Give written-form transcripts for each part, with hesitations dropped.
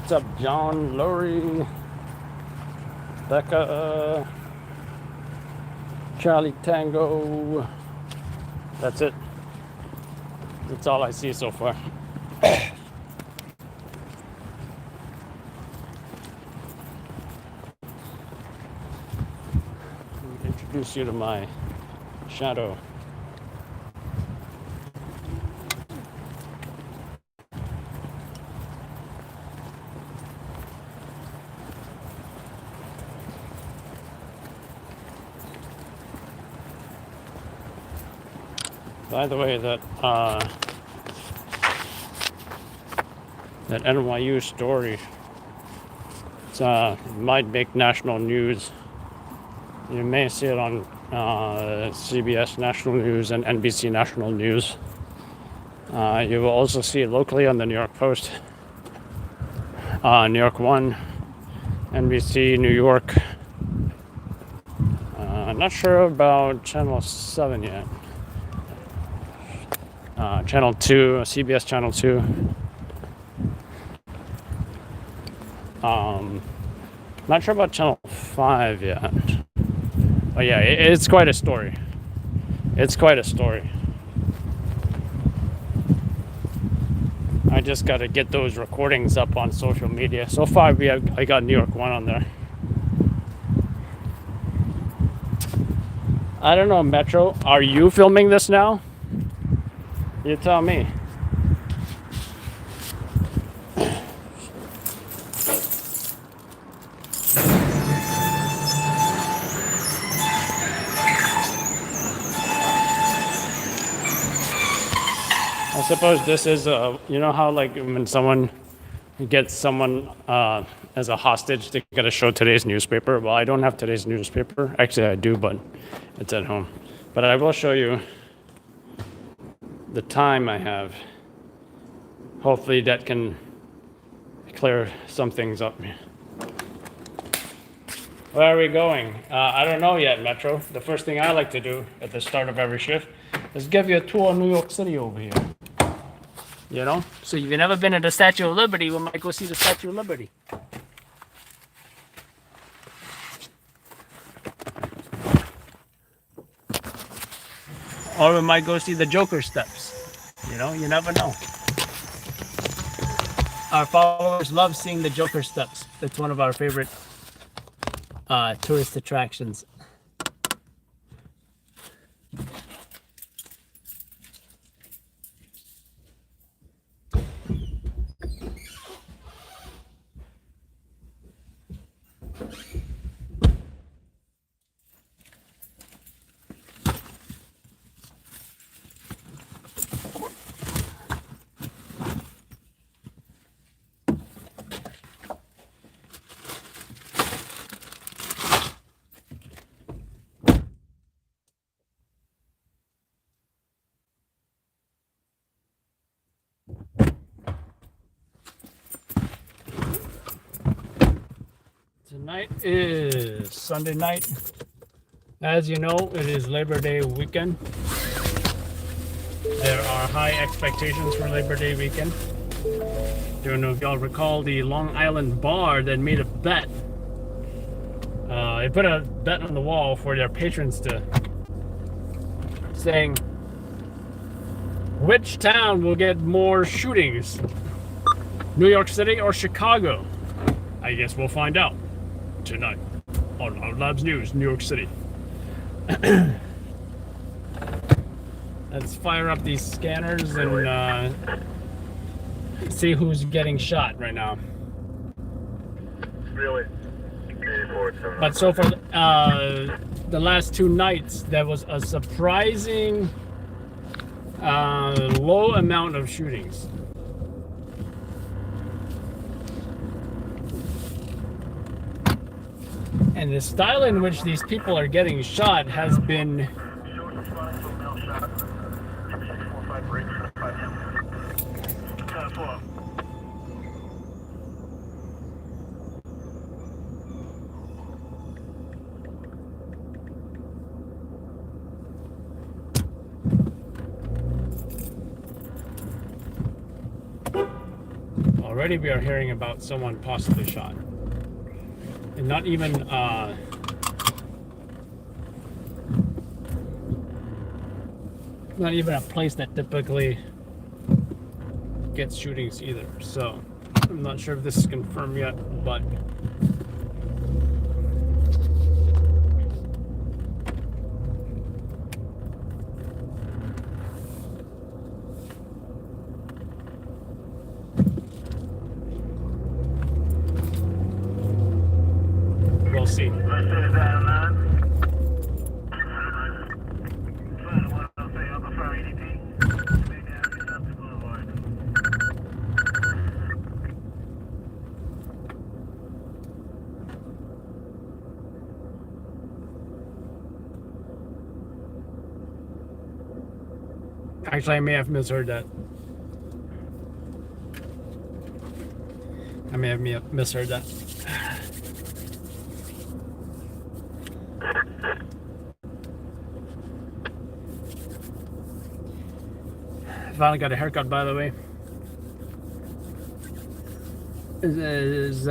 What's up, John, Lori, Becca, Charlie Tango? That's it. That's all I see so far. Introduce you to my shadow. By the way, that NYU story, might make national news. You may see it on CBS National News and NBC National News. You will also see it locally on the New York Post, New York One, NBC New York. I'm not sure about Channel 7 yet. Channel 2, CBS Channel 2. Not sure about Channel 5 yet. But yeah, it's quite a story. It's quite a story. I just got to get those recordings up on social media. So far, I got New York One on there. I don't know, Metro. Are you filming this now? You tell me. I suppose this is you know how like when someone gets someone as a hostage, they gotta show today's newspaper. Well, I don't have today's newspaper. Actually, I do, but it's at home. But I will show you the time I have. Hopefully that can clear some things up. Where are we going? I don't know yet, Metro. The first thing I like to do at the start of every shift is give you a tour of New York City over here. You know? So if you've never been to the Statue of Liberty, we might go see the Statue of Liberty. Or we might go see the Joker steps. You know, you never know. Our followers love seeing the Joker steps. That's one of our favorite tourist attractions. Tonight is Sunday night. As you know, it is Labor Day weekend. There are high expectations for Labor Day weekend. Don't know if y'all recall the Long Island bar that made a bet. They put a bet on the wall for their patrons to saying which town will get more shootings, New York City or Chicago. I guess we'll find out tonight on Our Labs News, New York City. Let's fire up these scanners and see who's getting shot right now. Really? But so for the last 2 nights, there was a surprising low amount of shootings. And the style in which these people are getting shot has been already we are hearing about someone possibly shot. And not even a place that typically gets shootings either. So I'm not sure if this is confirmed yet, but we'll see. Actually, I may have misheard that. I may have misheard that. Finally got a haircut, by the way. Is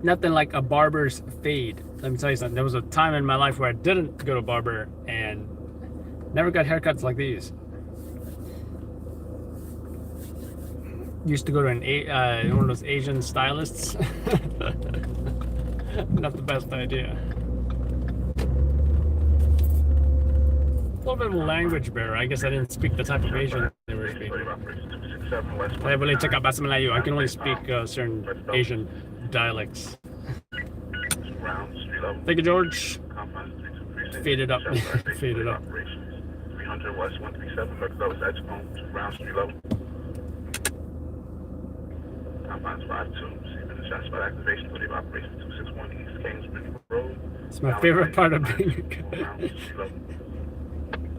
nothing like a barber's fade. Let me tell you something. There was a time in my life where I didn't go to a barber and never got haircuts like these. Used to go to one of those Asian stylists. Not the best idea. A little bit of a language barrier. I guess I didn't speak the type of Asian they were speaking. I can only speak certain Asian dialects. Thank you, George. Fade it up. Fade it up. 300 West 137, North Lowest Edgecombe, Brown Street level. Confines 52, receiving the shot spot activation, leave operation 261 East Kingsbridge Road. It's my favorite part of being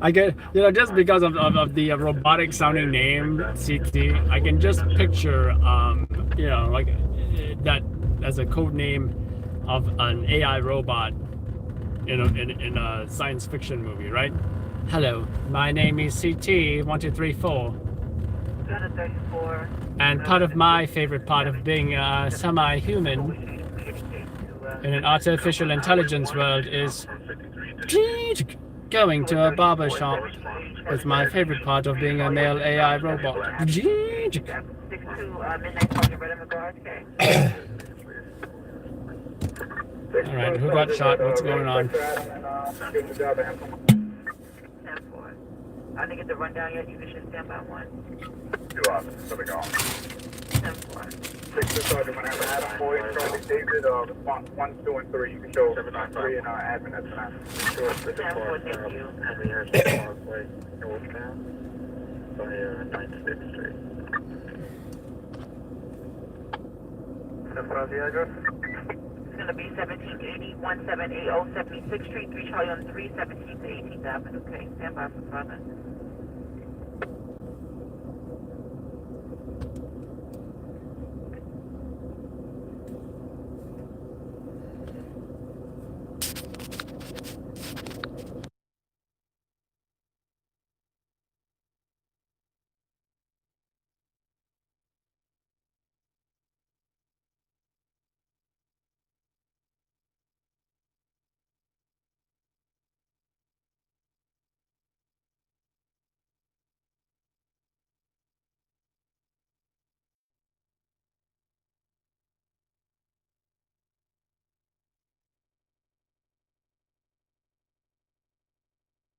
I get, just because of the robotic sounding name, CT, I can just picture, like that as a code name of an AI robot in a science fiction movie, right? Hello, my name is CT1234. And part of my favorite part of being semi-human in an artificial intelligence world is going to a barber shop. It's my favorite part of being a male AI robot. Alright, who got shot? What's going on? I didn't get the rundown yet. You should stand by one. 2 officers, there we go. 10-4. 6 to Sergeant, whenever Adam Boyd, Charlie David, response 1, 2, and 3. You can show 3 and admin at the time. Sure, 6 10-4, thank you. Henry Harrison Parkway, northbound, by 96th Street. That's the address? It's going to be 1780, 1780, 76th Street, 3 Charlie on 3, 17th to 18th Avenue. Okay, stand by for 5 minutes.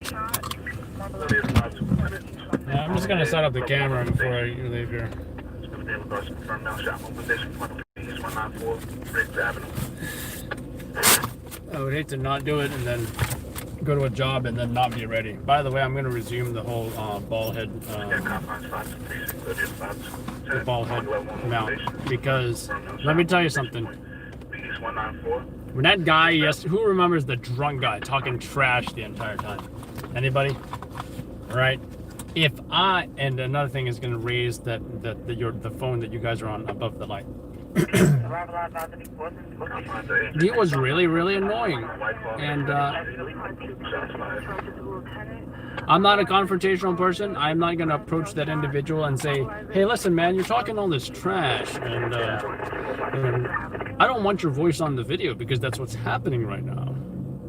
Yeah, I'm just gonna set up the camera before I leave here. It's going to be able to confirm now. Shot move position, East 194, Briggs Avenue. I would hate to not do it and then go to a job and then not be ready. By the way, I'm gonna resume the whole ball head the ball head mount because let me tell you something. When that guy, who remembers the drunk guy talking trash the entire time? Anybody? Right? And another thing is going to raise the phone that you guys are on above the light. He was really, really annoying. And I'm not a confrontational person. I'm not going to approach that individual and say, hey, listen, man, you're talking all this trash. And I don't want your voice on the video because that's what's happening right now.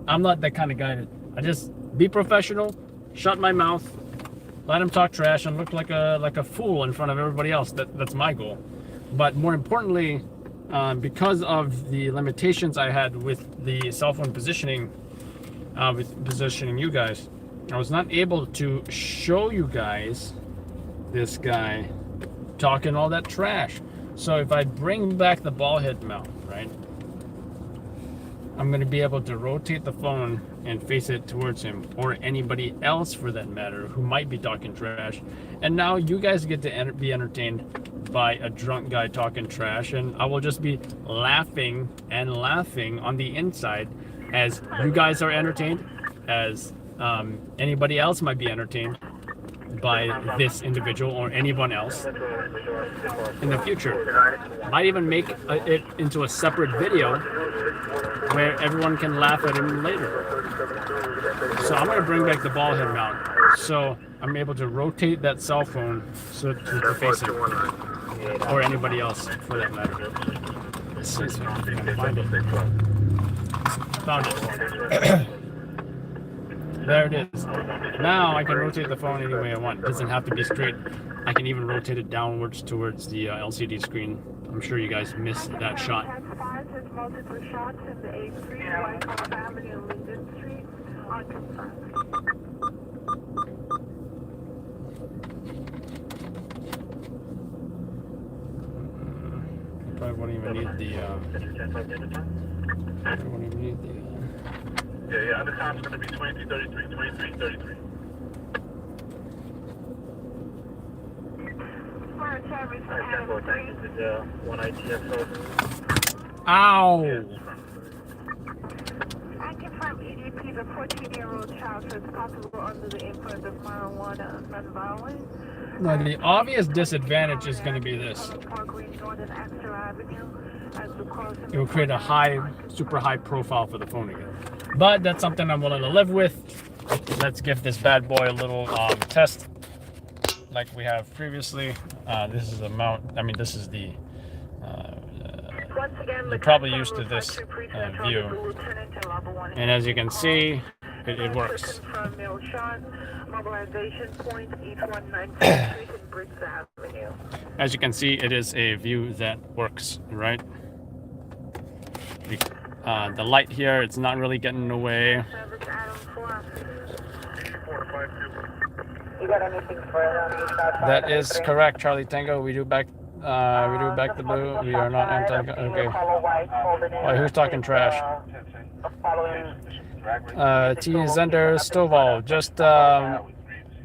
I'm not that kind of guy. I just be professional, shut my mouth, let him talk trash, and look like a fool in front of everybody else. That's my goal. But more importantly, because of the limitations I had with the cell phone positioning, with positioning you guys, I was not able to show you guys this guy talking all that trash. So if I bring back the ball head mount, right, I'm going to be able to rotate the phone and face it towards him, or anybody else for that matter who might be talking trash. And now you guys get to be entertained by a drunk guy talking trash, and I will just be laughing and laughing on the inside as you guys are entertained, as anybody else might be entertained by this individual or anyone else in the future. Might even make it into a separate video where everyone can laugh at him later. So I'm going to bring back the ball head mount, so I'm able to rotate that cell phone so to face him, or anybody else for that matter. Let's see if I can find it. Found it. There it is. Now I can rotate the phone any way I want. It doesn't have to be straight. I can even rotate it downwards towards the LCD screen. I'm sure you guys missed that shot. Probably won't even need the. Probably won't even need the. Yeah, other time's going to be 2333, 2333. Ow! I confirm EDP, the 14-year-old child is possible under the influence of marijuana and nonviolent. Now the obvious disadvantage is going to be this. It will create a super high profile for the phone again. But that's something I'm willing to live with. Let's give this bad boy a little test like we have previously. This is the mount. I mean, this is the. You're probably used to this view. And as you can see, it works. As you can see, it is a view that works, right? The light here, it's not really getting in the way. That is correct, Charlie Tango. We do back the blue. We are not anti. Okay. Oh, who's talking trash? T. Zender Stovall, just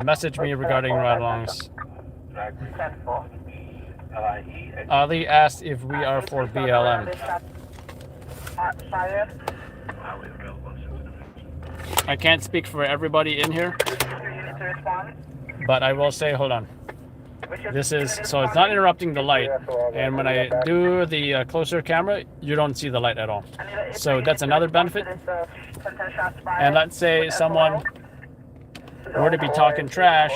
message me regarding ride-alongs. Ali asked if we are for BLM. I can't speak for everybody in here, but I will say, hold on. This is, so it's not interrupting the light, and when I do the closer camera, you don't see the light at all. So that's another benefit. And let's say someone were to be talking trash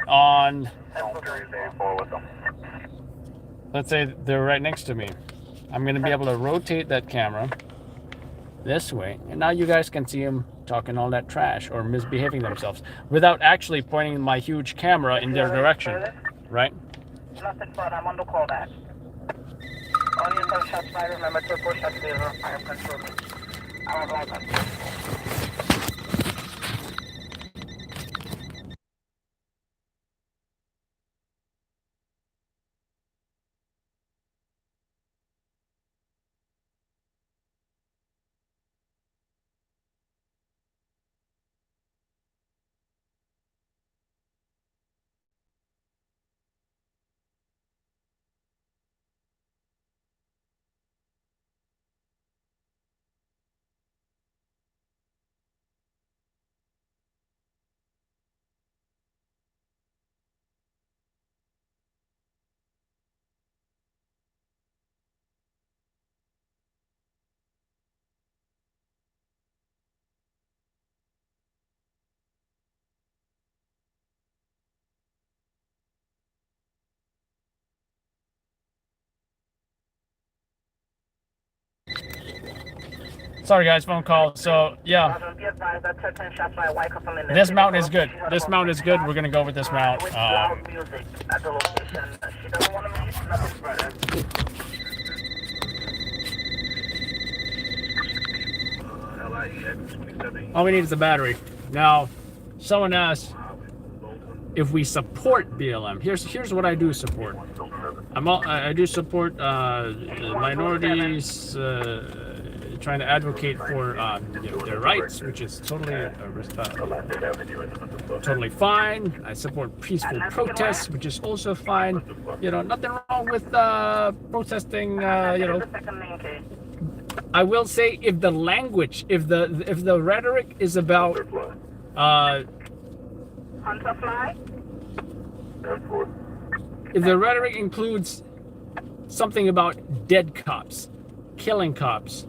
on, let's say they're right next to me. I'm going to be able to rotate that camera this way, and now you guys can see them talking all that trash or misbehaving themselves without actually pointing my huge camera in their direction, right? Nothing, but I'm on the call back. Audience of shots fired, remember to report shots zero, fire control. I will welcome. Sorry, guys, phone call. So, yeah, Be advised that 10 shots by a white couple in the this city mount for is good. This mount is good. We're going to go with this mount. with loud music at the location. She doesn't want to meet nothing further. All we need is a battery. Now, someone asked if we support BLM. Here's what I do support. I do support minorities, trying to advocate for their rights, which is totally totally fine. I support peaceful protests, which is also fine. Nothing wrong with protesting. I will say, if the language, if the rhetoric is about Hunter fly? if the rhetoric includes something about dead cops, killing cops,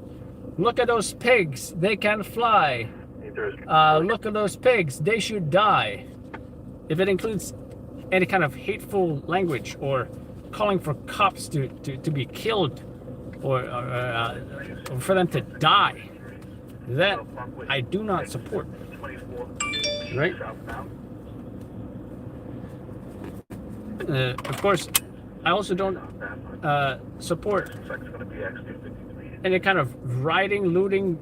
look at those pigs, they can fly. Look at those pigs, they should die. If it includes any kind of hateful language or calling for cops to be killed or for them to die, that I do not support. Right? Of course, I also don't support any kind of rioting, looting,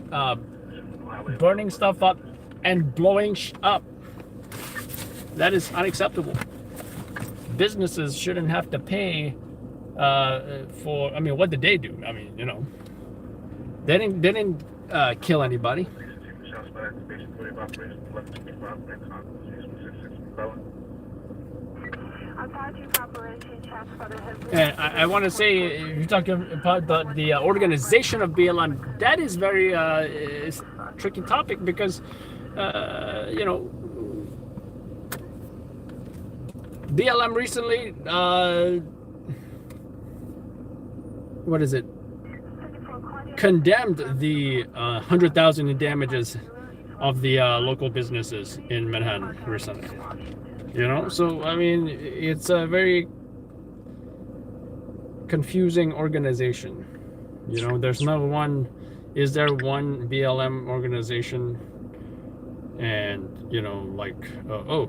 burning stuff up, and blowing up. That is unacceptable. Businesses shouldn't have to pay for. I mean, what did they do? I mean, they didn't kill anybody. And I want to say, you're talking about the organization of BLM. That is very is a tricky topic because, BLM recently, what is it? Condemned the 100,000 in damages of the local businesses in Manhattan recently. So I mean, it's a very confusing organization. There's no one. Is there one BLM organization? And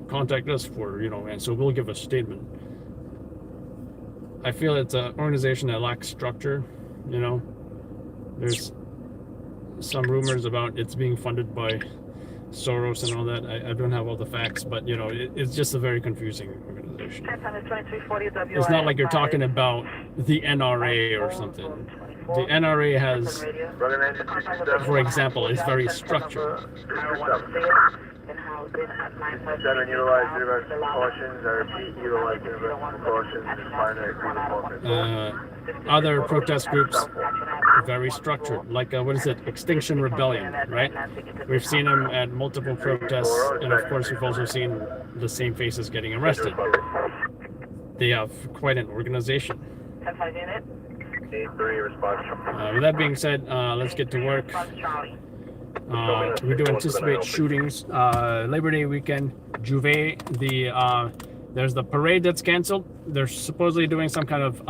contact us for and so we'll give a statement. I feel it's an organization that lacks structure. There's some rumors about it's being funded by Soros and all that. I don't have all the facts, but it's just a very confusing organization. It's not like you're talking about the NRA or something. The NRA has, for example, is very structured. Other protest groups are very structured, like Extinction Rebellion, right? We've seen them at multiple protests, and of course we've also seen the same faces getting arrested. They have quite an organization. With that being said, let's get to work. We do anticipate shootings. Labor Day weekend, Jouvert, there's the parade that's canceled. They're supposedly doing some kind of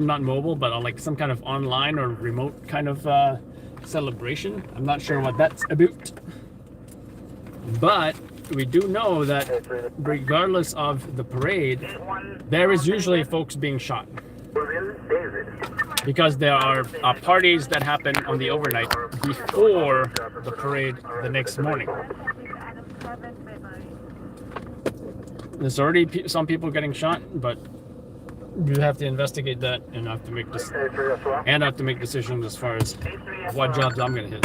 not mobile, but like some kind of online or remote kind of celebration. I'm not sure what that's about. But we do know that regardless of the parade, there is usually folks being shot. Because there are parties that happen on the overnight before the parade the next morning. There's already some people getting shot, but you have to investigate that and have to make decisions as far as what jobs I'm going to hit.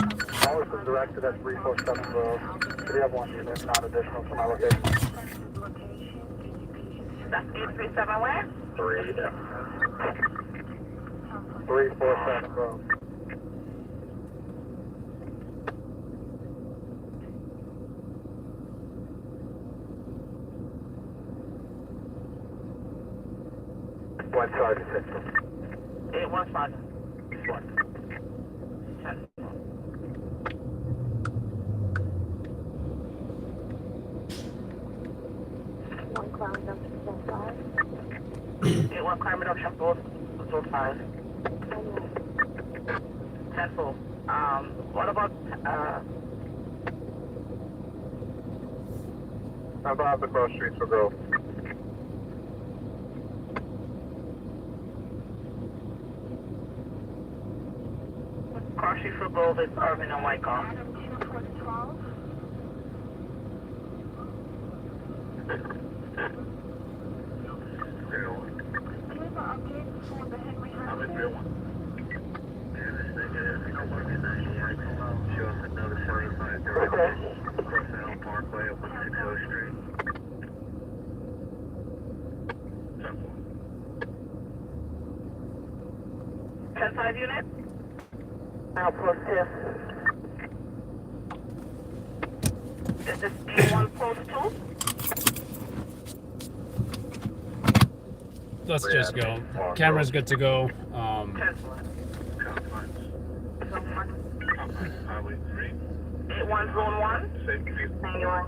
Directed at 347 we have one unit, not additional to my location. That's 837 where? 347 bro. One sergeant system. 815. 10. One cloud, 5. what crime reduction for zone 5? 10-4. What about, How about the cross streets for Grove? Cross Street for Grove is Irving and Wyckoff. Parkway up on 60th Street. 10-5 unit. Now post 2. Is this A1 post 2? Let's just go. Camera's good to go. 10-4. Highway 3. 8-1 zone 1. Safety. Manual.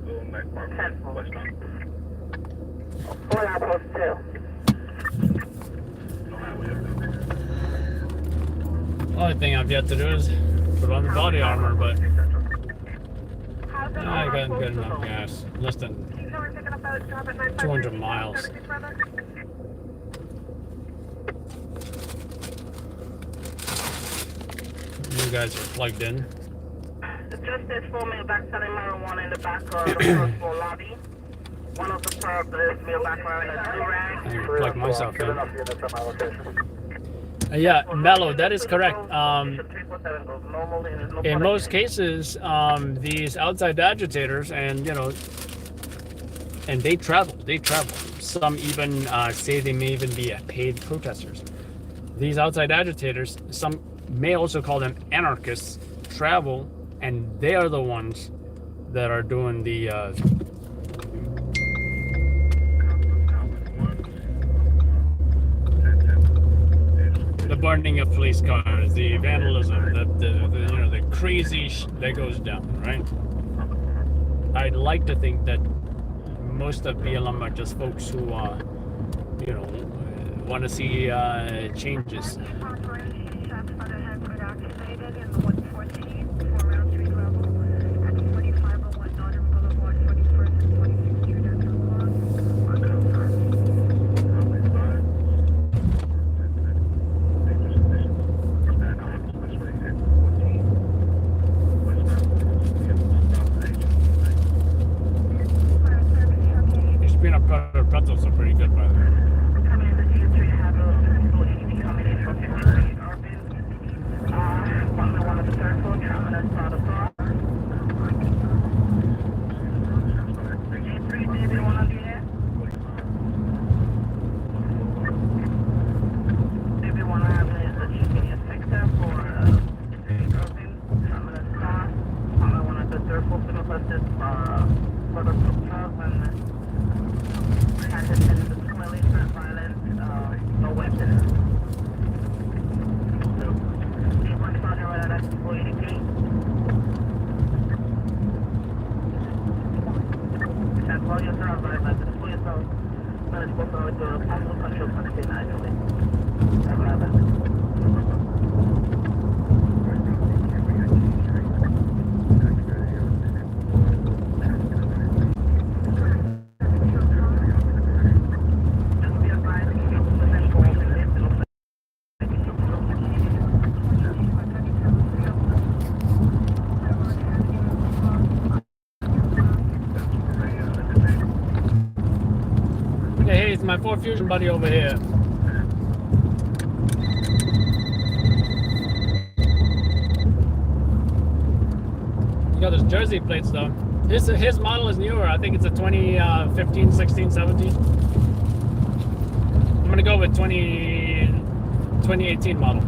Little Neck Park. 10-4. West End. We're now post 2. Only thing I've yet to do is put on the body armor, but I got good enough gas. Less than 200 miles. You guys are plugged in. Just this for me back selling marijuana in the back of the first floor lobby. One of the perps is me back wearing a Jouvert. I can plug myself Get in. enough units on my location. Yeah, Mello, that is correct. In most cases, these outside agitators, and and they travel. Some even say they may even be paid protesters. These outside agitators, some may also call them anarchists, travel, and they are the ones that are doing the burning of police cars, the vandalism, the crazy that goes down, right? I'd like to think that most of BLM are just folks who, want to see changes. These peanut butter pretzels are pretty good, by the way. Hey, it's my Ford Fusion buddy over here. You got those Jersey plates though. His model is newer. I think it's a 2015, 16, 17. I'm gonna go with 2018 model.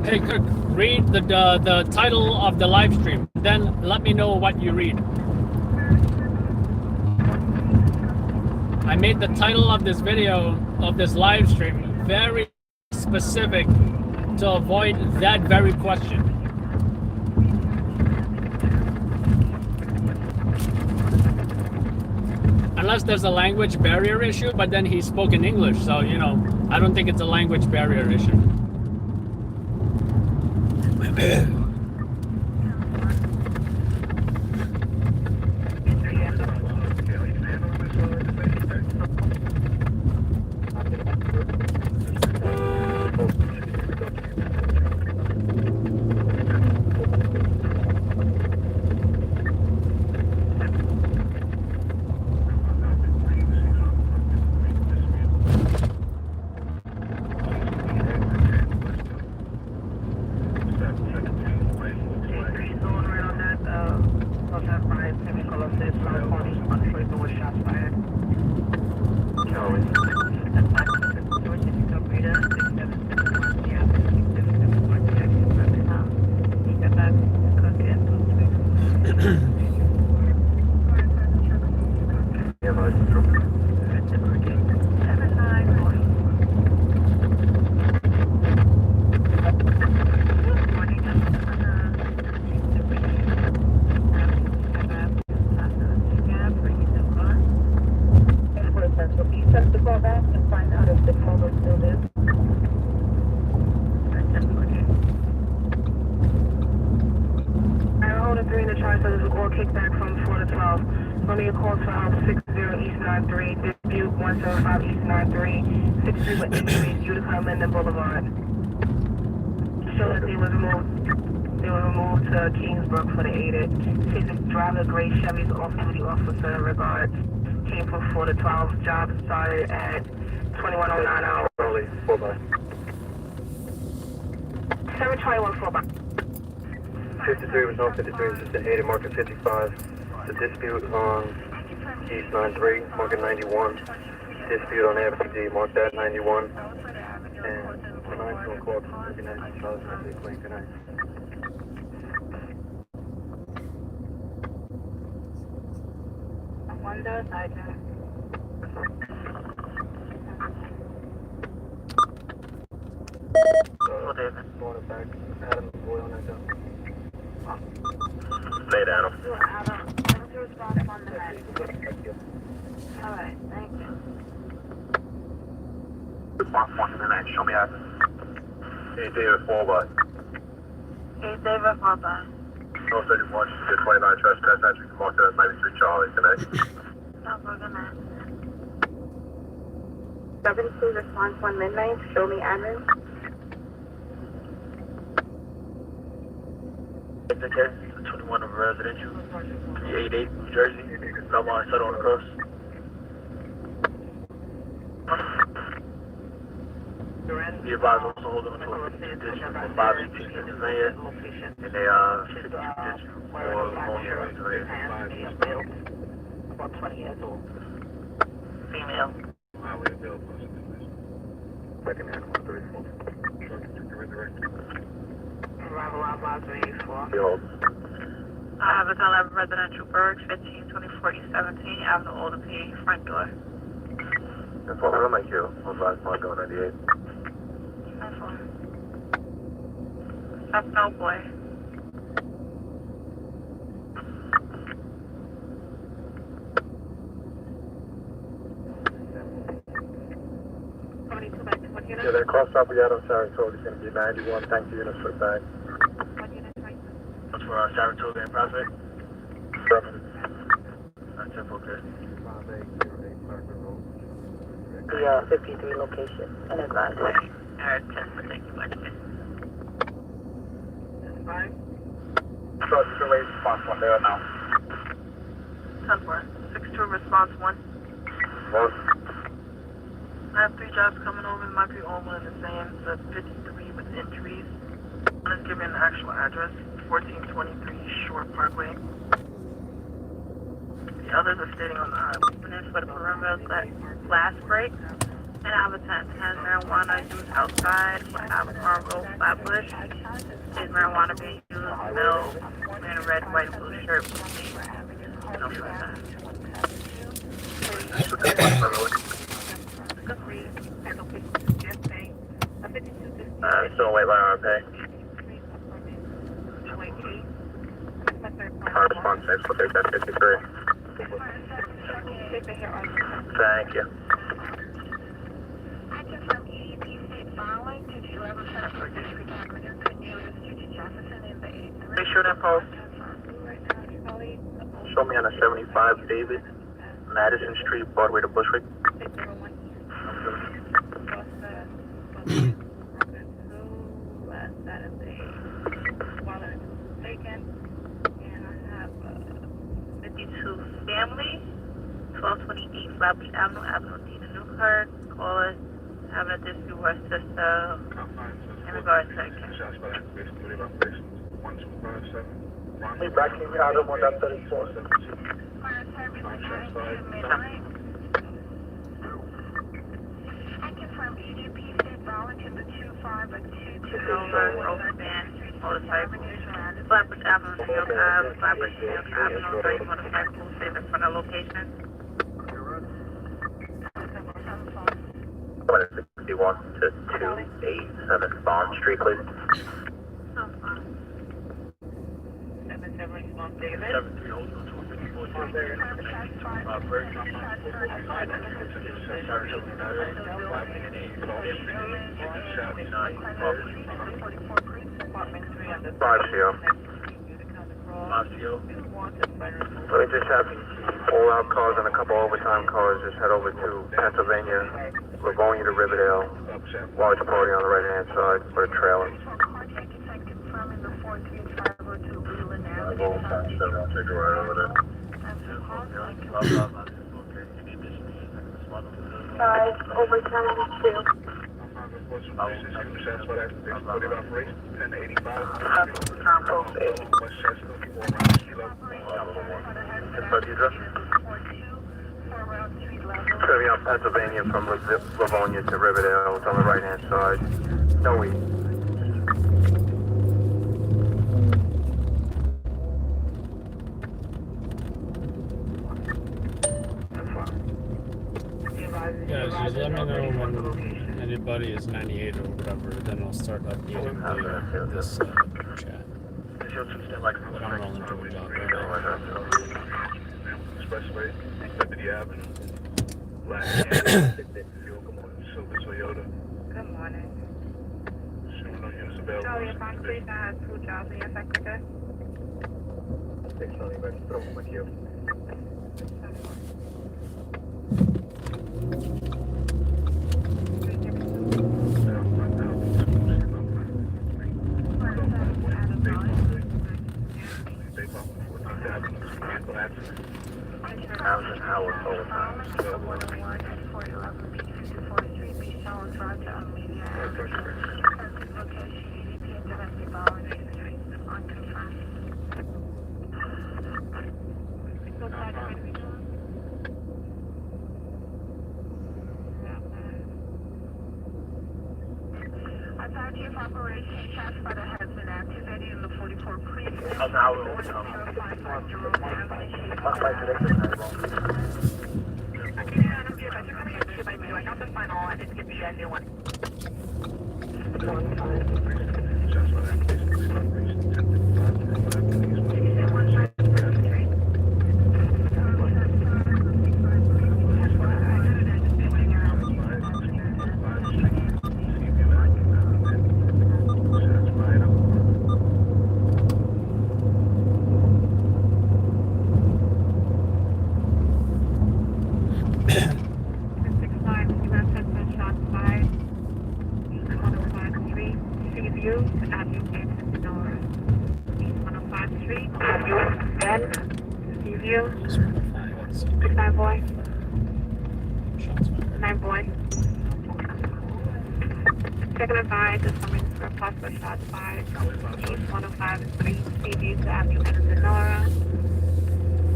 Hey, Kirk, read the title of the live stream. Then let me know what you read. I made the title of this video, of this live stream, very specific to avoid that very question. Unless there's a language barrier issue, but then he spoke in English, so, you know, I don't think it's a language barrier issue. Job started at 2109 hours. Early, 4-by. 721 4-by. 53 was on 53, assistant 80, market 55. The dispute on East 93, market 91. Dispute on FTD, mark that 91. And tonight, to a call to 39, Charles, Clean tonight. Wonder, Sergeant. Going back, Adam, boy on that job. Lay down. Adam, what's your response on the med? Alright, thank you. Response 1 to the 9, show me out. Hey, David, 4-by. Hey, David, 4-by. No 31, she's at 29, trespass entry, mark that 93 Charlie tonight. No, we're gonna. 72, response 1 midnight, show me admin. It's okay, 21 of residential, 388 New Jersey, Belmont, settle on the coast. The advisor also holding on to a 50 edition from 518 Pennsylvania, and they 50 edition for Long Pennsylvania. 20 years old. Female. Second hand, 134. Arrival out loud 384. Behold. I have a 11 residential Berg, 1524 East 17 Avenue, Older PA, front door. That's what we'll make you. On last point, going 98. That's no boy. Yeah, that cross up we got on Saratoga is going to be 91. Thank you, units for back. That's for Saratoga and Prospect? Affirmative. That's okay. The 53 location and advise. Alright, 10 for thank you, much. Fine. So, you can wait response 1 there now. 10-4. 6-2 response 1. 1. I have 3 jobs coming over. It might be all one and the same. So 53 with injuries. One is giving an actual address, 1423 Shore Parkway. The others are stating on the highway. For the perimeter glass break, And Avatar has marijuana used outside for Avatar Road Flatbush. Is marijuana being used? No. In a red, white, blue shirt, blue jeans. No further. Still wait line on pay. Our response is we'll take that 53. Thank you. They shoot and post. Show me on a 75 David, Madison Street, Broadway to Bushwick. Family, 1228 Flatbush Avenue, Avenue D, the new card. Call us, having a dispute with our sister in regards to that case. We backing out of 134. Motorcycle. Flatbush Avenue, New York Ave, Flatbush, New York Avenue, 30 motorcycles, save in front of location. 61 to 287 Bond Street, please. 770 Long David. 5CO. Let me just have all out cars and a couple overtime cars just head over to Pennsylvania, Livonia to Riverdale. Large party on the right hand side for a trailer. Take a ride over there. 5 overtime 2. Trivia on Pennsylvania from Livonia to Riverdale. It's on the right hand side. No weed. Guys, just let me know when anybody is 98 or whatever, then I'll start updating this chat. But I'm rolling to a job right now. Expressway, Liberty Avenue, Black Silver Toyota. Good morning. Showing no units available. So your phone station has 2 jobs in your sector, good? With you. Operation Shotspot has been activated in the 44 precinct. I'll now Second advice is coming for possible shots fired from East 105 and 3 CVs to Avenue and Sonora.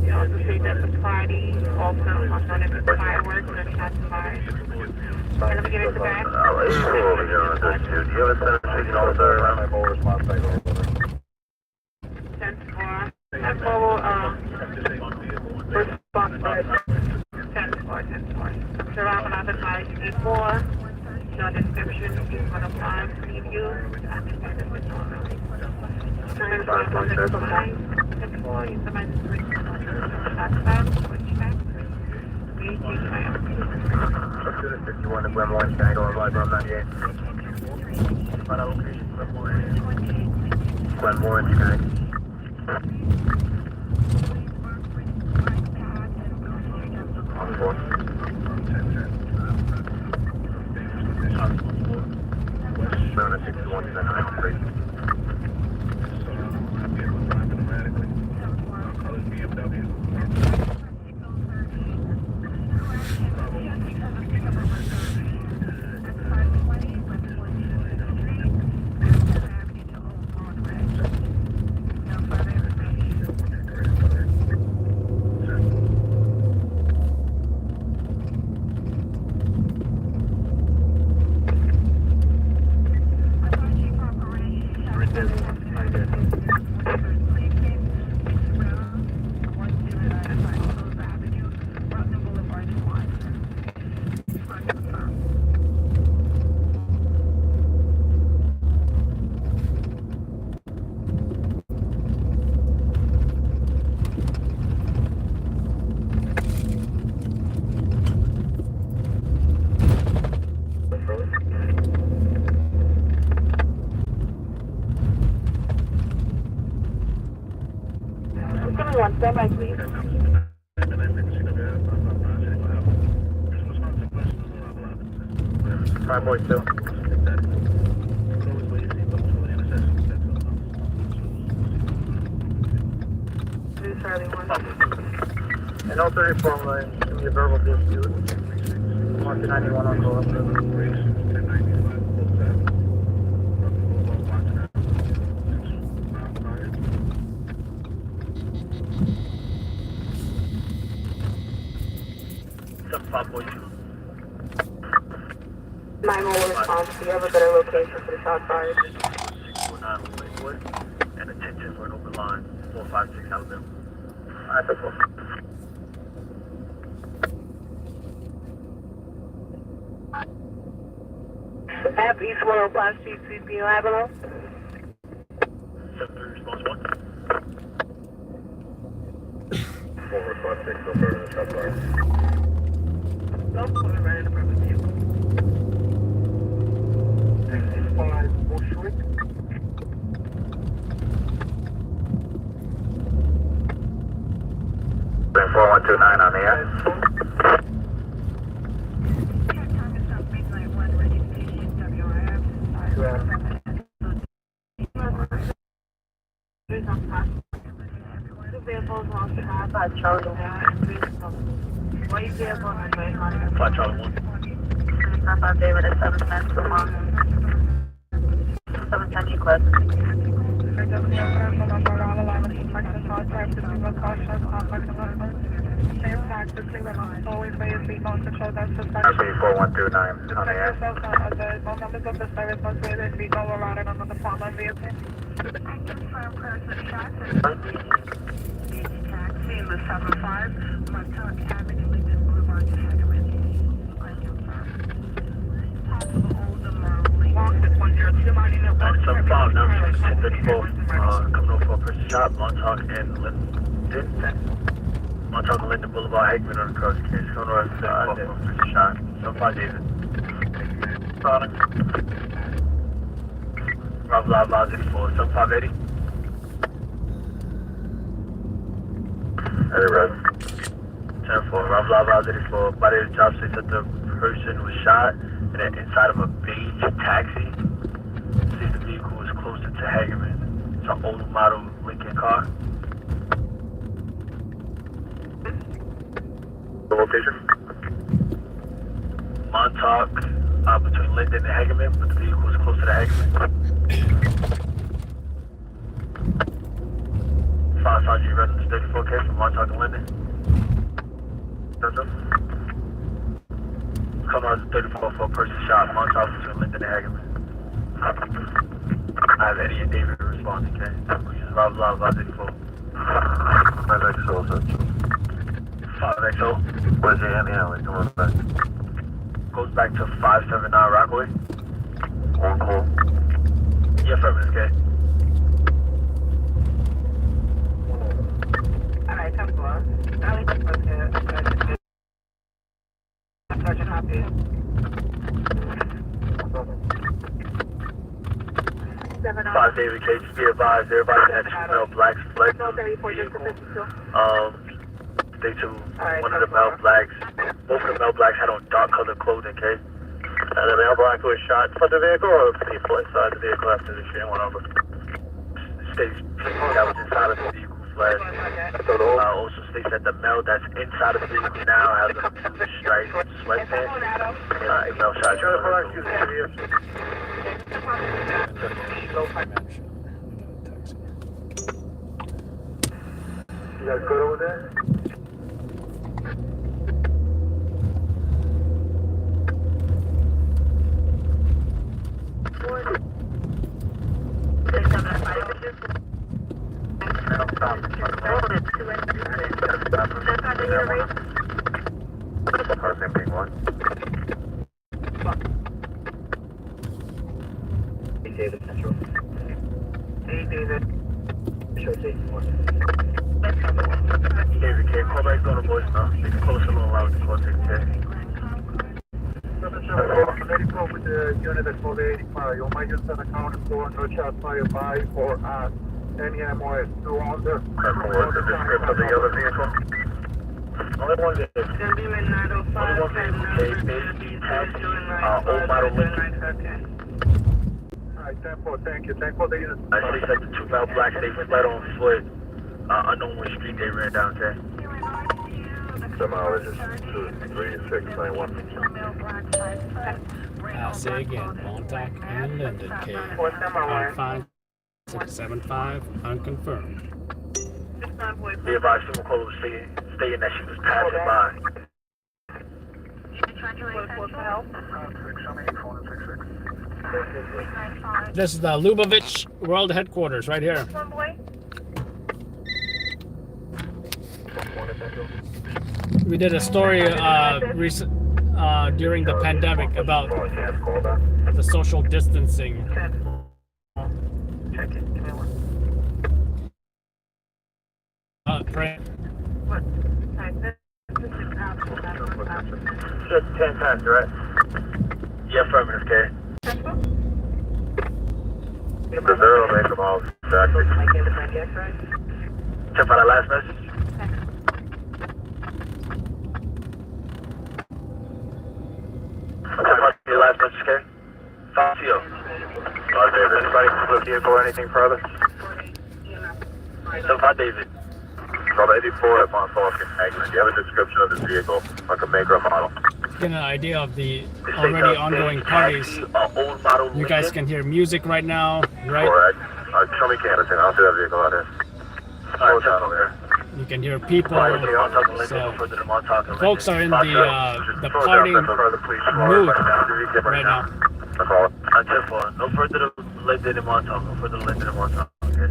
You also see that the party also unknown if it's fireworks or shots fired. Let me get it back. It's cool over here on this, dude. Do you have a center station officer around my full response back over? 10-4. 10-4 will, response by 10-4, 10-4. Surround on the side, 8-4. No description, is 105, preview. 10-4, you summarize the Let's do this 51 to Glen 1, can I go live on 98? Find out location, Glen 1. Glen 1, you guys. On board. 761 to 993. Stand by, please. 5.2. And all 34 lines, give me a verbal dispute. Mark 91 on call. Response. Do you have a better location for the shot fired? 649 Lakewood and attention for an open line 456 Alabama. Alright, that's all. App East 105 Street, CPO Avenue. 7-3 response 1. 4 response 6, no further shot fired. No, pulling right in the purpose view. 65 Bushwick. Bring 4129 on the air. Charlie 1. Why you vehicle on the way, honey? Fly Charlie 1. Papa David at 710 to 710 request. RP 4129 on the air. Members of the service must wear their seatbelt while riding on the farmland vehicle. Taxi in the 75, Montauk Avenue, Lincoln Boulevard, to Hagerman. At 75, now 1034, coming off for a person shot, Montauk and Linden. Montauk and Linden Boulevard, Hagerman on the cross case. Coming north, for a person shot. 75 David. Product. Rob Live 84, 7580. Hey, Red. 10-4, Rob Live 84. Body of the job site that the person was shot inside of a beige taxi. See the vehicle was closer to Hagerman. It's an old model Lincoln car. The location? Montauk, between Linden and Hagerman, but the vehicle was closer to Hagerman. 5 Sergeant Residence 34K from Montauk and Linden. come out to 34 for a person shot. Launch officer Lyndon Hageman. I have Eddie and David responding, okay? Rob 34. 5XO, sir. 5XO? Where's the alley? Come on back. Goes back to 579 Rockaway. On call. Yeah, affirmative, okay? Alright, 10-4. Alley 10-4 to Sergeant Hoppy. 5 David K, just be advised, everybody had to smell blacks fled the vehicle. Stay tuned. One of the male blacks, both of the male blacks had on dark colored clothing, okay? And the male black was shot from the vehicle or people inside the vehicle after the shooting went over? States that was inside of the vehicle fled. Also states that the male that's inside of the vehicle now has a blue striped sweatpants. A male shot. You guys good over there? David Central. Hey, David. Sure, take one. David, can you call back on the voice now? You can close a little loud before taking care. Very close with the unit at 485. You might just have accounted for no shots fired by or at any MOS 2 on the description of the other vehicle. Only one vehicle. Only one vehicle. Old model Lincoln. Alright, 10-4, thank you. 10-4, the unit. I see that the two male blacks, they fled on foot. Unknown which street they ran down, okay? Somehow it's just 23691. Say again, Montauk and Linden K. 5675, unconfirmed. The advised female caller was stating that she was passing by. This is the Lubavitch World Headquarters right here. We did a story during the pandemic about the social distancing. Pray. Just 10 times, right? Yeah, affirmative, okay. The zero make them all exactly. Check for the last message. Check for the last message, okay? Facio. David, anybody from the vehicle or anything further? So far, David. From 84 at Mont Falcon, do you have a description of this vehicle, like a make or model? Get an idea of the already ongoing parties. You guys can hear music right now, right? Correct. Show me Candace, I'll see that vehicle out here. You can hear people. So folks are in the party mood right now. No further to Linden and Montauk. No further to Linden and Montauk. Okay.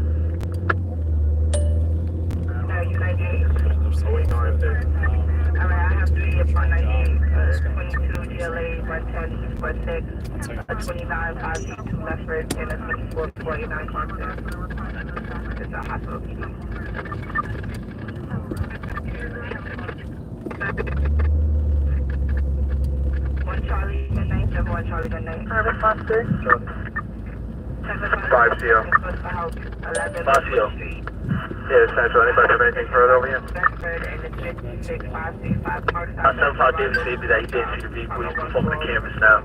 I have 3 upon 98, 22 GLA, 110, 46, 29, 5G2 Lefford, and a 24, 49 concept. It's a hospital PD. One Charlie, good night, 1 Charlie, good night. Service Foster. 5CO. 5CO. Yeah, Central. Anybody have anything further over here? I sent 5 David stated that he didn't see the vehicle. He's performing the cameras now.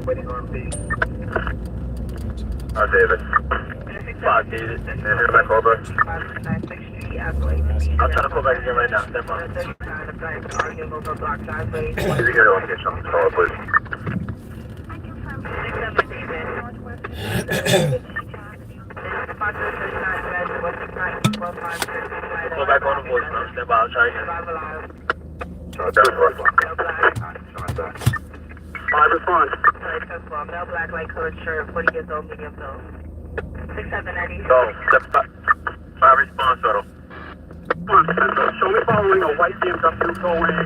Waiting on B. David. 5 David. Hear my call back? I'll try to call back again right now. Step on. Did you get a location on the call, please? Go back on the voice now. Stand by. I'll try again. Five response. Alright, 10-4. Male black, light colored shirt, 40 years old, medium build. 6790. Go. Five response, Auto. Show me following a white BMW going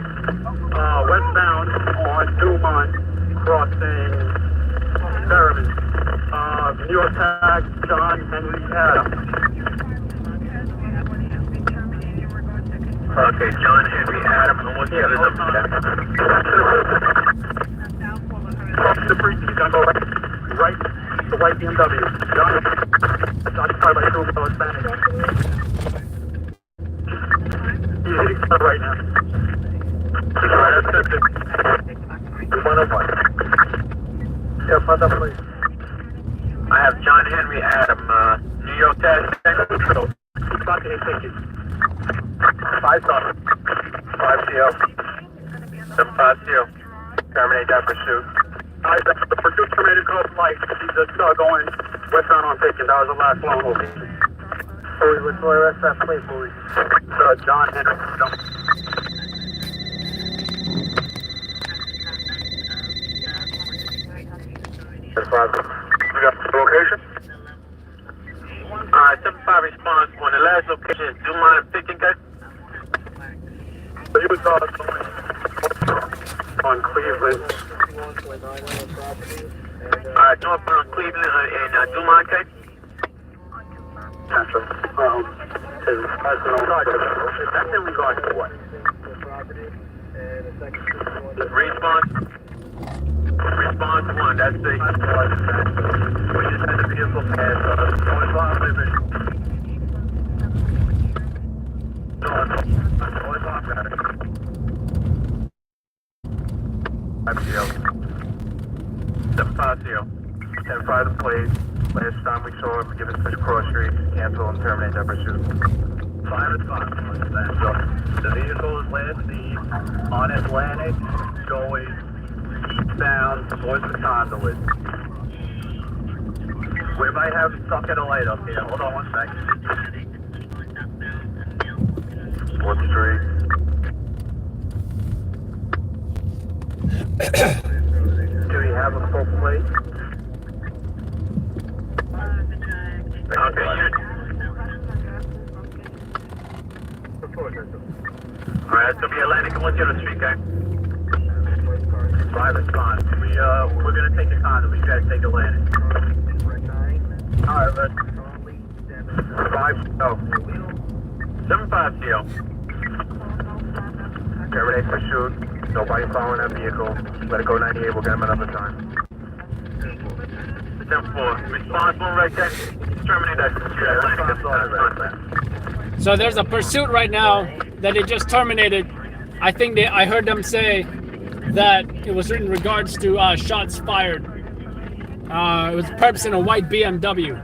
westbound on Dumont, crossing Merriman. New York tag, John Henry Adams. Okay, John Henry Adams, and what's the other number? Cross the bridge, he's gonna go right, the white BMW. John, occupied by two Spanish. He's hitting stuff right now. Alright, that's it. 101. Yeah, find that place. I have John Henry Adam, New York tag. He's about to hit tickets. 5 stop. 5 CO. 750. Terminate that pursuit. The pursuit terminated code light. He's just going westbound on Pickens. That was the last lone hold. Bowie, what's the rest of that plate, Bowie? John Henry. We got the location? 75 response. On the last location is Dumont and Pickens. So you was on Cleveland. North on Cleveland and Dumont, okay? Central. That's in regards to what? Response 1, that's the... We just had the vehicle pass, 45 limit. FCO. 750. 10-5 the plate. Last time we saw him, give us push cross street, cancel and terminate that pursuit. 5 response. So the vehicle is last seen on Atlantic, going eastbound towards the conduit. We might have stuck at a light up here. Hold on 1 second. 4th Street. Do we have a full plate? Okay. Alright, it's gonna be Atlantic and what's the other street, guy? 5 response. We're gonna take the conduit. We gotta take Atlantic. Alright, let's... 5, no. 750. Terminate pursuit. Nobody following that vehicle. Let it go 98. We'll get him another time. 10-4. Response 1 right there. Terminate that pursuit. So there's a pursuit right now that they just terminated. I think I heard them say that it was in regards to shots fired. It was purposing a white BMW.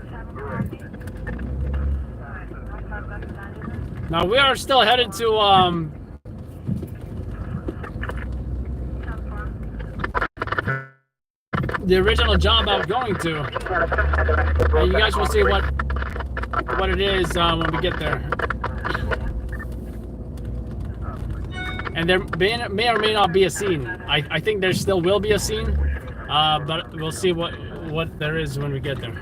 Now we are still headed to the original job I was going to. And you guys will see what it is when we get there. And there may or may not be a scene. I think there still will be a scene, but we'll see what there is when we get there.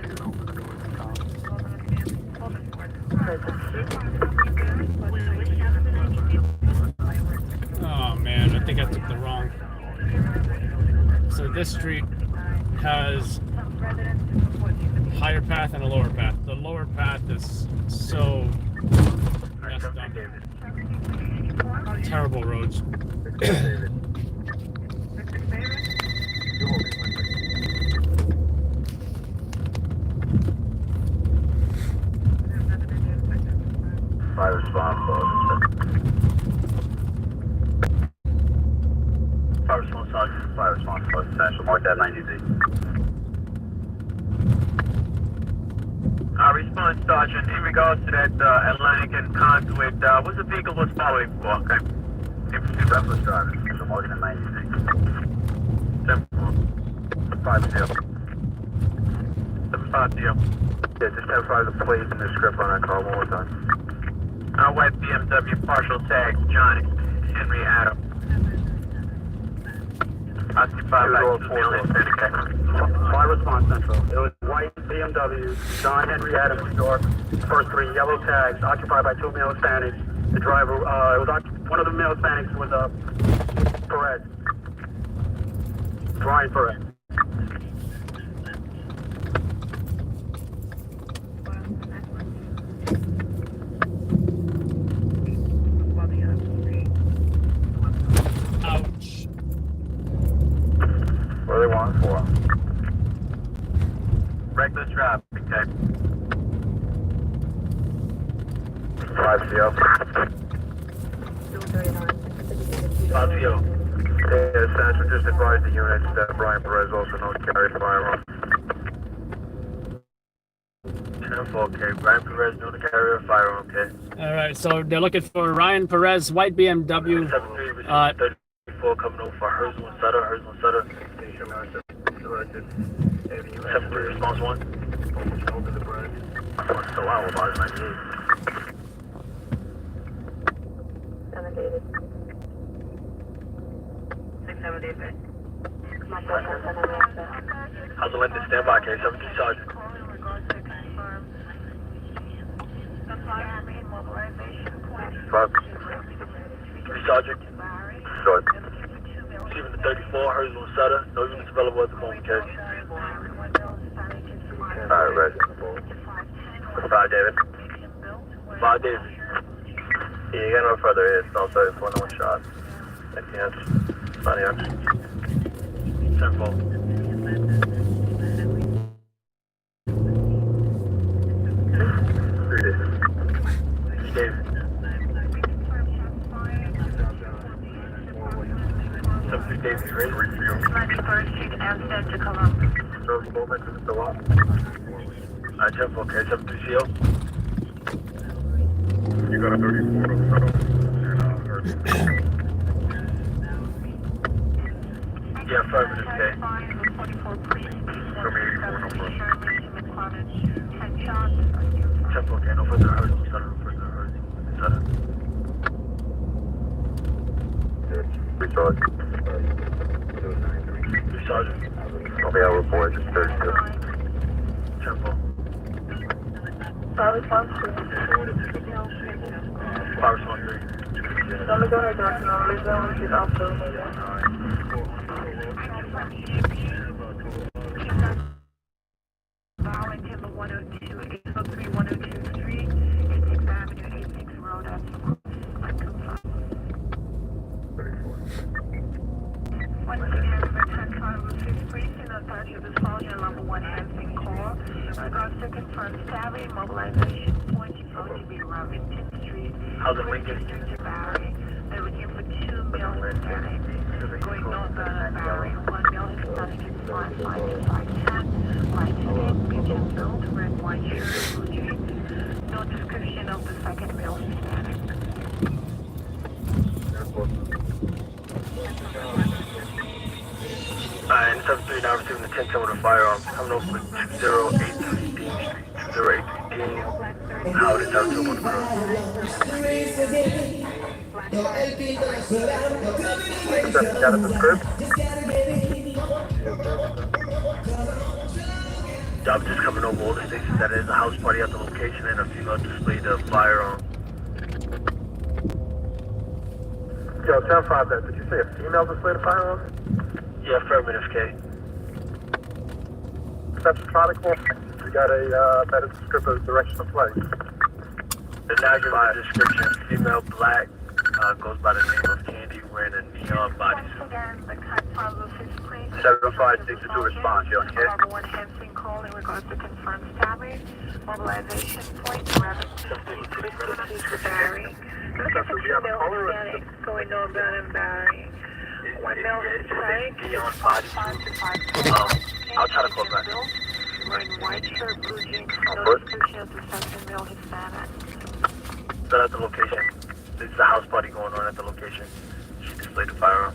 Oh man, I think I took the wrong. So this street has higher path and a lower path. The lower path is so messed up. Terrible roads. Fire response, fire response, potential, mark that 90D. Response, Sergeant, in regards to that Atlantic and Conduit, what's the vehicle was following for? Okay. Reckless driving, so mark that 90D. 750. 750. Yeah, just have 5 the plate and the script on that car one more time. White BMW partial tag, John Henry Adam. Occupy by 2 male Hispanic, okay? My response, Central. It was white BMW, John Henry Adams, New York. First 3 yellow tags, occupied by 2 male Hispanics. The driver, one of the male Hispanics was Perez. Brian Perez. Ouch. What do they want for? Reckless traffic, okay? 5-0. 5-0. Yeah, Central just advised the units that Brian Perez also knows carry firearm. 10-4, okay. Brian Perez known to carry a firearm, okay? All right, so they're looking for Ryan Perez, white BMW. 7-3, 34 coming over for Herzl Sutter. 7-3, response 1. What's so loud about it, 98? How's the Linden standby, okay? 7-3, Sergeant. Sergeant. Short. Receiving the 34, Herzl Sutter. No units available at the moment, okay? Alright, ready. 5, David. 5, David. Yeah, you got no further hits. No 34, no one shot. 19 hits. 90 hits. 10-4. David. 7-3, David, you ready? 91st Street, Amsterdam to Columbus. Those movements is still on. 10-4, okay, 7-3, CO. You got a 34 to settle. Yeah, affirmative, okay. From 84, no further. 10-4, okay, no further hurts, no further hurts. Recharge. Recharge. I'll be out report, just 32. 10-4. Fire response 2. Fire response 3. Don't go ahead, Dr. Knowledge. Don't shoot off the Timber 102, 803, 1023, 86th Avenue, 86 Road, that's once again, return trial with 5th precinct, authority of disclosure, number 1 Hampton call. Regards to confirmed stabbing, mobilization point, supposed to be around 15th Street. How's it linking? They're looking for 2 male Hispanics. Going northbound on Barry, 1 male Hispanic is 5'5" to 5'10", light skin, medium build, red, white shirt, blue jeans. No description of the second male Hispanic. And 7-3 now receiving the 10-10 with a firearm. Coming over with 208 Dean Street. 208 Dean. How it is out to one of Got the script? Job just coming over all the stations that is a house party at the location and a female displayed a firearm. Yo, 10-5 that. Did you say a female displayed a firearm? Yeah, affirmative, K. Exception Chronicle, you got a better descriptive direction of play. The national description, female black, goes by the name of Candy, wearing a neon bodysuit. 7562 response, you okay? Number 1 Hampton call in regards to confirmed stabbing, mobilization point, 11 to Barry. Looking for 2 male Hispanics going northbound and Barry. 1 male Hispanic, 5'5" to 5'10". I'll try to call back. Wearing white shirt, blue jeans, no description of the second male Hispanic. So at the location. This is a house party going on at the location. She displayed the firearm.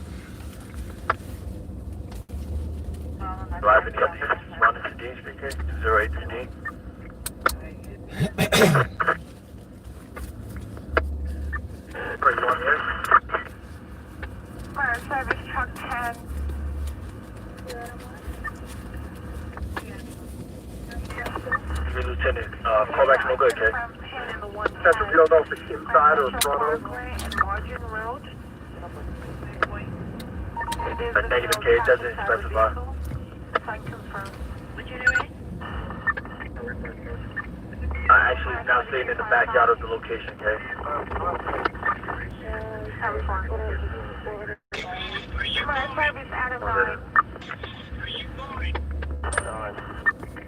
Do I have any other units responding to Dean Street, 208 Dean? Great, you want here? Fire service truck 10, Lieutenant, callback's no good, okay? Central, you don't know if it's inside or front of? A negative K, it doesn't specify. Actually, it's now staying in the backyard of the location, okay?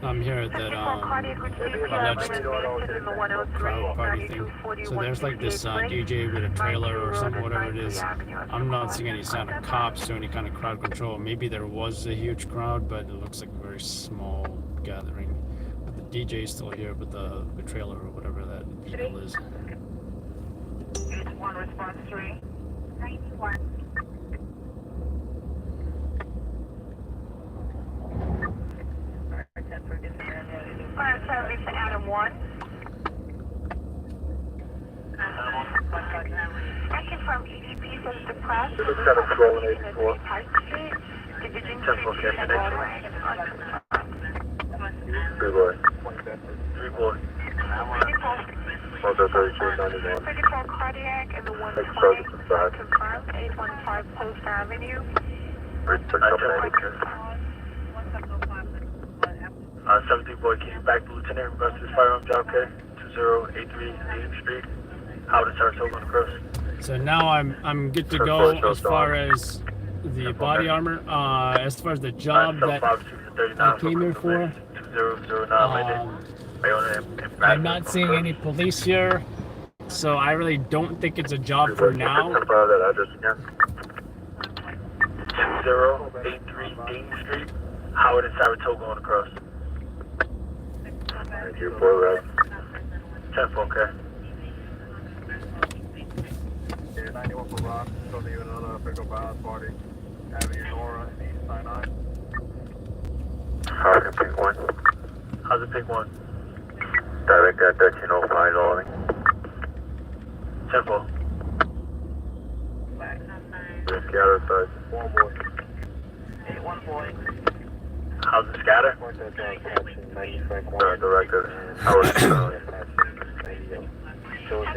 I'm here at that alleged crowd party thing. So there's like this DJ with a trailer or something, whatever it is. I'm not seeing any sign of cops or any kind of crowd control. Maybe there was a huge crowd, but it looks like a very small gathering. But the DJ is still here, but the trailer or whatever that vehicle is. It's 1 response 3. 91. Fire service to Adam 1. I confirm EDP says the press. It looks kind of rolling 84. Division 10-4, okay, Three boy. 3-4. Motor 3291. Critical cardiac and the 120. Confirmed 815 Post Avenue. Bridge to company. 17 boy, can you back the lieutenant in regards to this firearm job, okay? 2083 Dean Street. How to Saratoga on the cross. So now I'm good to go as far as the body armor. As far as the job that I came here for. 2009 I'm not seeing any police here, so I really don't think it's a job for now. That address again. 2083 Dean Street. Howard and Saratoga on the cross. Thank you for that. 10-4, okay. 91 for Rock. Still need another pickup house party. Avenue Nora and East Sinai. How's it pick one? How's it pick one? Direct at 1305 Ollie. 10-4. Whiskey out of sight. One boy. How's it scatter? Director. Howard. I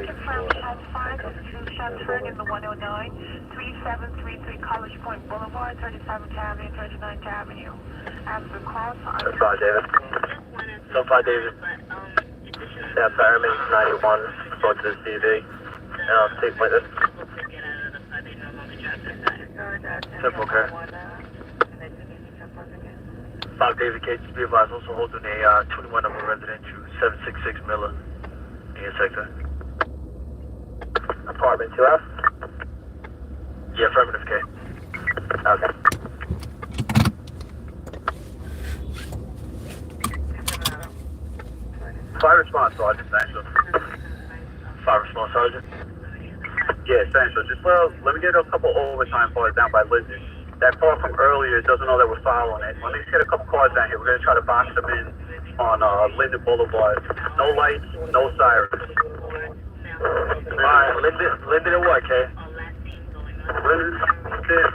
confirm Shop 5 is 2 shots heard in the 109, 3733 College Point Boulevard, 37th Avenue, 39th Avenue. As the call, That's fine, David. So far, David. Yeah, fireman 91. Spoke to the CV. Take witness. 10-4, okay. 5 David K. Just be advised, also holding a 21 number residential 766 Miller in your sector. Apartment 2F? Yeah, affirmative K. Okay. Fire response, Sergeant Sancho. Fire response sergeant. Yeah, Sancho. Just, well, let me get a couple overtime cars down by Linden. That car from earlier doesn't know that we're following it. Let me just get a couple cars down here. We're going to try to box them in on Linden Boulevard. No lights, no sirens. Alright, Linden and what, K?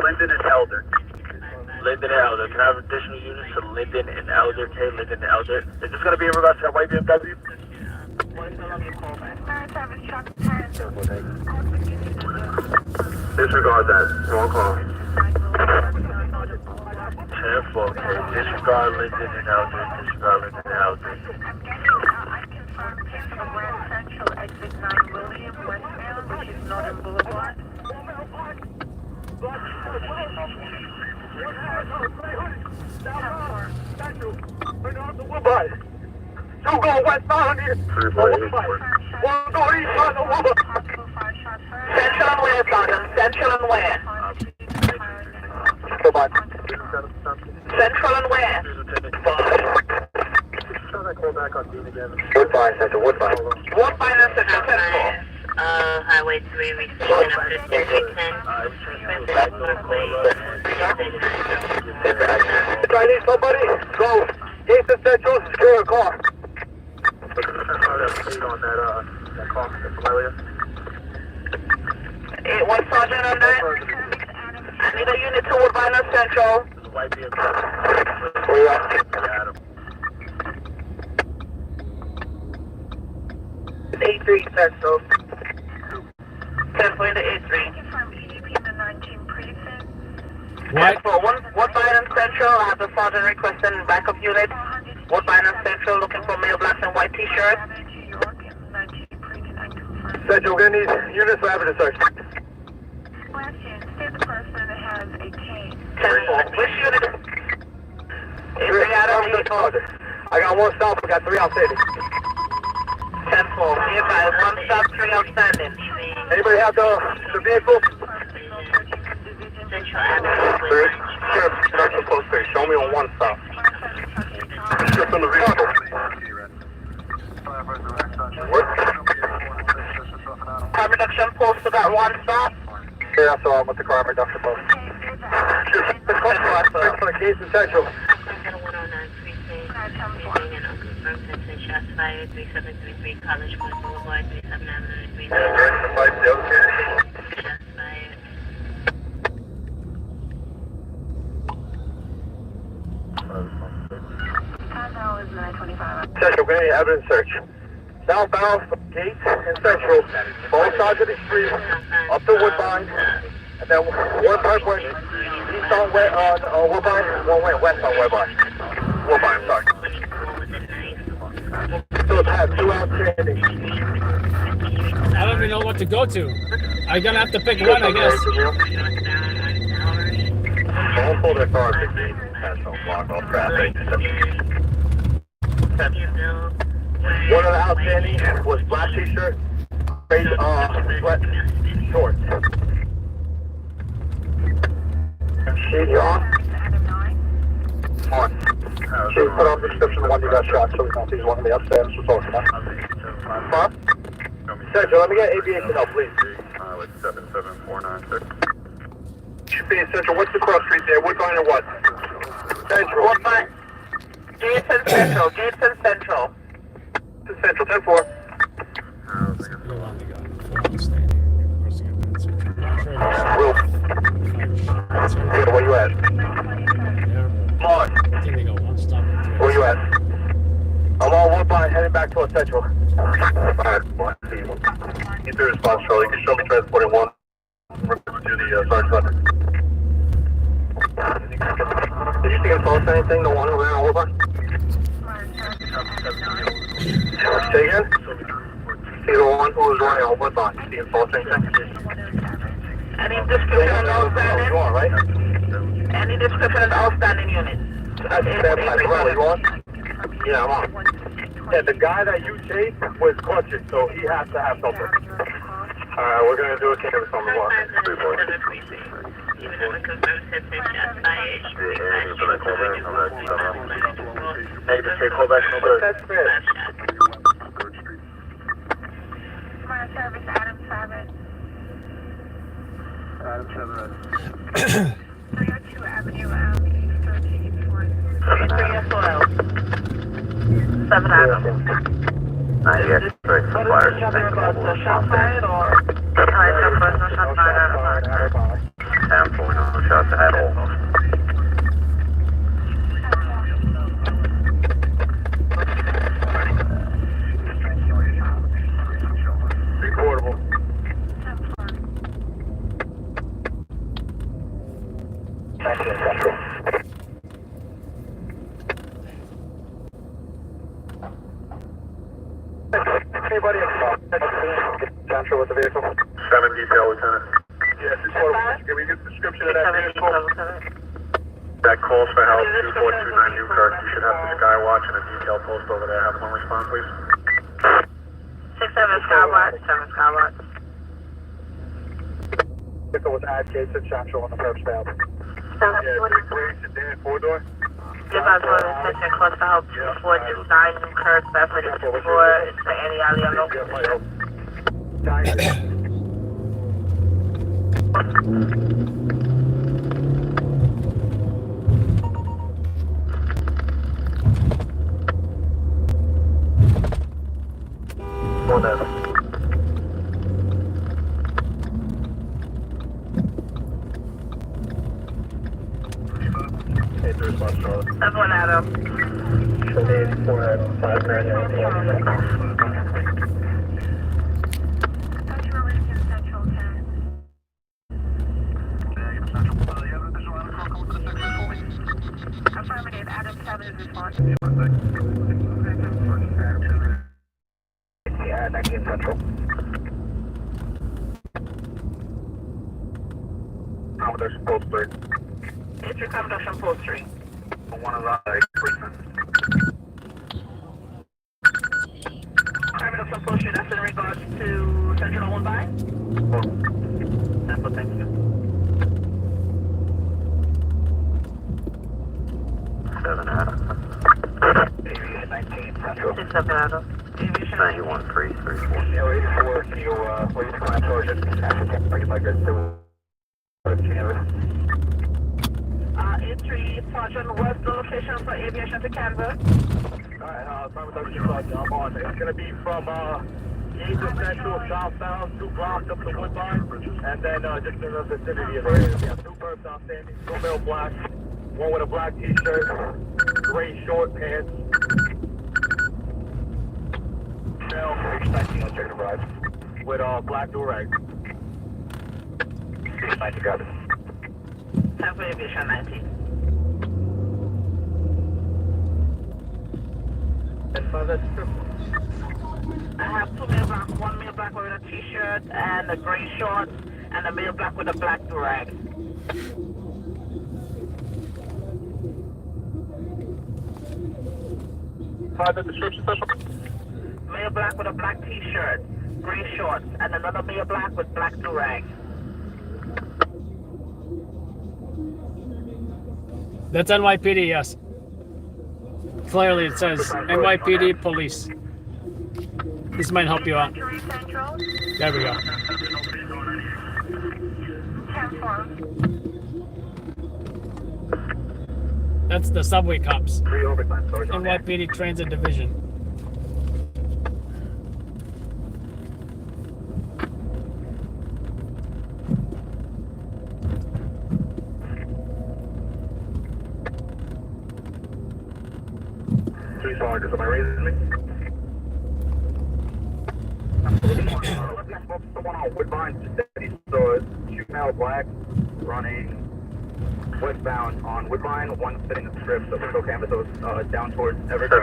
Linden and Elder. Linden and Elder. Can I have additional units to Linden and Elder, K? Linden and Elder. Is this going to be in regards to that white BMW? Disregard that. Wrong call. 10-4, K. Disregard Linden and Elder. Disregard Linden and Elder. I confirm from Grand Central exit 9 William westbound, which is Northern Boulevard. You go westbound here. 348. One go eastbound on Woodbury. Central and west on them. Central and west. Goodbye. Central and west. Woodbine, Central, Woodbine. Woodbine and Central 10-4. Highway 3, receiving up to 3310. Try need somebody? Go. East and Central, secure a car. On that car, familiar? 8-1 Sergeant on that. I need a unit to Woodbine and Central. A3 Central. 10 for the A3. What? For one Biden Central, I have the sergeant requesting backup unit. One Biden Central looking for male blacks and white t-shirts. Central, we're gonna need units for evidence search. Question, say the person has a cane. 10-4. Which unit? A3 Adam, I got one stop, we got 3 outstanding. 10-4. Be advised, 1 stop, 3 outstanding. Anybody have the vehicle? Central Avenue. Sure, production post space. Show me on 1 stop. Just on the vehicle. What? Crime reduction post to that 1 stop. Yeah, that's all. I'm with the crime reduction post. The case for the case in Central. 109 precinct. Receiving an unconfirmed 10 shots fired. 3733 College Point Boulevard. 37 Avenue. 37 shots fired. Central, we're gonna need evidence search. Southbound from Gates and Central, both sides of the street, up to Woodbine, and then one Parkway, east on Woodbine, one went west on Woodbine. Woodbine, sorry. So it's had 2 outstanding. I don't even know what to go to. I'm gonna have to pick one, I guess. Don't pull their car if they don't block off traffic. One of the outstanding was black t-shirt, gray sweat shorts. Sheet, you on? On. She put on the description of the one you got shot, so we know if he's one of the upstairs we're talking about. Huh? Central, let me get aviation help, please. 77496. Should be in Central. What's the cross street there? Woodbine or what? Central. Woodbine. Gates and Central. Gates and Central. Central, 10-4. You'll want to go for outstanding. Requesting evidence search. Will. Where you at? Mark. I think they go 1 stop. Where you at? I'm on Woodbine, heading back towards Central. Alright, you do response, Charlie. You can show me transporting 1. To the Sergeant Hunter. Did you see him post anything? The one over there on Woodbine? Say again? See the one who was running on Woodbine. You see him post anything? Any description of outstanding? You on, right? Any description of outstanding unit? That's Sam Pasquale. You on? Yeah, I'm on. Yeah, the guy that you chased was clutching, so he has to have something. Alright, we're gonna do a canvas on the block. Even unconfirmed 10 shots fired. Hey, just take call back number. That's fair. Smart service, Adam 7. Adam 302 Avenue, East 13th, 3 as well. 7 Adam. Yes, What is the shot about? The shot fired or? No shot fired. 10-4, no shots at all. Reportable. Anybody Central with the vehicle? 7 detail, Lieutenant. Yes, can we get a description of that vehicle? That calls for help, 2429 Newkirk. You should have the Skywatch and a detail post over there. Have one respond, please. 6-7 Skywatch, 7 Skywatch. Vehicle was at Gates and Central on the first valve. 743. Sedan, 4-door. Give us one attention close to help 2429 Newkirk, Bedford, 4. It's the Annie Alley alone. Everyone Adam. 7 is responsible. Yeah, 19 Central. Commodore Post 3. It's your Commodore Post 3. One of the Commodore Post 3, that's in regards to Central Mumbai. That's what thank you. 7 Adam. Aviation 19 Central. 6 7 Adam. Aviation 91 334. Yeah, 84, can you, wait for my sergeant? I can like that too. A3 Sergeant, what's the location for Aviation to Canberra? Alright, I'm on. It's gonna be from, East to Central, southbound, 2 blocks up to Woodbine, and then, just in the vicinity of the area. We have 2 birds outstanding, 2 male black, one with a black t-shirt, gray short pants. Male, H19 on check the ride. With, black do-rag. H19 got it. Time for Aviation 19. I have 2 male black, 1 male black with a t-shirt and a gray shorts, and a male black with a black durag. The description special. Male black with a black t-shirt, gray shorts, and another male black with black durag. That's NYPD, yes. Clearly it says NYPD police. This might help you out. Century Central, There we go. 10-4. That's the subway cops. 3 overtime, Sergeant. NYPD Transit Division. Three soldiers, am I raising me? Someone on Woodbine City, so it's 2 male black running westbound on Woodbine, one sitting in the strip, so Window Canvas, so it's down towards Evergreen.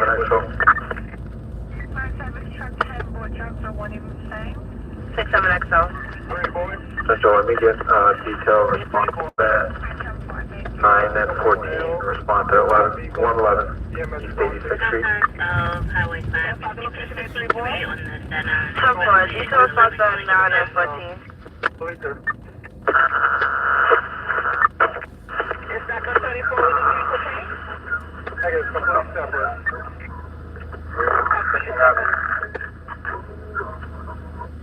5-7 truck 10, board jumps are 1 even the same. 6 7 XO. Central immediate detail response to that. 9 and 14 respond to 11, 111, East 86th Street. Of Highway 553 on the center. Temple, detail response on 9 and 14. Is that the 34 with the vehicle change? Negative, complete separate.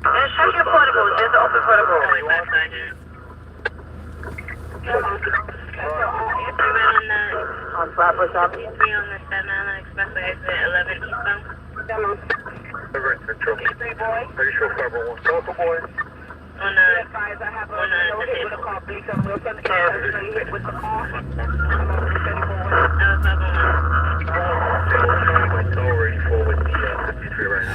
And check your portables, there's an open portable. Highway 5 Sergeant. On Flatbush Avenue. 3 on the Staten Island Expressway exit 11 eastbound. Evergreen Central. 3 boy. Pretty sure Federal one. Local boy. On Advise I have a no hit with a car, please. I'm Wilson. And you hit with the car. I'm on the 34 We're still ready for with the 53 right now.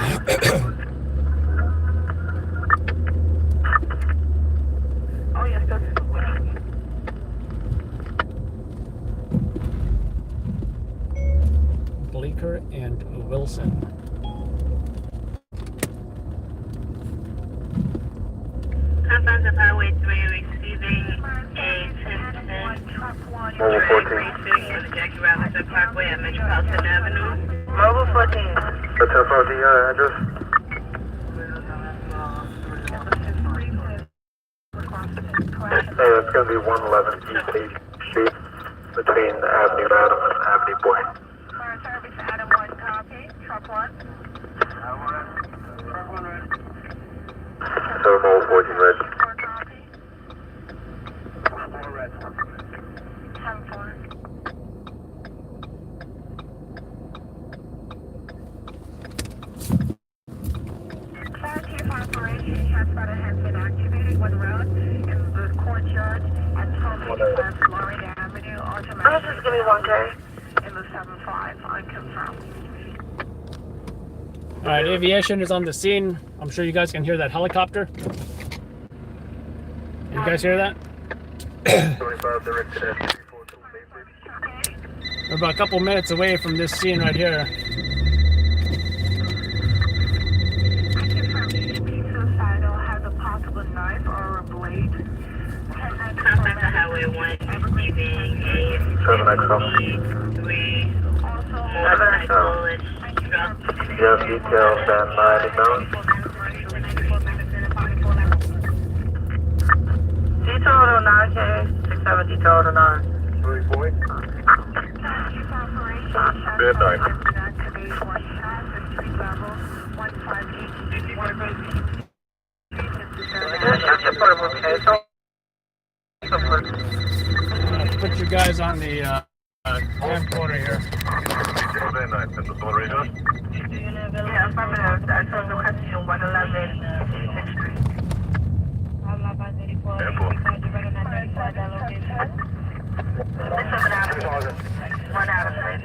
Oh, yes, that's Bleecker and Wilson. Confines of Highway 3 receiving a 1010 Mobile 14. in the Jackie Robinson Parkway at Metropolitan Avenue. Mobile 14. The 10 address. It's going to be 111 East 8th Street between Avenue Adam and Avenue Boy. Fire service Adam 1, copy. Truck 1. So mobile 14 red. 4, copy. 10-4. Clarity of operation has been activated when road in the courtyard at 1285 Florida Avenue, automatic. Just give me 1K. In the 7-5, unconfirmed. All right, Aviation is on the scene. I'm sure you guys can hear that helicopter. You guys hear that? 25 direct to that 342 Maybridge. We're about a couple minutes away from this scene right here. Suicidal has a possible knife or a blade. Contact the Highway 1 receiving a 7XL. 3 motorcycle struck. Yes, details and 90 pounds. Detail 09K, 67 detail 09. Midnight. Put you guys on the camcorder here. Midnight, Central Zone Radio. Yeah, affirmative. That's on the question 111 6th Street. Airport. One out of three.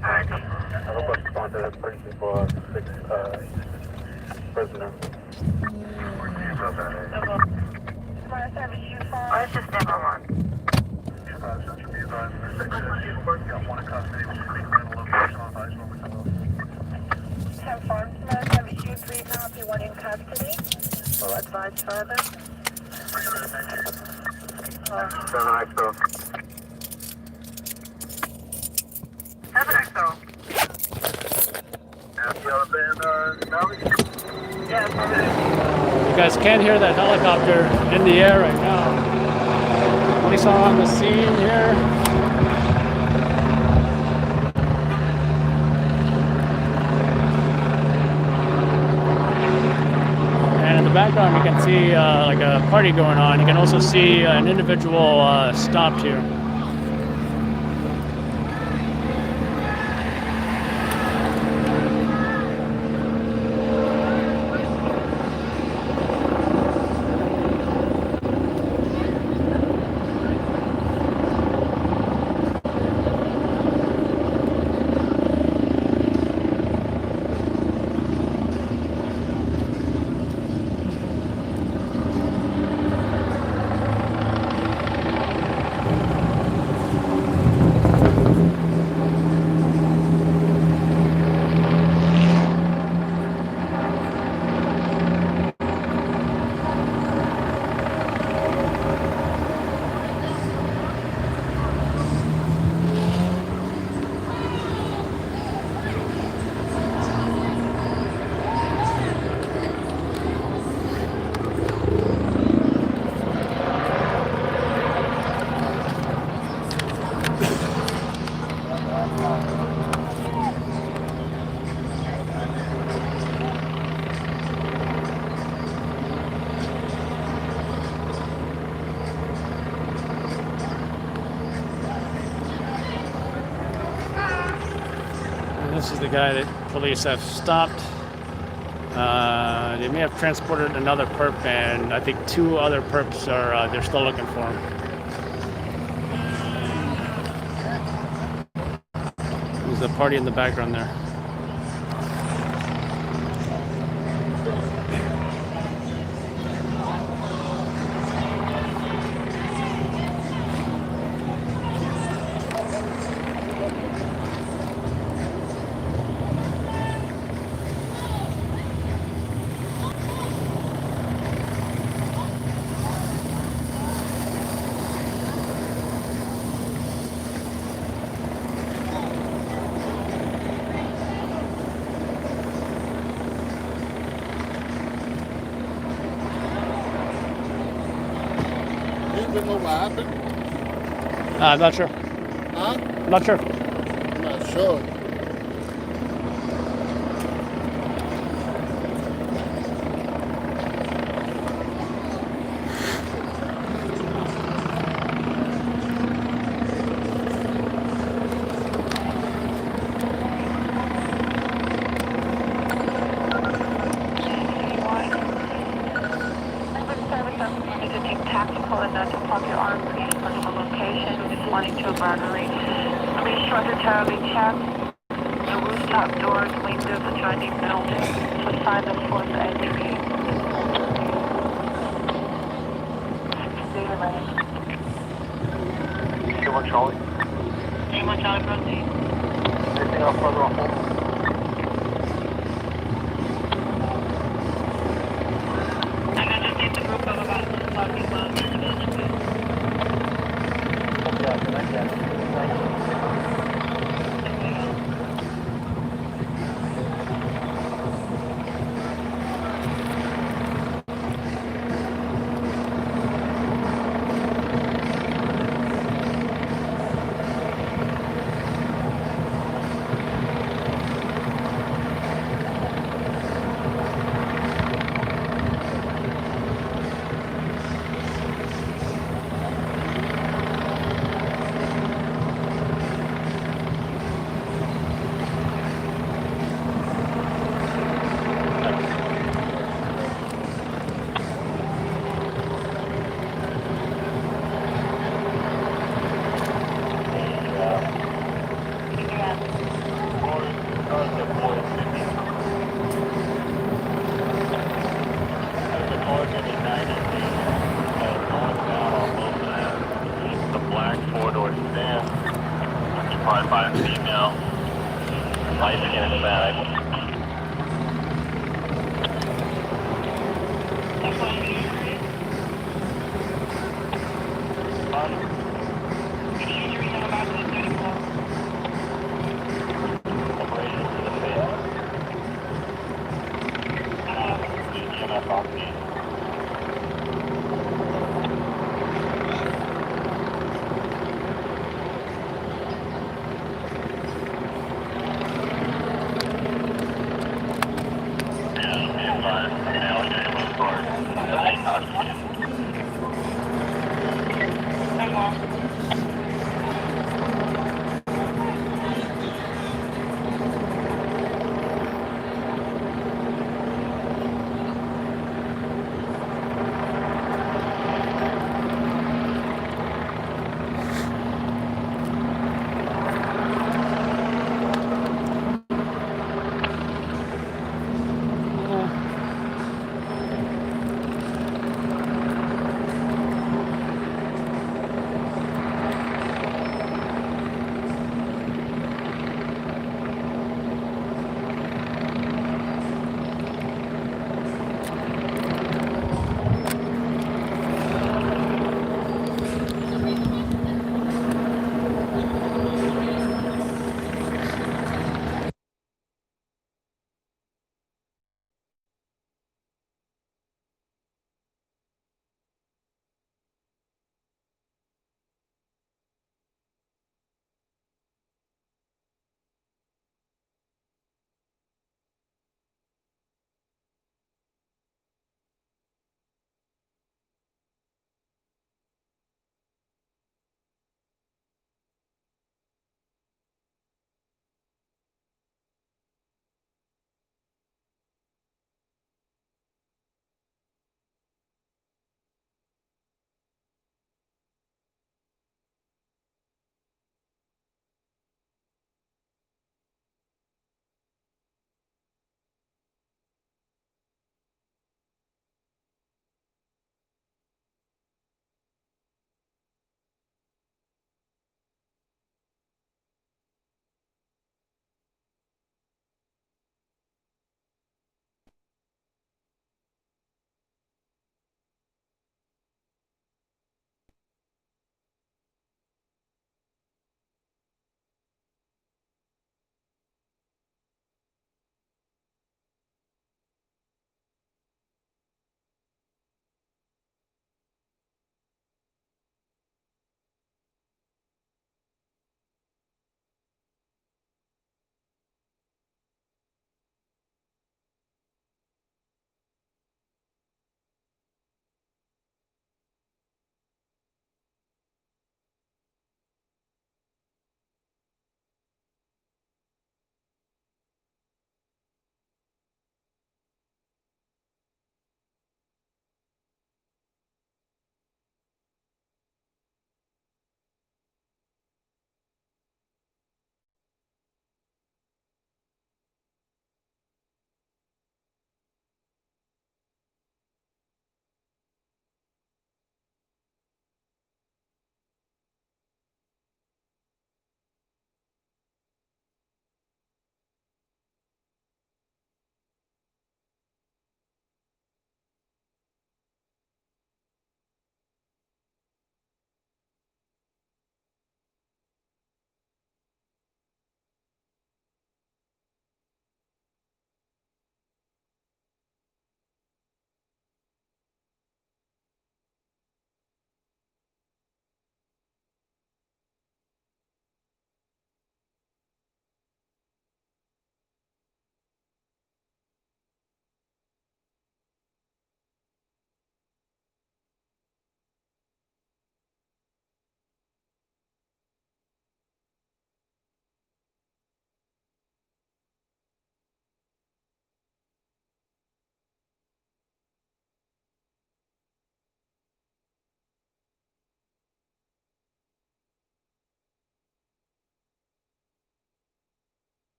I have a bus sponsor that's purchasing for 6 prisoners. Oh, it's just never one. One in custody. Will advise further. 7XL. 7XO. You guys can't hear that helicopter in the air right now. Police are on the scene here. And in the background you can see like a party going on. You can also see an individual stopped here. This is the guy that police have stopped. They may have transported another perp, and I think 2 other perps are they're still looking for him. There's a party in the background there. Know what happened? I'm not sure. Huh? I'm not sure. I'm not sure. Tactical and not to pop your arm, please, on the location, is 112 burglary. Please structurally check the rooftop doors, windows, adjoining buildings to find the force entry. Charlie. Anyone, Charlie, proceed. Anything else further on hold? I'm gonna just get the group of about 5 people. The black four-door sedan, occupied by a female, light skin Hispanic. Operation to the fifth. EMS off scene.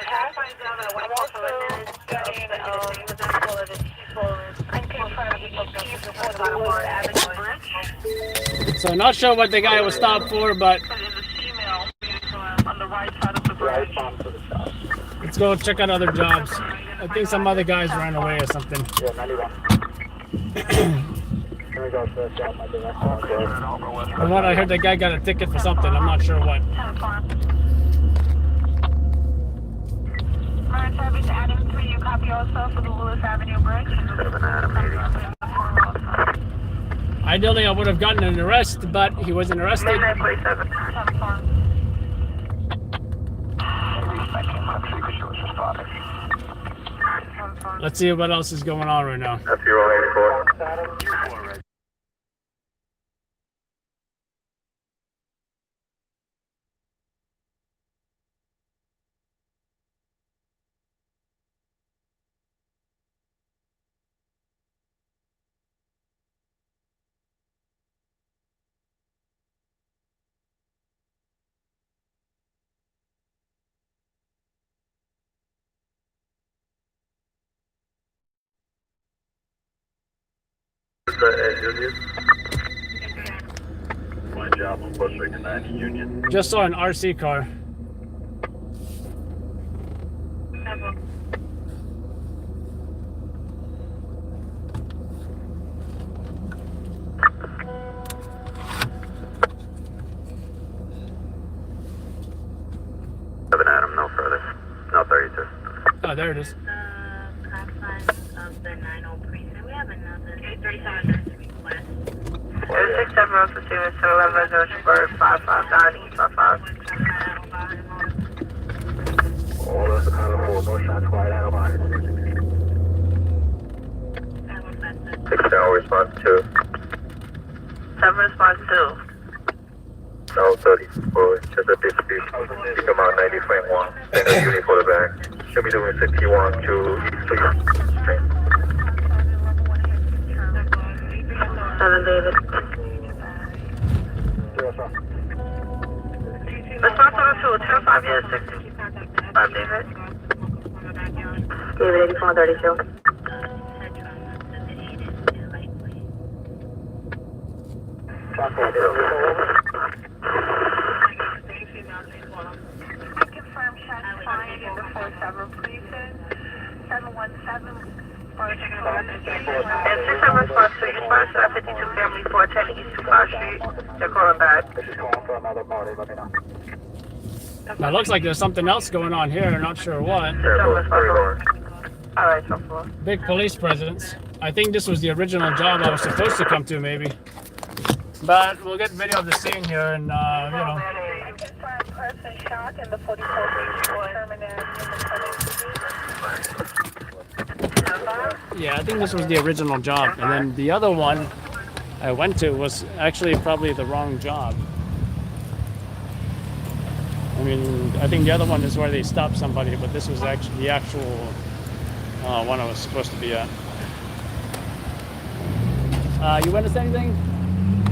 I'm also studying the medical of the people. I'm trying to get keys before the Boulevard Avenue Bridge. So not sure what the guy was stopped for, but In the female, on the right side of the bridge. let's go check out other jobs. I think some other guys ran away or something. Yeah, 91. Here we go, first job, my direct contact. From what I heard, the guy got a ticket for something. I'm not sure what. Alright, service Adam 3, you copy also for the Lewis Avenue Bridge? 7 Adam 80. Ideally, I would have gotten an arrest, but he wasn't arrested. Midnight 47. Let's see what else is going on right now. That's your 84. My job on bus 89 Union. Just saw an RC car. Adam, no further. No 32. Oh, there it is. The confines of the 90 precinct. We have another 37 request. 67 Road for students to 11 Jouvert 559 East 55. Oh, that's the kind of four. No shots fired out of mine. 6 hour response 2. 7 response 2. No 34. Just a dispute. You come out 90 frame 1. Send a unit for the back. Should be doing 61 to East 3. 7 David. Response number 2, 10-5 years, 65 David. David 8432. Confirm shots fired in the 47 precinct, 717. And 67 response 2, you respond to that 52 family 410 East 25 Street. They're calling back. This is calling for another party. Let me know. Now, it looks like there's something else going on here. I'm not sure what. Alright, so far. Big police presence. I think this was the original job I was supposed to come to, maybe. But we'll get video of the scene here and, Confirm person shot in the 44 yeah, I think this was the original job. And then the other one I went to was actually probably the wrong job. I mean, I think the other one is where they stopped somebody, but this was actually the actual one I was supposed to be at. You witnessed anything?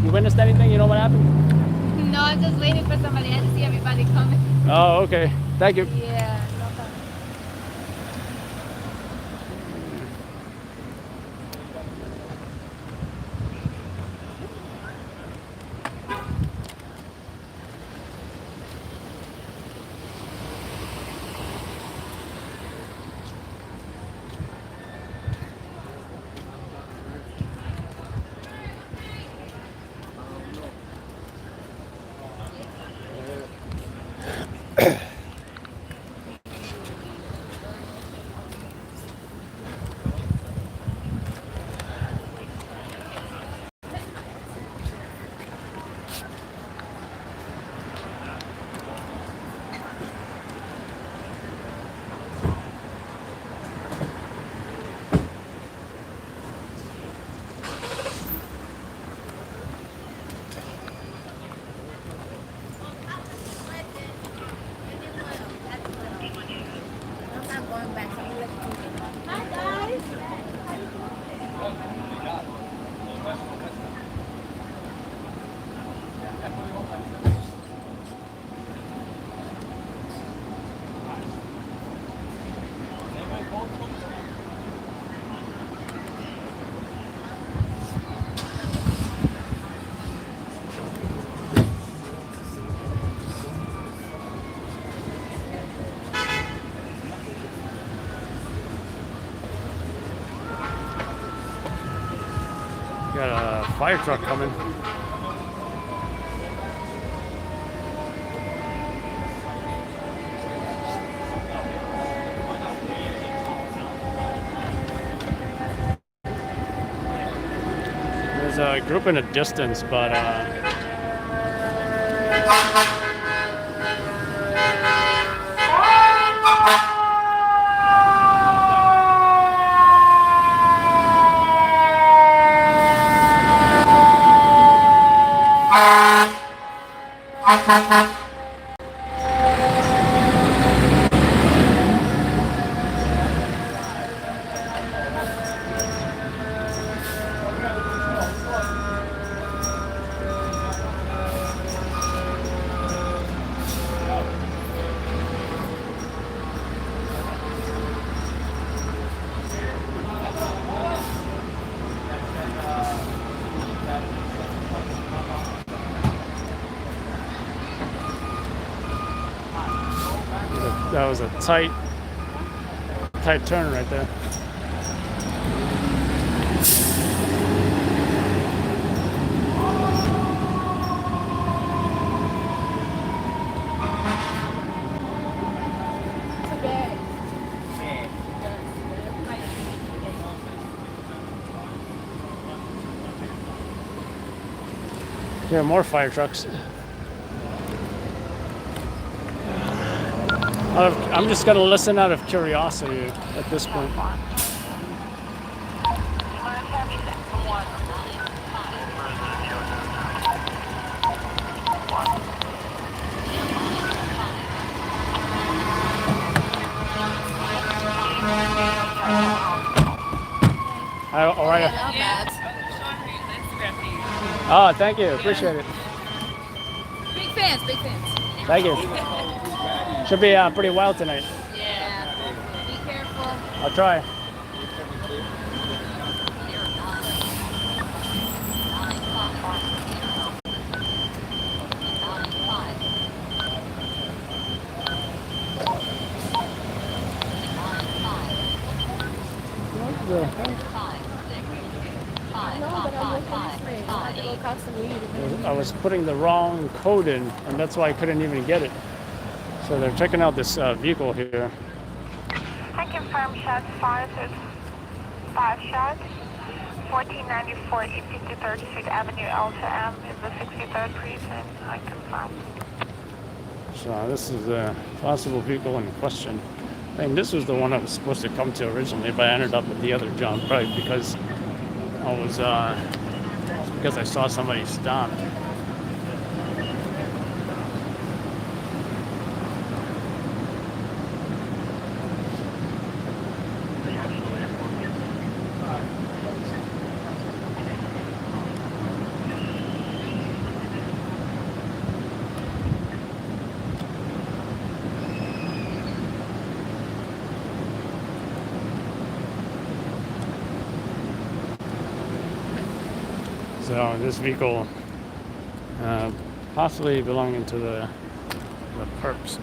You witnessed anything? You know what happened? No, I'm just waiting for somebody else to see everybody coming. Oh, okay. Thank you. Yeah, no problem. fire truck coming. There's a group in the distance, but that was a tight turn right there. There are more fire trucks. I'm just gonna listen out of curiosity at this point. All right. Oh, thank you. Appreciate it. Big fans, big fans. Thank you. Should be pretty wild tonight. Yeah. Be careful. I'll try. What the heck? I was putting the wrong code in, and that's why I couldn't even get it. So they're checking out this vehicle here. I confirm shots fired. There's 5 shots. 1494 East 63rd Street Avenue, L to M is the 63rd precinct. I confirm. So this is a possible vehicle in question. And this was the one I was supposed to come to originally, but I ended up at the other jump, right? Because I was because I saw somebody stop. So this vehicle possibly belonging to the perps.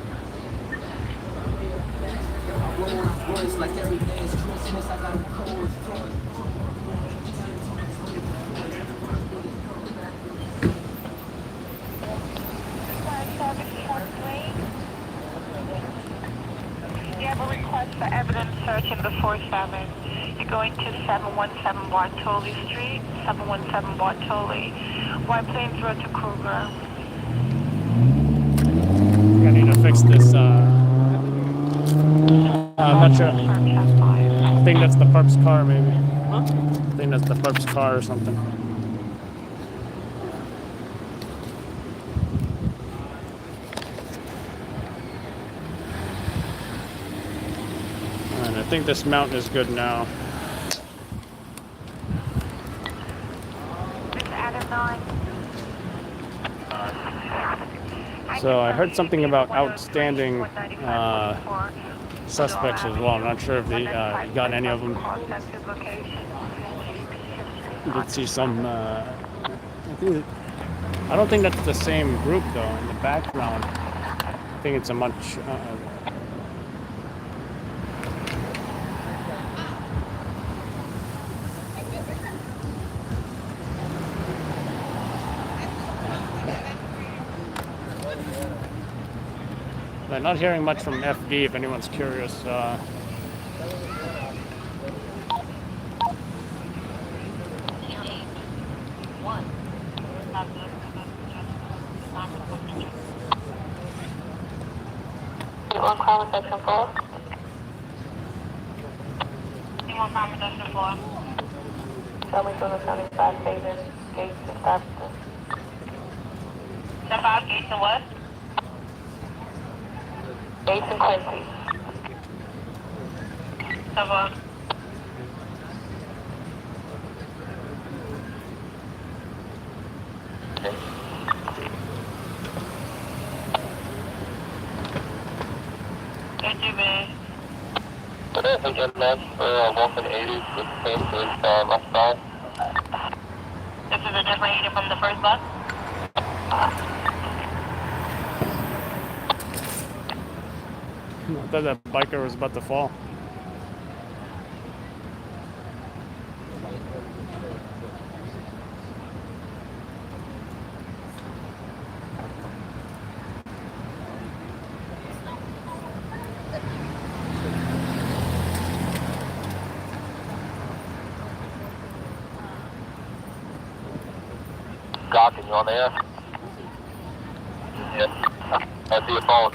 You have a request for evidence search in the 4-7. You're going to 717 Bartoli Street, 717 Bartoli, White Plains Road to Kruger. I need to fix this. I'm not sure. I think that's the perp's car, maybe. I think that's the perp's car or something. And I think this mount is good now. So I heard something about outstanding suspects as well. I'm not sure if they got any of them. You did see some. I don't think that's the same group though. In the background, I think it's a much. I'm not hearing much from FD if anyone's curious. You want call section 4? You want call section 4? Tell me from the 75 phases, gates and Stuyvesant. 75 gates and what? Gates and Quincy. 7. Wolfen 80 with same to left side. This is a different agent from the first bus? I thought that biker was about to fall. Gawkin, you on the air? Yeah. I see your phone.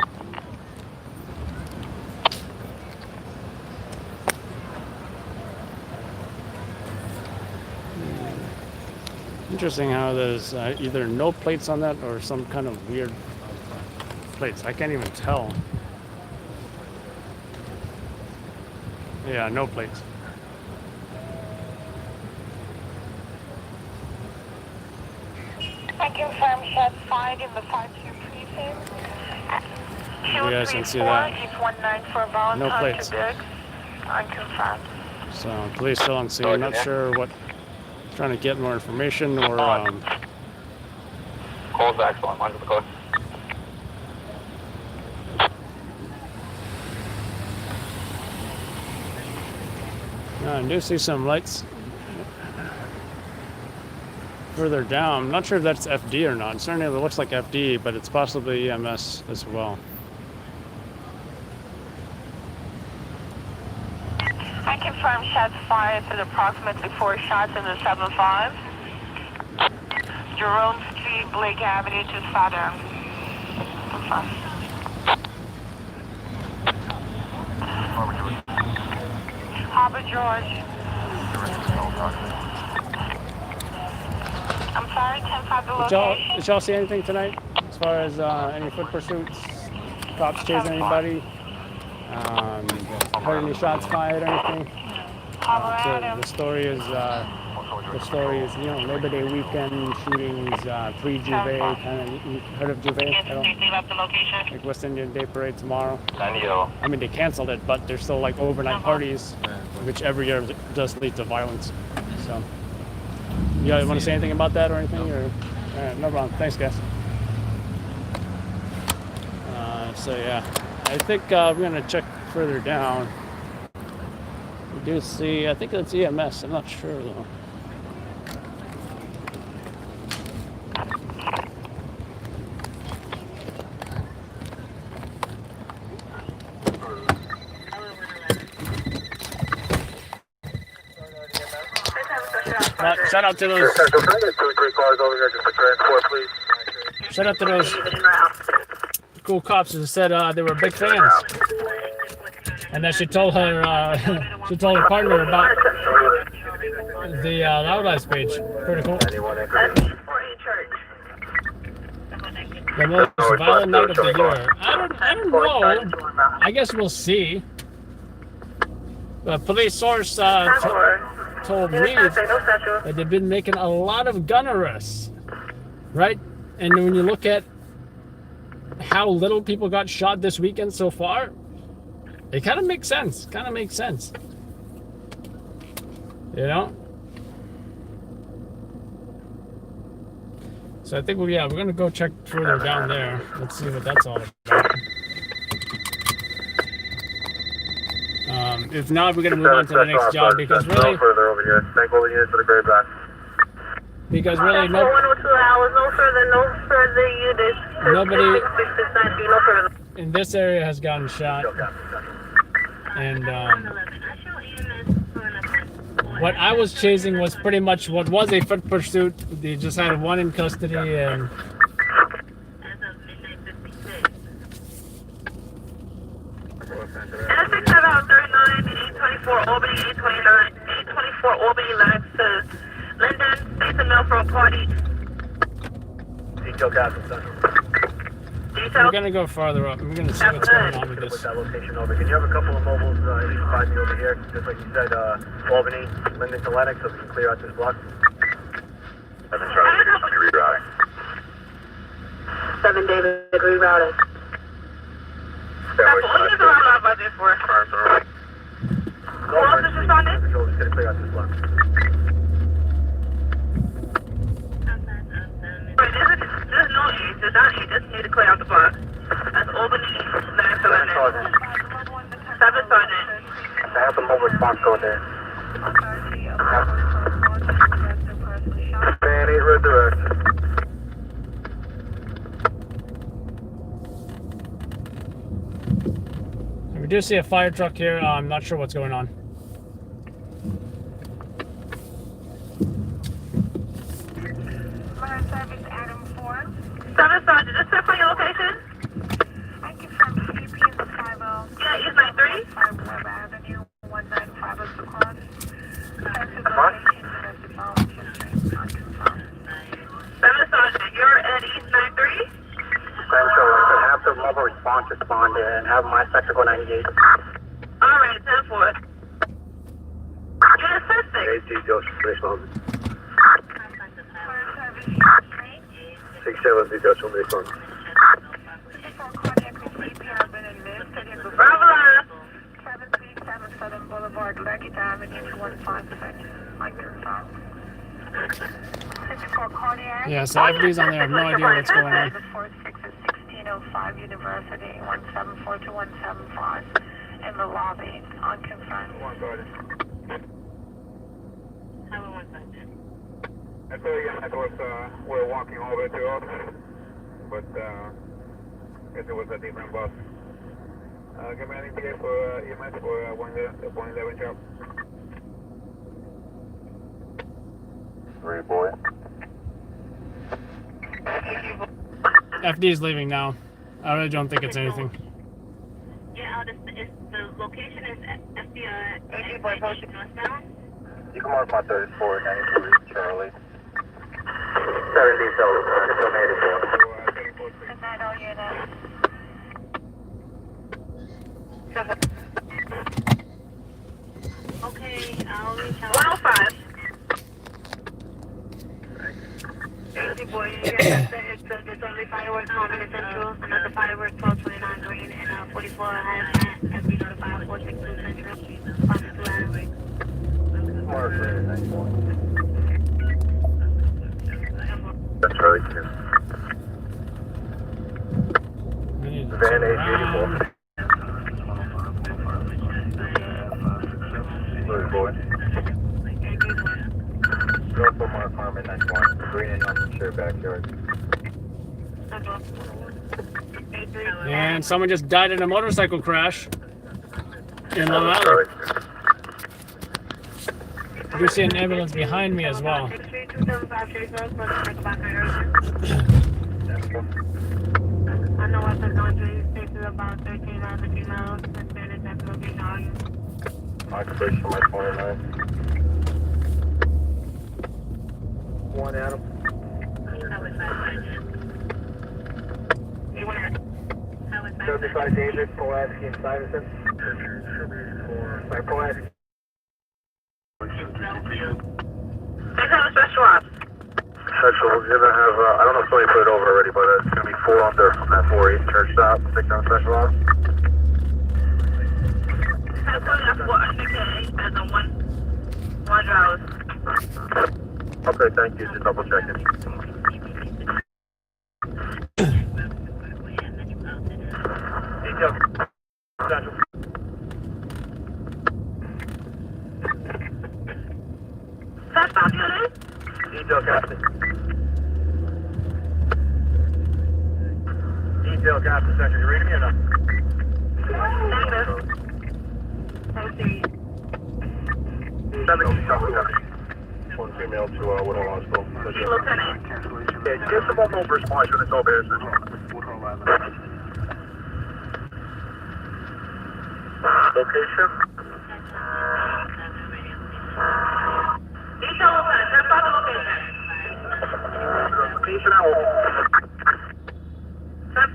Interesting how there's either no plates on that or some kind of weird plates. I can't even tell. Yeah, no plates. I confirm shots fired in the 5-2 precinct. You guys can see that. 819 for Valentine No plates. to Biggs. Unconfirmed. So police still on scene. Not sure what. Trying to get more information or. Call back, so I'm under the code. I do see some lights further down. I'm not sure if that's FD or not. Certainly it looks like FD, but it's possibly EMS as well. I confirm shots fired at approximately 4 shots in the 7-5. Jerome Street, Blake Avenue to Southern. Confirm. Harbor George. I'm sorry, 10-5 the location. Did y'all see anything tonight as far as any foot pursuits? Cops chasing anybody? Heard any shots fired or anything? The story is you know, Labor Day weekend shootings, pre-Jouvert, kind of. You heard of Jouvert? Like West Indian Day Parade tomorrow. I mean, they canceled it, but there's still like overnight parties, which every year does lead to violence. So, you guys want to say anything about that or anything? Or no problem. Thanks, guys. So yeah, I think we're gonna check further down. We do see, I think it's EMS. I'm not sure though. Shout out to those. Shout out to those cool cops who said they were big fans, and that she told her partner about the Outlaws page. Pretty cool. The most violent night of the year. I don't know. I guess we'll see. A police source told me that they've been making a lot of gun arrests, right? And when you look at how little people got shot this weekend so far, it kind of makes sense. You know? So I think we're going to go check further down there. Let's see what that's all about. If not, we're going to move on to the next job because really, further over here. Thank all the units for the gray back. Because really, no further units. nobody, no further. in this area has gotten shot, Detail Captain Central. and 11. I show EMS pulling up on what I was chasing was pretty much what was a foot pursuit. They just had one in custody, and as of midnight 56. Interstate 739, 824 Albany, 829, 824 Albany lags to Linden, States and Mill for a party. Detail Captain Central. we're Detail. gonna go farther up. We're gonna see what's going on with With this. that location over. Can you have a couple of mobiles at least 5 me over here? Just like you said, Albany, Linden to Lennox, so we can clear out this block. I've been trying to get somebody rerouting. 7 David rerouting. Yeah, What are you doing around by this for? Who else is responding? We're just gonna clear out this block. There's no E. There's not E. Just need to clear out the block. That's Albany, lags to Linden. 7 Sergeant. I have the mobile response code there. Man, 8 red direct. We do see a fire truck here. I'm not sure what's going on. Fire service Adam 4. 7 Sergeant. Just check on your location. I confirm CP in the 50. Yeah, East 93. 5 Web Avenue, 195 across. Texas location, domestic violence history, unconfirmed. 7 Sergeant. You're at East 93. Central, I could have the mobile response respond and have my sector go 98. Alright, 10-4. You're assisting. 8 details, respond. Fire service East Street. 6-7 details, respond. Before cardiac CP has been admitted. Bravo line. 7377 Boulevard, Leggett Avenue, 215 unconfirmed. 64 cardiac. Yeah, so everybody's on there. I have no idea what's going on. The 46 is 1605 University, 174 to 175 in the lobby, unconfirmed. Tower 1 Sergeant. I saw you and were walking over to us, but guess it was a different bus. Give me an ETA for EMS for 111 job. 3 boy. FD is leaving now. I really don't think it's anything. Yeah, the location is FBI northbound. You can mark my 34, 93, Charlie. 7 details, until 84. Good night, all units. Okay, I'll reach out. 105. Easy boy, you guys there's only fireworks on in Central, another firework 1229 green, and 44 hazmat, as we notified 462 Central, 5 2 Mark 94. That's Charlie 2. I need to Van turn 884. Louis boy. Go for Mark Harmon 91. Green and uninsured backyard. And someone just died in a motorcycle crash in Long Island. Charlie 2. I do see an ambulance behind me as well. I know what the country takes about 13 or 15 miles, and then it's definitely volume. Occupation my 29. 1 Adam. How is that, Sergeant? You want to... How is that, 75 David, Pulaski, and Stuyvesant. Sorry, Pulaski. They have a special ops. Central, we're gonna have, I don't know if somebody put it over already, but it's gonna be 4 under from that 4-8 church stop, 6 on special ops. I'm putting up 4 under K as a 1 hours. Okay, thank you, just double checking. Detail. Central. Touchdown unit. Detail captain. Yo, gas detector, you reading me or not? Negative. Let's see. 1 female to Woodall Hospital. Lieutenant. Yeah, give some more mobile response when it's over here. Location? Detail lieutenant. That's not the location. Location out. 10-5?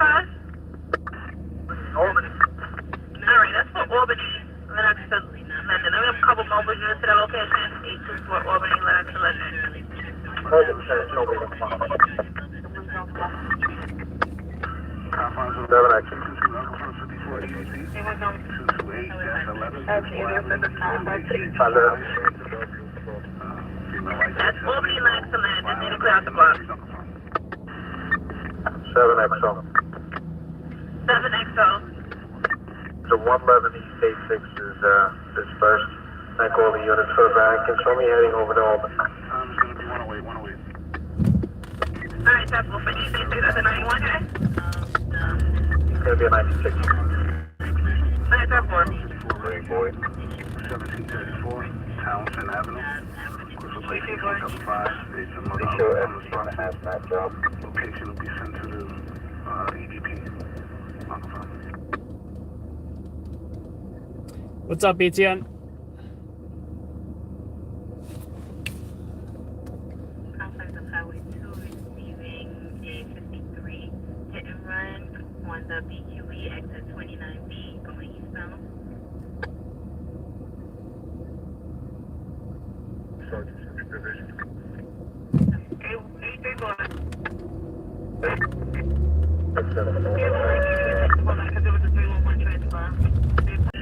Albany. Alright, that's for Albany. Lennox to London. Then we have a couple mobile units to that location. 824 Albany, Lennox to London. Mobile lieutenant, show me the front. 7X. That's Albany, Lennox to London. Just need to clear out the box. 7XO. 7XO. The 111 East 86 is dispersed. Thank all the units for the back and show me heading over to Albany. It's going to be 108, 108. Alright, that's for East 86. That's a 91, okay? It's going to be a 96. Alright, that's for. Great boy. 1734, Townsend Avenue. Location boy. up 5. It's a mother Show everything on a hazmat job. Location will be sent to the EDP. Microphone. What's up, BTN? Complex of Highway 2 receiving a 53 hit and run on the BQE exit 29B going eastbound. Sergeant, supervision. Hey, hey, boy. That's 7. Because it was a 311 transfer.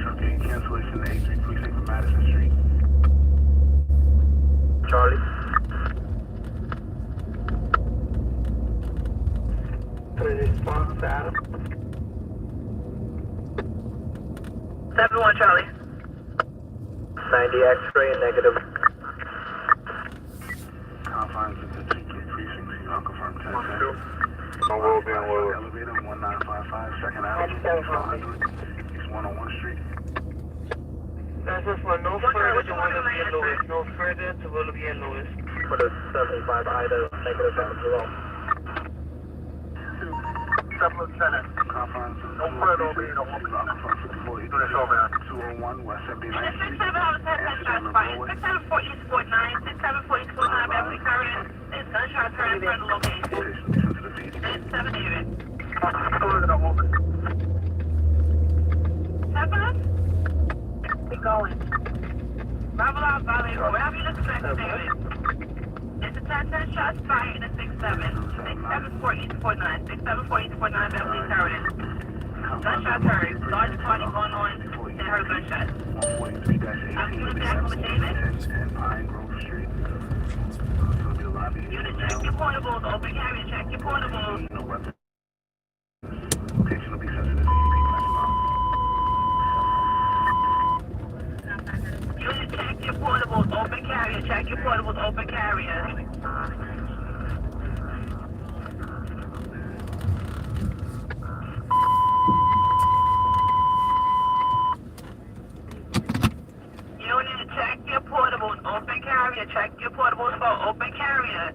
Okay, cancellation 83 precinct for Madison Street. Charlie? Response to Adam. 7-1 Charlie. 90 X-ray negative. Confines of the T3 precinct. Confirm 10. On Willoughby and Willow. Elevator 1955, Second Avenue. 400 East 101 Street. That's just for no further to Willoughby and Lewis. No further to Willoughby and Lewis. For the 75 Ida negative down 0. 7 Lieutenant. Confines of No further over here, no more. Confirm 54 Do this over here. 201 West 79th And Street. 670 shots fired. 674 East 49. 674 East 49. Beverly Curran. There's gunshots heard in front of the location. Location will be sent to the PD. And 7 David. Further up over. 7? Keep going. Bravo out, Bravo. Wherever you look at David. It's a 10-10 shots fired in a 6-7. 674 East 49. 674 East 49. Beverly Curran. Gunshots heard. Large party going on. They heard gunshots. 143-18. And Pine Grove Street. It'll be a lobby. Unit, check your portables. Open carry. Check your portables. No weapons. Location will be sent to the EDP. Unit, check your portables. Open carrier. Check your portables. Open carrier. Unit, check your portables. Open carrier. Check your portables for open carrier.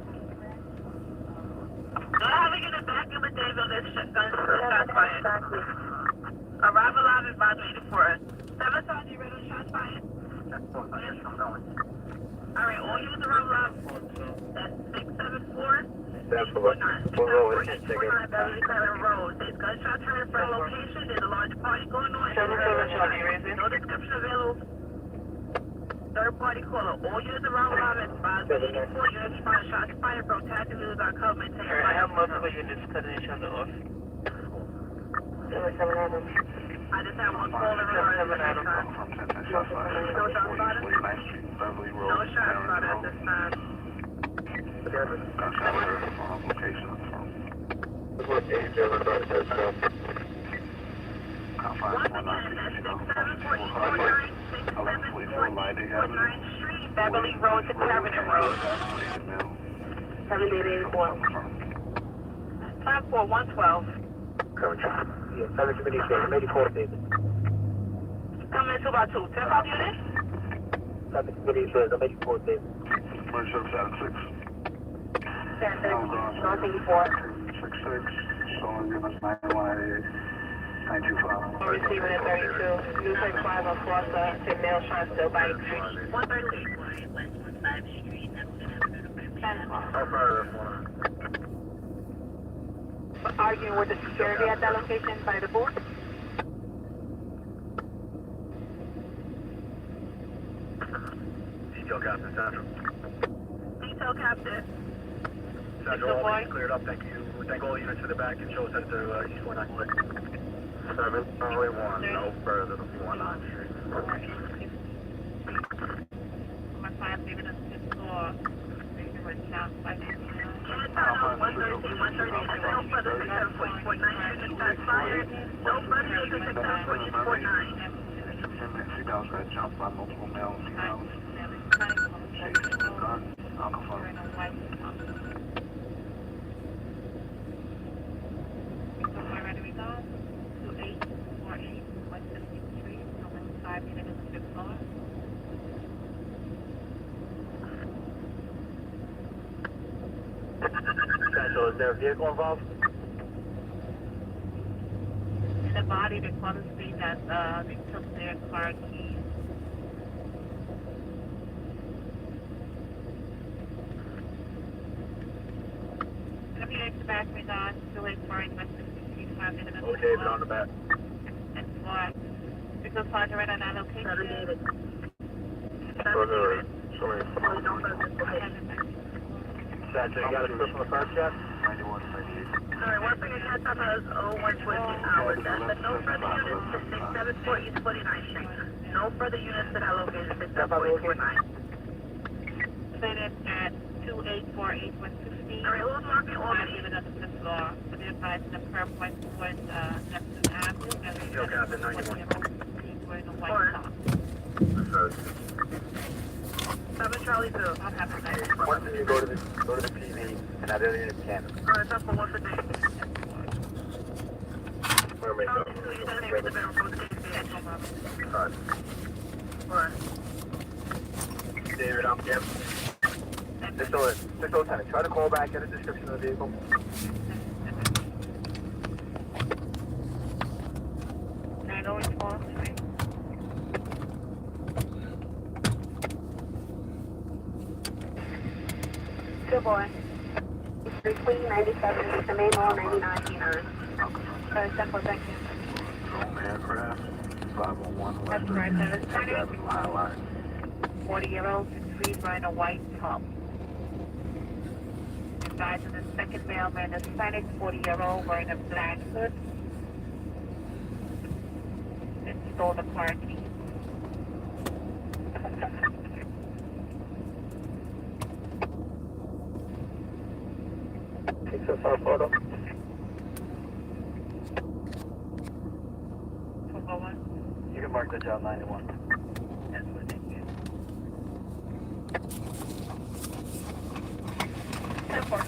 Do I have a unit back in the David? This shots fired. Arrival live advisor 84. 7 Sergeant radio shots fired. Alright, all units arrival live. That's 674. That's for what? We'll go with it. Take it. Beverly Curran Road. There's gunshots heard from location. There's a large party going on. 7 Charlie, raising. No description available. Third party caller. All units around live advisor 84. Units fired shots fired. Protect the news are coming. Take Alright, I have multiple units cutting each other off. 7 Adam. I just have one caller in Seven Adam. From 10-10 shots fired. 49th Street, Beverly Road. No shots fired at Road. this time. Gunshot heard from location of the phone. This was 8 German Guard Test Stop. Confines 1144 Lydig Avenue. Beverly Road to Cabinet Road. 784. Time for 112. Yeah, 7 Committee Street. I'm 84 David. Coming in 2 by 2. 10 5 units? 7 Committee Street. I'm 84 David. Commercial 76. 10 North 84. 66. Showing units 9188. 925. I'm receiving at 32. New 35 on Florida. Say male shine still by Street. 113. West 15 Street, How far is this one? Arguing with the security at that location by the booth. Detail Captain Central. Detail captain. Central, all lanes cleared up, thank you. Thank all units to the back and show us to East 496. 7, only 1, no further than 49 Street. My client leaving us to score. Favorite shot by the 113, 113. No further than 7.49. Shots fired. No further than 7.49. She got that jump by multiple male and females. Gun, unconfirmed. Ready we go. 2848 West 15th Street. 5 minutes in the 5th floor. Central, is there a vehicle involved? In the body, the caller state that they took their car keys. If you expect me on 284 West 15th Street, 5 minutes. Oh, David on the back. And floor. Because Sergeant right on that location. Central, you got a clip from the first yet? 91, 98. Sorry, one thing I had to is 0120 hours. That's no further units to 674 East 49th Street. No further units to that location, 674 Stated at 2848 West 15. Alright, who's marking all the units up to the floor? For the advice, the curb point towards Neptune Avenue. And Detail Captain 91. wearing a white top. 7 Charlie 2. I'll have a nice. Once you go to the PV and have the unit can. Alright, that's for 150. Where may go? You gotta make the barrel for the PV. Alright. David, I'm Jim. 610, try to call back, get a description of the vehicle. And always fall. Good boy. Street Queen 97, the main law 99 meters. Simple, thank you. Drone aircraft, 501 That's West right, that is 30th Avenue High Line. 40-year-old retrieved wearing a white top. Advised of the second mailman, a Hispanic 40-year-old wearing a black hood. And stole the car key. Take some photo. 201. You can mark that job 91. That's what they do. 10-4.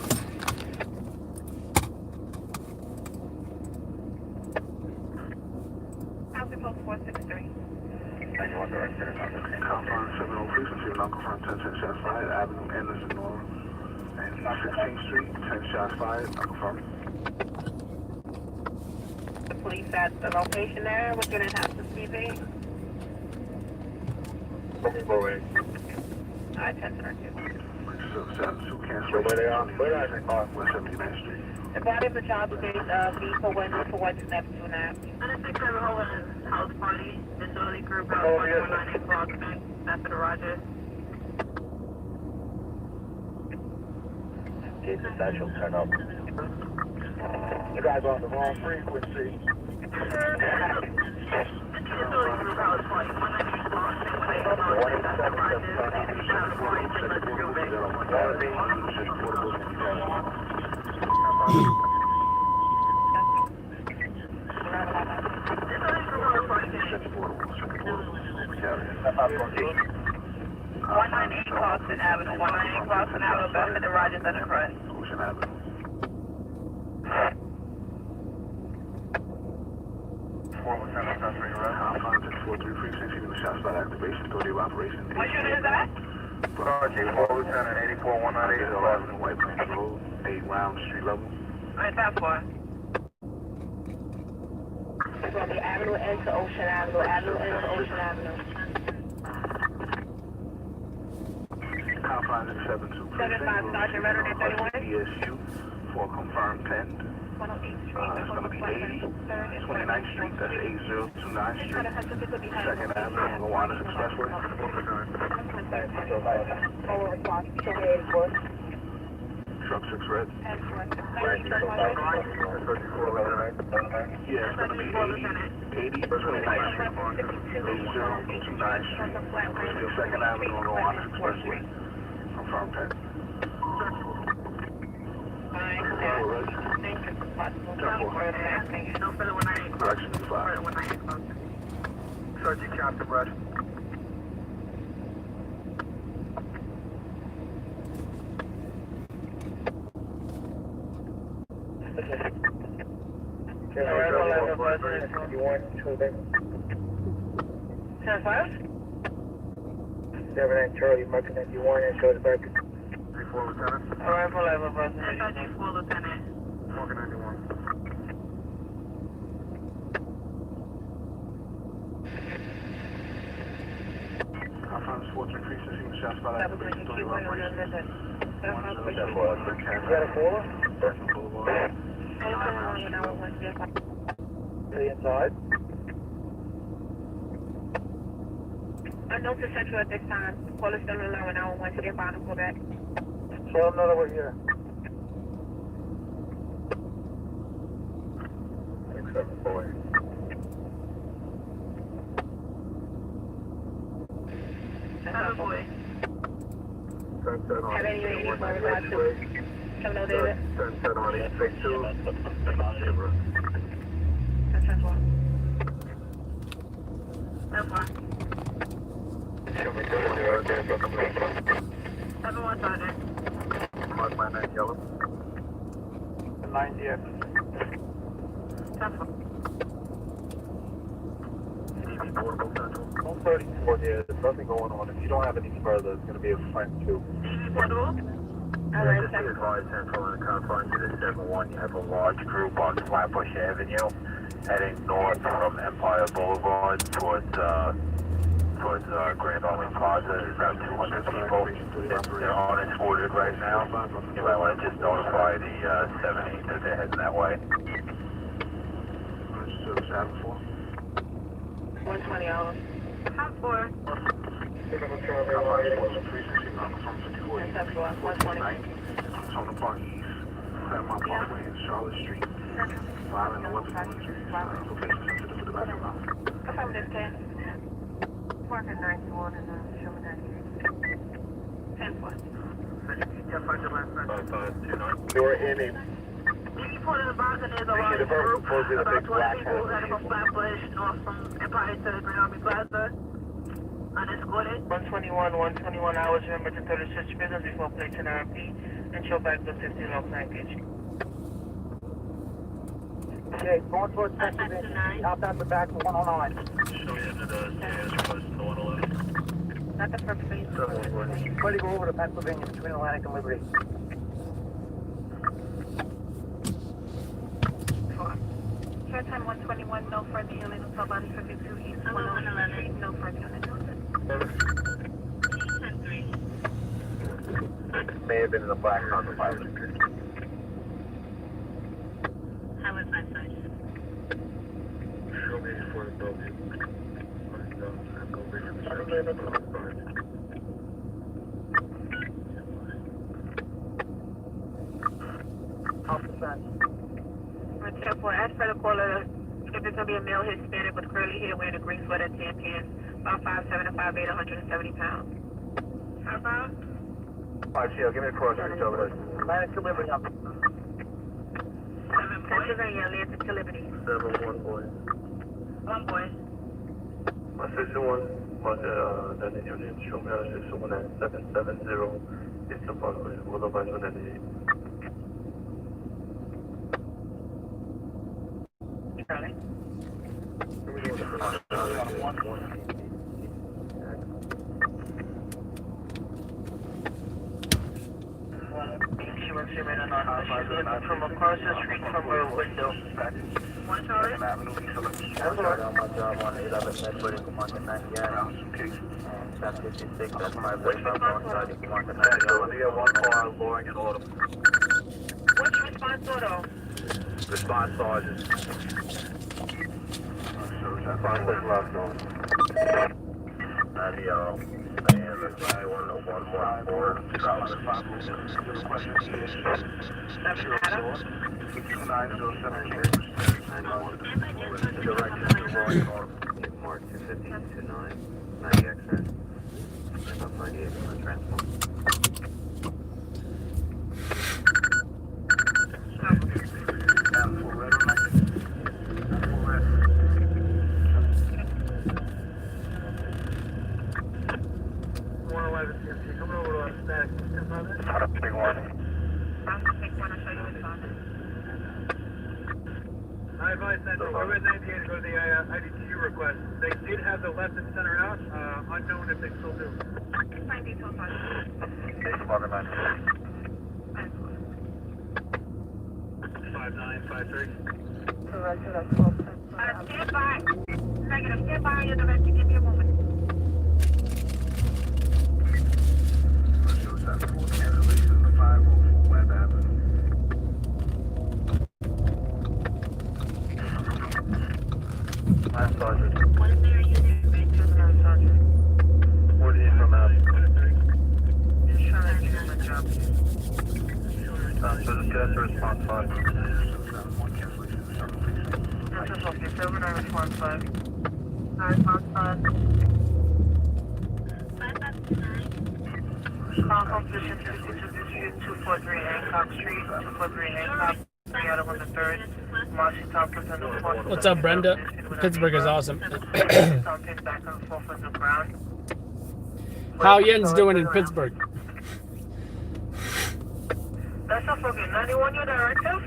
How's it post 463? 91 director. Confirmed 703, receiving unconfirmed 10 shots fired. Avenue Anderson North and 16th Street, 10 shots fired, unconfirmed. The police at the location there. What's your name? Have the CV? Forward. I 10-2. 72 cancel. Where they are? Where are they? West 79th Street. The body of the child is vehicle went towards Neptune Avenue. And the 6-7 Hogan house party. Disorderly group out 119 o'clock. After the Rogers. Gauge the satchel, turn up. You guys are on the wrong frequency. Disorderly group house party. 119 o'clock. One 198 Clarkson Avenue. 198 Clarkson Avenue. Back to the Rogers Enterprise. Ocean Avenue. 4-3 precinct, even the shot spot activation, authority of operation. What unit is that? Sergeant, 4 Lieutenant 84-198 11 White Plains Road, 8 round street level. Alright, that's one. It's gonna be Avenue N to Ocean Avenue, Avenue N to Ocean Avenue. Confines at 7-2 precinct. 7-5, Sergeant, Red on 31. ESU for confirmed 10. 108th Street, It's going to be 29th Street, that's 8029th Street, 2nd Avenue, Gowanus Expressway. Forward response, 284. Truck 6 red. Yeah, it's going to be 8029th Street, 8029th Street, 2nd Avenue, Gowanus Expressway. Confirmed 10. Correction 5. Sergeant Captain Rush. Seven Charlie, Mark 91 and Schultzberg. 3-4 Lieutenant. Arrival level, President. 4 Lieutenant. Mark 91. Confines 4-3 precinct, even the shot spot activation, authority of operation. Is that a 4? Inside? Unknown to Central at this time. Call us still allowing 911 to get bound and pull back. Tell them that we're here. 674. Have any ladies for regard to? Hello, David. 10 on East 62. That's one. That's one. Show me 0 there, Brooklyn. 7-1 Sergeant. Mark my 9 yellow. 90X. That's one. 134, yeah, there's nothing going on. If you don't have any further, it's going to be a front 2. Portable. Alright, Just be advised, Central and confines to the 7-1, you have a large group on Flatbush Avenue heading north from Empire Boulevard towards Grand Army Plaza. There's about 200 people. They're unescorted right now. You might want to just notify the 7-8 that they're heading that way. Service Avenue 4. 120 hours. Top 4. Confines 4-3 precinct, even confirmed 54. That's 120. 90. Zona Park East, Claremont Parkway, and Charlotte Street. 5 and 11 Street. Location sensitive for the background. Confirm this, Ken. Market 91 and Sherman 10-4. You were in a You pulled in the box and there's a large the group, supposed to be the about big black 12 people house. heading from Flatbush north from Empire to Grand Army Plaza. Unescorted. 121 hours. Remember to 36 business before placing RP and show back the 15 low package. Okay, going towards Pennsylvania. Out at the back of 109. Not the first phase. Ready to go over to Pennsylvania between Atlantic and Liberty. Short time 121, no further unit until body 52 East 111, no further unit. May have been in the black on the fire. How is that side? Show me for the building. Return for as per the caller, if it's gonna be a male Hispanic with curly hair wearing a green sweater and tan pants, about 5'7" to 5'8", 170 pounds. How about? Alright, Gio, give me a cross street over there. Atlantic to Liberty up. 7 boys? Pennsylvania, Atlantic to Liberty. 7-1 boy. 1 boy. My sister one was that in your name, show me how to someone at 770. It's the part of it, otherwise when they Charlie. She was human and not she was looking from across the street from her window. One story? I'm on my job on 11 Medford, Market 98. And 756, that's my way up on Market 98. We got one car, lowering an auto. What's response auto? Response sergeant. Response left on. Mark 250, 29, 90 access. Up 98 on the transport. Coming over to our stack. Big one. I'm going to take one and show you what's on it. I advise Central, we're at 98 to go to the IDTU request. They did have the left and center out, unknown if they still do. My details on it. Market 98. 5953. Stand by. Negative. Stand by on your direction. Give me a moment. I'm Sergeant. What is their unit? Sergeant. Where do you come out? Just trying to do my job. So the test response 5. This is okay. 7 response 5. Response 5. Call home position 52 District 243 Hancock Street, 243 Hancock, Seattle on the 3rd. Marcy Tompkins on the 4th. What's up, Brenda? Pittsburgh is awesome. Tompkins back and forth on the ground. How Yen's doing in Pittsburgh? That's a fucking 91 your directive?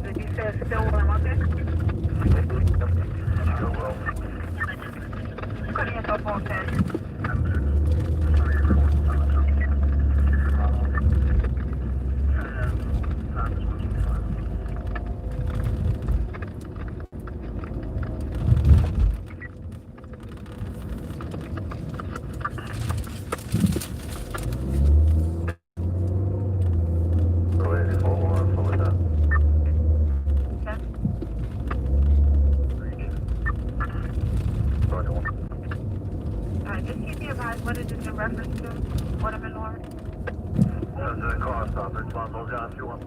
Did you say it's still warm up there? Cutting yourself off, Ted. Just keep me advised what it is in reference to. What I'm in order. There's a car stop. Responsible, John, if you want.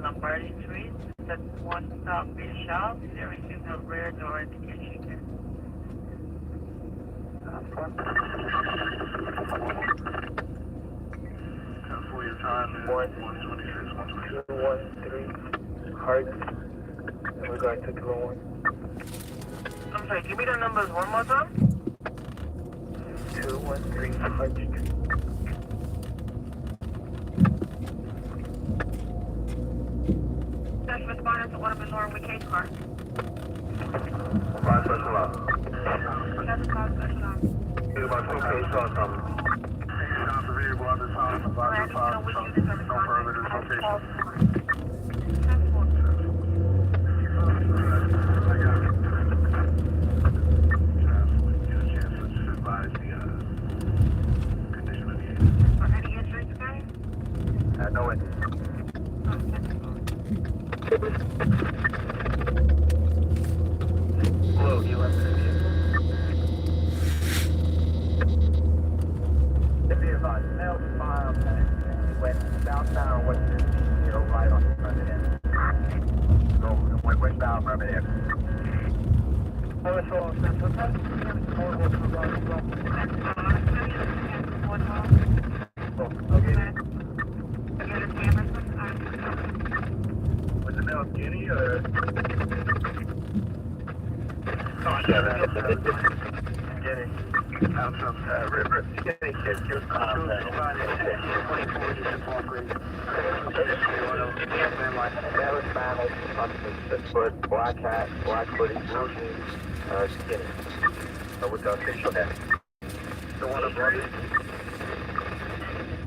Lombardi Street, that's one stop in shop. There is a rear door indication. For your time, 126, 113, Hart, in regard to 201. I'm sorry, give me the numbers one more time. 213, Hart Street. That's responding to what I'm in order with case card. 5 special out. That's 5 special out. About 2 case calls coming. Alright, I don't wish you this other Any insurance, guys? No way. Whoa, you left it in here. Be advised, male smile, went southbound, west 0 right on the front end. Go westbound, remember there. Was it male skinny or? Skinny. I'm from River. Skinny kid. Foot, black hat, black hoodie, blue jeans, skinny. With the official hat. The one above it.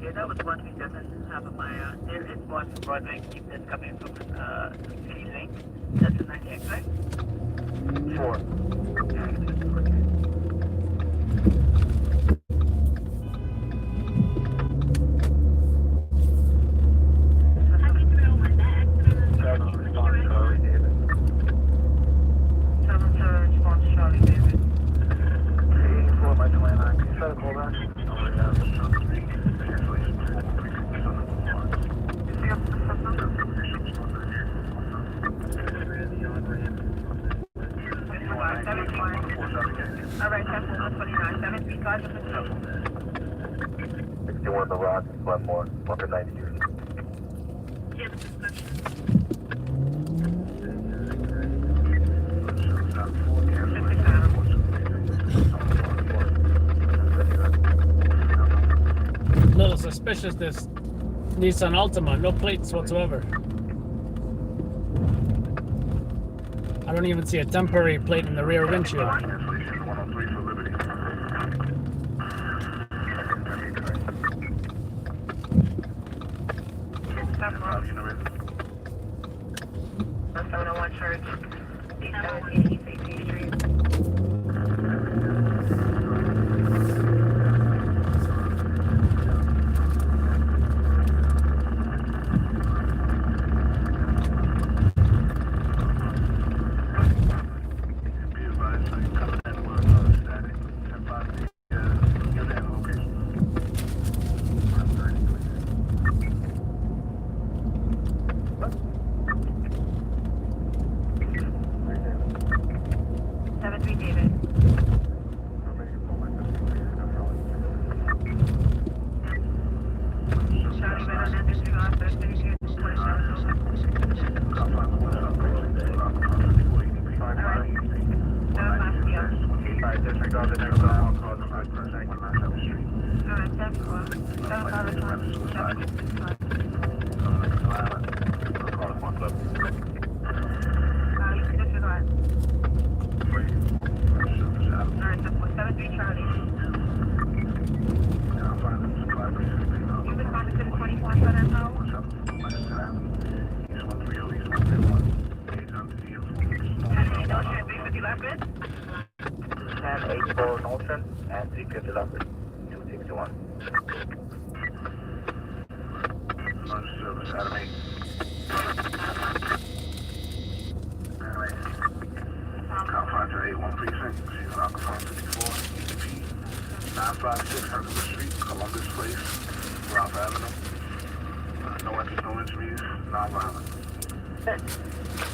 Yeah, that was one thing that doesn't have on my, there is one Broadway keep that's coming from, Easy. That's a 98, right? 4. Charlie David. 84 by 29. Can you try to pull back? Alright, Temple 129, 7 cars of the 61 The Rock, Glenmore, 190 units. Little suspicious, this Nissan Altima, no plates whatsoever. I don't even see a temporary plate in the rear windshield. Church, 870 Safety Street.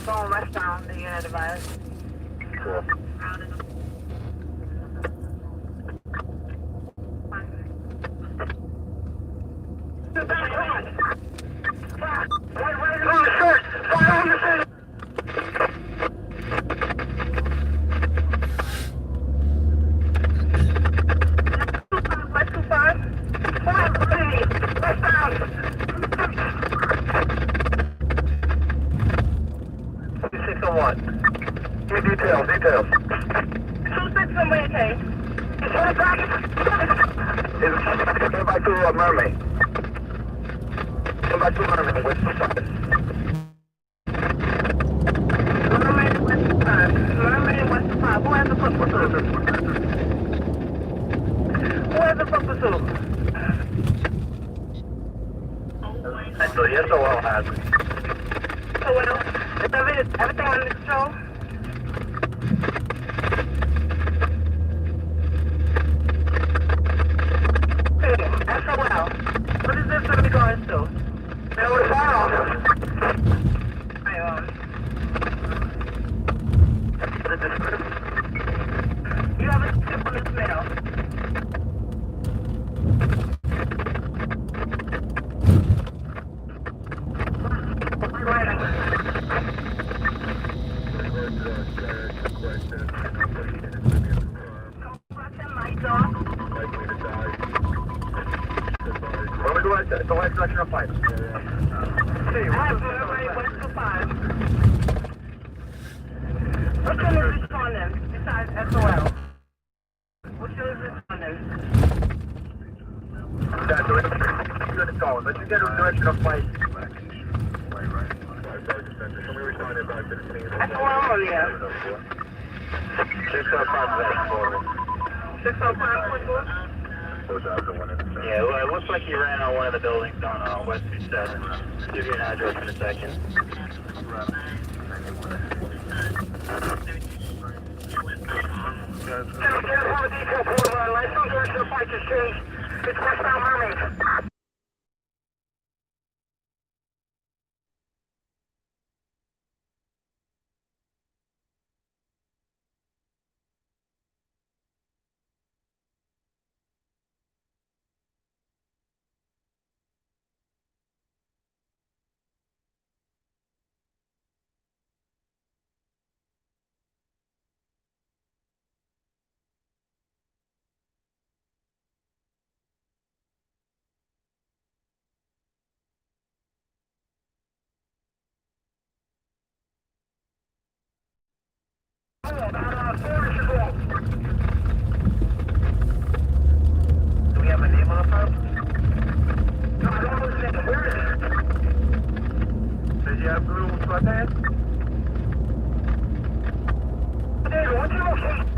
Going westbound, the unit advised. Cool. Details. 26 from Wayne K. Come back to Mermaid. Come back to Mermaid. What's the side? Mermaid West 5. Mermaid West 5. Who has the foot pursuit? Who has the foot pursuit? So the SOL has it. So well, is everything under control? Hey, SOL. What is this in regards to? There was you have a tip on this mail. What we do like that? It's the right direction of flight. Hey, what's the 5? What's your respondent besides SOL? What's your respondent? That direction. Good to go. Let's get a direction of flight. SOL on there. 605.4. Yeah, well, it looks like he ran on one of the buildings on West 27. Give you an address in a second. It's westbound Mermaid. Do we have a name on the phone? No, I don't know his name. Where is it? Does he have blue sweatpants? David, what's your location?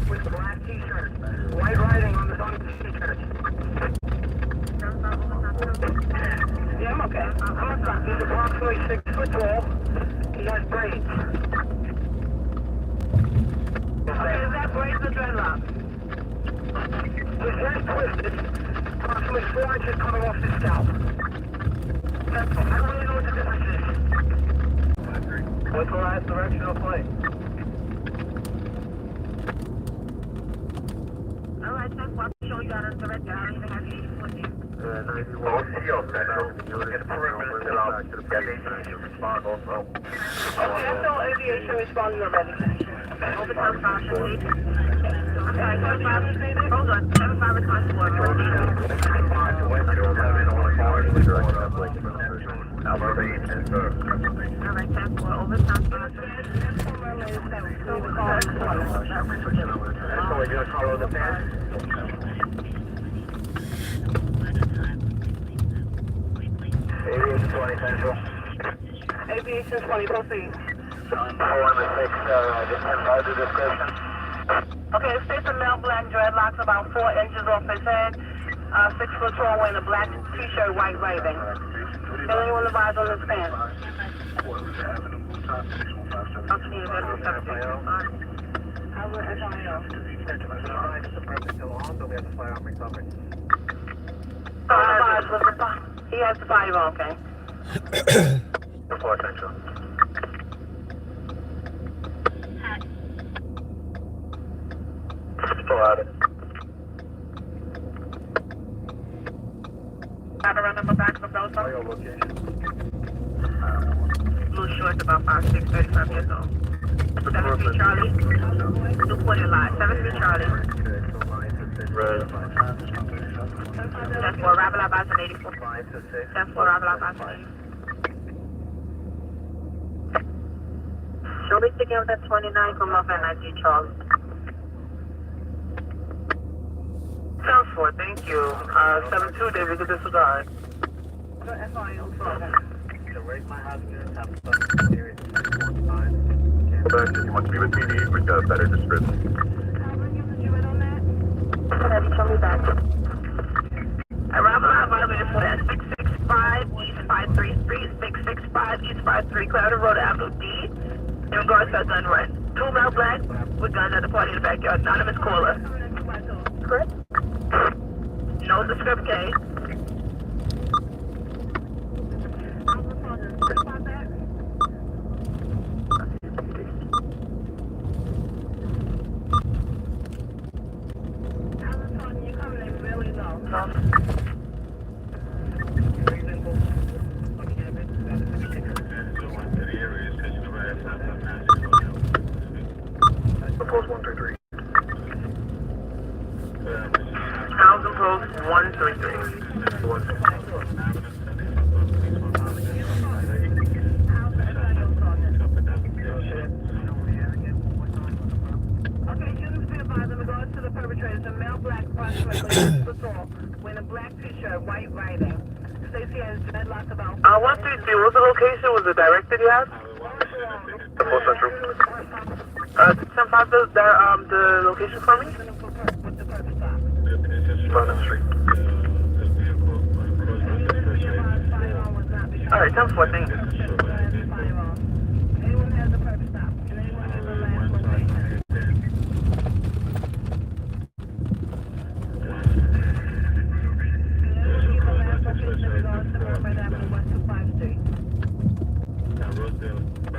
With black t-shirt, white writing on the t-shirt. Yeah, I'm okay. I'm okay. He's approximately 6 foot tall. He has braids. Okay, is that braids or dreadlocks? His hair's twisted, approximately 4 inches coming off his scalp. That's all. I don't really know what the difference is. What's the last direction of flight? Alright, that's what I'm sure you got us directed. I don't even have you 80 Well, CEO Central. You look at the perimeter still out. Aviation respond also. Okay, I saw aviation responding already. Overtime 5 to 8. Okay, 75 to 8. Hold on, 75 response to work. Alright, 10 for overtime 5 to 8. So we're gonna follow the path. Aviation 20 Central. Aviation 20, proceed. 406, just provide the description. Okay, it states a male black dreadlocks about 4 inches off his head, 6 foot tall, wearing a black t-shirt, white waving. Anyone advise on his pants? Okay, that's 17. I will FIO. He has the body, okay. 4 Central. Still at it. Got around number back of those Your location. blue shorts, about 5'6", 35 years old. 7-3 Charlie. Newport and Lot. 7-3 Charlie. Red. That's for arrival at Boston 84. 5 to 6. That's for arrival at Boston 84. She'll be sticking with that 29 from off at 19 Charlie. 10-4, thank you. 7-2, David, get disregard. You want to be with PD with a better description. Show me back. Arrival violated for that 665 East 53 Street, 665 East 53 Clouder Road, Avenue D. In regards to a gun run. 2 male black with guns at the party in the backyard. Anonymous caller. Script? No, the script case. Post 133. Thousand Post 133. Okay, units be advised in regards to the perpetrators, a male black approximately 6 foot tall, wearing a black t-shirt, white writing. Stacy has dreadlocks about. 133, what's the location? Was it directed you have? Post Central. 10-5, the location for me? Vernon Street. Alright, 10-4, thank you. Anyone has a purpose stop? Can anyone give a last location?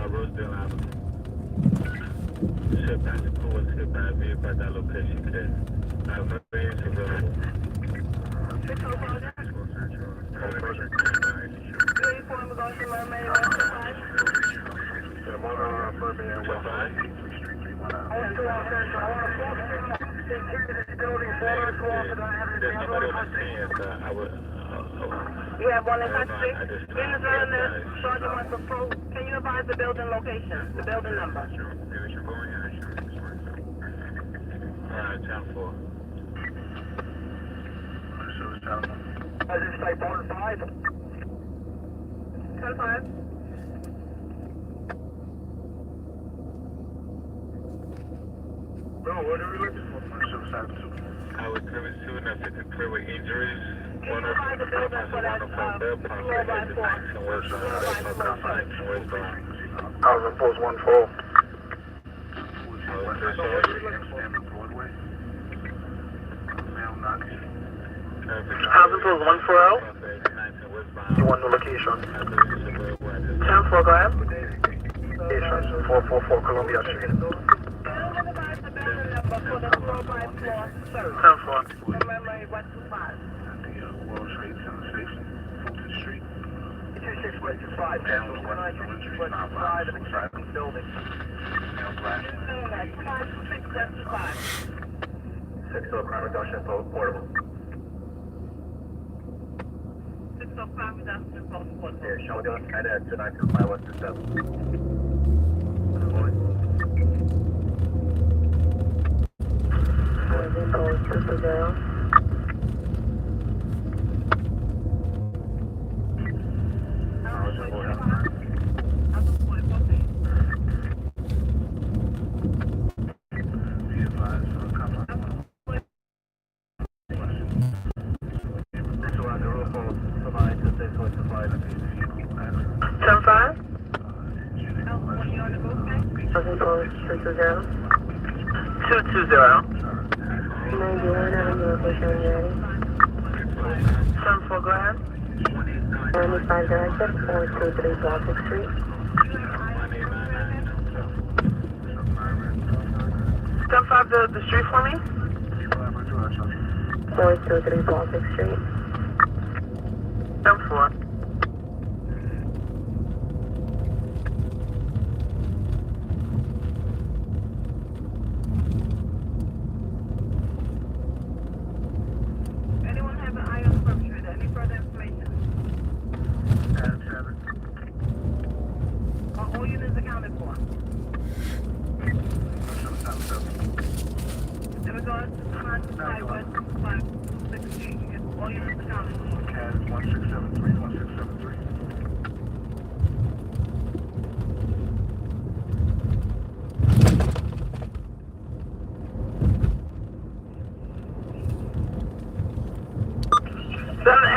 Rosedale Avenue. Ship back to Cool, ship back to by that location, kid. Variance available. There's nobody on the scene, so I would. You have one in custody? Sergeant wants to prove. Can you advise the building location, the building number? Alright, 10-4. I just say 1-5. 10-5. Bro, what are we looking for? I was 72 and I 53 with injuries. One of Advise the building for that, Thousand Post 1-4. Housing Post 140. You want the location? 10-4, go ahead. Location 444 Columbia Street. 10-4. Crime reduction portable. 605 reduction post portable. Yeah, shall we go ahead at 2925 Western 7? Go ahead. 95 directed, 423 Baltic Street. 10-5, the street for me? 423 Baltic Street. 10-4. Anyone have an eye on the perpetrator? Any further information? All units accounted for. In guards on 51568. All units accounted. CAD 1673, 1673.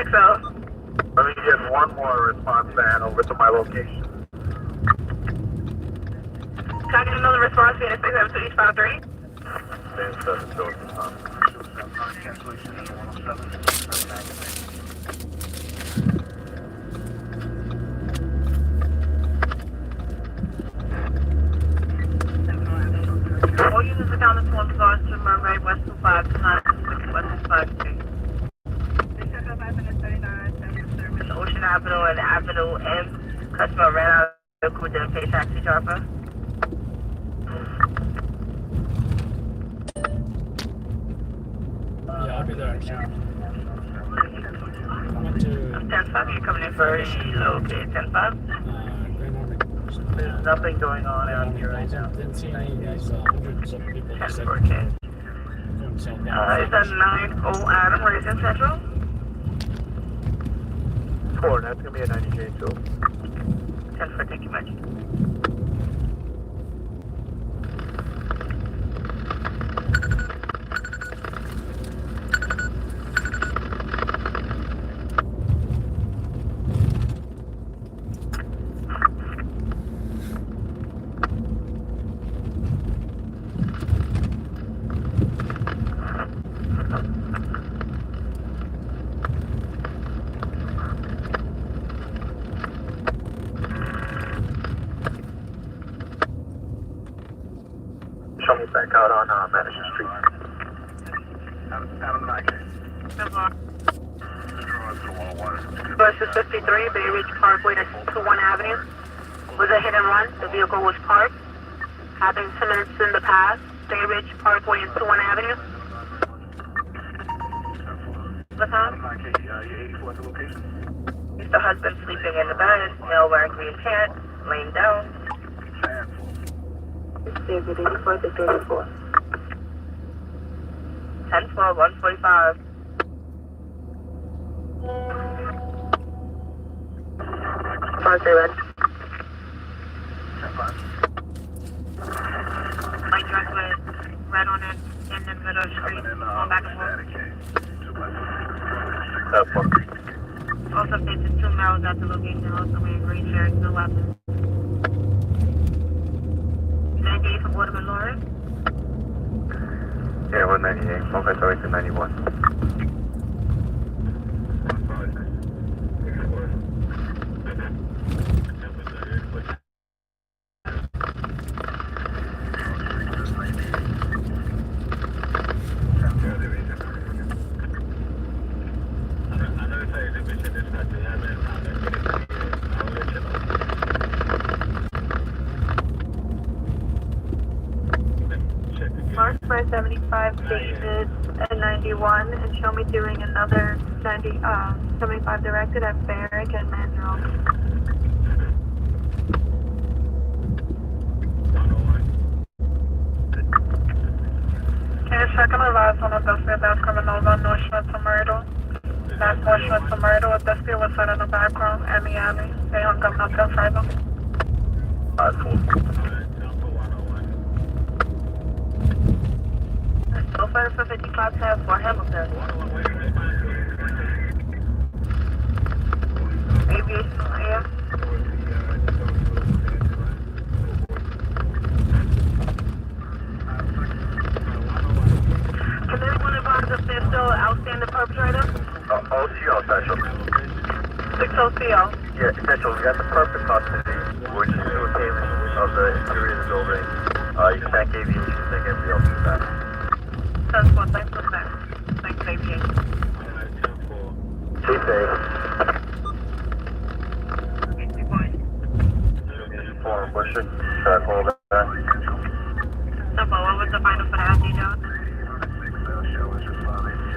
XL. Let me get one more response van over to my location. Can I get another response via 672 East 53? Same 7 to Cancellation 107. All units accounted for in regards to Murray, West 259, West 253. Ocean Avenue and Avenue M. Customer ran out of the didn't pay taxi driver. Yeah, I'll be there actually. Coming to 10-5, you're coming in for okay, 10-5. Grand Army. There's nothing going on out here right now. Didn't see any of these hundreds of people that said 10-4, going southbound. is that 9-0 Adam, where is in Central? 4, that's gonna be a 90J too. 10-4, thank you much. Show me back out on Madison Street. Adam 9K. Versus 53, Bay Ridge Parkway to 21 Avenue. Was a hit and run. The vehicle was parked. Happened 10 minutes in the past. Bay Ridge Parkway and 21 Avenue. What time? 9K, you're 84 at the location. Is the husband sleeping in the bed? Male wearing green pants, laying down. David 84 to 34. 10-4, 145. Ponce Red. White dress with red on it in the middle of the street, going back and forth. That's one. Also faces 2 males at the location, also wearing green shirts, no weapons. Thank you for Waterman Lawrence. Yeah, 198. 158 to 91. Mark 575 David at 91 and show me doing another 75 directed at Barrick and Mandrel. Can you check on the last one of the that's criminals on North Schmitz Myrtle? That's North Schmitz Myrtle. A dispute was set in the background and Miami. They hung up nothing further. So far for 55 tab for Hamilton. Aviation, yeah. Can anyone advise if there's still outstanding perpetrator? OCO, Special. 6OCO. Yeah, Special, we got the perfect custody. We're just doing payment of the interior building. You can thank Aviation, thank everybody else for that. That's what, thanks for that. Thanks, Aviation. Stay safe. Form, what's your track hold that? Number, what was the final for the LD job?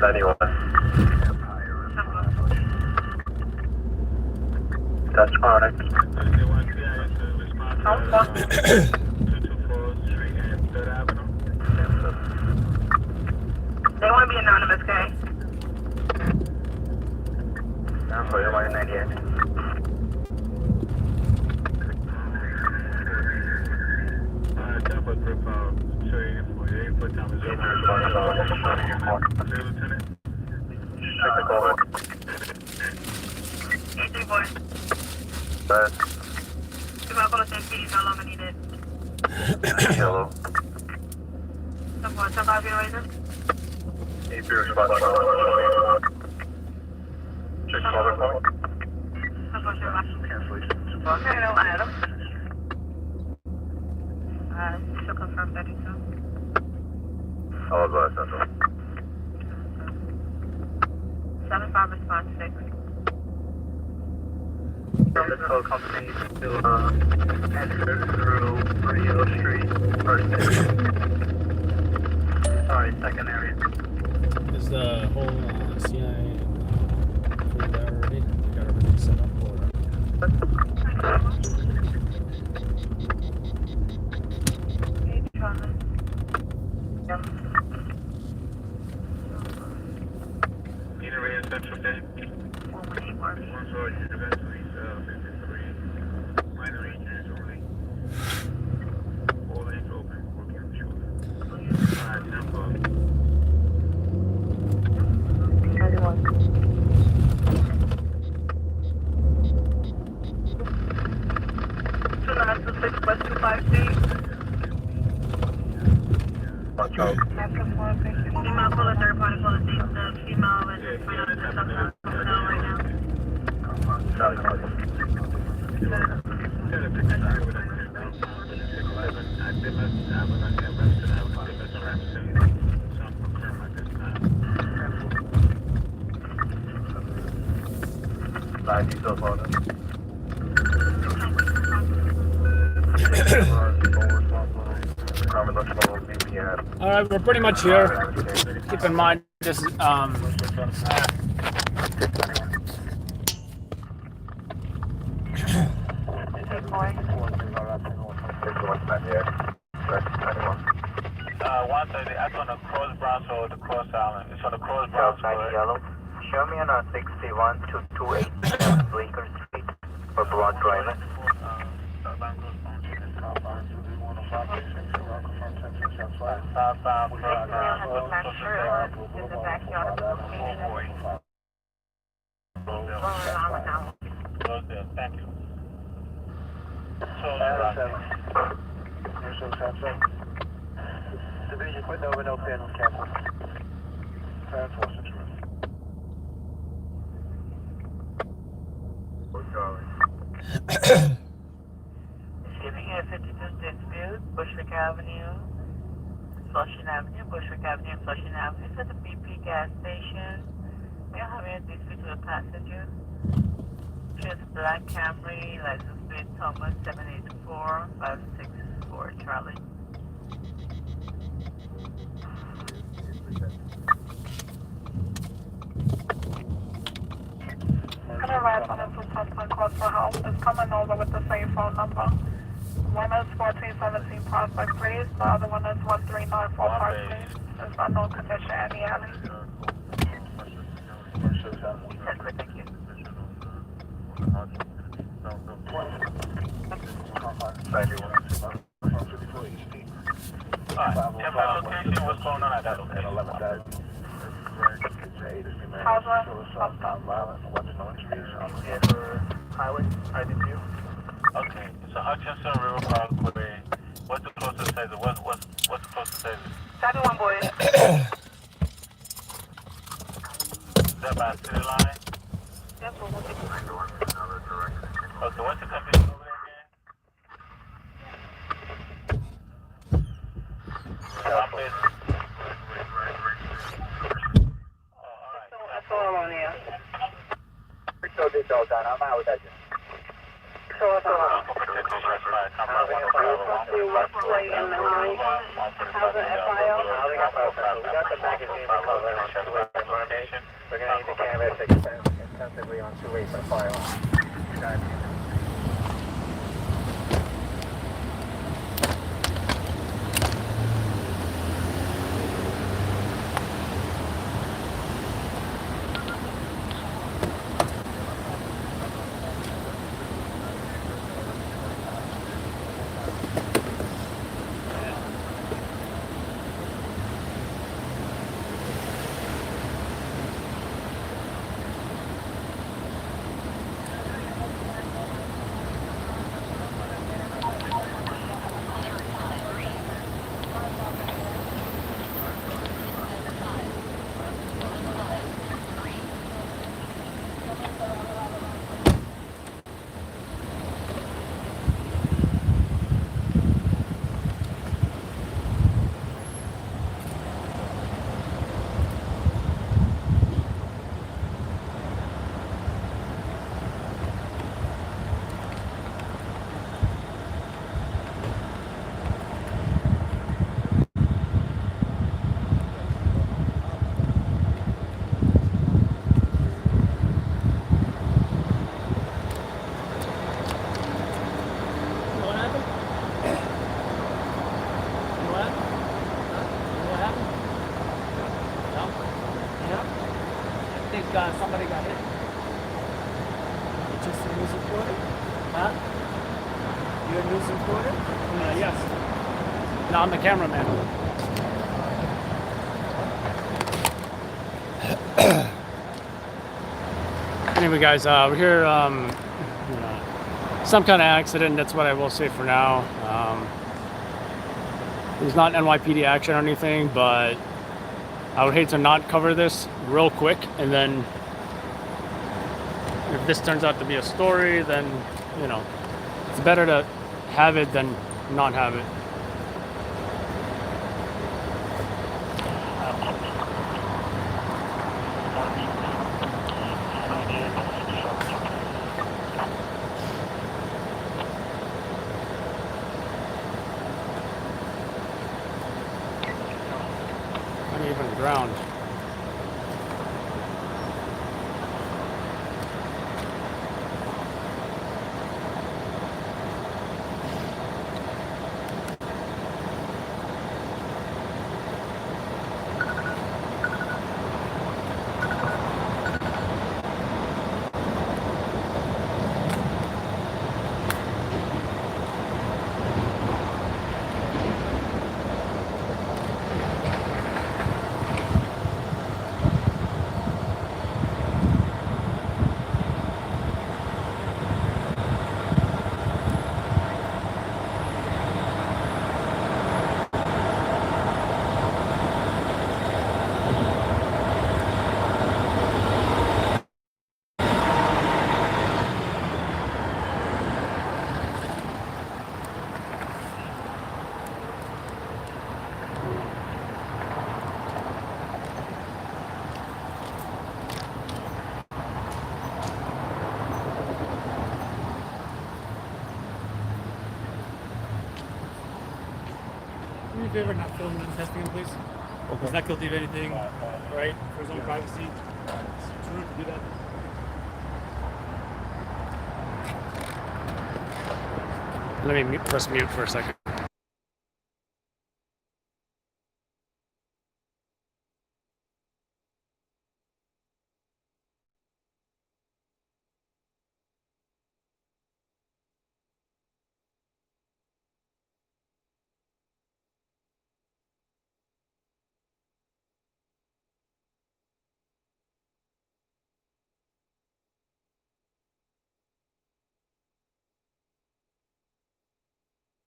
91. That's chronic. want to be anonymous, okay? I'm sorry, I'm on 98. Temple group, show you for your input time is over. Lieutenant. Check the call. 83 boy. Bad. If I call the same PD, how long I need it? Yellow. Someone, somebody razor? 83 response. Check caller call. Someone, somebody. Cancellation. Okay, no, Adam. Still confirm 32. I'll advise Central. 75 response 6. The tow company to enter through Radio Street, first sorry, second area. Is the whole CIA crew there already? We got everything set up for Area Central Day. 1 sorry, eventually, 53. Minor injuries only. 4 lanes open, working short. Alright, Temple. 2926 West 258. Watch out. Female caller, third party caller, the female is down right now. Charlie. Live details on it. All right, we're pretty much here. Keep in mind, this is That's on the Cross Bronx or the Cross Island. It's on the Cross Bronx. Yellow. Show me on 61228 Bleecker Street for Broad Driver. Thank you. Division, put over no pin, cancel. Transfer situation. Giving a 52 dispute, Bushwick Avenue, Flushing Avenue, Bushwick Avenue, Flushing Avenue, to the BP gas station. We are having a dispute with a passenger. Just Black Camry, license plate Thomas 784564 Charlie. Gonna arrive on a suspect call for help. It's coming over with the same phone number. One is 1417 Prospect Place, the other one is 1394 Park Place. There's not no condition any alley. Thank you. Alright, location, what's going on at that location? How's that? Highway, IDQ. Okay, so Hutchinson River Parkway. What's the closest exit? What's the closest exit? 71 boy. Is that by city line? That's what we'll take. Okay, what's the company over there again? That's all on here. So this all done, I'm out with that. So what's all on? What's play in the line? How's the FIO? We got the magazine cover. We're going to need the camera to extensively on 2-8 for file. somebody got hit. Just a news reporter? Huh? You're a news reporter? Yes. No, I'm the cameraman. Anyway, guys, we're here. Some kind of accident. That's what I will say for now. There's not NYPD action or anything, but I would hate to not cover this real quick, and then if this turns out to be a story, then it's better to have it than not have it. Uneven ground. Do me a favor, not filming and testing him, please. Okay. He's not guilty of anything, right? For his own privacy. It's rude to do that. Let me press mute for a second.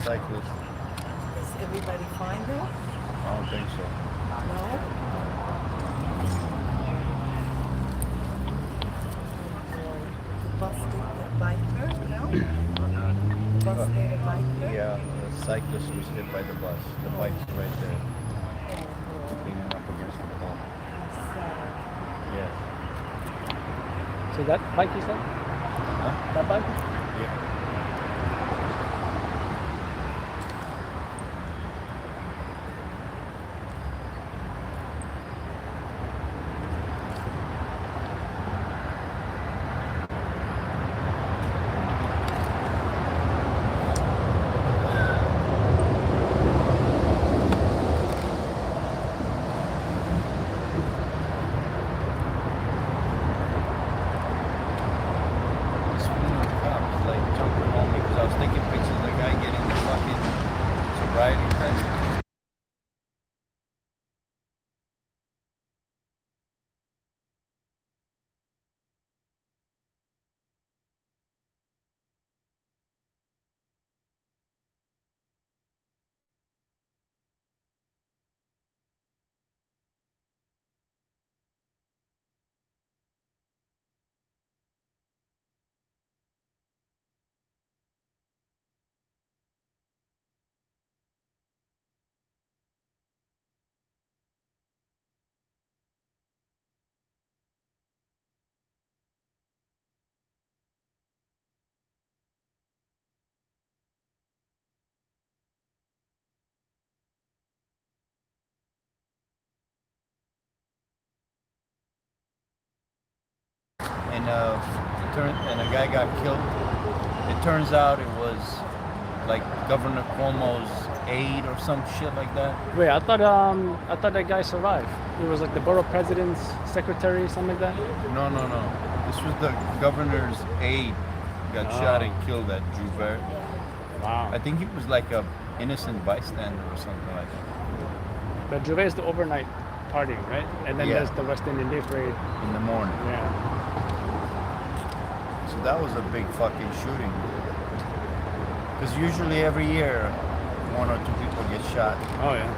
Cyclist. Is everybody fine though? I don't think so. No? The bus did the biker, no? The bus did a biker? Yeah, the cyclist was hit by the bus. The bike's right there. Leaning up against the pole. Yes. So that bike you said? Huh? That bike? Yeah. And a guy got killed. It turns out it was like Governor Cuomo's aide or some shit like that. Wait, I thought that guy survived. He was like the borough president's secretary, something like that. No. This was the governor's aide. Got shot and killed at Jouvert. Wow. I think he was like a innocent bystander or something like that. But Jouvert is the overnight party, right? And then Yeah. there's the West Indian Day Parade. In the morning. Yeah. So that was a big fucking shooting. Because usually every year, 1 or 2 people get shot. Oh yeah.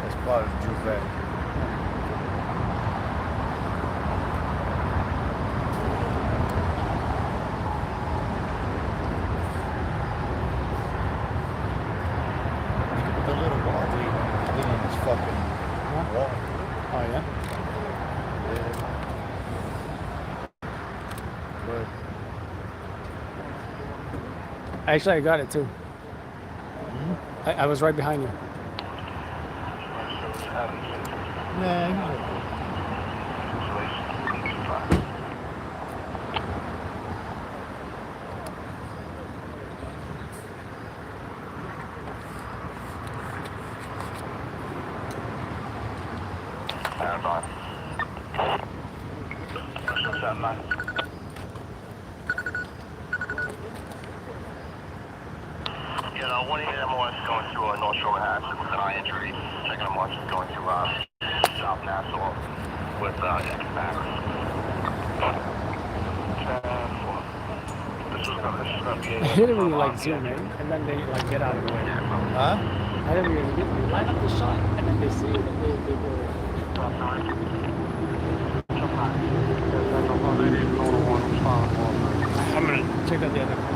As part of Jouvert. The little ball still in his fucking wall. Oh yeah. But Actually, I got it too. I was right behind you. yeah, he's okay. Stand by. Stand by. You know, one of the MOS going to North Shore Hazard with an eye injury. Second MOS is going to South Nassau with impact. This is gonna be I didn't really like zoom in, and then they like get out of the way. Huh? I didn't really get you line up the shot, and then they see it, and they go. I'm gonna check out the other one.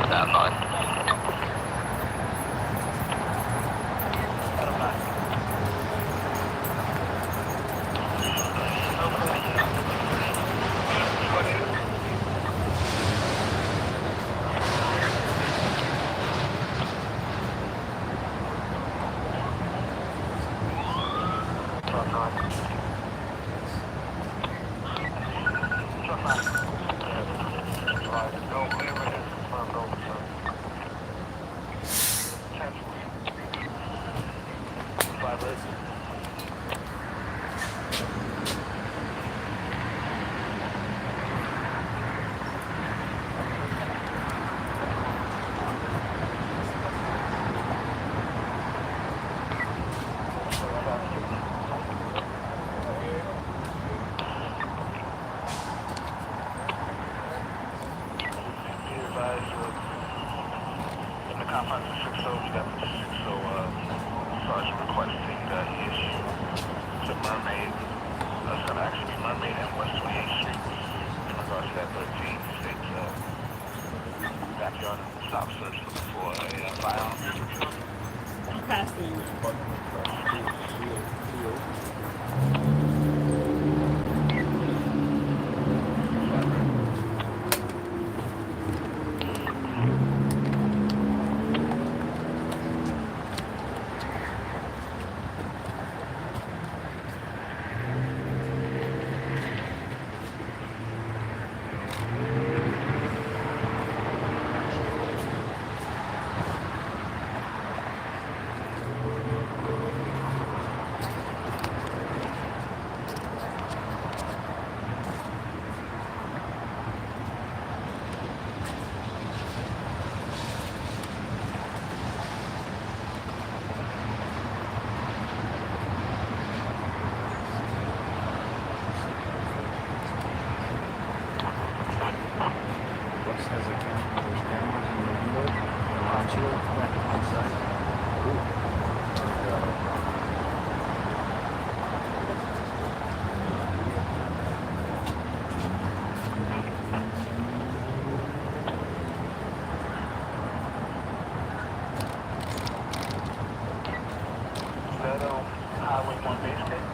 Stand by. In the confines of 6-0, we got the 6-0 sergeant requesting he issue to Mermaid. That's going to actually be Mermaid and West 28th Street in regards to that 13 backyard stop search looking for a firearm. chill outside. Is that Highway 1 base camp?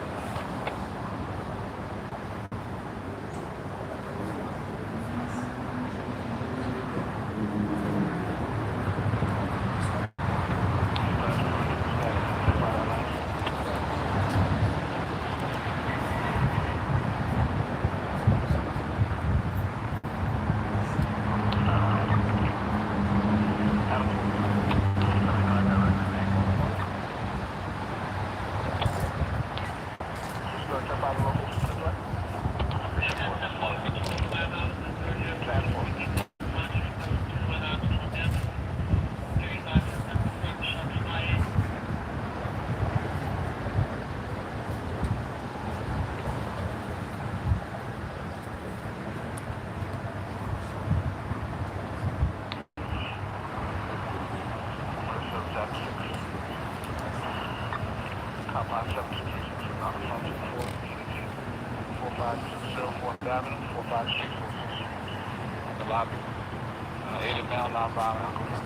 Compound 766, on 45604 Avenue, 45646. In the lobby. Aided male, non-violent alcohol.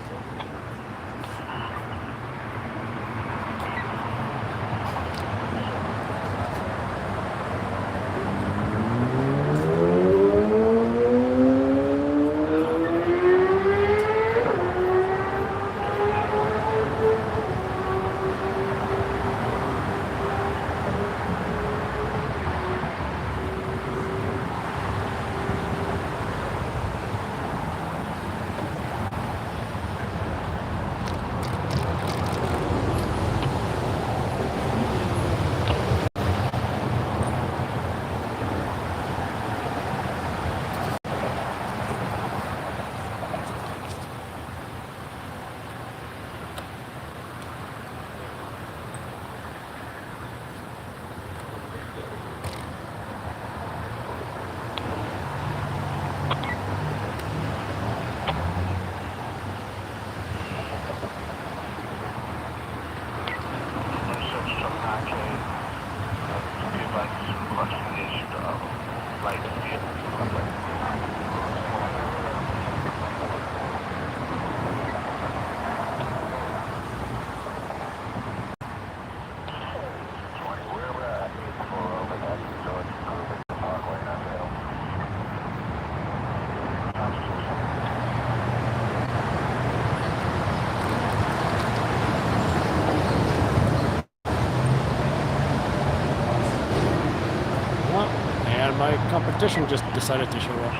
And my competition just decided to show up.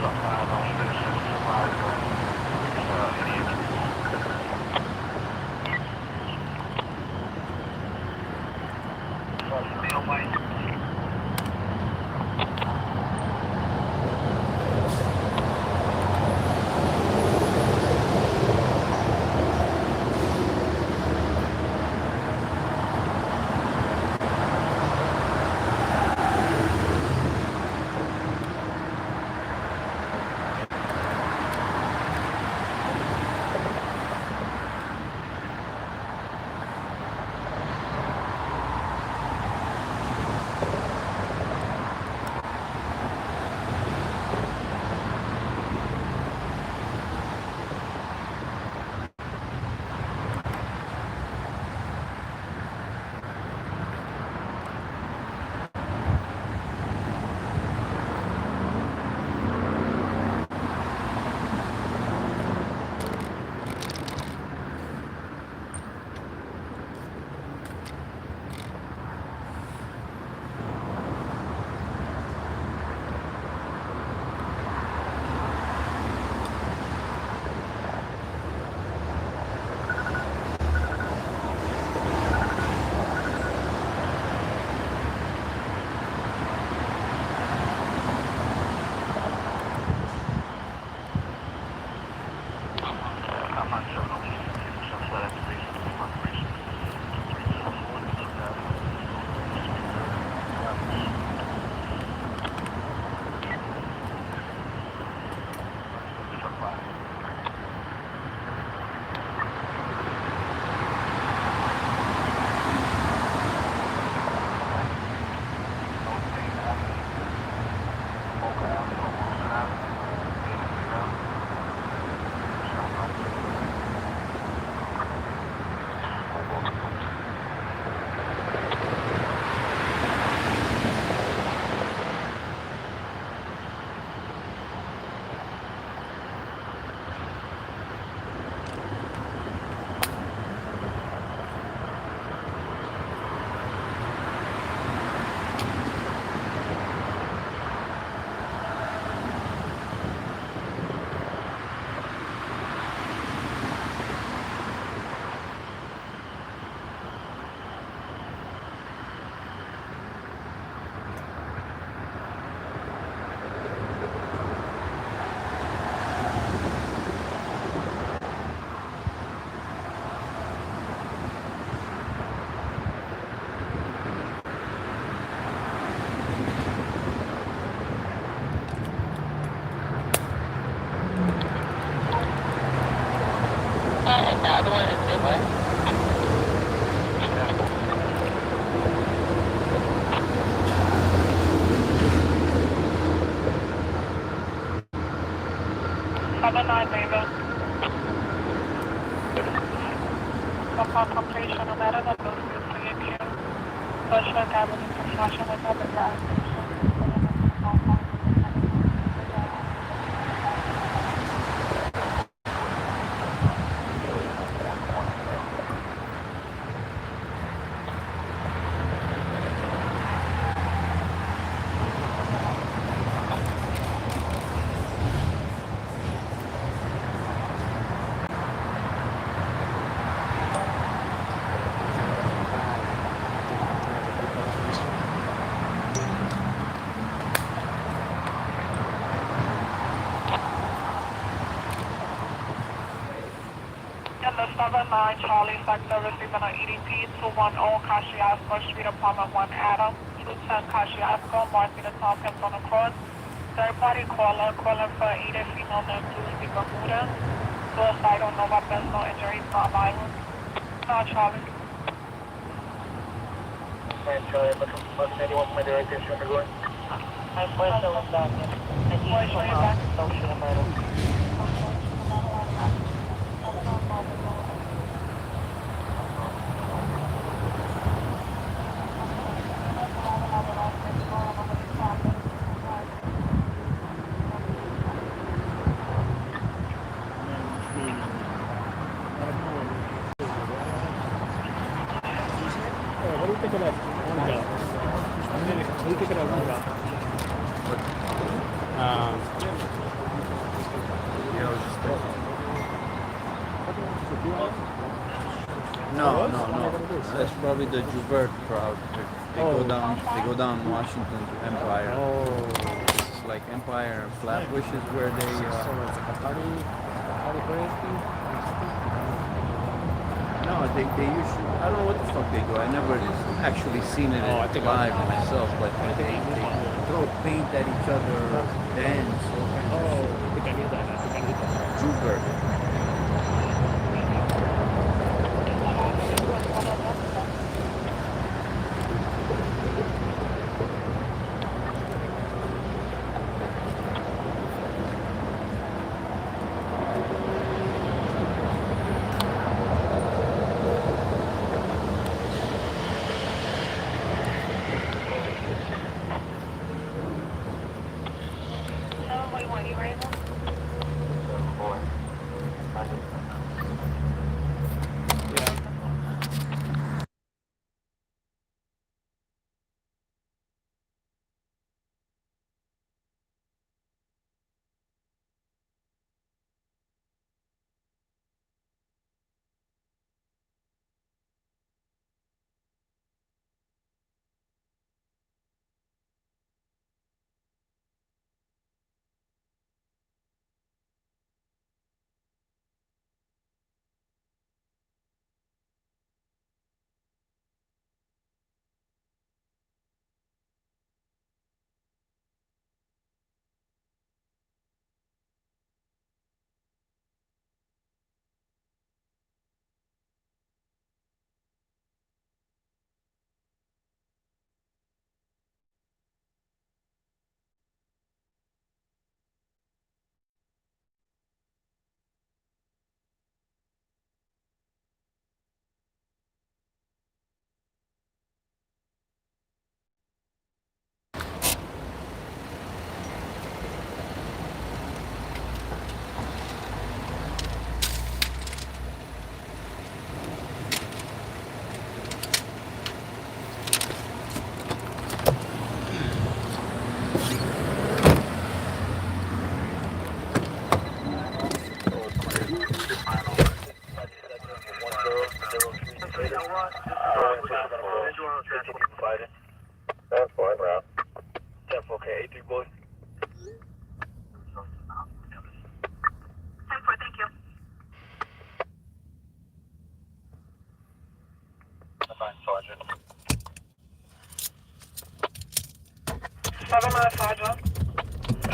The other one is Jouvert. 79 David. Upon completion of that, the boost is CAQ. Bushwick Avenue construction with other drive. In the 79 Charlie sector, receiving an EDP 210 Kashiasko Street, apartment 1 Adam, 210 Kashiasko, Martina Tompkins on the cross. Third party caller, calling for either female named Lucy Bermuda. Suicidal, no weapons, no injuries, not violence. No, Charlie. Charlie, looking for 81 from my direction, show me going. My boyfriend was back in. And he's from social murder. What do you think of that one guy? What do you think of that one guy? Yeah, I was just No. That's probably the Jouvert crowd. They go down Washington to Empire. It's like Empire and Flatbush is where they. So it's like a party parade thing? No, they usually. I don't know what the fuck they do. I never actually seen it I think live I- myself, but they throw paint at each other, dance. I think I need that. Jouvert. That's fine, route. That's okay, 83 boys. 10-4, thank you. Fine, Sergeant. 79 Sergeant.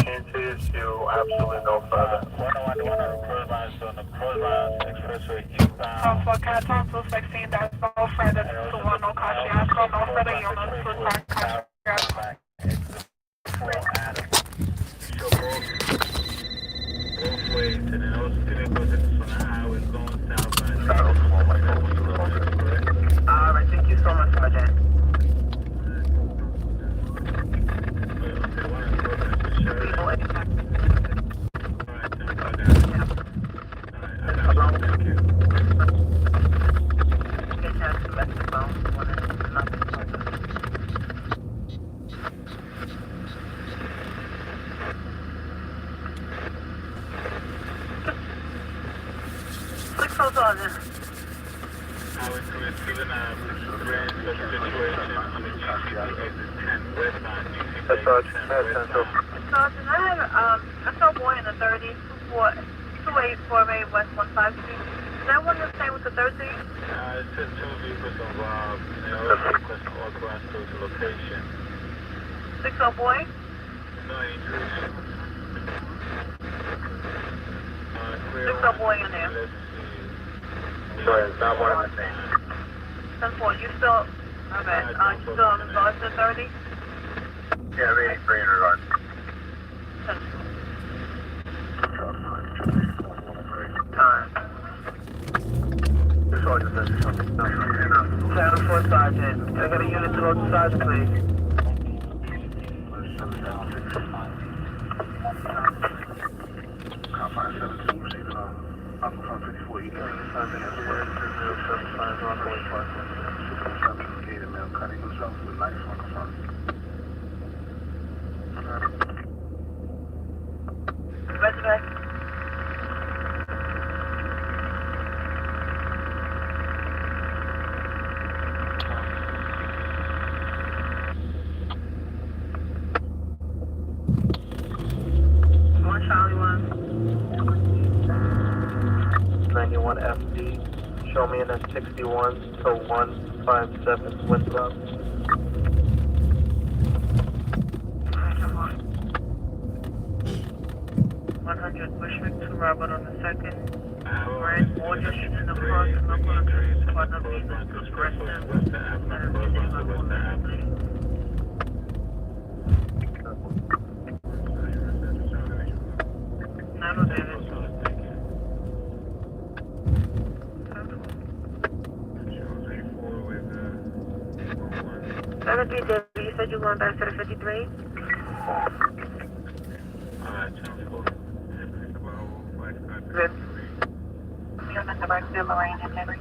into issue, absolutely no further. 101 cruise lines on the cruise lines, expressway eastbound. For Canton 216, there's no further to 21 no Cachiasco, no further units to start Cachiasco. Both ways, and then those two vehicles from the highway going southbound. Alright, thank you so much, Sergeant. Highway 2 grand situation on the GCP exit 10 westbound, GCP exit 10 westbound. Sergeant, I have I saw boy in the 30, 2848 West 15 Street. Is that one the same with the 13? It says two vehicles involved. They also request authorized to the location. 60 boy? No injuries. 60 boy in there. Let's see. Sorry, it's not one of the same. 10-4, you still, you still on the Boston 30? Yeah, reading 300 yards. 10-4. Time. This all just says something. 10-4, Sergeant. Can I get a unit to go to Sergeant, please? Resume. One Charlie 1. 91 FD. Show me in at 61 to 157 Winthrop. 100 Bushwick to Robert on the 2nd. Grand Border shooting across the local address for the reason to aggressive and visiting my family. Nano Davis. 73 David, you said you going back to the 53? Good. You're going back to Lorraine and Henry.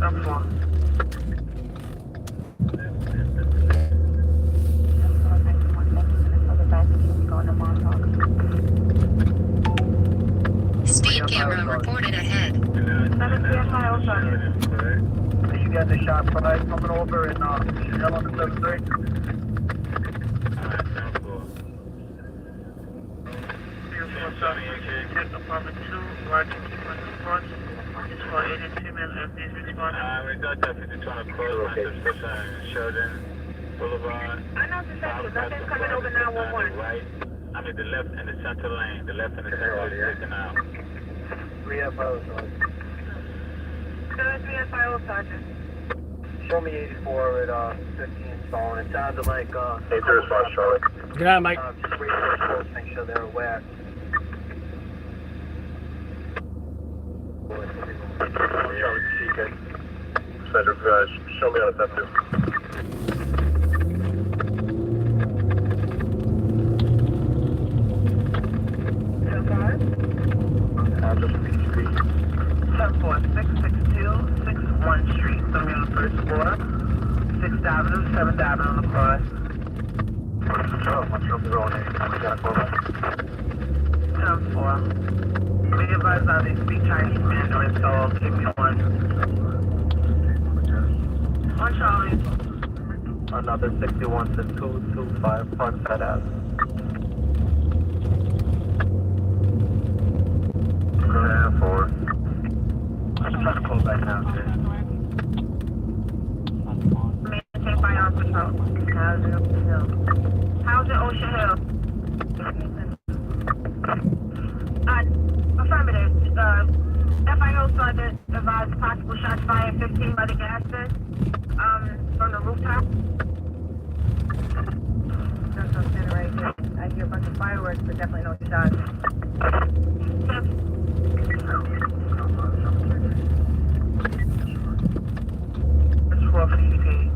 Up 4. Speed camera reported ahead. 7 Ohio Sergeant. You got the shot five coming over and Chanel on the 73? Apartment 2, Roger, keep on the front. It's for 82 mil FD's responding. We got that 52 on the close line suspicion Sheridan Boulevard. I know the section, nothing's coming over 911. Right, I mean the left and the center lane. The left and the center is taken out. 3 FO, Sergeant. 3 FIO Sergeant. Show me 84 at 15 Stone. It sounded like, Hey, there's Ross Charlie. Good night, Mike. just wait for the post, make sure they're aware. Cedric, show me on the 72. Address of each street. 10-4, 661 Street, so we're on the first floor. 6th Avenue, 7th Avenue on the cross. What's your road name? 10-4. We advise now they speak Chinese Mandarin, so give me one. One Charlie. Another 61 to 225 Sunset Ave. Go ahead, 4. I'm trying to pull back now, sir. Maintain fire on patrol. How's it FIO Sergeant advised possible shots fired 15 by the gas vent, from the rooftop. That's what I'm saying right here. I hear a bunch of fireworks, but definitely no shots. It's 450.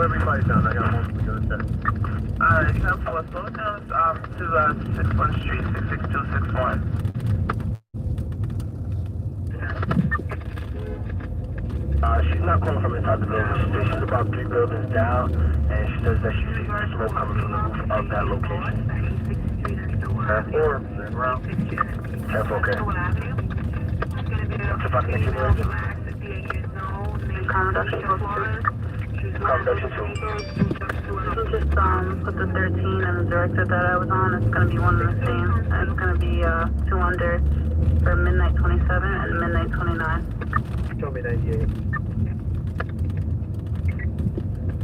Everybody's down. I got multiple units there. Alright, 10-4, slow down, to, 61st Street, 66261. She's not calling from inside the building. She says she's about 3 buildings down, and she says that she sees the smoke coming from the roof of that location. 10-4, same route. 10-4, okay. If I can get you there. Accommodation 2. Accommodation 2. Just put the 13 and the director that I was on. It's gonna be one and the same. It's gonna be 2 under for midnight 27 and midnight 29. Show me 98.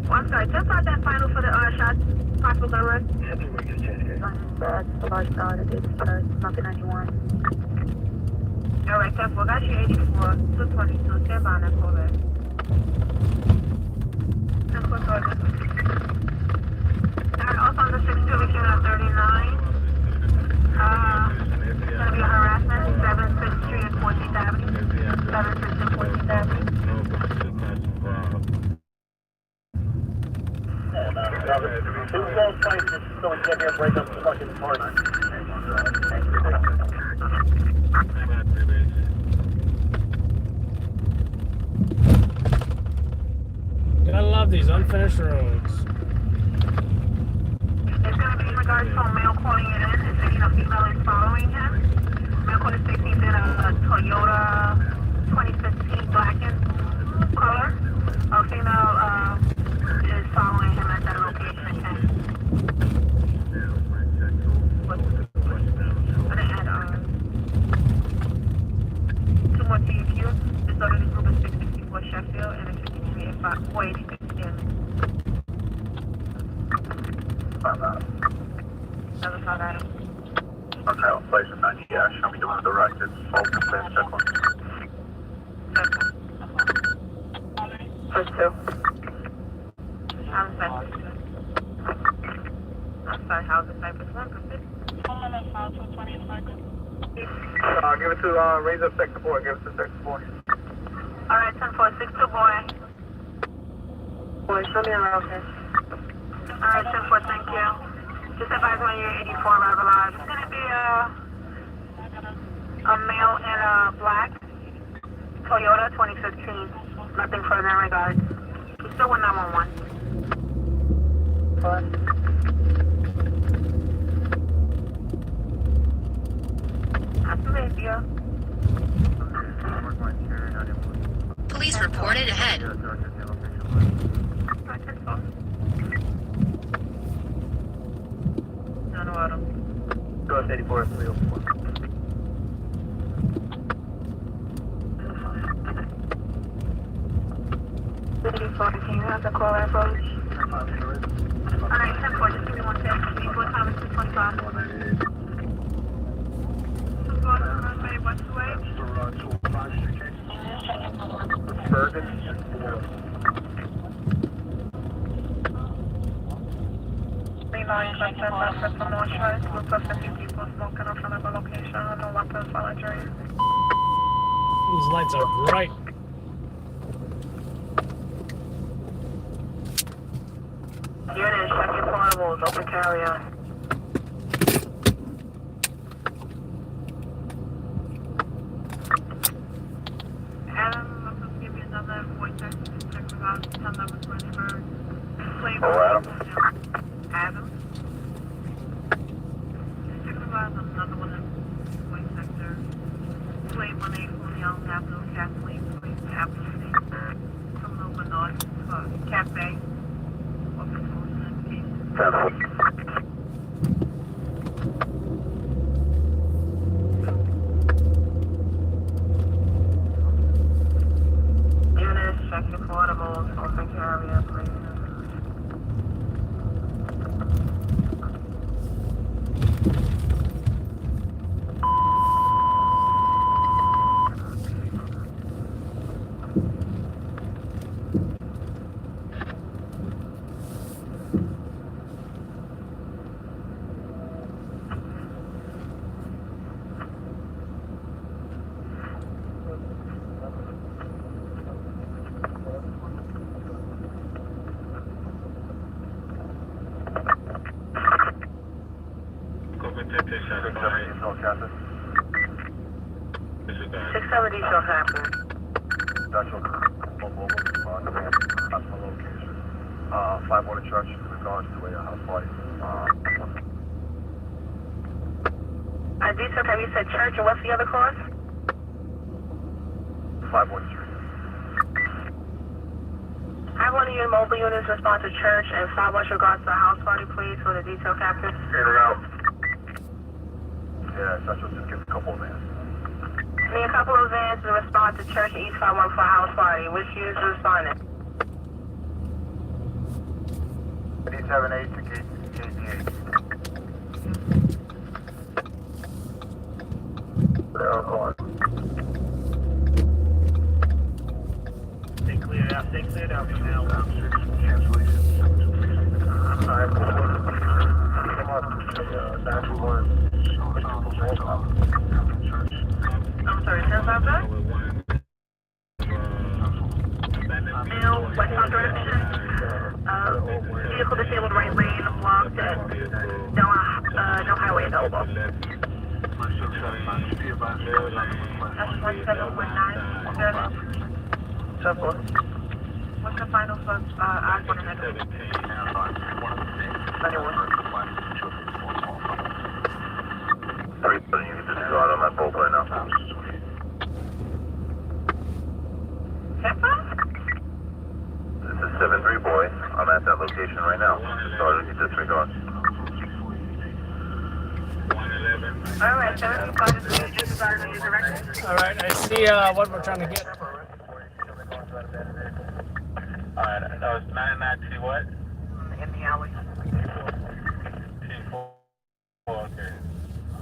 One side, just out that final for the shots. Possible gun run. That's the large dollar that did start, nothing 91. Alright, 10-4, got you 84, 222, stand by on that callback. 10-4, target. And also on the 6-2, we came out 39. It's gonna be a harassment, 7th Street and 14th Avenue. 7th Street and 14th Avenue. Who's going to fight this so we can't get break up the fucking party? I love these unfinished roads. It's gonna be in regards to a male calling it in. It's thinking a female is following him. Male calling states he's in a Toyota 2015 blackened color. A female is following him at that location again. Gonna add 2 more TQ. This other group is 664 Sheffield and it's 53 at 486 in. Another side item. Okay, I'll place a 90. Yeah, show me doing the directed. Full complete check one. First 2. I'm sorry, how's the Cypress 1? Give it to, raise up sector 4. Give it to sector 4. Alright, 10-4, 6-2 boy. Boy, show me around here. Alright, 10-4, thank you. Just advise when you're 84 arrive alive. It's gonna be a male in a black Toyota 2015. Nothing further in regards. He's still with 911. Plus. That's Arabia. Police reported ahead. Go 84 304. Can you have the call approach? Alright, 10-4, just give me 1 second. Before time is 225. Runway, what's the way? Bergen. Reline, but that's for promotion. Group of 50 people smoking in front of a location. No weapons, all injuries. These lights are bright. Unit, check your portables, open carrier. Adam, let's give me another voice check about 10 levels transferred. Adam. Adam. Supervise another one in Point Sector. Plate 184 Young Avenue, Kathleen, Point Avenue, from over north, Cafe. Units, check your portables, open carrier, please. This is 670 shall happen. That's what on the location. 5 Water Church in regards to a house party. Detail, have you said church, and what's the other cross? 5 Water Street. Have one of your mobile units respond to church and 5 West regards to the house party, please, for the detail captain. In or out? Yeah, that's what just give a couple of vans. Need a couple of vans to respond to church and East 51 for a house party. Which units are responding? 878 to gate 88. They're going. Stay cleared out, stay cleared out for now. Cancellation. Alright, come on. 921. I'm sorry, send that back? Now, westbound direction. Vehicle disabled right lane, blocked at no highway available. That's 1719. 10-4. What's the final for Osborne and Edwards? 3, you can disregard on that boat right now. This is 7-3 boy. I'm at that location right now. Started you disregard. Alright, 735 is disregard in your direction. All right, I see what we're trying to get. Alright, that was 992 what? In the alley. T4. Okay.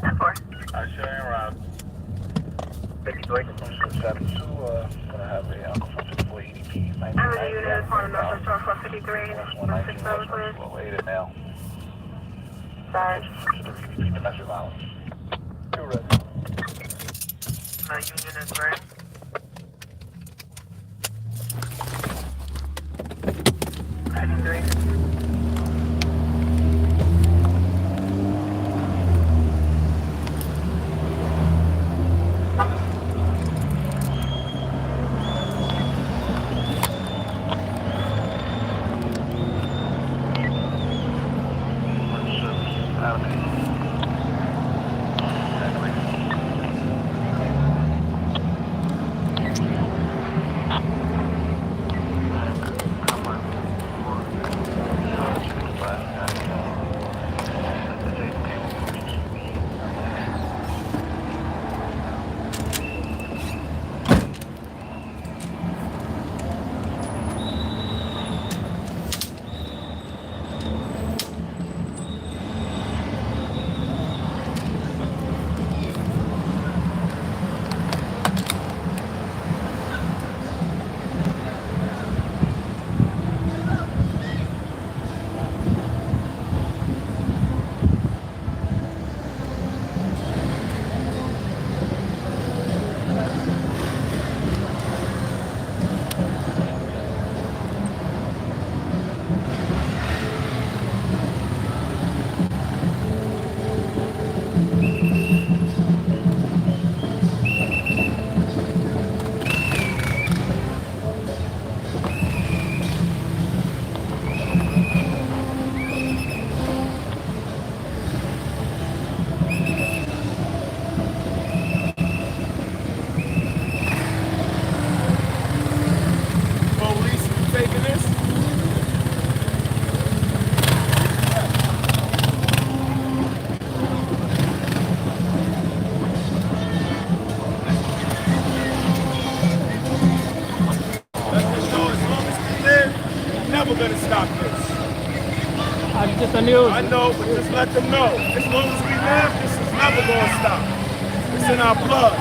10-4. I show you around. 53. 72, gonna have a Uncle Function 480p. I have a unit upon North Shore 453. That's 16 119, please. well, 8 now. Sorry. Domestic violence. Two red. My union is red. stop this. I'm just the news. I know, but just let them know. As long as we live, this is never gonna stop. It's in our blood.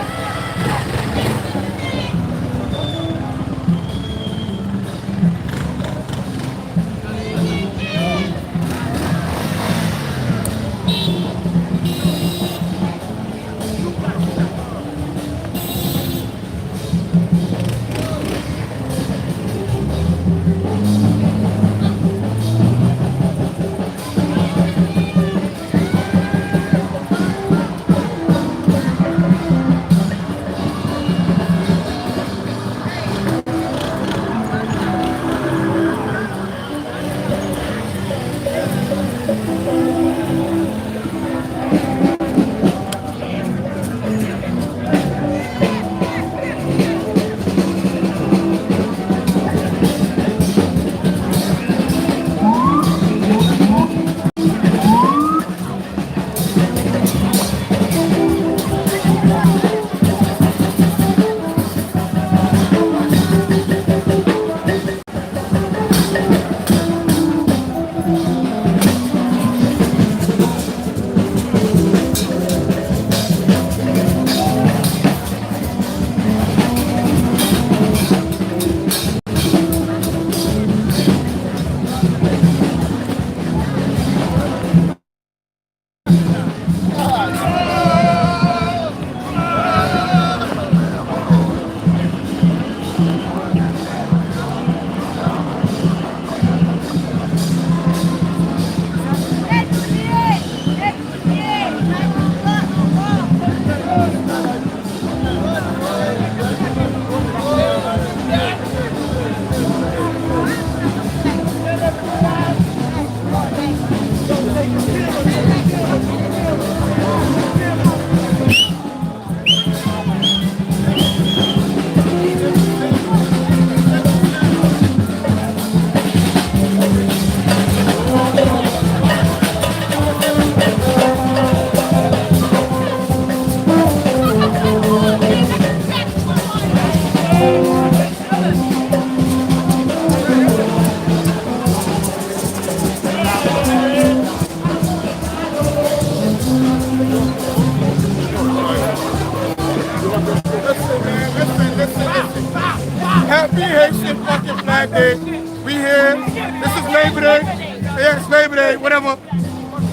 Happy Haitian fucking Flag Day. We here. This is Labor Day. Yeah, it's Labor Day, whatever.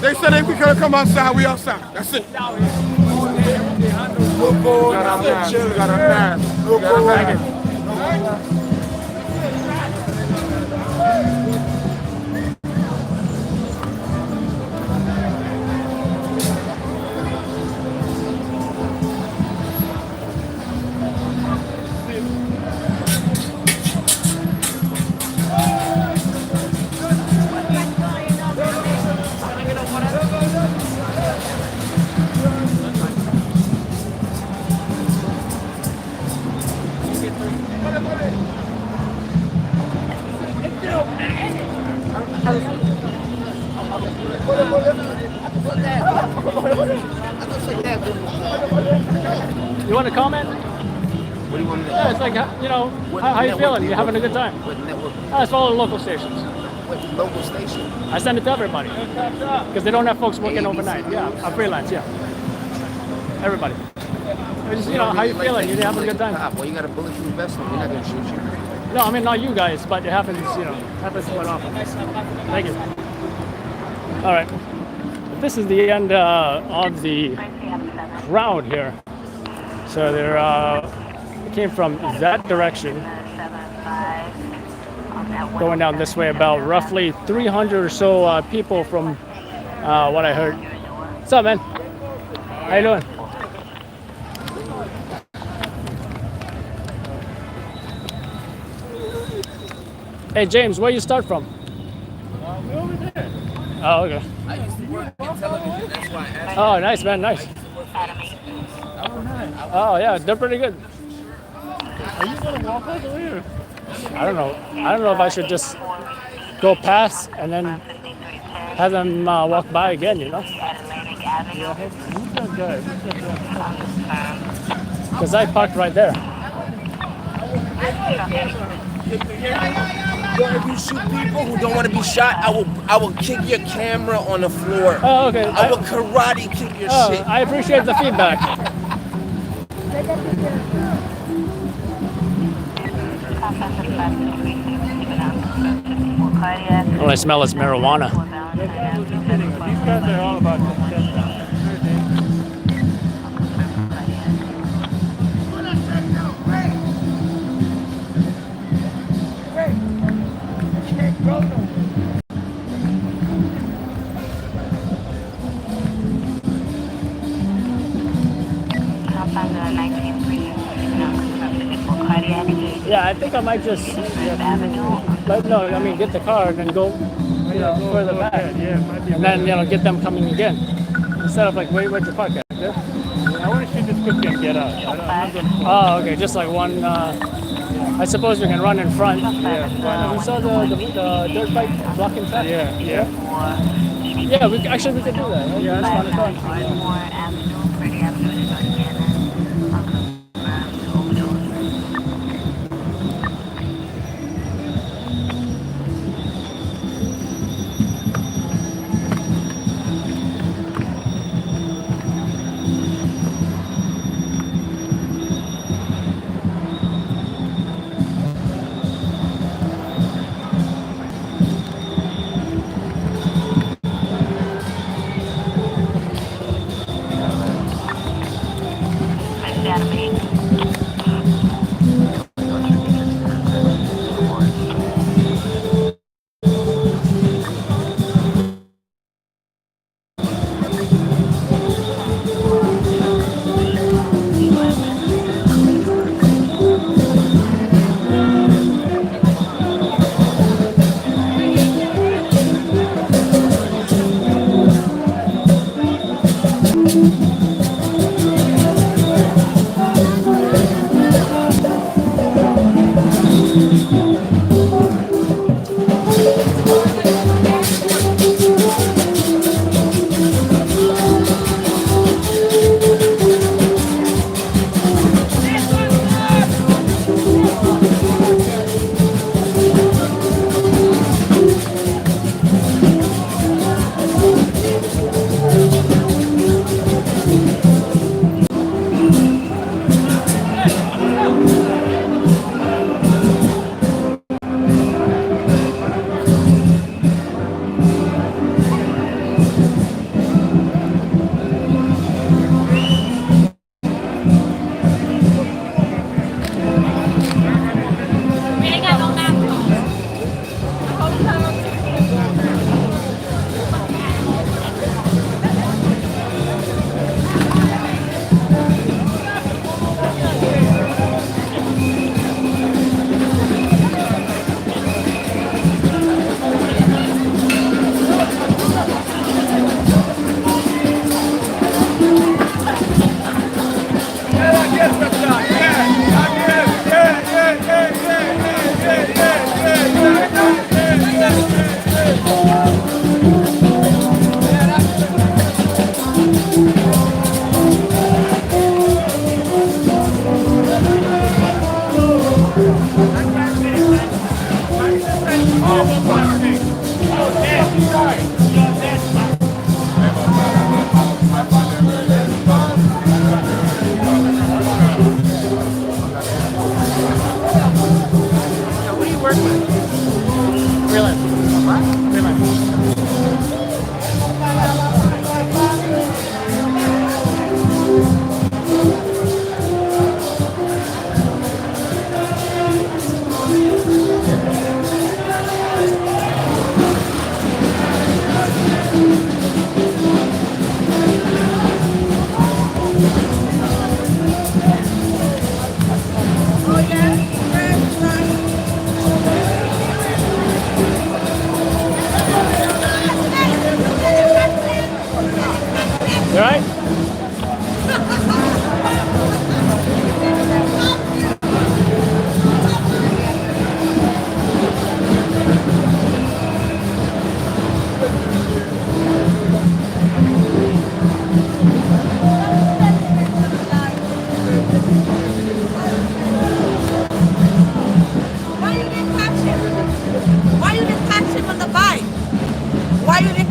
They said they could come outside, we outside. That's it. Got You want to comment? What do you want me to Yeah, it's like, you know, how you feeling? You having a good time? What network? It's all the local stations. What local station? I send it to everybody because they don't have folks working overnight. Yeah, I'm freelance. Yeah, everybody. It's just, you know, how you feeling? You having a good time? Well, you got a bulletproof vest on. We're not gonna shoot you. No, I mean not you guys, but it happens. You know, happens quite often. Thank you. All right, this is the end of the crowd here. So they're came from that direction, going down this way. About roughly 300 or so people from what I heard. What's up, man? How you doing? Hey James, where you start from? We're over there. Oh, okay. I used to work in television. That's why I asked. Oh, nice, man, nice. Oh, yeah, they're pretty good. Are you gonna walk all the way or? I don't know. I don't know if I should just go past and then have them walk by again, you know? Yeah, who's that guy? Who's that guy? Because I parked right there. Yo, if you shoot people who don't want to be shot, I will kick your camera on the floor. Oh, okay. I will karate kick your Oh, shit. I appreciate the feedback. All I smell is marijuana. These guys are all about Yeah, I think I might just, but no, I mean, get the car and then go, further back. And then, get them coming again. Instead of like, where'd you park at? There? I want to shoot this quickly and get out. I'm not going to Oh, okay, just like one, I suppose we can run in front. Yeah. We saw the dirt bike blocking traffic. Yeah. Yeah, we could do that. Right? Yeah, that's fun.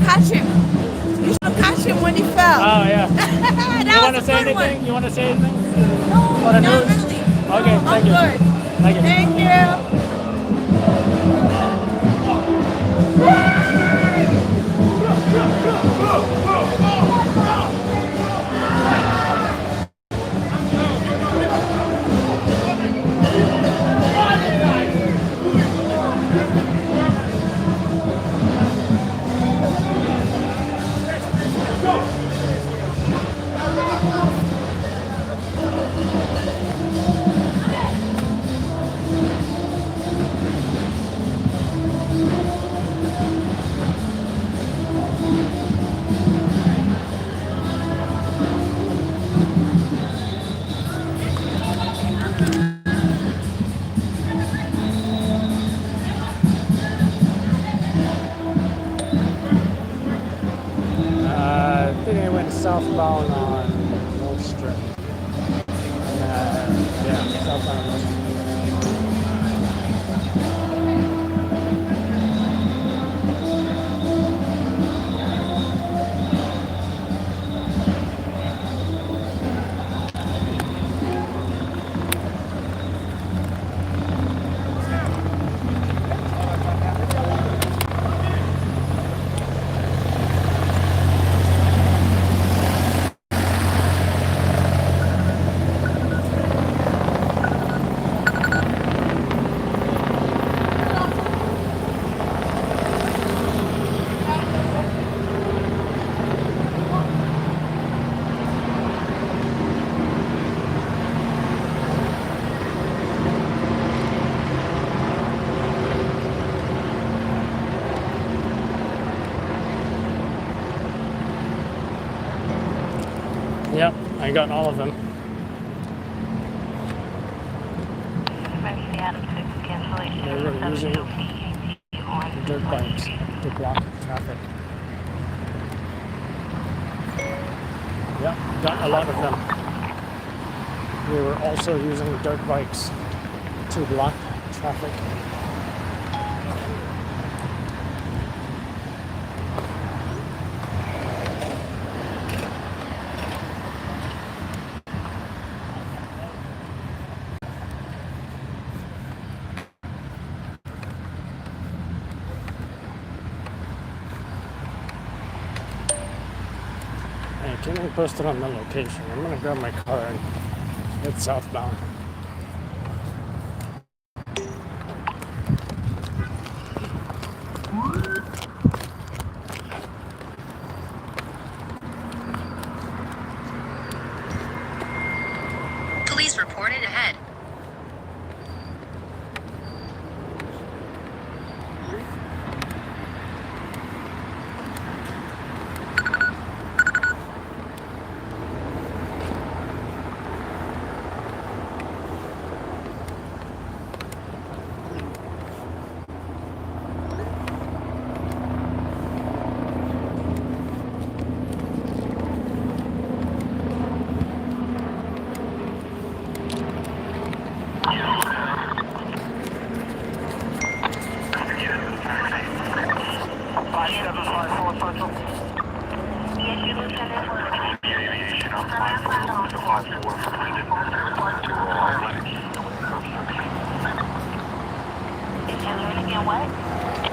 catch him. You should catch him when he fell. Oh, yeah. That You was want a to say good anything? one. You want to say anything? No, For the not news? really. Okay, No, thank you. I'm good. Thank you. Thank you. I think I went southbound on North Strip. Yeah, southbound on North Strip. Yep, I got all of them. They were using dirt bikes to block traffic. Yep, got a lot of them. They were also using dirt bikes to block traffic. Hey, can you post it on the location? I'm gonna grab my car and head southbound. Police reported ahead.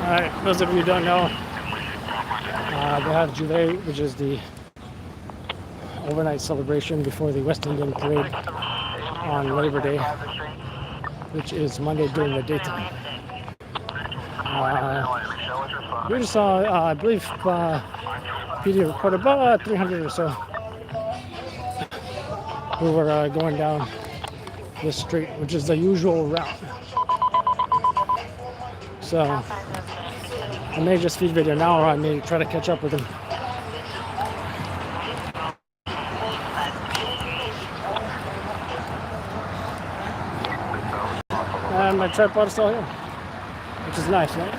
Alright, those of you who don't know, they have Jouvert, which is the overnight celebration before the West Indian Parade on Labor Day, which is Monday during the daytime. We just saw, I believe, PD reported about 300 or so who were going down this street, which is the usual route. So I may just feed video now, or I may try to catch up with them. And my tripod is still here, which is nice, right?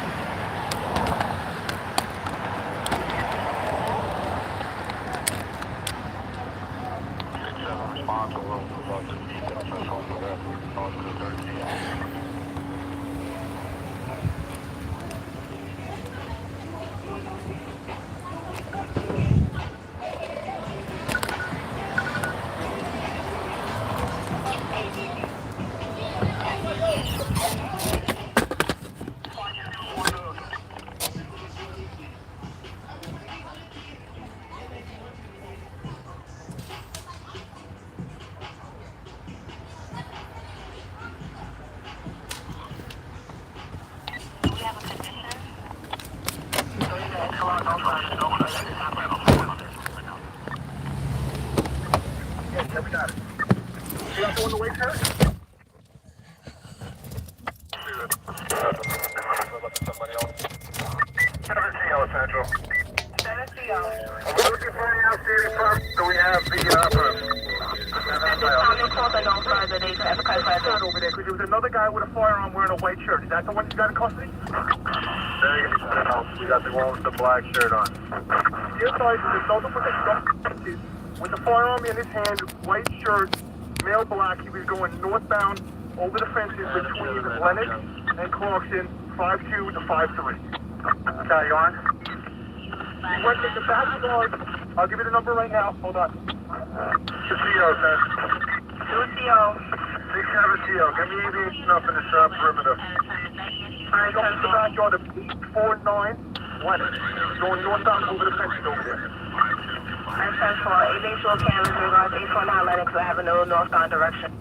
Yeah, we got it. You got the one to wait, sir? Central. Are we looking for any outstanding property? Do we have the over there, because there was another guy with a firearm wearing a white shirt. Is that the one you got in custody? We got the one with the black shirt on. The other side, there's another with the firearm in his hand, white shirt, male black. He was going northbound over the fences between Lennox and Clarkson, 5-2 to 5-3. Carry on. He went to the back door. I'll give you the number right now. Hold on. 2 CO, sir. 2 CO. 6-7 CO. Give me aviation up in the perimeter. Alright, going to the back yard of 849 Lennox. Going northbound over the fences over there. I'm 10-4. Aviation canvas regards 849 Lennox Avenue, northbound direction.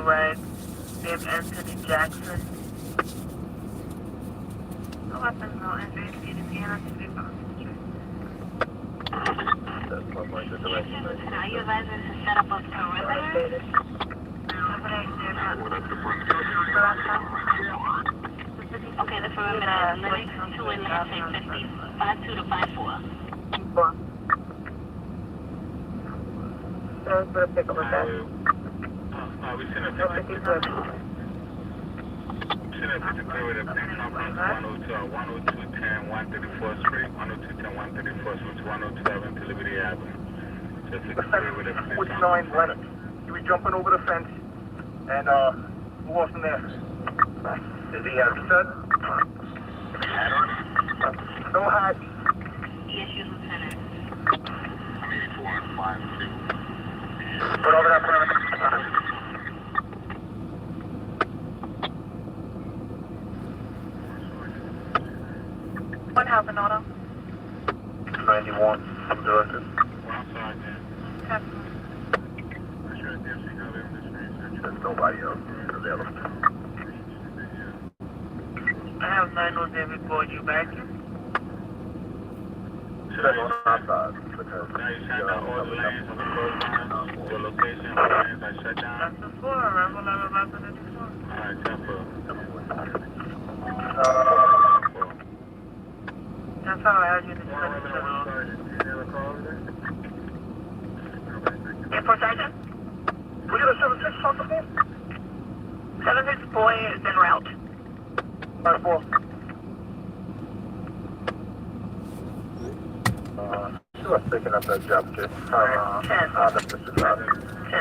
Right. Name Anthony Jackson. No weapons, no entry. Are you advising to set up a perimeter? Okay, the perimeter is Lennox 2 and Lennox 50, 5-2 to 5-4. Let's take a look at it. We sent a picture. Send a picture with a pin conference 10210 134th Street, 10210 134th Street, 107 to Liberty Avenue. Just a picture with a pin 49 Lennox. He was jumping over the fence and we lost him there. Does he have a set? Hat on? No hat. Yes, you lieutenant. 84 and 52. Put over that perimeter. One house in auto. 91. I'm directed. There's nobody else available. I have 9 David Boy, you back? Should I go outside? Now you shut down all the lanes on the road line. Your location, the lanes are shut down. That's the 4, Ramble 1154. Alright, 10-4. That's how I had you to Airport Sergeant? We got a 7-6 on the phone? 7-6 boy is en route. 5-4. She was picking up that job, kid. 10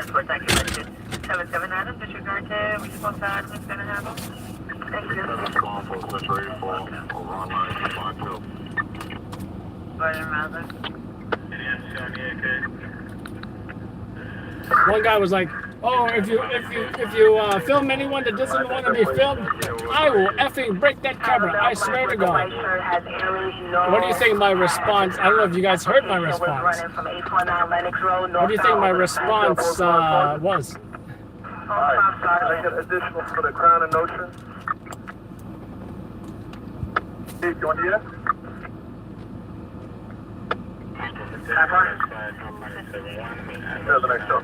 for thank you, Richard. 7-7 Adam, disregard to response to Adam is gonna handle. Thank you. Rather. One guy was like, "Oh, if you film anyone that doesn't want to be filmed, I will effing break that camera. I swear to God." What do you think my response? I don't know if you guys heard my response. What do you think my response was? Alright, additional for the Crown and Notion. Steve, you want to hear? The next show.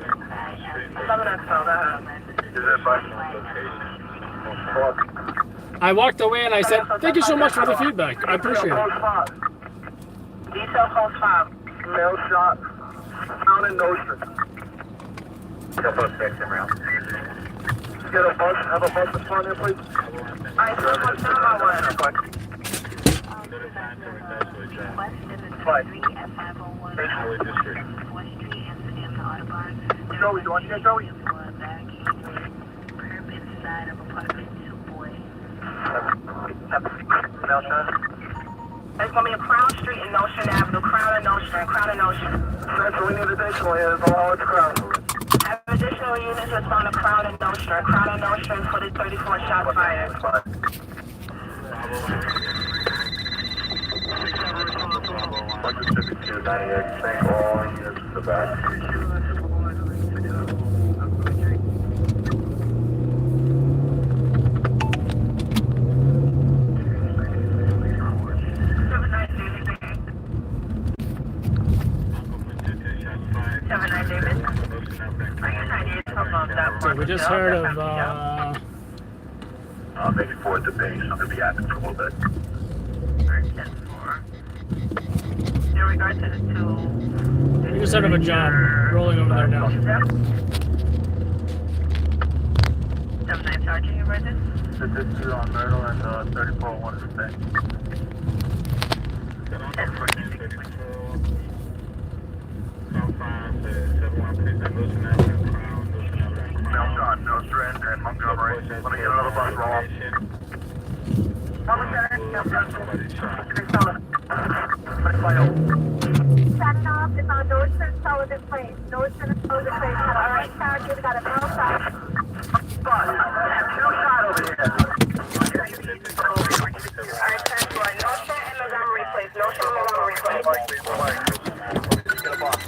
I walked away and I said, "Thank you so much for the feedback. I appreciate it." Detail code 5. Mail shot. Crown and Notion. Get a bus next time around. Get a bus. Have a bus respond there, please. Alright, so what's the number? Joey, you want to hear Joey? Mail shot. It's going to be a Crown Street and Notion Avenue. Crown and Notion. Crown and Notion. Central, we need additional here. It's all it's Crown. I have additional units that's on the Crown and Notion. Crown and Notion for the 34 shots fired. 152, 98. Thank all units for that. just heard of, Maybe 4 at the base. I'm gonna be at it for a little bit. In regard to the two. we just heard of a job rolling over there now. 7-9 Sergeant, you read this? The dispute on Myrtle and 3401 is the same. No strand and Montgomery. Let me get another bus roll. Starting off is on Northern Sullivan Place. Northern Sullivan Place. Got a right side, we got a middle side. Two shot over here. Alright, 10 4. No shot in Montgomery Place. No shot in Montgomery Place. Get a box.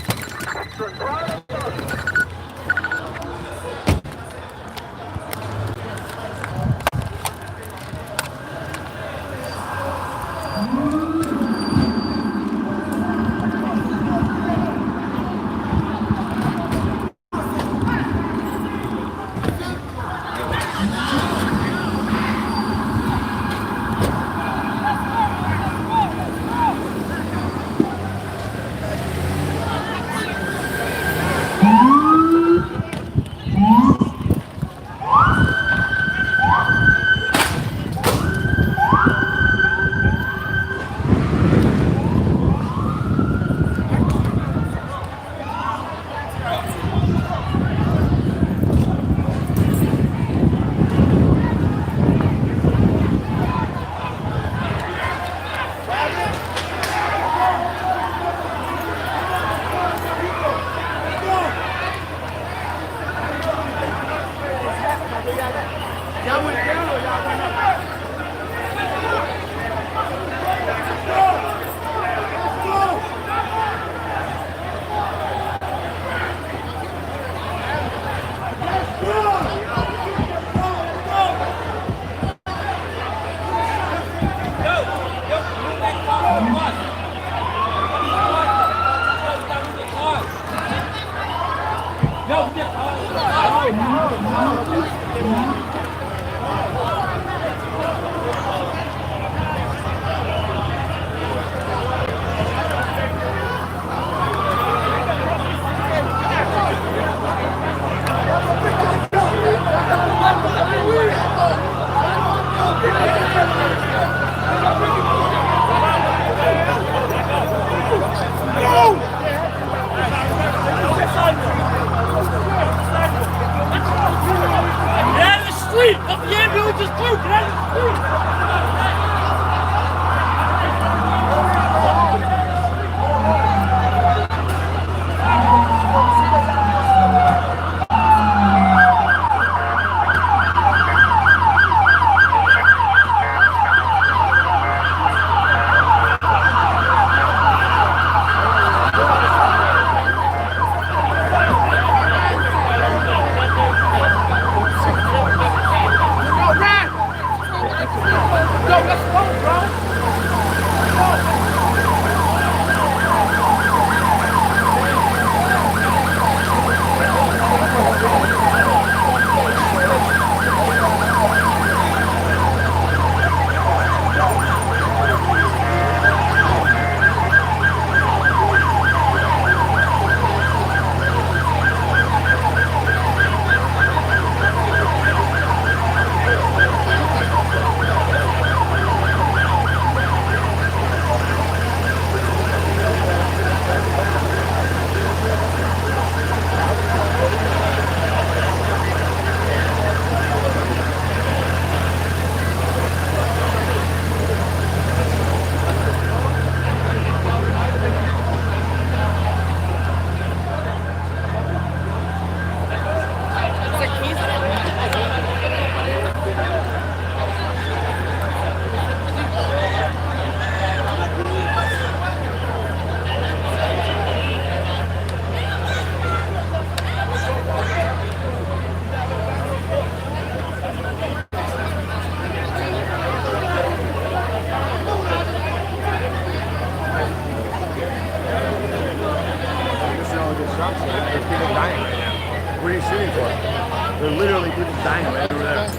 They're literally dying right over there.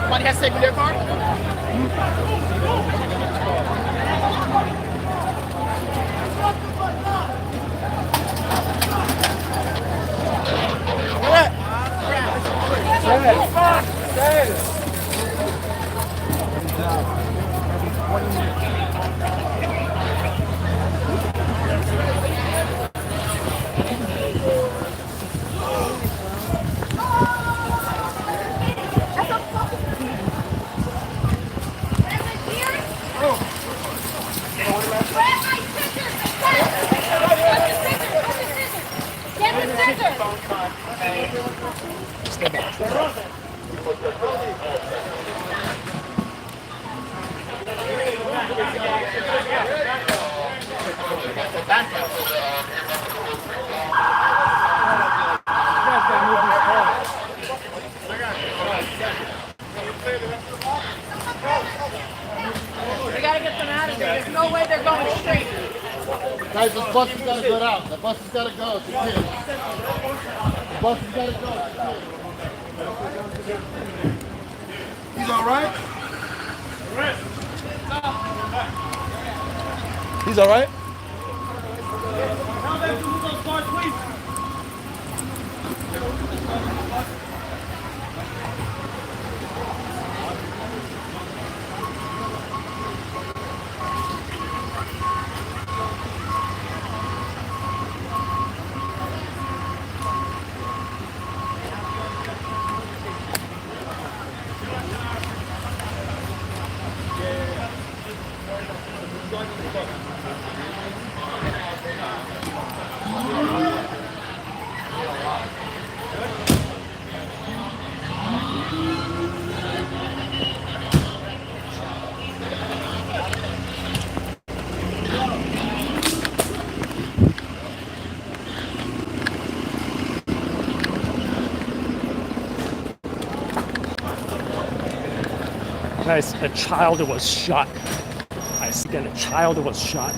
Somebody has saved their car? We gotta get them out of here. There's no way they're going straight. Guys, this bus has got to get out. The bus has got to go. It's a kid. The bus has got to go. It's a kid. He's all right? He's all right? Tell them to move those cars, please. Nice, a child was shot. I see again, a child was shot.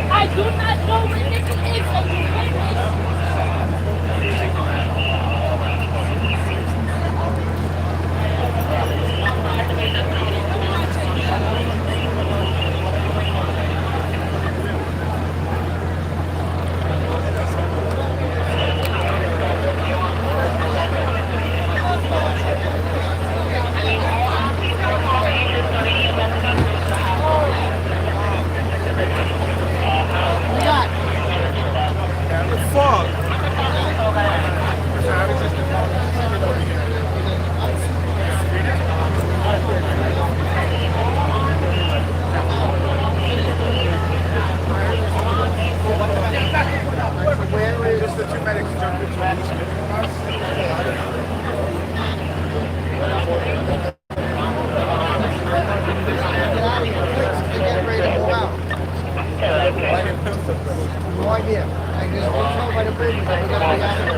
I do not know where this is. Are you No idea. I just was told by the bridge that we got to be out.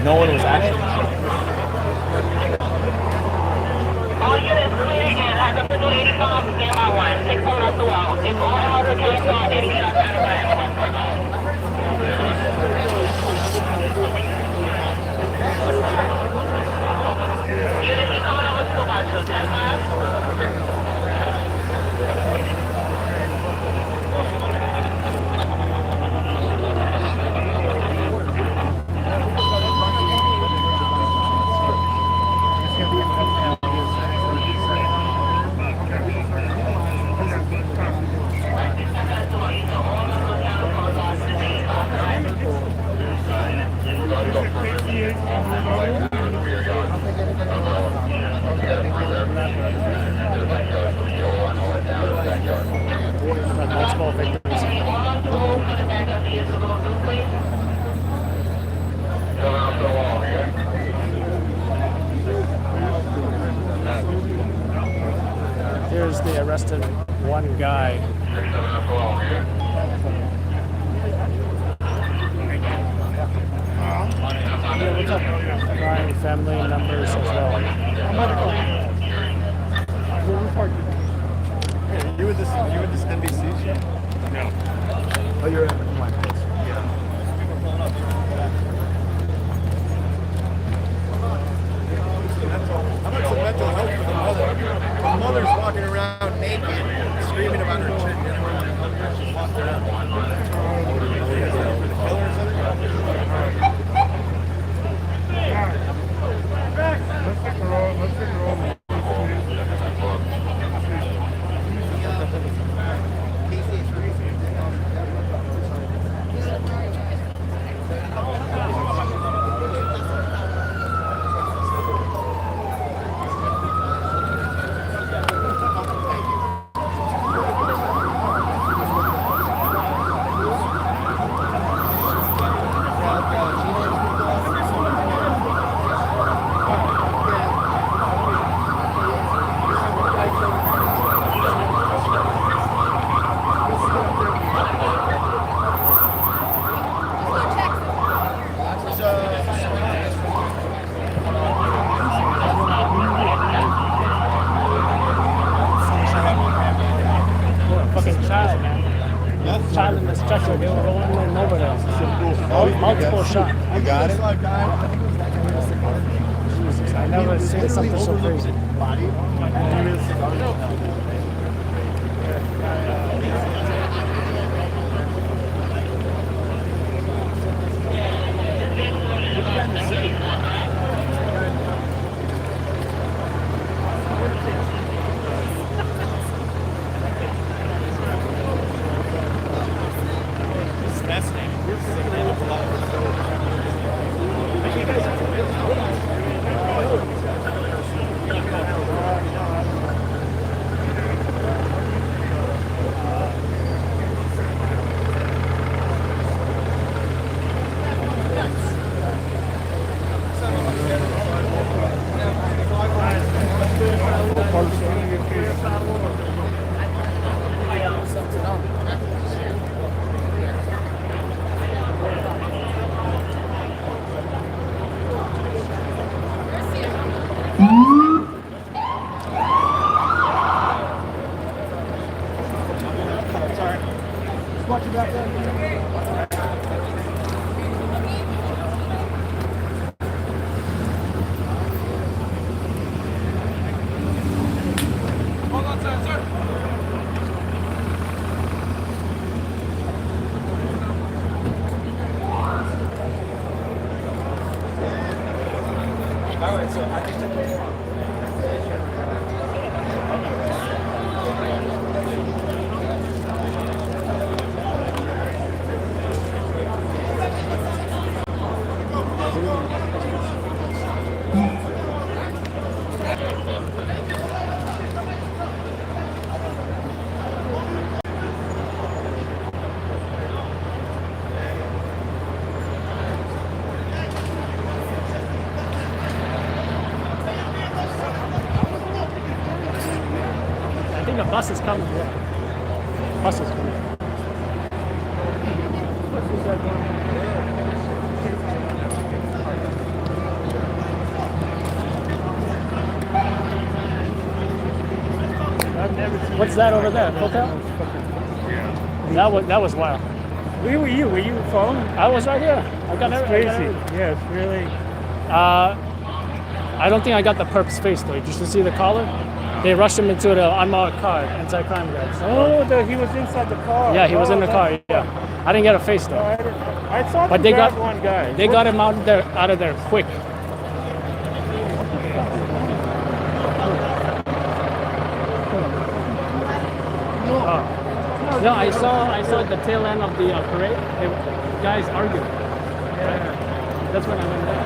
No one was actually. All units clear and have up to 85 standby 1. 6 on up the wall. If all houses can start, enemy are out of Units coming over to about 2 10 Multiple victims. Here's the arrested one guy. Yeah, what's up? Crying family members as well. You with this NBC shit? No. Oh, you're in my place. Yeah. How much of mental health for the mother? The mother's walking around naked, screaming about her chick. She's walking around. Child in the stretcher, they were rolling over there. Multiple shots. You got it? Jesus, I never seen something so crazy. bus is coming. Yeah. Bus is coming. What's that over there? Hotel? That was wild. Where were you? Were you following? I was right here. I got It's everything. crazy. Yeah, it's really. I don't think I got the perp's face though. Did you see the collar? They rushed him into the unmarked car, anti-crime guys. Oh, he was inside the car. Yeah, he was in the car. that's- Yeah, I didn't get a face though. I saw But them they grab got one guy. They got him out of there quick. No, I saw at the tail end of the parade. Guys arguing. Yeah, that's when I went there.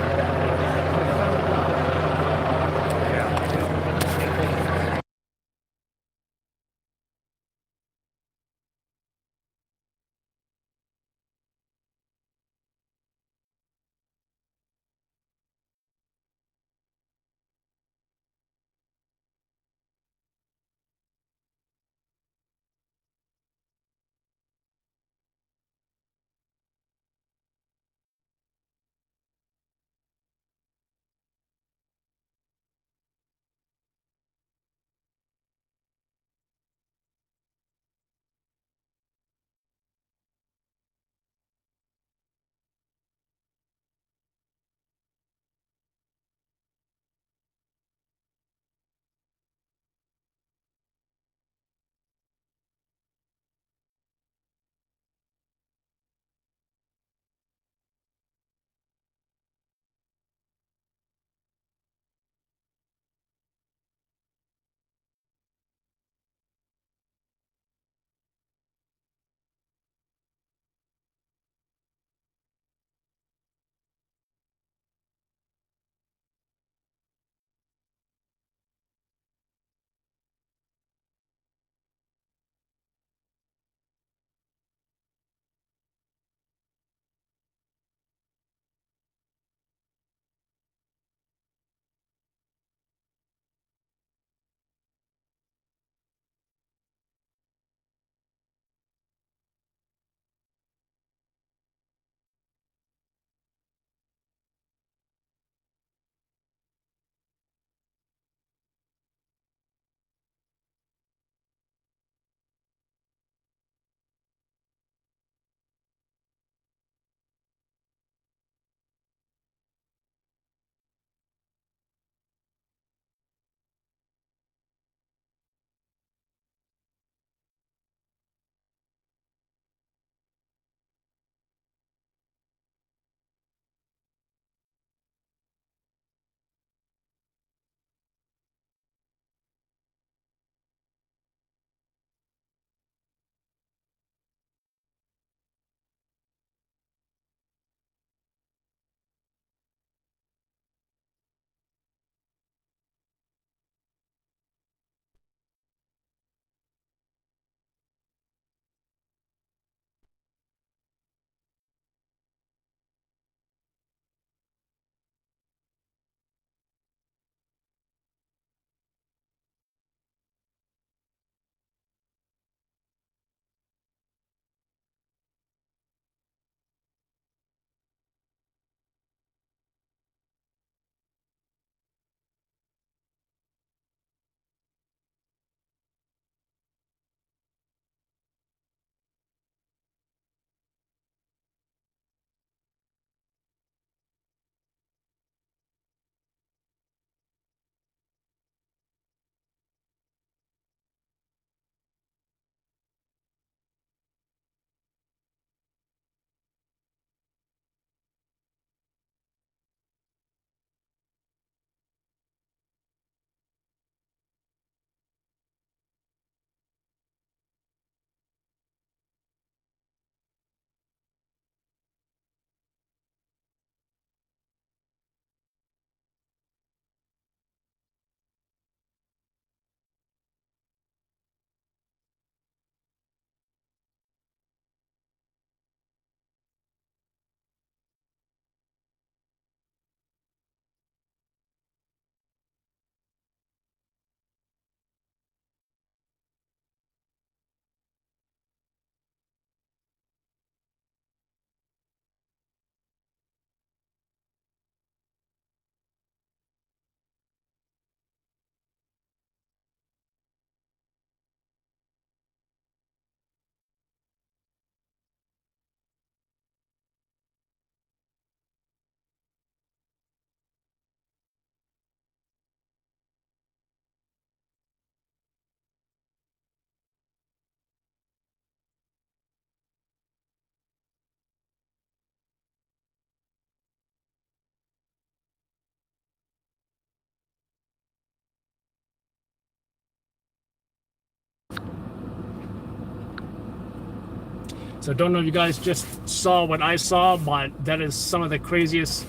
So don't know if you guys just saw what I saw, but that is some of the craziest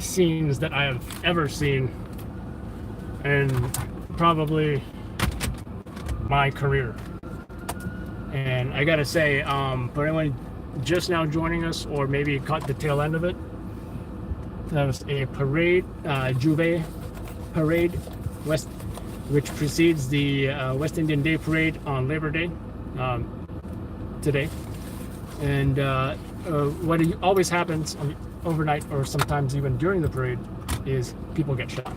scenes that I have ever seen in probably my career. And I gotta say, for anyone just now joining us, or maybe caught the tail end of it, that was a parade, Jouvert parade, which precedes the West Indian Day Parade on Labor Day today. And what always happens overnight, or sometimes even during the parade, is people get shot.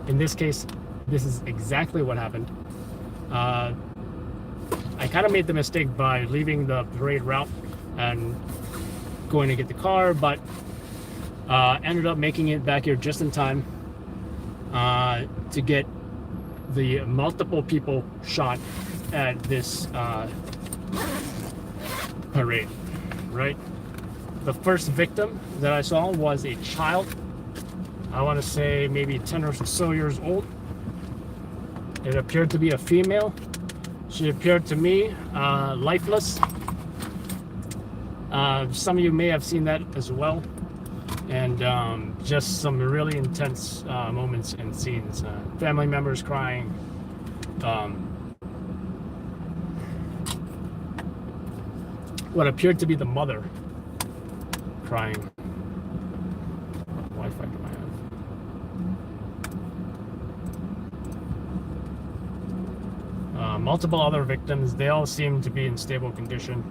In this case, this is exactly what happened. I kind of made the mistake by leaving the parade route and going to get the car, but ended up making it back here just in time to get the multiple people shot at this parade, right? The first victim that I saw was a child. I want to say maybe 10 or so years old. It appeared to be a female. She appeared to me lifeless. Some of you may have seen that as well. And just some really intense moments and scenes. Family members crying. What appeared to be the mother crying. What Wi-Fi do I have? Multiple other victims. They all seem to be in stable condition.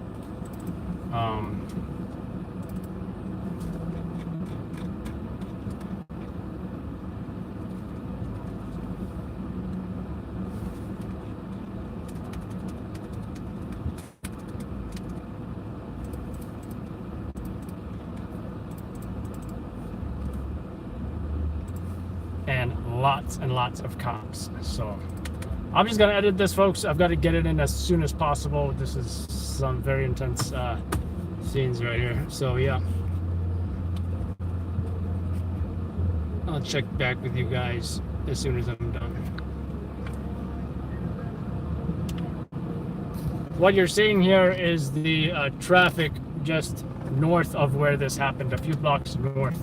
And lots of cops. So I'm just gonna edit this, folks. I've got to get it in as soon as possible. This is some very intense scenes right here. So yeah, I'll check back with you guys as soon as I'm done. What you're seeing here is the traffic just north of where this happened, a few blocks north.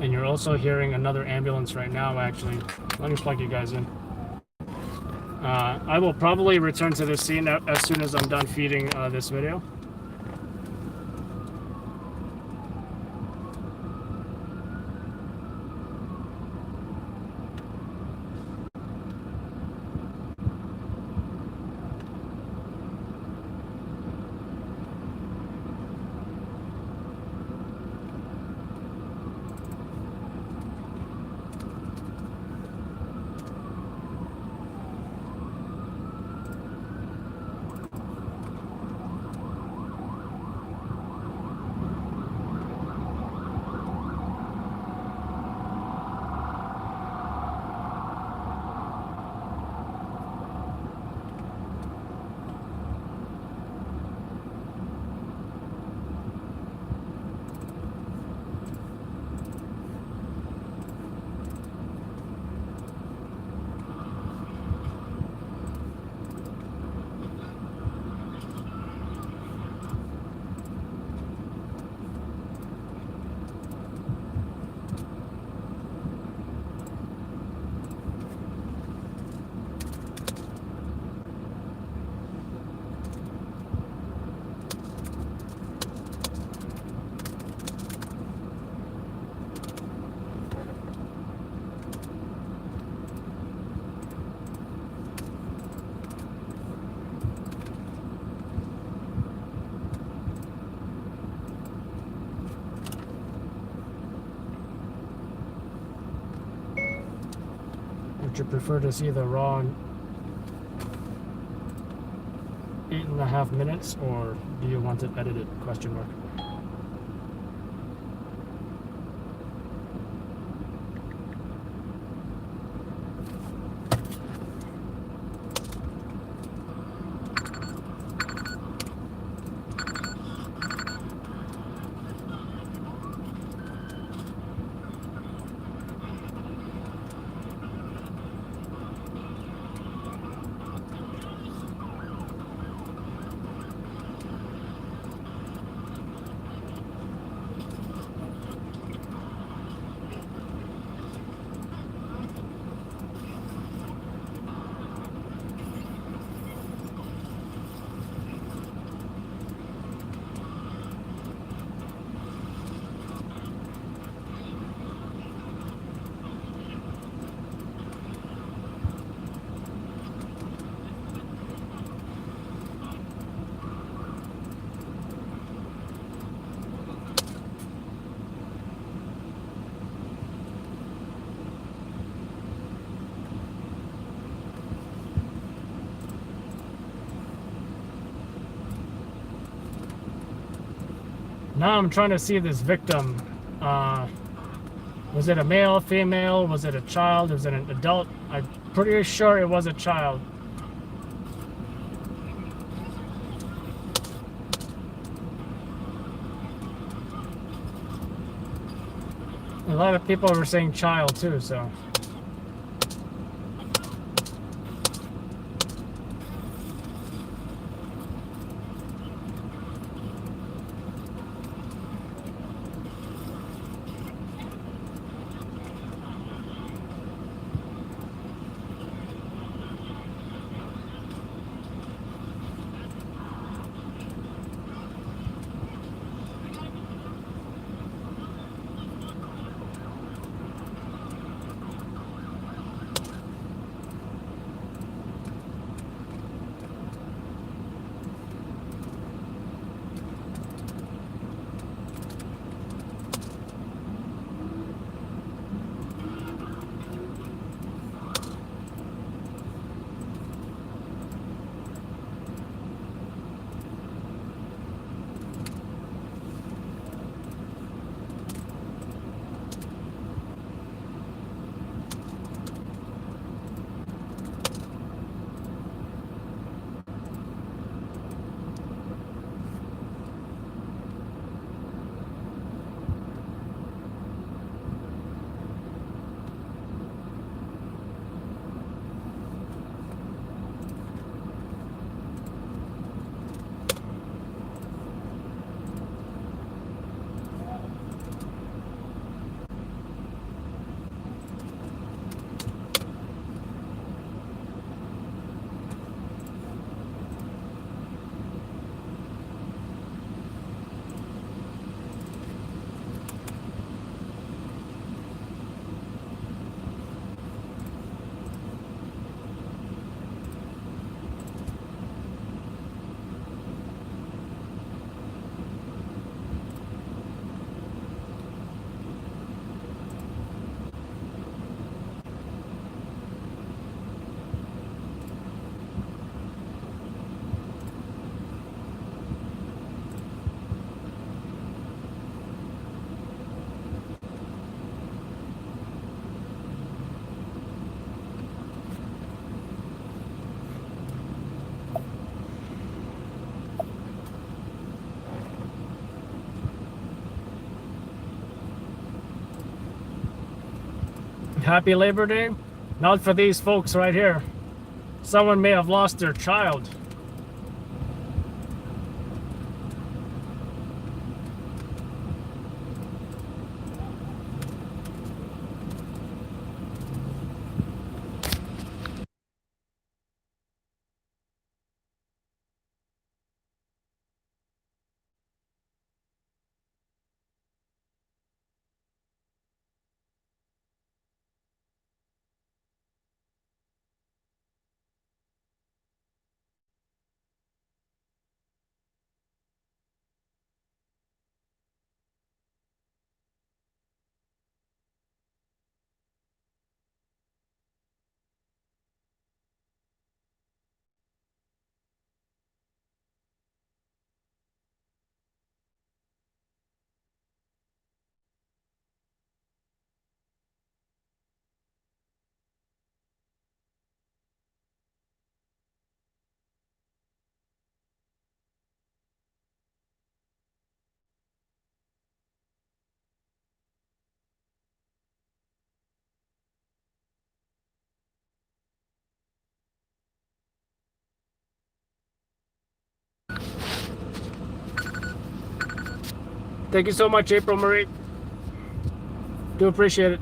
And you're also hearing another ambulance right now, actually. Let me plug you guys in. I will probably return to this scene as soon as I'm done feeding this video. Would you prefer to see the raw 8.5 minutes, or do you want it edited? Question mark. Now I'm trying to see this victim. Was it a male, female? Was it a child? Was it an adult? I'm pretty sure it was a child. A lot of people were saying child too, so. Happy Labor Day? Not for these folks right here. Someone may have lost their child. Thank you so much, April Marie. Do appreciate it.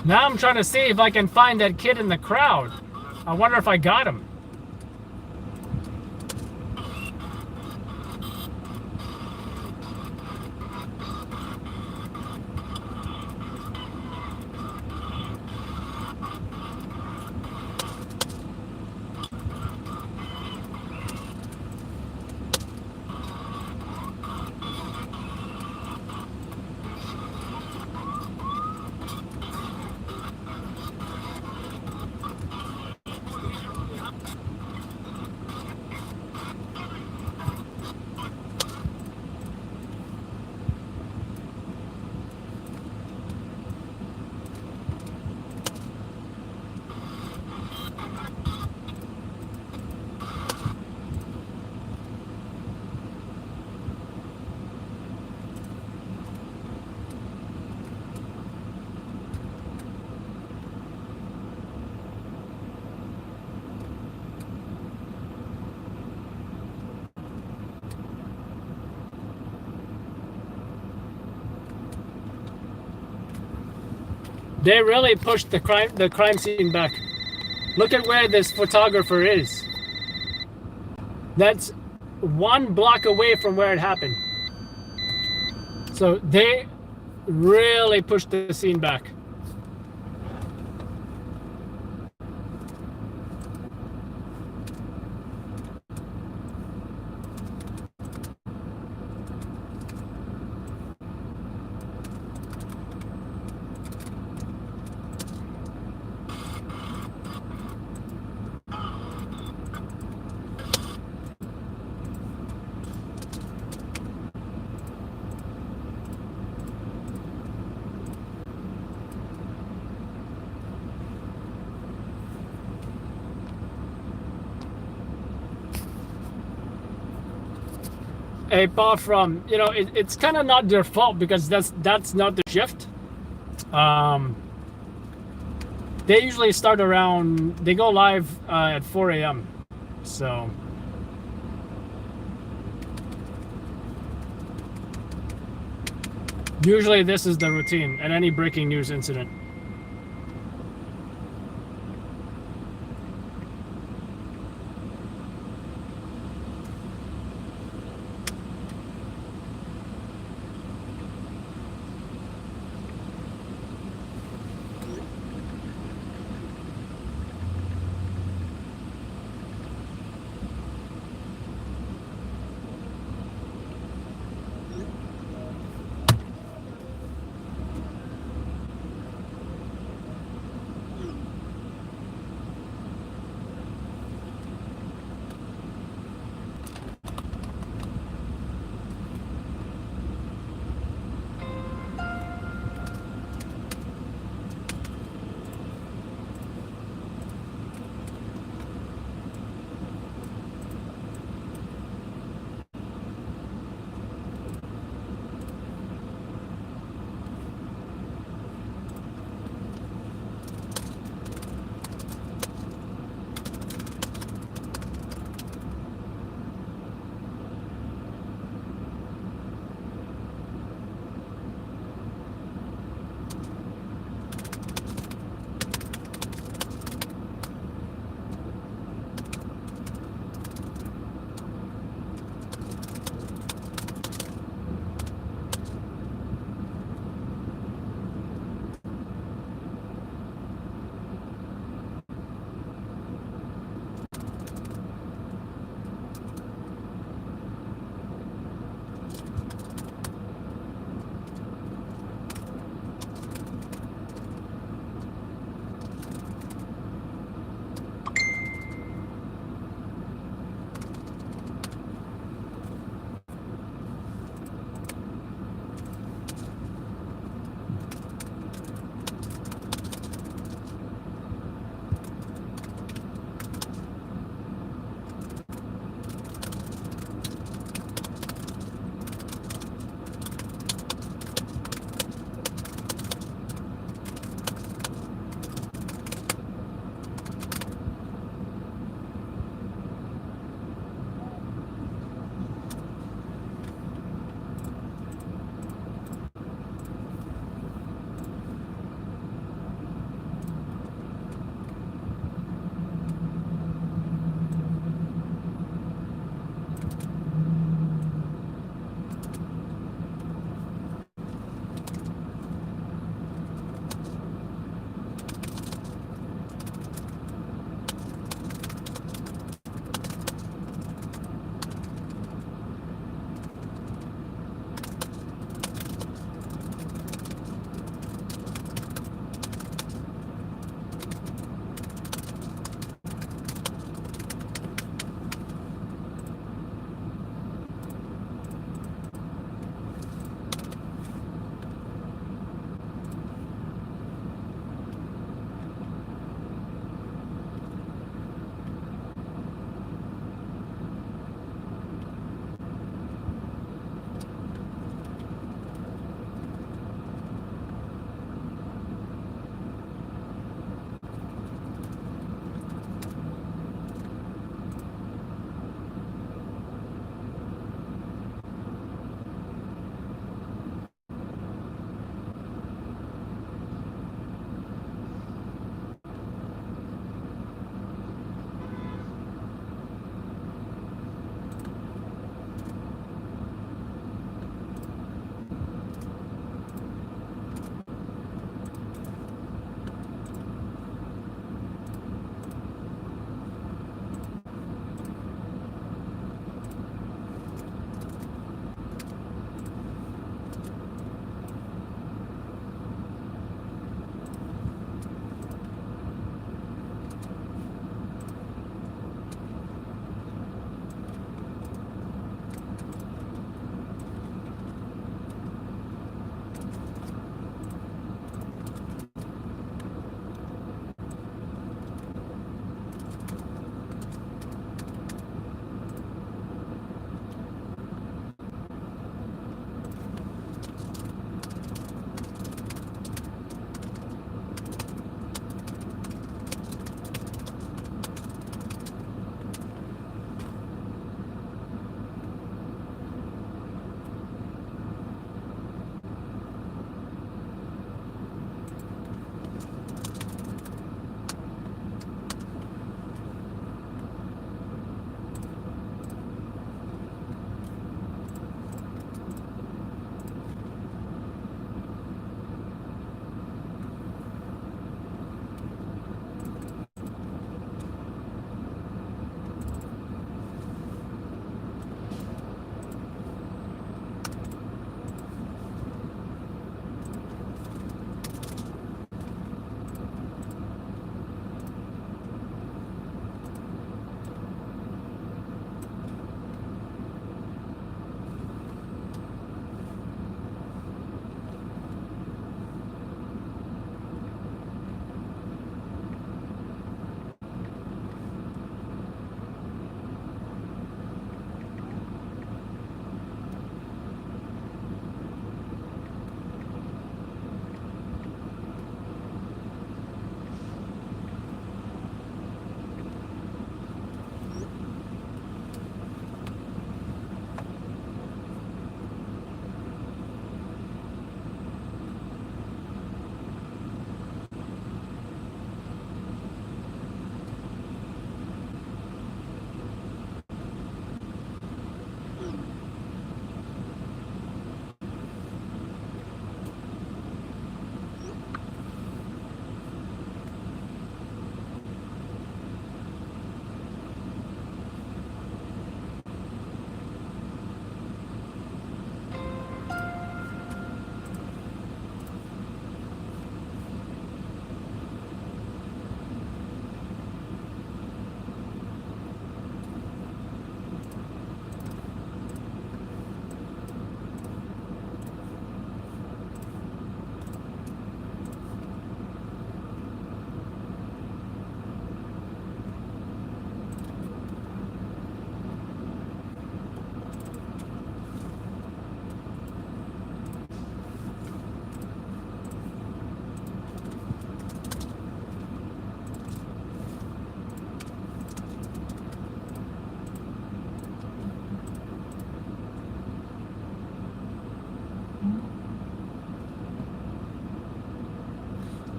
Now I'm trying to see if I can find that kid in the crowd. I wonder if I got him. They really pushed the crime scene back. Look at where this photographer is. That's 1 block away from where it happened. So they really pushed the scene back. Apart from, you know, it's kind of not their fault because that's not the shift. They usually start around, they go live at 4 a.m. So usually this is the routine at any breaking news incident.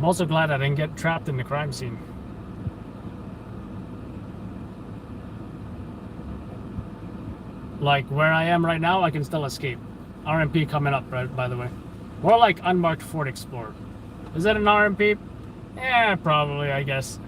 I'm also glad I didn't get trapped in the crime scene. Like where I am right now, I can still escape. RMP coming up, right? By the way, more like unmarked Ford Explorer. Is that an RMP? Yeah, probably. I guess.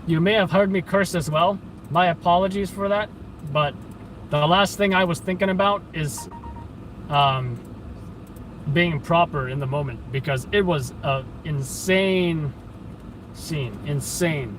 You may have heard me curse as well. My apologies for that. But the last thing I was thinking about is being proper in the moment, because it was a insane scene. Insane.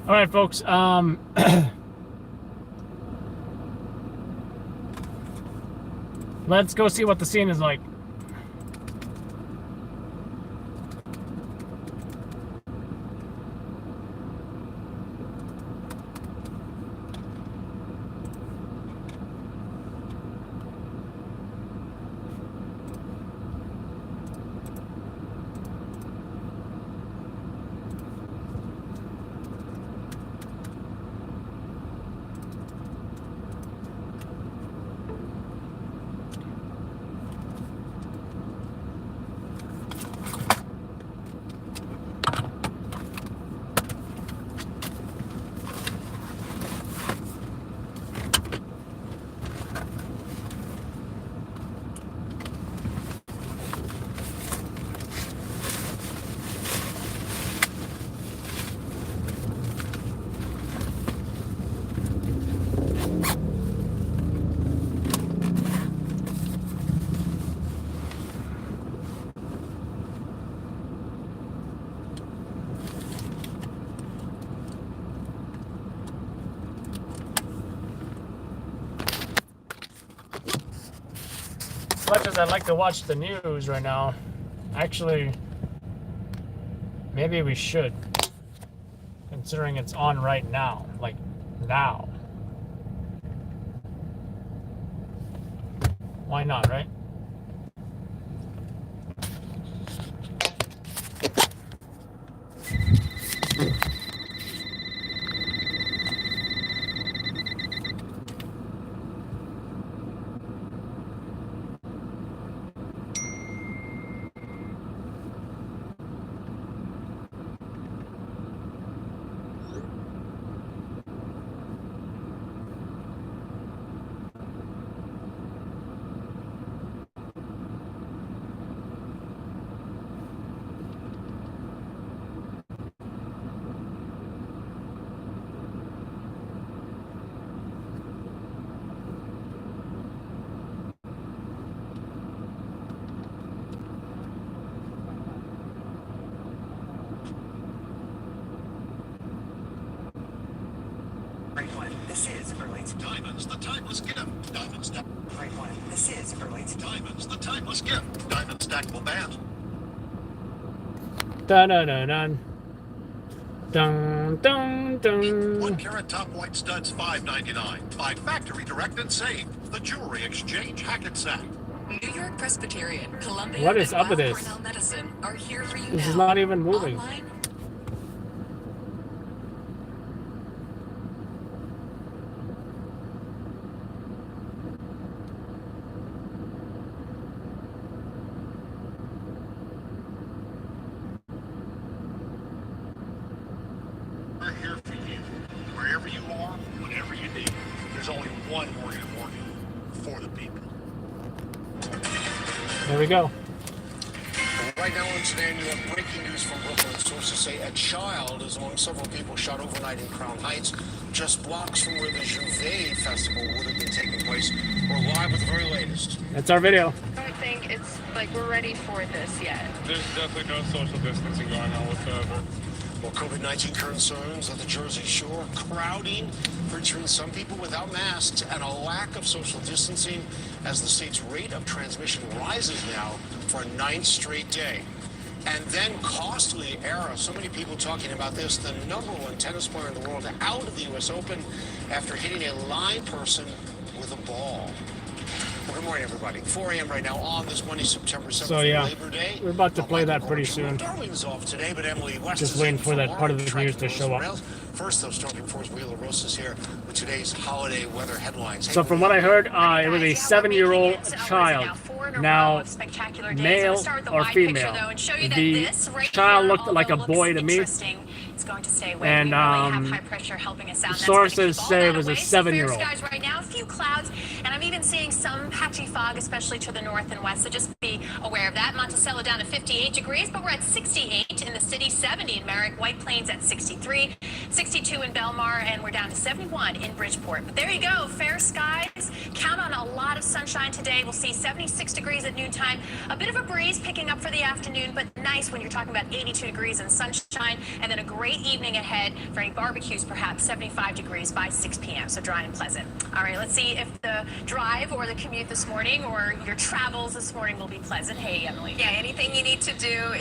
All right, folks. Let's go see what the scene is like. As much as I'd like to watch the news right now, actually, maybe we should, considering it's on right now, like now. Why not, right? This is early. Diamonds, the timeless gift. Diamond stack. Right one. This is early. Diamonds, the timeless gift. Diamond stackable band. Dun dun dun dun. Dun dun dun. 1 carat top white studs, $5.99. Buy factory direct and save. The Jewelry Exchange Hackett Sack. New York Presbyterian, Columbia, What is and up with Weill this? Cornell Medicine are here for you This now. is not even moving. Online. We're here for you. Wherever you are, whatever you need. There's only one Morgan & Morgan. For the people. There we go. Right now in Sudan, you have breaking news from Brooklyn. Sources say a child is among several people shot overnight in Crown Heights, just blocks from where the Jouvert festival would have been taking place. We're live with the very latest. That's our video. I don't think it's like we're ready for this yet. There's definitely no social distancing going on whatsoever. Well, COVID-19 concerns at the Jersey Shore, crowding featuring some people without masks, and a lack of social distancing as the state's rate of transmission rises now for a 9th straight day. And then costly era. So many people talking about this. The #1 tennis player in the world out of the U.S. Open after hitting a line person with a ball. Well, good morning, everybody. 4 a.m. right now on this Monday, September 7th, So yeah, Labor Day. we're about to play that pretty soon. Darwin's off today, but Emily West Just is waiting in for that tomorrow. part of the Tracking news to those show up. rails. First, though, Storm Force Wheeler Rosas here with today's holiday weather headlines. So from what I heard, it was a 7-year-old child. Now, male or female. The child looked like a boy to me. It's going to stay away. And we really have high pressure helping us out. That's sources gonna keep all say that it was a away. So for your 7-year-old. skies right now, a few clouds, and I'm even seeing some patchy fog, especially to the north and west. So just be aware of that. Monticello down to 58 degrees, but we're at 68 in the city, 70 in Merrick, White Plains at 63, 62 in Belmar, and we're down to 71 in Bridgeport. But there you go, fair skies. Count on a lot of sunshine today. We'll see 76 degrees at noontime. A bit of a breeze picking up for the afternoon, but nice when you're talking about 82 degrees and sunshine, and then a great evening ahead for any barbecues, perhaps 75 degrees by 6 p.m., so dry and pleasant. All right, let's see if the drive or the commute this morning or your travels this morning will be pleasant. Hey, Emily. Yeah, anything you need to do.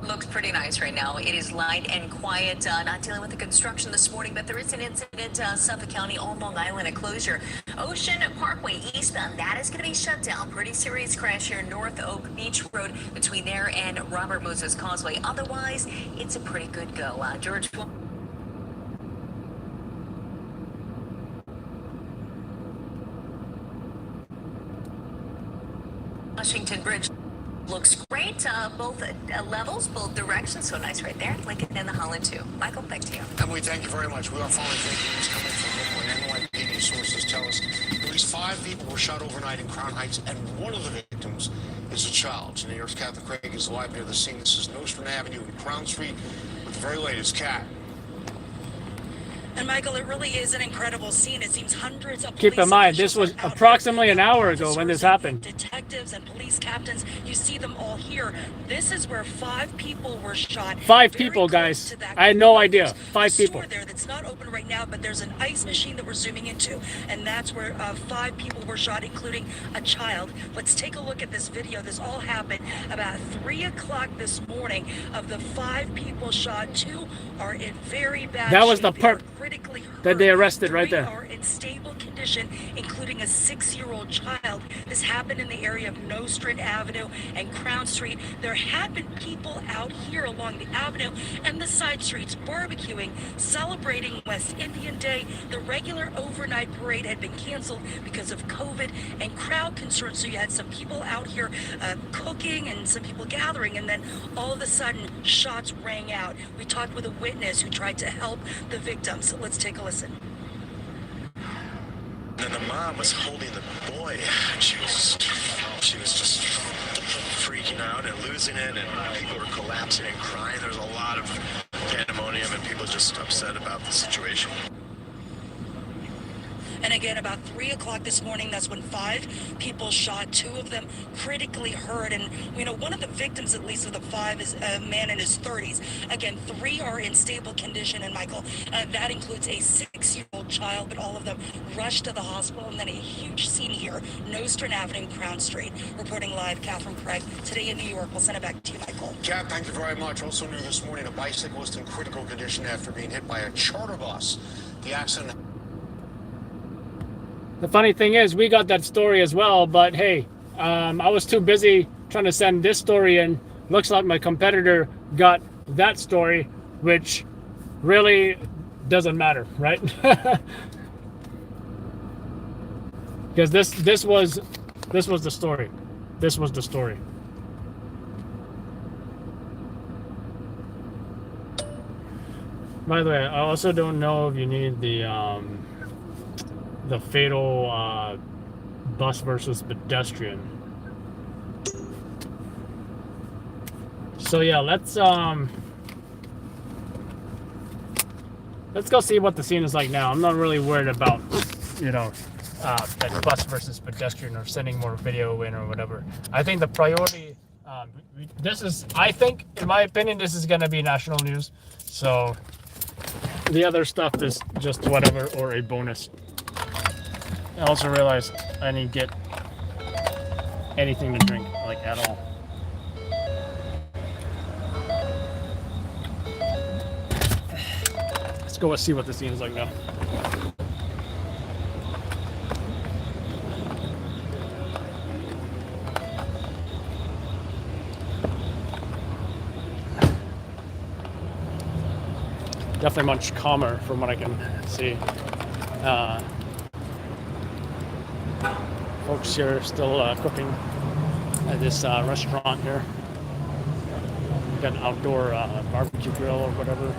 Looks pretty nice right now. It is light and quiet. Not dealing with the construction this morning, but there is an incident, Suffolk County on Long Island, a closure. Ocean Parkway eastbound, that is going to be shut down. Pretty serious crash here, North Oak Beach Road between there and Robert Moses Causeway. Otherwise, it's a pretty good go. George. Washington Bridge looks great, both levels, both directions, so nice right there. Lincoln and the Holland too. Michael, back to you. Emily, thank you very much. We are following breaking news coming from local NYPD sources tell us at least 5 people were shot overnight in Crown Heights, and one of the victims is a child. New York's Catherine Craig is live near the scene. This is Nostrand Avenue and Crown Street with the very latest. Cat. And Michael, it really is an incredible scene. It seems hundreds of Keep in mind, this was approximately an hour ago when this happened. Detectives and police captains, you see them all here. This is where 5 people were shot. 5 people, guys. I had no idea. 5 people. There that's not open right now, but there's an ice machine that we're zooming into, and that's where 5 people were shot, including a child. Let's take a look at this video. This all happened about 3 o'clock this morning. Of the 5 people shot, 2 are in very bad That was shape. the part that they arrested right there. 3 are in stable condition, including a 6-year-old child. This happened in the area of Nostrand Avenue and Crown Street. There had been people out here along the avenue and the side streets barbecuing, celebrating West Indian Day. The regular overnight parade had been canceled because of COVID and crowd concerns. So you had some people out here cooking and some people gathering, and then all of a sudden shots rang out. We talked with a witness who tried to help the victims. Let's take a listen. And the mom was holding the boy, and she was just freaking out and losing it, and people were collapsing and crying. There was a lot of pandemonium and people just upset about the situation. And again, about 3 o'clock this morning, that's when 5 people shot, 2 of them critically hurt. And, you know, one of the victims, at least of the 5, is a man in his 30s. Again, 3 are in stable condition, and Michael, that includes a 6-year-old child, but all of them rushed to the hospital. And then a huge scene here, Nostrand Avenue, Crown Street. Reporting live, Catherine Craig, today in New York. We'll send it back to you, Michael. Cat, thank you very much. Also new this morning, a bicyclist in critical condition after being hit by a charter bus. The accident... The funny thing is, we got that story as well, but hey, I was too busy trying to send this story in. Looks like my competitor got that story, which really doesn't matter, right? Because this was the story. This was the story. By the way, I also don't know if you need the fatal bus versus pedestrian. So yeah, let's go see what the scene is like now. I'm not really worried about, you know, that bus versus pedestrian or sending more video in or whatever. I think the priority, I think, in my opinion, this is going to be national news. So the other stuff is just whatever or a bonus. I also realized I didn't get anything to drink, like, at all. Let's go and see what the scene is like now. Definitely much calmer from what I can see. Folks here still cooking at this restaurant here. Got an outdoor barbecue grill or whatever.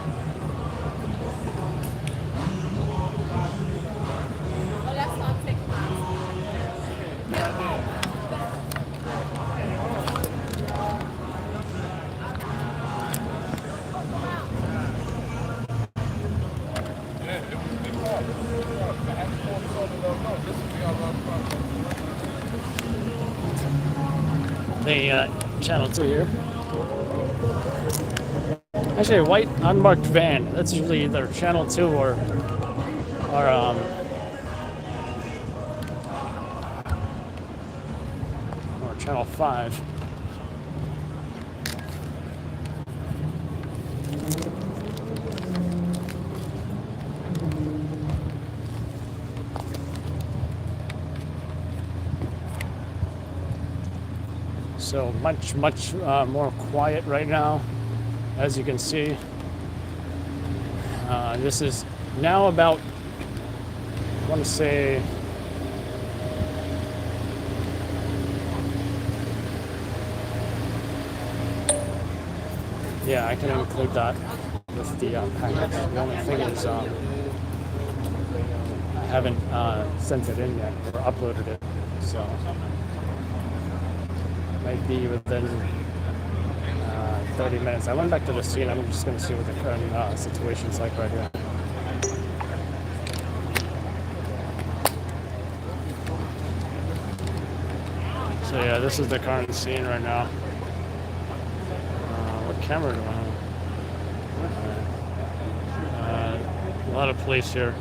The channel 2 here. Actually, a white unmarked van. That's usually either channel 2 or channel 5. So much more quiet right now, as you can see. This is now about, I want to say, yeah, I can include that with the package. The only thing is I haven't sent it in yet or uploaded it, so might be within 30 minutes. I went back to the scene. I'm just going to see what the current situation's like right here. So yeah, this is the current scene right now. What camera do I have? A lot of police here.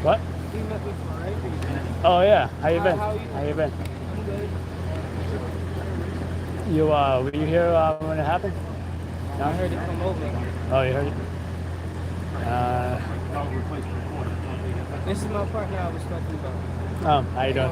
What? Oh yeah, how you been? How you been? You were you here when it happened? No? I heard it come over. Oh, you heard it? This is my partner I was talking about. How you doing?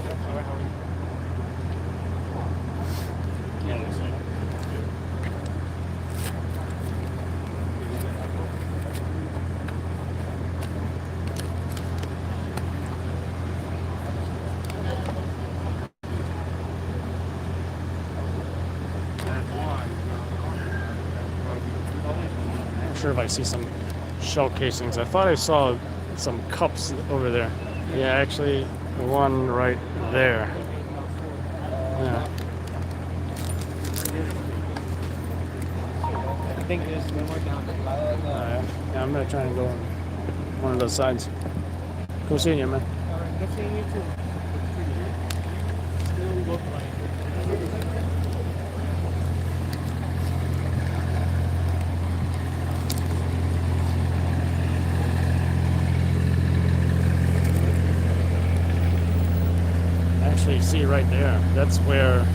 I'm sure if I see some shell casings. I thought I saw some cups over there. Yeah, actually, one right there. Yeah. I think there's one more down there. Yeah. Yeah, I'm gonna try and go on one of those sides. Cool seeing you, man. Alright, good seeing you too. Still look like Actually, see right there. That's where.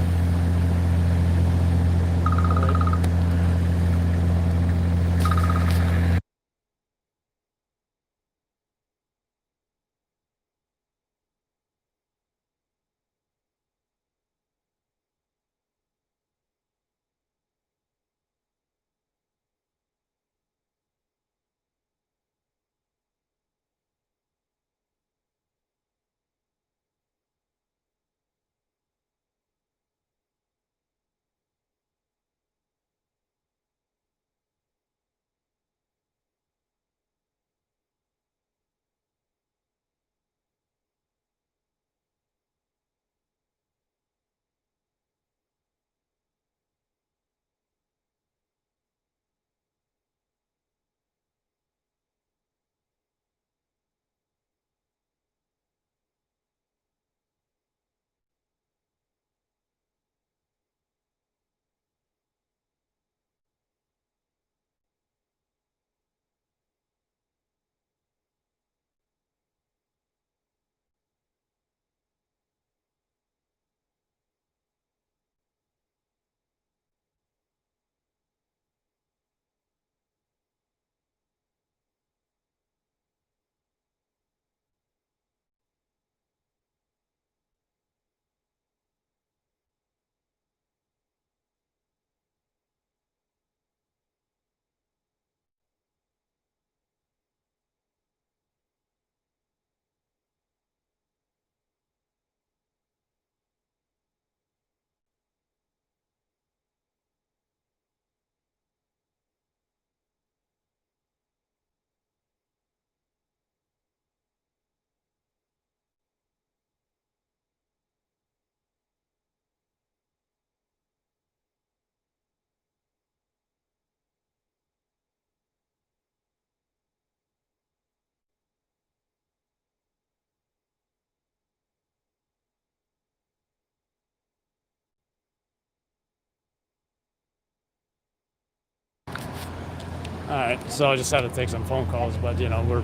All right, so I just had to take some phone calls, but you know,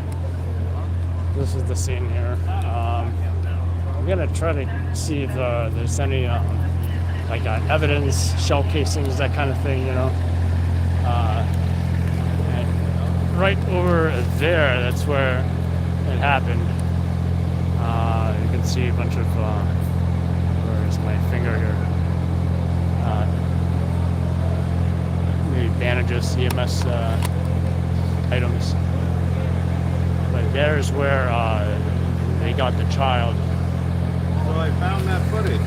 this is the scene here. I'm gonna try to see if there's any like evidence, shell casings, that kind of thing, you know. And right over there, that's where it happened. You can see a bunch of where's my finger here? Maybe bandages, EMS items. But there's where they got the child. So I found that footage.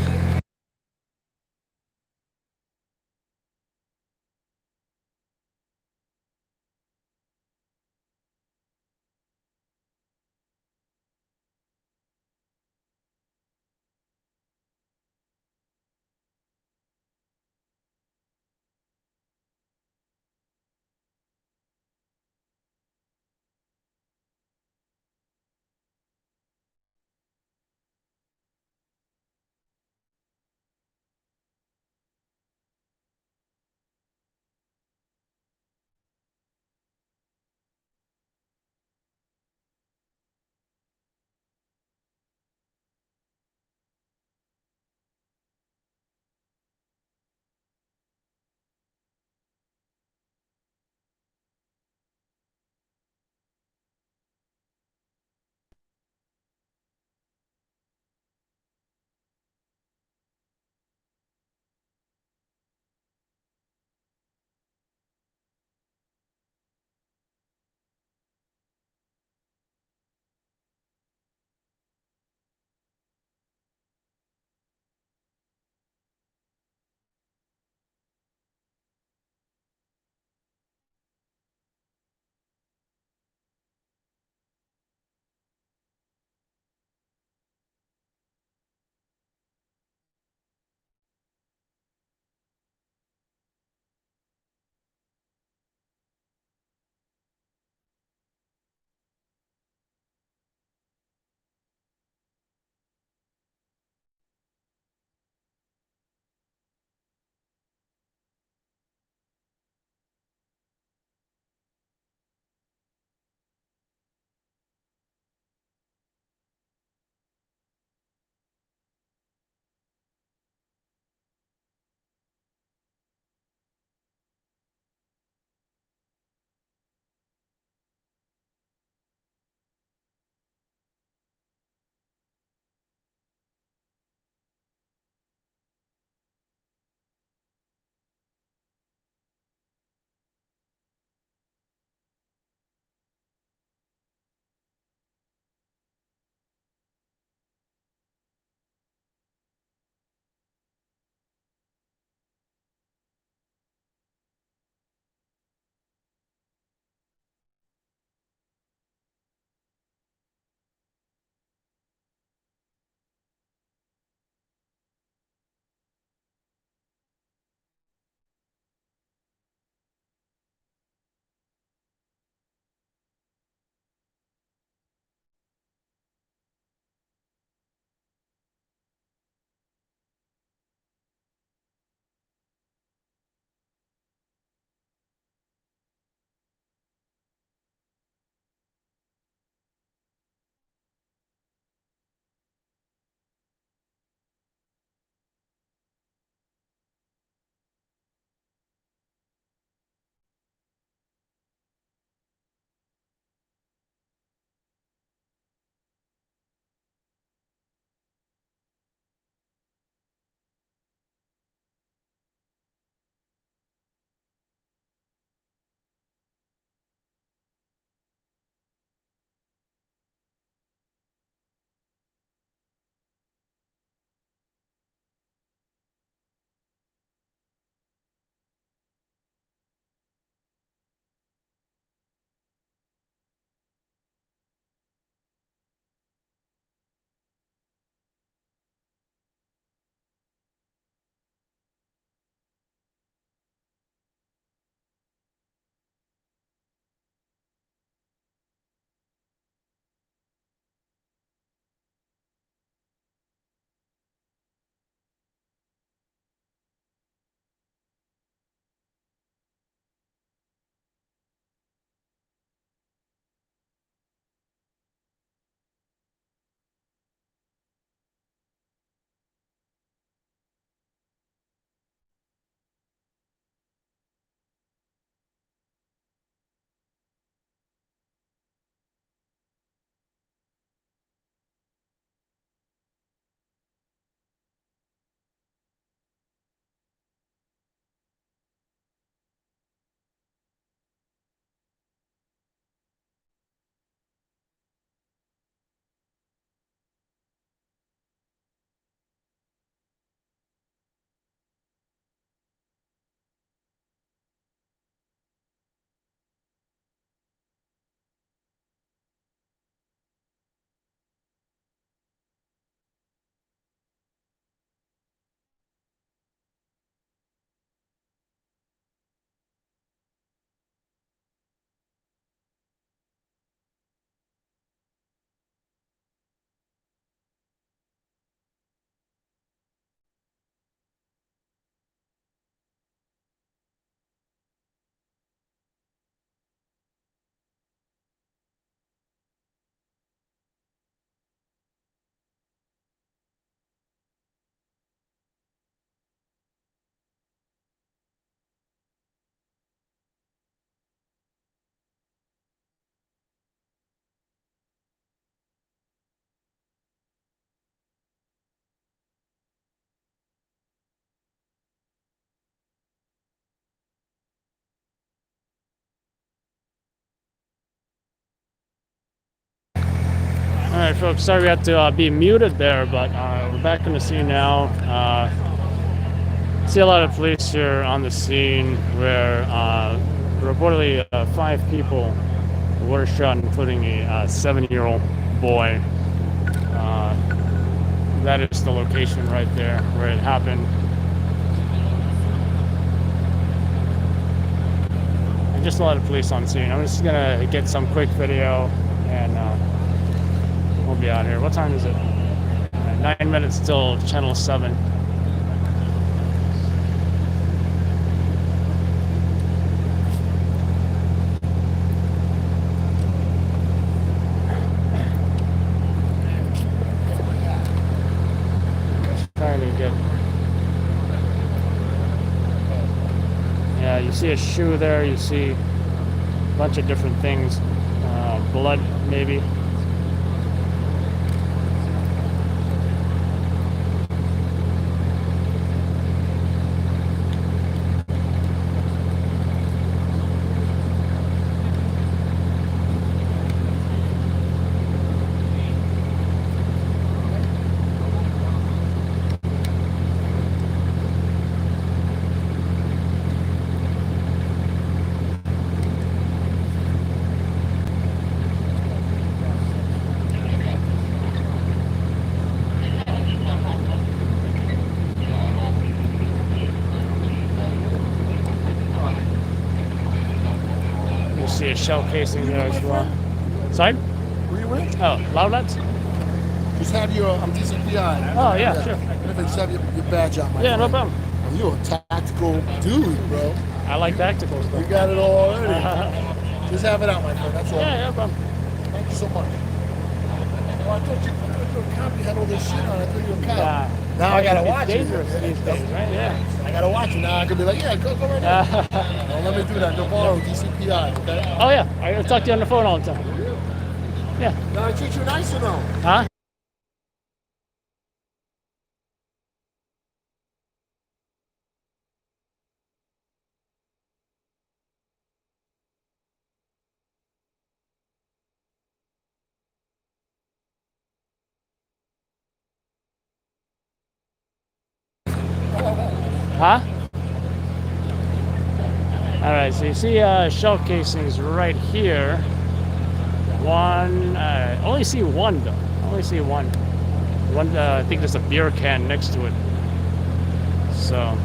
right, folks. Sorry we had to be muted there, but we're back on the scene now. See a lot of police here on the scene where reportedly 5 people were shot, including a 7-year-old boy. That is the location right there where it happened. And just a lot of police on scene. I'm just gonna get some quick video and we'll be out here. What time is it? 9 minutes till channel 7. Trying to get. Yeah, you see a shoe there. You see a bunch of different things. Blood, maybe. You see a shell casing there as well. Sorry? Who you with? Oh, Loudlands? Just have your DCPI. Oh, yeah, sure. Just have your badge out, my Yeah, no friend. problem. Oh, you're a tactical dude, bro. I like tactical stuff. You got it all already. Just have it out, my friend. That's all. Yeah, no problem. Thank you so much. Oh, I thought you were a cop. You had all this shit on. I thought you were a cop. Now I gotta watch you. Dangerous these days, right? Yeah. I gotta watch you. Now I can be like, yeah, go right now. Don't let me do that. Navarro, DCPI, okay? Oh, yeah. I talk to you on the phone all the time. Yeah. No, I treat you nice or no? Huh? Huh? All right, so you see shell casings right here. One, only see one though. Only see one. One, I think there's a beer can next to it. So.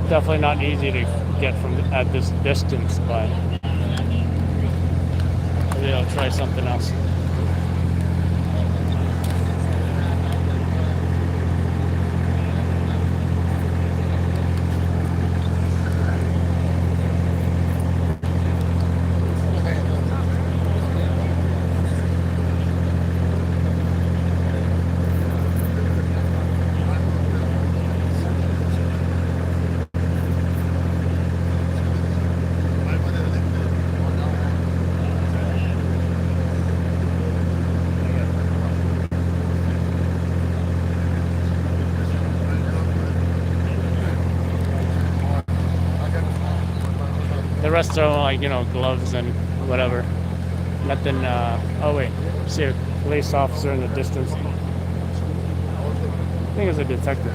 Definitely not easy to get from at this distance, but maybe I'll try something else. The rest are like, you know, gloves and whatever. Nothing, oh wait, see a police officer in the distance. I think it's a detective.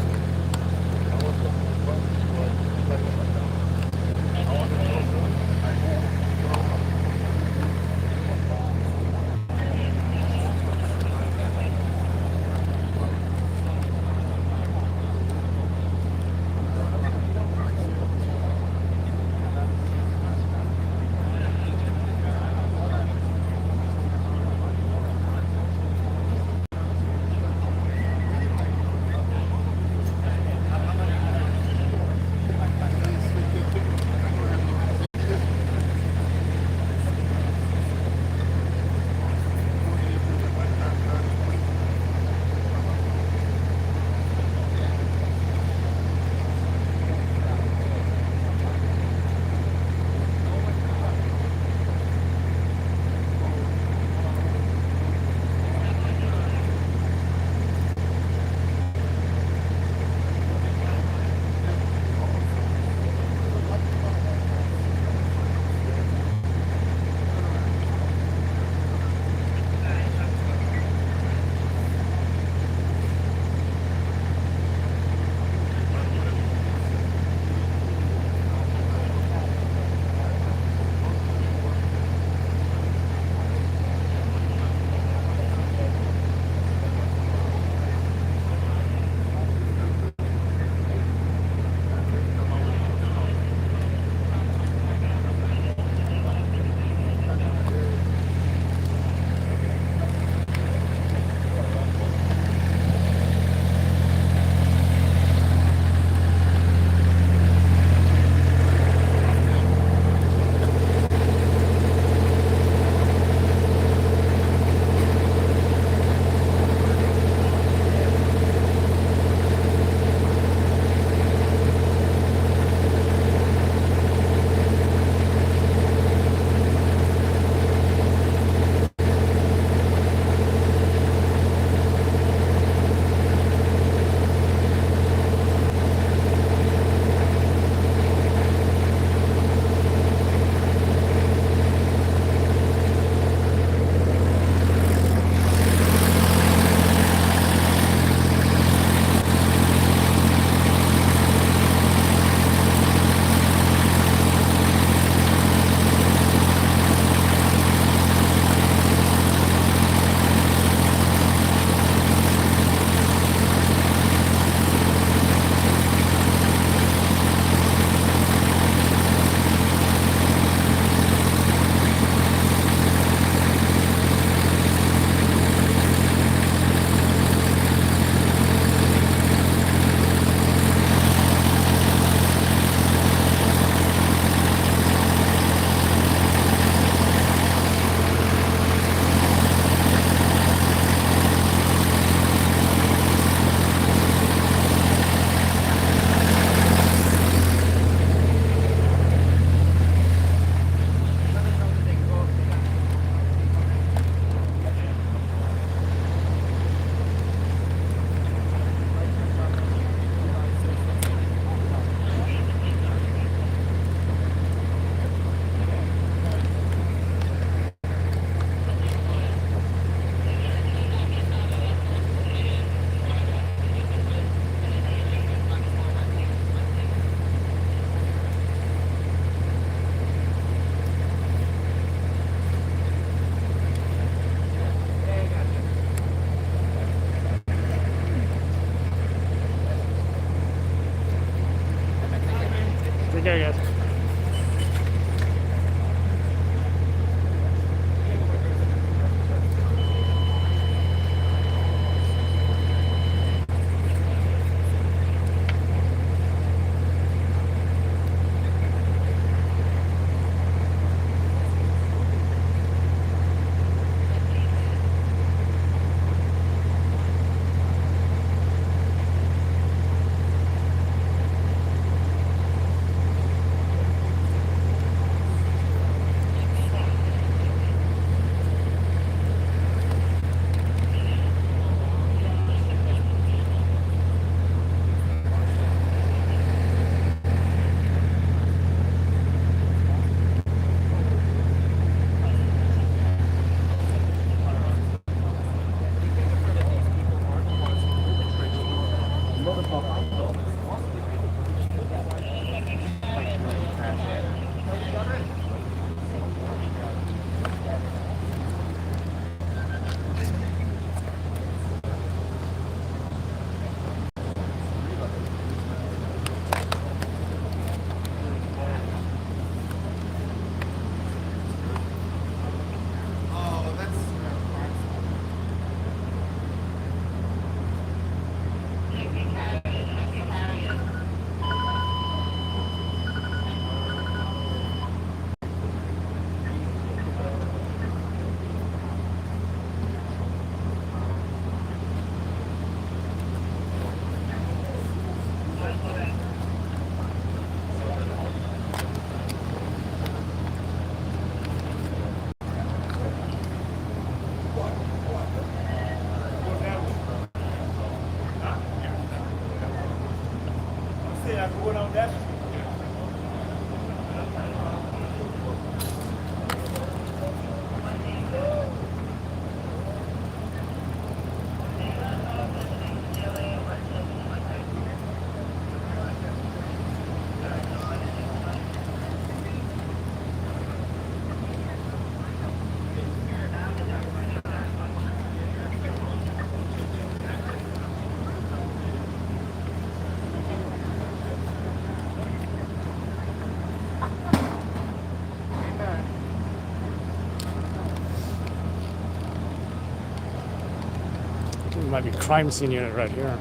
might be crime scene unit right here.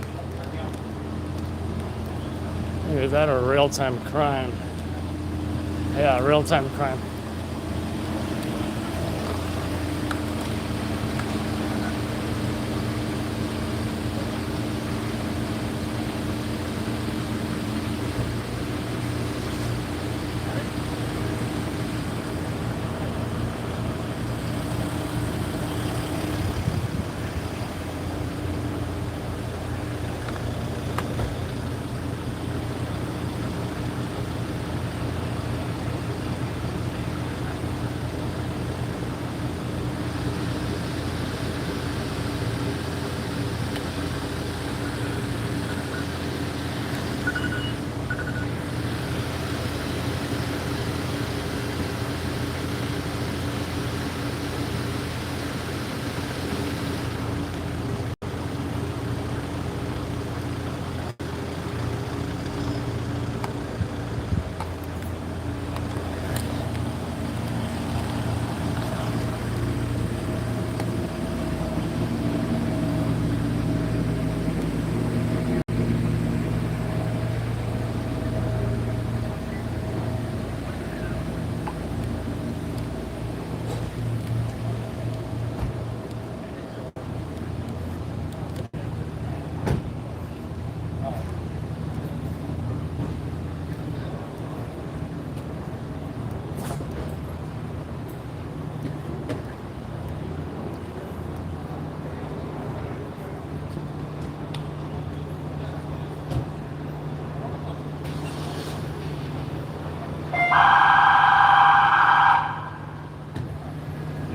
Either that or real-time crime. Yeah, real-time crime.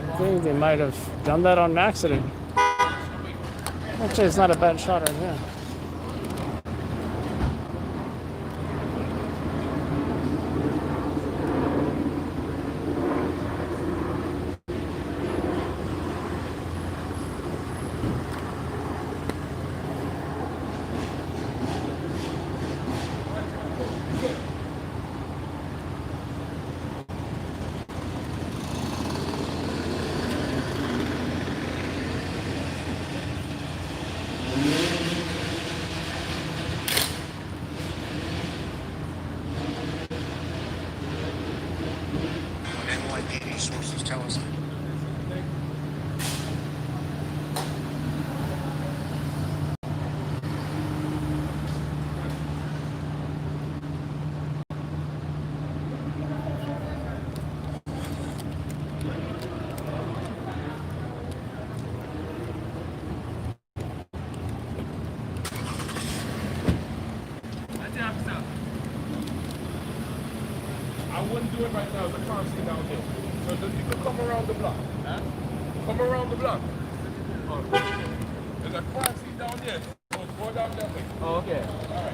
I think they might have done that on accident. Actually, it's not a bad shot right here. NYPD sources tell us. I wouldn't do it right now. The car sitting down there. So you could come around the block. Huh? Come around the block. Oh, there's a car seat down there. So go down that way. Oh, okay. All right.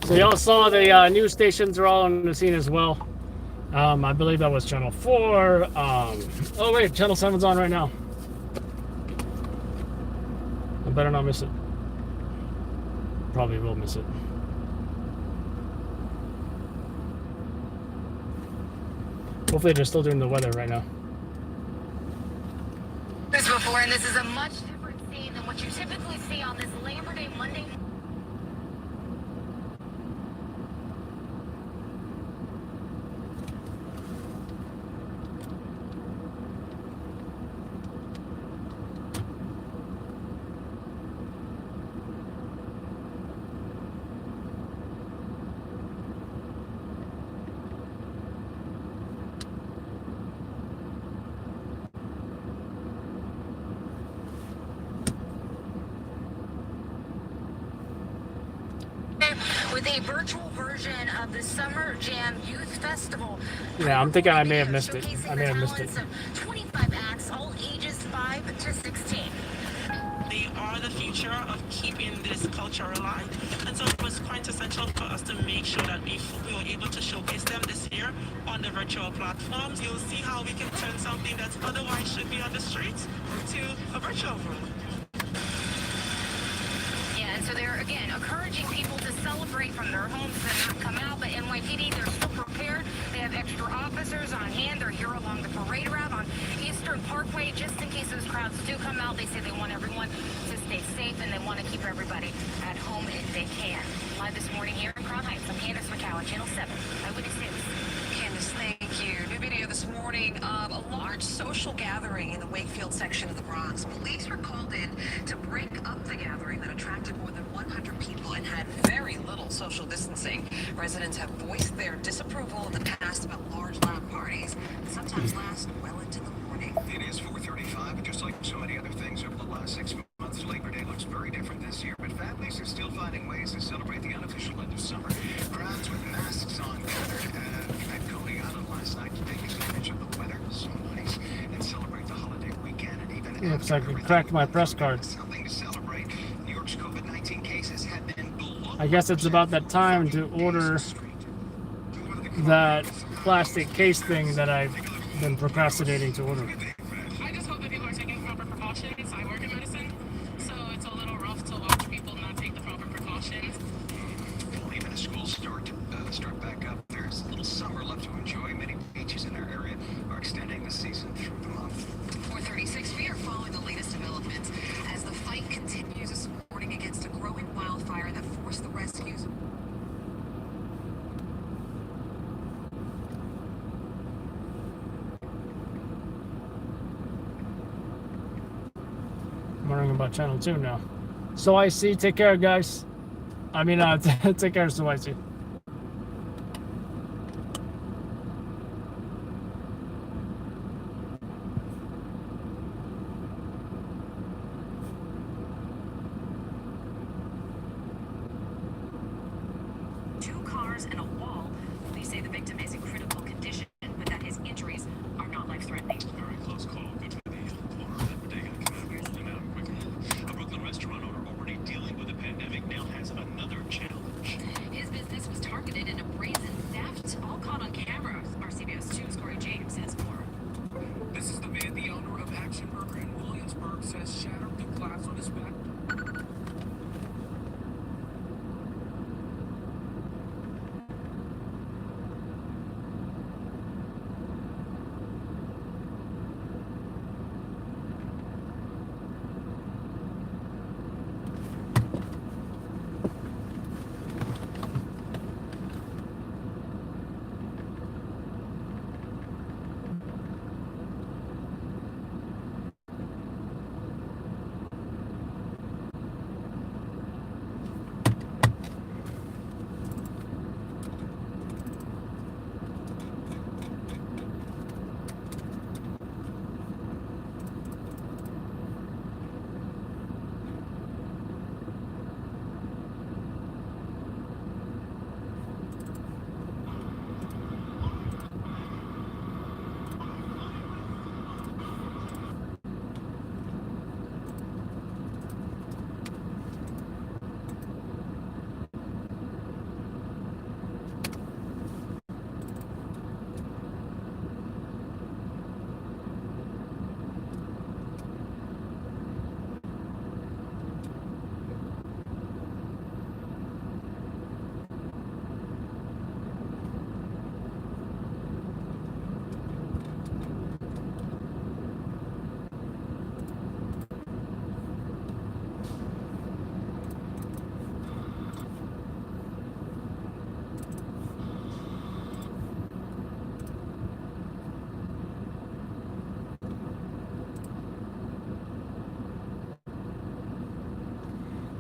So y'all saw the news stations are all on the scene as well. I believe that was Channel 4. Oh wait, Channel 7's on right now. I better not miss it. Probably will miss it. Hopefully they're still doing the weather right now. This before, and this is a much different scene than what you typically see on this Labor Day Monday. with a virtual version of the Summer Jam Youth Festival. Yeah, I'm thinking I may have missed it. I may have missed it. 25 acts, all ages 5 to 16. They are the future of keeping this culture alive. And so it was quite essential for us to make sure that we were able to showcase them this year on the virtual platforms. You'll see how we can turn something that's otherwise should be on the streets to a virtual world. Yeah, and so they're, again, encouraging people to celebrate from their homes and not come out, but NYPD, they're still prepared. They have extra officers on hand. They're here along the parade route on Eastern Parkway, just in case those crowds do come out. They say they want everyone to stay safe, and they want to keep everybody at home if they can. Live this morning here in Crown Heights, I'm Candace McCowan, Channel 7, Eyewitness News. Candace, thank you. New video this morning of a large social gathering in the Wakefield section of the Bronx. Police were called in to break up the gathering that attracted more than 100 people and had very little social distancing. Residents have voiced their disapproval in the past about large loud parties, sometimes last well into the morning. It is 4:35, and just like so many other things over the last 6 months, Labor Day looks very different this year, but families are still finding ways to celebrate the unofficial end of summer. Crowds with masks on gathered at Coney Island last night to take advantage of the weather, so nice, and celebrate the holiday weekend. And even Looks like it cracked my press card. something to celebrate, New York's COVID-19 cases have been below. I guess it's about that time to order that plastic case thing that I've been procrastinating to order. I just hope that people are taking proper precautions. I work in medicine, so it's a little rough to watch people not take the proper precautions. Well, even as schools start back up, there's a little summer left to enjoy. Many beaches in their area are extending the season through the month. 436, we are following the latest developments as the fight continues this morning against a growing wildfire that forced the rescues. I'm wondering about Channel 2 now. So I see. Take care, guys. I mean, take care, so I see. Two cars and a wall. Police say the victim is in critical condition, but that his injuries are not life-threatening. Very close call. Go to the corner of that bodega. Rolling out quickly. A Brooklyn restaurant owner already dealing with the pandemic now has another challenge. His business was targeted in a brazen theft, all caught on camera. Our CBS 2's Corey James has more. This is the man the owner of Action Burger in Williamsburg says shattered the glass on his back.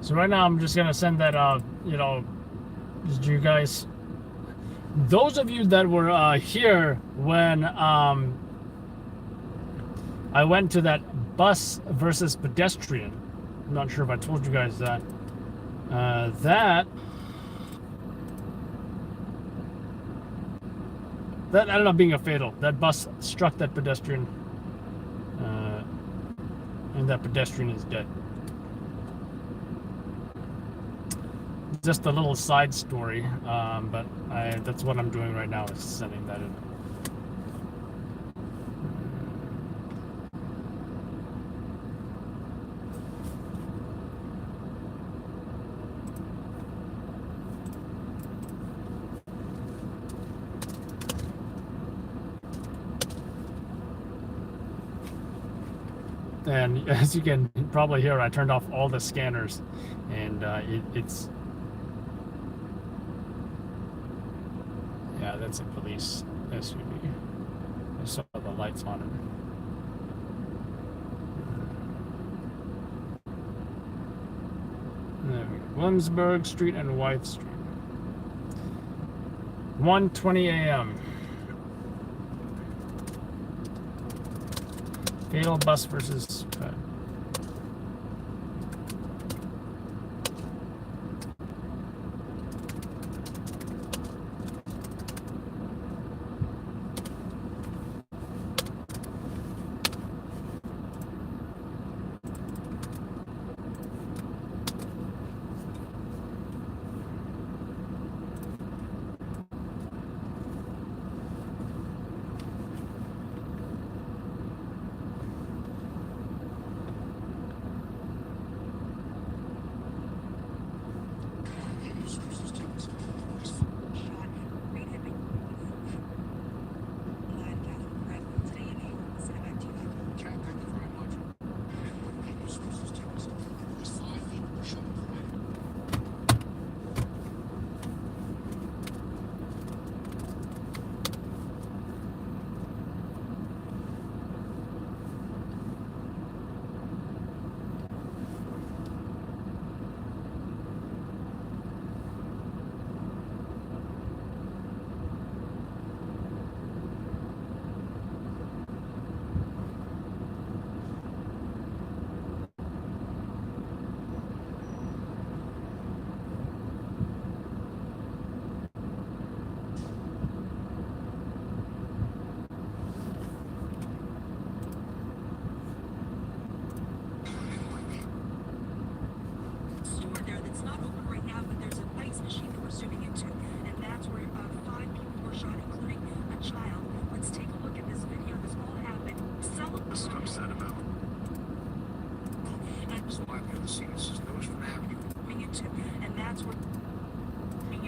So right now I'm just gonna send that you know, just you guys, those of you that were here when I went to that bus versus pedestrian. I'm not sure if I told you guys that. That That ended up being a fatal. That bus struck that pedestrian, and that pedestrian is dead. Just a little side story, but that's what I'm doing right now, is sending that in. And as you can probably hear, I turned off all the scanners, and it's, yeah, that's a police SUV. I saw the lights on it. There we go. Williamsburg Street and Wythe Street. 1:20 a.m. Fatal bus versus ped.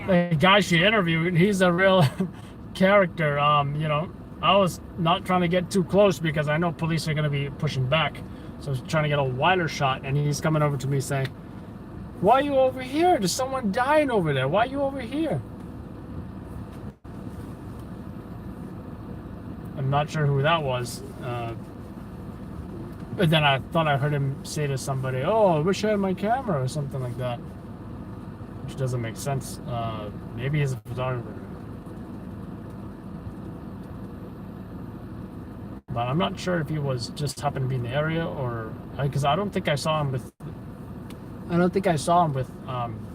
The guy she interviewed, he's a real character. You know, I was not trying to get too close because I know police are going to be pushing back. So I was trying to get a wider shot, and he's coming over to me saying, "Why are you over here? There's someone dying over there. Why are you over here?" I'm not sure who that was. But then I thought I heard him say to somebody, "Oh, I wish I had my camera," or something like that. Which doesn't make sense. Maybe he's a photographer. But I'm not sure if he was just happened to be in the area, or because I don't think I saw him with. I don't think I saw him with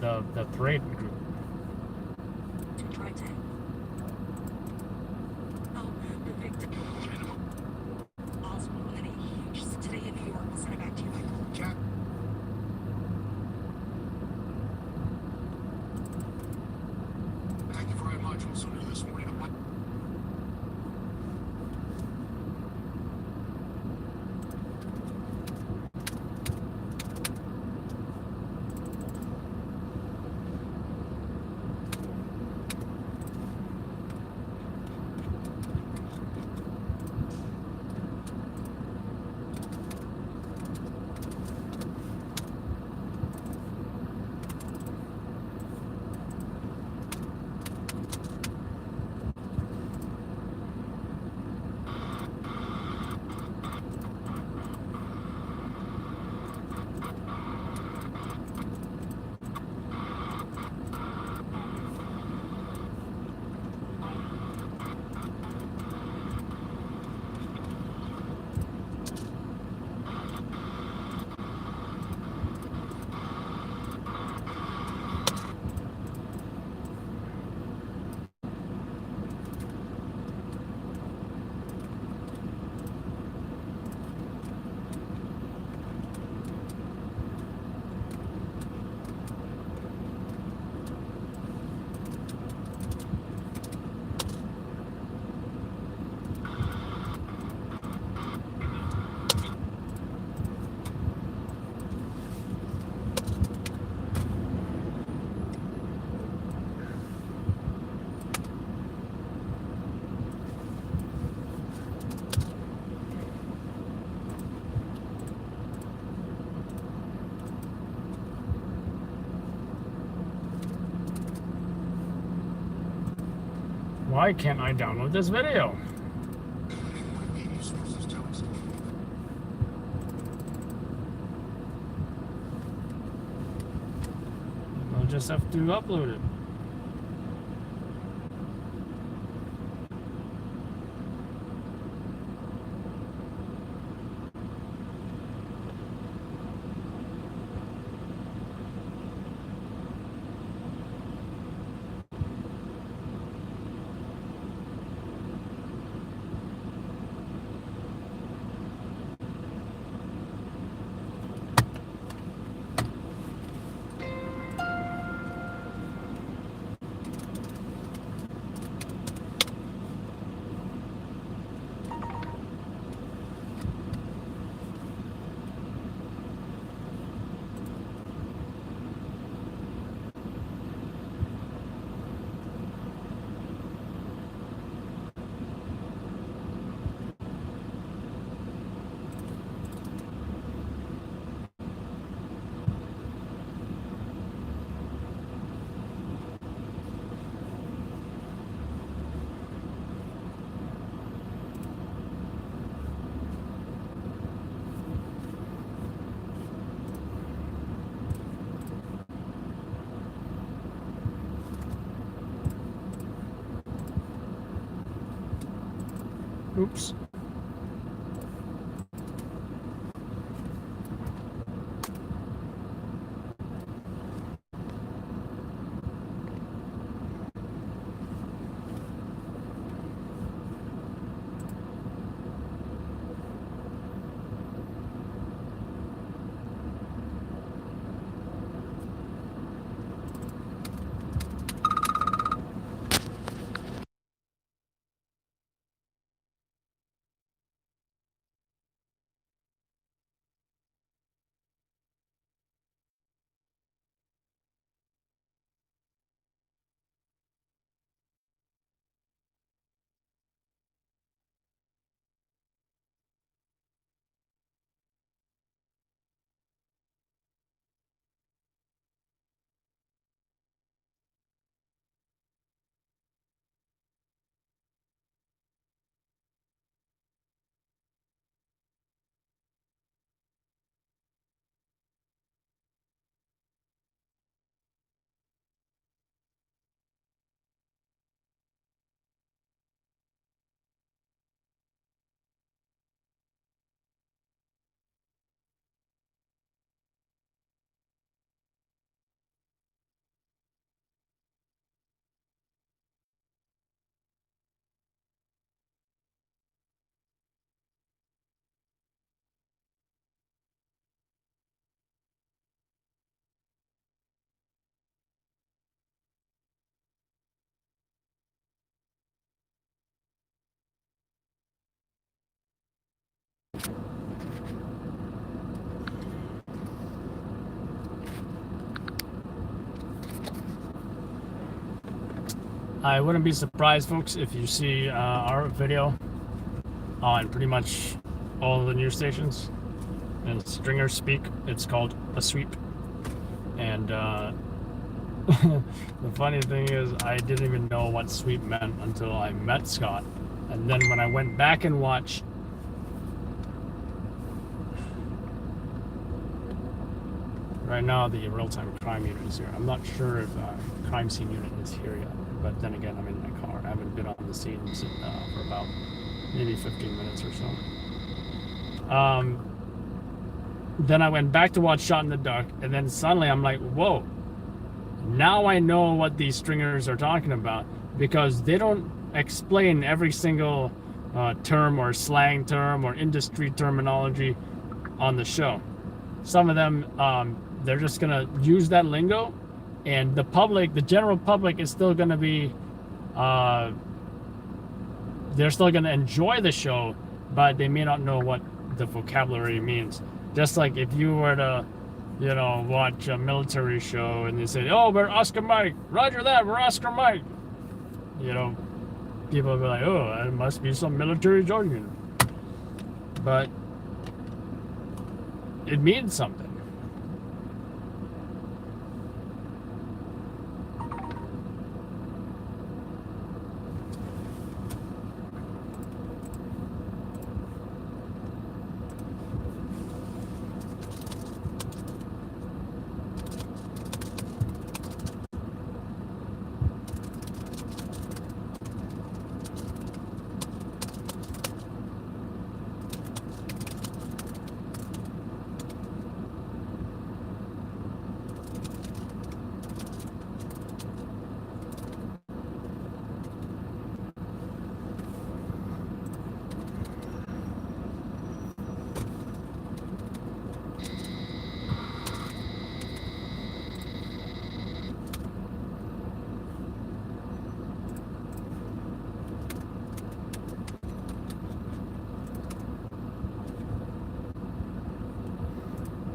the parade group. Why can't I download this video? I'll just have to upload it. Oops. I wouldn't be surprised, folks, if you see our video on pretty much all the news stations. And stringers speak, it's called a sweep. And the funny thing is, I didn't even know what sweep meant until I met Scott. And then when I went back and watched right now, the real-time crime unit is here. I'm not sure if crime scene unit is here yet. But then again, I'm in my car. I haven't been on the scene for about maybe 15 minutes or so. Then I went back to watch Shot in the Dark, and then suddenly I'm like, whoa. Now I know what these stringers are talking about, because they don't explain every single term or slang term or industry terminology on the show. Some of them, they're just going to use that lingo, and the public, the general public, is still going to be, they're still going to enjoy the show, but they may not know what the vocabulary means. Just like if you were to, you know, watch a military show and they say, oh, we're Oscar Mike, roger that, we're Oscar Mike. You know, people will be like, oh, it must be some military jargon. But it means something.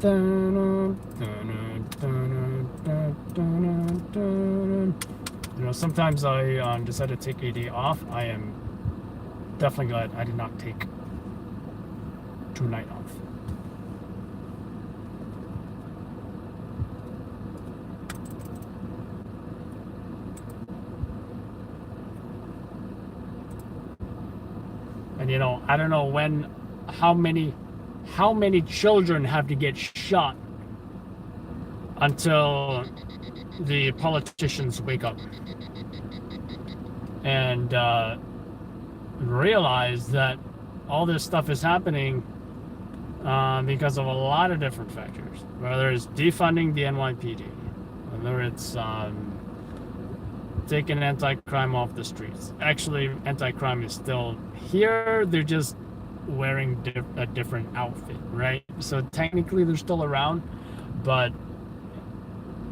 You know, sometimes I decide to take a day off. I am definitely glad I did not take tonight off. And you know, I don't know how many children have to get shot until the politicians wake up and realize that all this stuff is happening because of a lot of different factors. Whether it's defunding the NYPD, whether it's taking anti-crime off the streets. Actually, anti-crime is still here. They're just wearing a different outfit, right? So technically they're still around, but...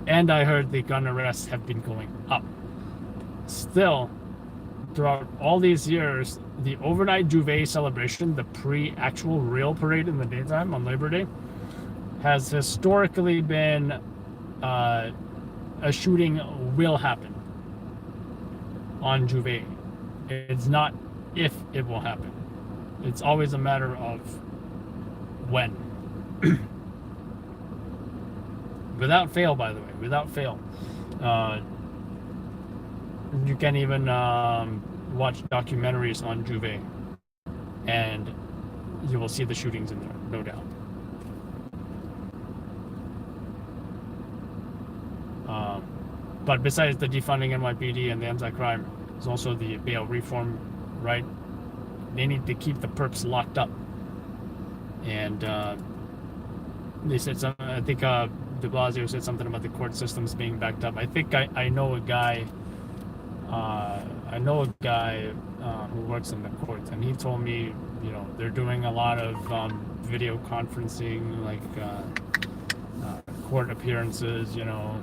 And I heard the gun arrests have been going up. Still, throughout all these years, the overnight Jouvert celebration, the pre-actual real parade in the daytime on Labor Day, has historically been a shooting will happen on Jouvert. It's not if it will happen. It's always a matter of when. Without fail, by the way, without fail. You can even watch documentaries on Jouvert, and you will see the shootings in there, no doubt. But besides the defunding NYPD and the anti-crime, there's also the bail reform, right? They need to keep the perps locked up. And they said something, I think de Blasio said something about the court systems being backed up. I think I know a guy who works in the courts, and he told me, you know, they're doing a lot of video conferencing, like court appearances, you know.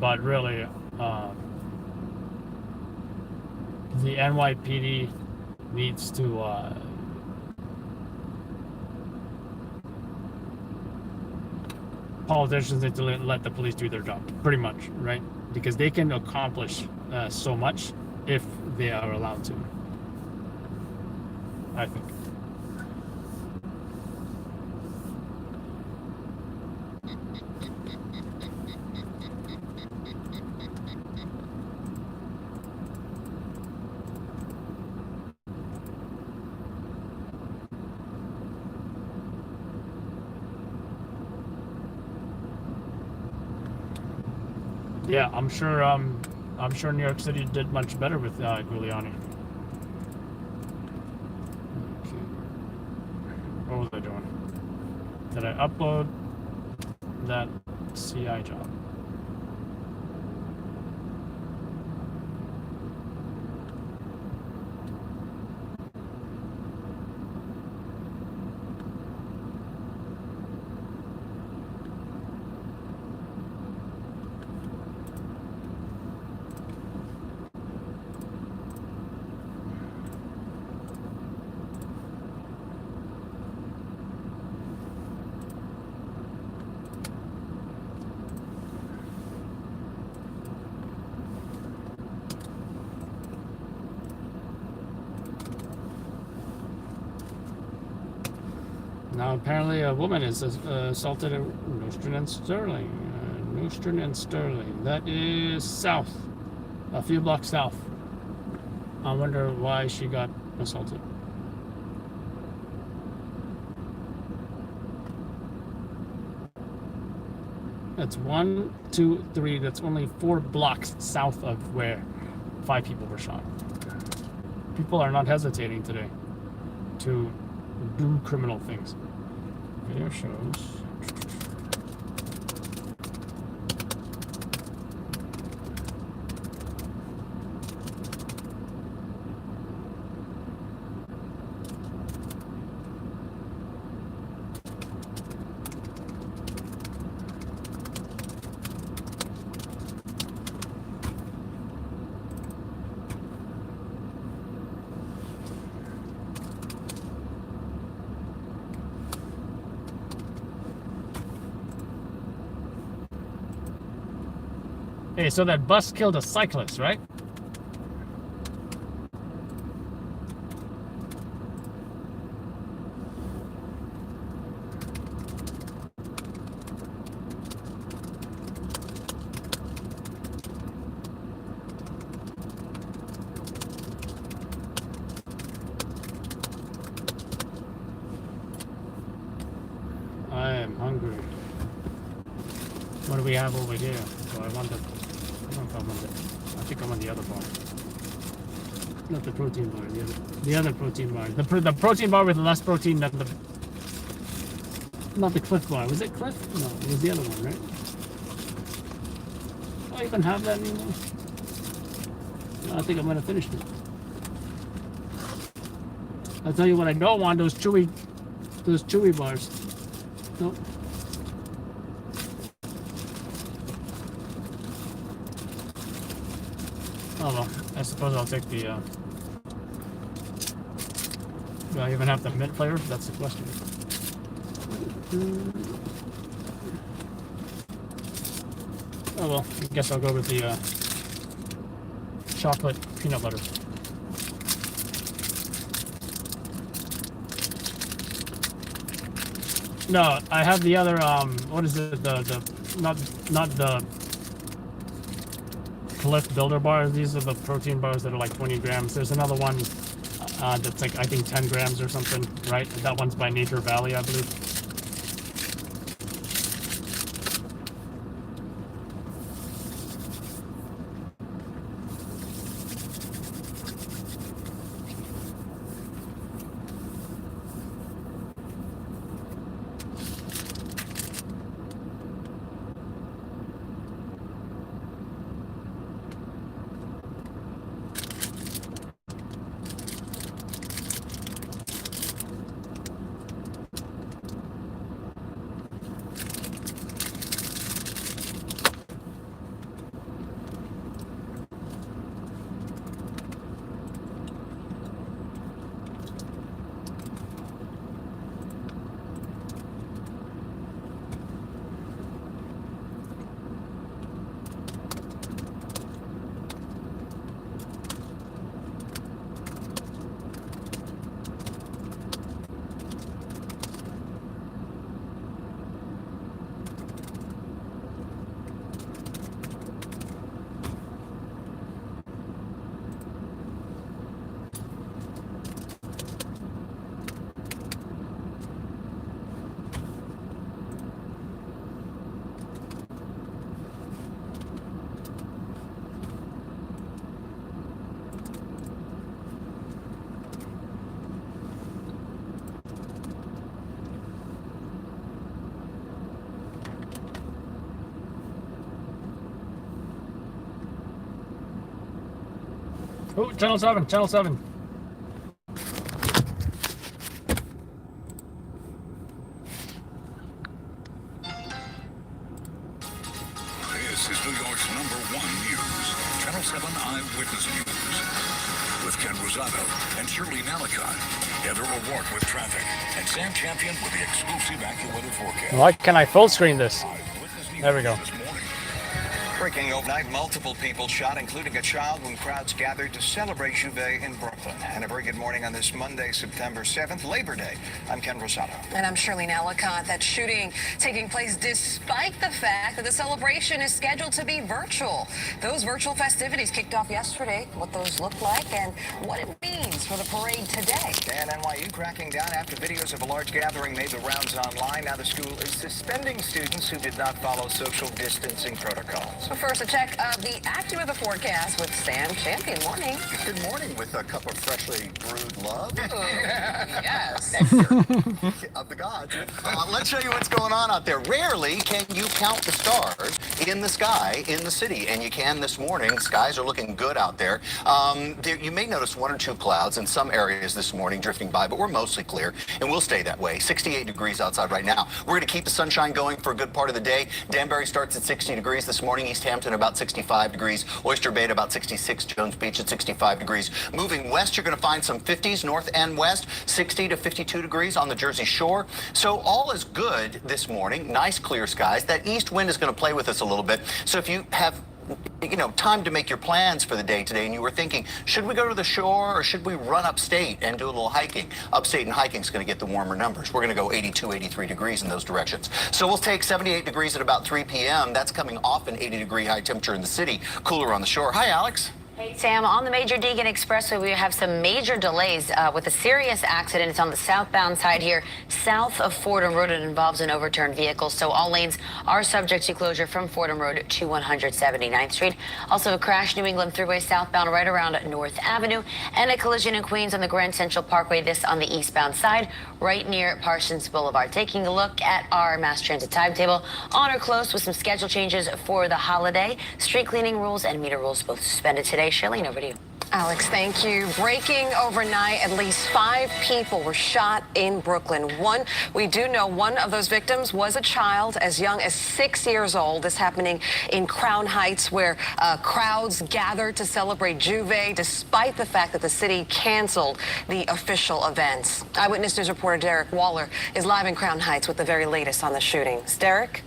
But really, the NYPD needs to politicians need to let the police do their job, pretty much, right? Because they can accomplish so much if they are allowed to, I think. Yeah, I'm sure New York City did much better with Giuliani. Okay. What was I doing? Did I upload that CI job? Now, apparently, a woman is assaulted at Nostrand and Sterling. Nostrand and Sterling. That is south, a few blocks south. I wonder why she got assaulted. That's 1, 2, 3. That's only 4 blocks south of where 5 people were shot. People are not hesitating today to do criminal things. Video shows. Hey, so that bus killed a cyclist, right? I am hungry. What do we have over here? So I want the. I don't know if I want the. I think I want the other bar. Not the protein bar. The other protein bar. The protein bar with less protein than the. Not the Cliff bar. Was it Cliff? No, it was the other one, right? Do I even have that anymore? No, I think I might have finished it. I'll tell you what I don't want, those chewy bars. Nope. Oh well, I suppose I'll take the, do I even have the mint flavor? That's the question. Oh well, I guess I'll go with the, chocolate peanut butter. No, I have the other, what is it, not the Cliff Builder bars. These are the protein bars that are like 20 grams. There's another one that's like, I think 10 grams or something, right? That one's by Nature Valley, I believe. Oh, channel 7, channel 7. This is New York's #1 news. Channel 7 Eyewitness News. With Ken Rosato and Shirley Nalicott. Heather O'Rourke with traffic. And Sam Champion with the exclusive AccuWeather forecast. Why can I full screen this? There we go. Breaking overnight, multiple people shot, including a child, when crowds gathered to celebrate Jouvert in Brooklyn. And a very good morning on this Monday, September 7th, Labor Day. I'm Ken Rosato. And I'm Shirley Nalicott. That shooting taking place despite the fact that the celebration is scheduled to be virtual. Those virtual festivities kicked off yesterday. What those look like and what it means for the parade today. And NYU cracking down after videos of a large gathering made the rounds online. Now the school is suspending students who did not follow social distancing protocols. But first, a check of the AccuWeather forecast with Sam Champion. Morning. Good morning with a cup of freshly brewed love. Yes. Of the gods. Let's show you what's going on out there. Rarely can you count the stars in the sky in the city, and you can this morning. Skies are looking good out there. You may notice one or two clouds in some areas this morning drifting by, but we're mostly clear, and we'll stay that way. 68 degrees outside right now. We're going to keep the sunshine going for a good part of the day. Danbury starts at 60 degrees this morning. East Hampton about 65 degrees. Oyster Bay at about 66. Jones Beach at 65 degrees. Moving west, you're going to find some 50s north and west. 60 to 52 degrees on the Jersey Shore. So all is good this morning. Nice clear skies. That east wind is going to play with us a little bit. So if you have you know, time to make your plans for the day today, and you were thinking, should we go to the shore or should we run upstate and do a little hiking? Upstate and hiking is going to get the warmer numbers. We're going to go 82, 83 degrees in those directions. So we'll take 78 degrees at about 3 p.m. That's coming off an 80-degree high temperature in the city, cooler on the shore. Hi, Alex. Hey, Sam, on the Major Deegan Expressway, we have some major delays with a serious accident. It's on the southbound side here, south of Fordham Road. It involves an overturned vehicle, so all lanes are subject to closure from Fordham Road to 179th Street. Also, a crash New England Thruway southbound right around North Avenue, and a collision in Queens on the Grand Central Parkway, this on the eastbound side, right near Parsons Boulevard. Taking a look at our mass transit timetable, on or close with some schedule changes for the holiday. Street cleaning rules and meter rules both suspended today. Shirlene, over to you. Alex, thank you. Breaking overnight, at least 5 people were shot in Brooklyn. We do know one of those victims was a child as young as 6 years old. This happening in Crown Heights, where crowds gathered to celebrate Jouvert, despite the fact that the city canceled the official events. Eyewitness News reporter Derek Waller is live in Crown Heights with the very latest on the shootings. Derek?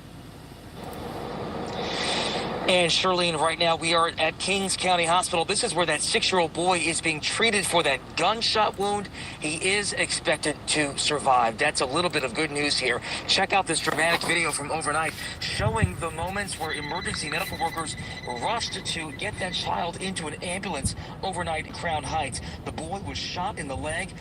And Shirlene, right now we are at Kings County Hospital. This is where that 6-year-old boy is being treated for that gunshot wound. He is expected to survive. That's a little bit of good news here. Check out this dramatic video from overnight showing the moments where emergency medical workers rushed to get that child into an ambulance overnight in Crown Heights. The boy was shot in the leg.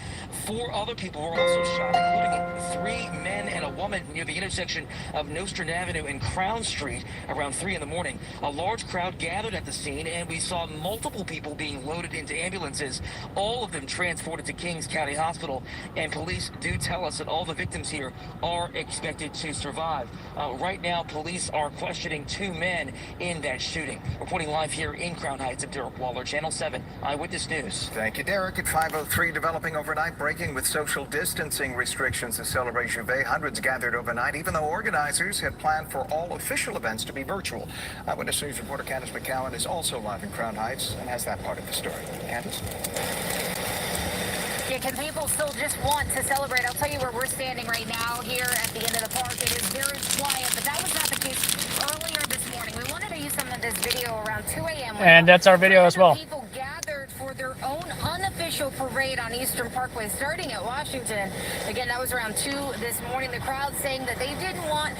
4 other people were also shot, including 3 men and a woman near the intersection of Nostrand Avenue and Crown Street around 3 in the morning. A large crowd gathered at the scene, and we saw multiple people being loaded into ambulances, all of them transported to Kings County Hospital. And police do tell us that all the victims here are expected to survive. Right now, police are questioning 2 men in that shooting. Reporting live here in Crown Heights, I'm Derek Waller, Channel 7 Eyewitness News. Thank you, Derek. At 5:03, developing overnight, breaking with social distancing restrictions to celebrate Jouvert. Hundreds gathered overnight, even though organizers had planned for all official events to be virtual. Eyewitness News reporter Candace McCowan is also live in Crown Heights and has that part of the story. Candace? Yeah, can people still just want to celebrate? I'll tell you where we're standing right now here at the end of the park. It is very quiet, but that was not the case earlier this morning. We wanted to use some of this video around 2 a.m. And that's our video as well. People gathered for their own unofficial parade on Eastern Parkway, starting at Washington. Again, that was around 2 this morning. The crowd saying that they didn't want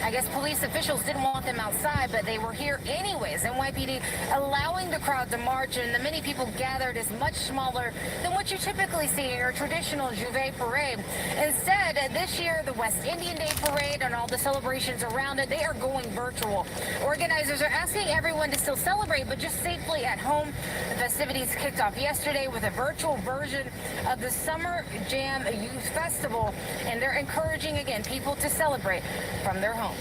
I guess police officials didn't want them outside, but they were here anyways. NYPD allowing the crowd to march, and the many people gathered is much smaller than what you typically see in your traditional Jouvert parade. Instead, this year, the West Indian Day parade and all the celebrations around it, they are going virtual. Organizers are asking everyone to still celebrate, but just safely at home. The festivities kicked off yesterday with a virtual version of the Summer Jam Youth Festival, and they're encouraging, again, people to celebrate from their homes.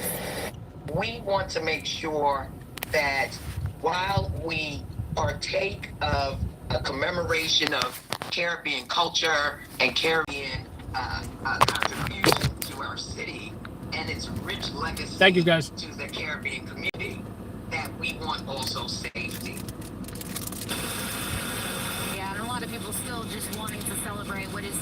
We want to make sure that while we partake of a commemoration of Caribbean culture and Caribbean contribution to our city and its rich legacy Thank you, guys. to the Caribbean community, that we want also safety. Yeah, and a lot of people still just wanting to celebrate what is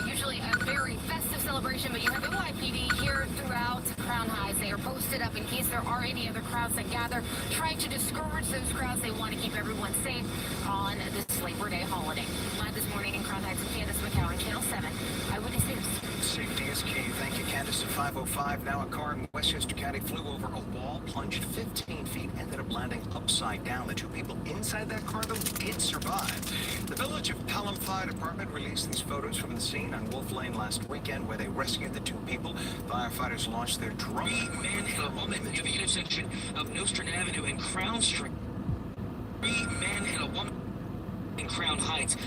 usually a very festive celebration, but you have NYPD here throughout Crown Heights. They are posted up in case there are any other crowds that gather, trying to discourage those crowds. They want to keep everyone safe on this Labor Day holiday. Live this morning in Crown Heights with Candace McCowan, Channel 7 Eyewitness News. Safety is key. Thank you, Candace. At 5:05, now a car in Westchester County flew over a wall, plunged 15 feet, ended up landing upside down. The 2 people inside that car, though, did survive. The Village of Pelham Fire Department released these photos from the scene on Wolf Lane last weekend, where they rescued the 2 people. Firefighters launched their drone. 3 men and a woman near the intersection of Nostrand Avenue and Crown Street. 3 men and a woman in Crown Heights.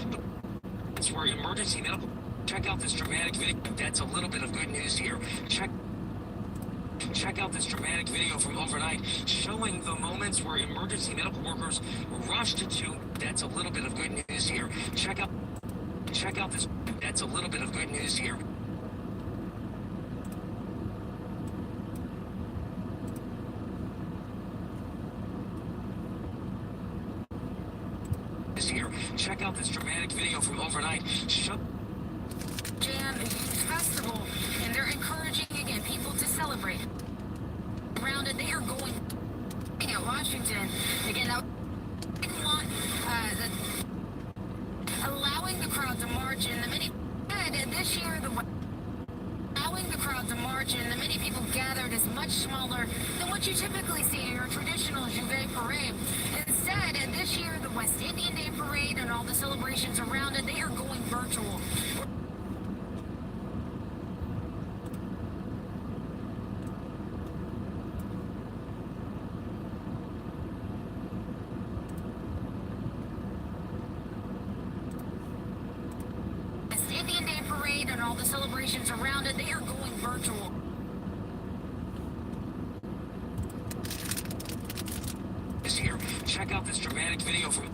That's where emergency medical. Check out this dramatic video. That's a little bit of good news here. Check out this dramatic video from overnight showing the moments where emergency medical workers rushed to. That's a little bit of good news here. Check out this. That's a little bit of good news here. Check out this dramatic video from overnight. Jam Youth Festival, and they're encouraging again people to celebrate. Around it, they are going at Washington. Again, that didn't want allowing the crowd to march in. The many this year allowing the crowd to march in. The many people gathered is much smaller than what you typically see in your traditional Jouvert parade. Instead, this year the West Indian Day parade and all the celebrations around it, they are going virtual. Indian Day parade and all the celebrations around it, they are going virtual. This year, check out this dramatic video from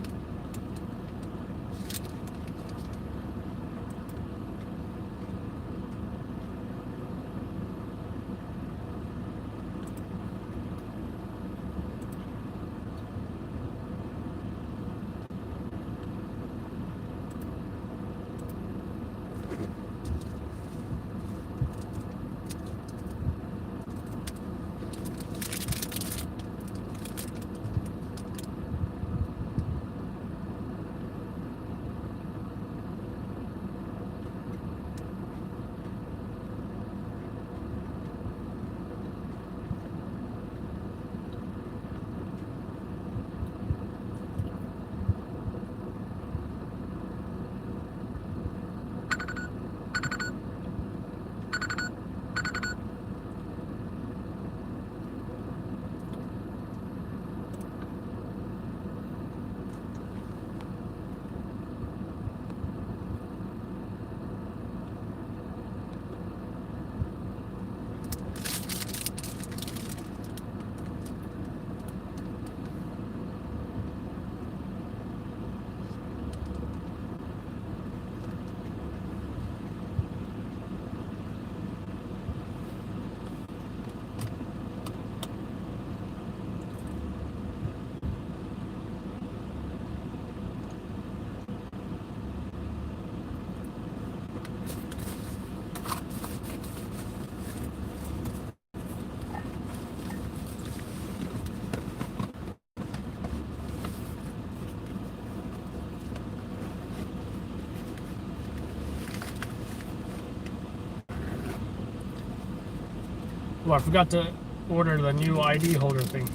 Oh, I forgot to order the new ID holder thing.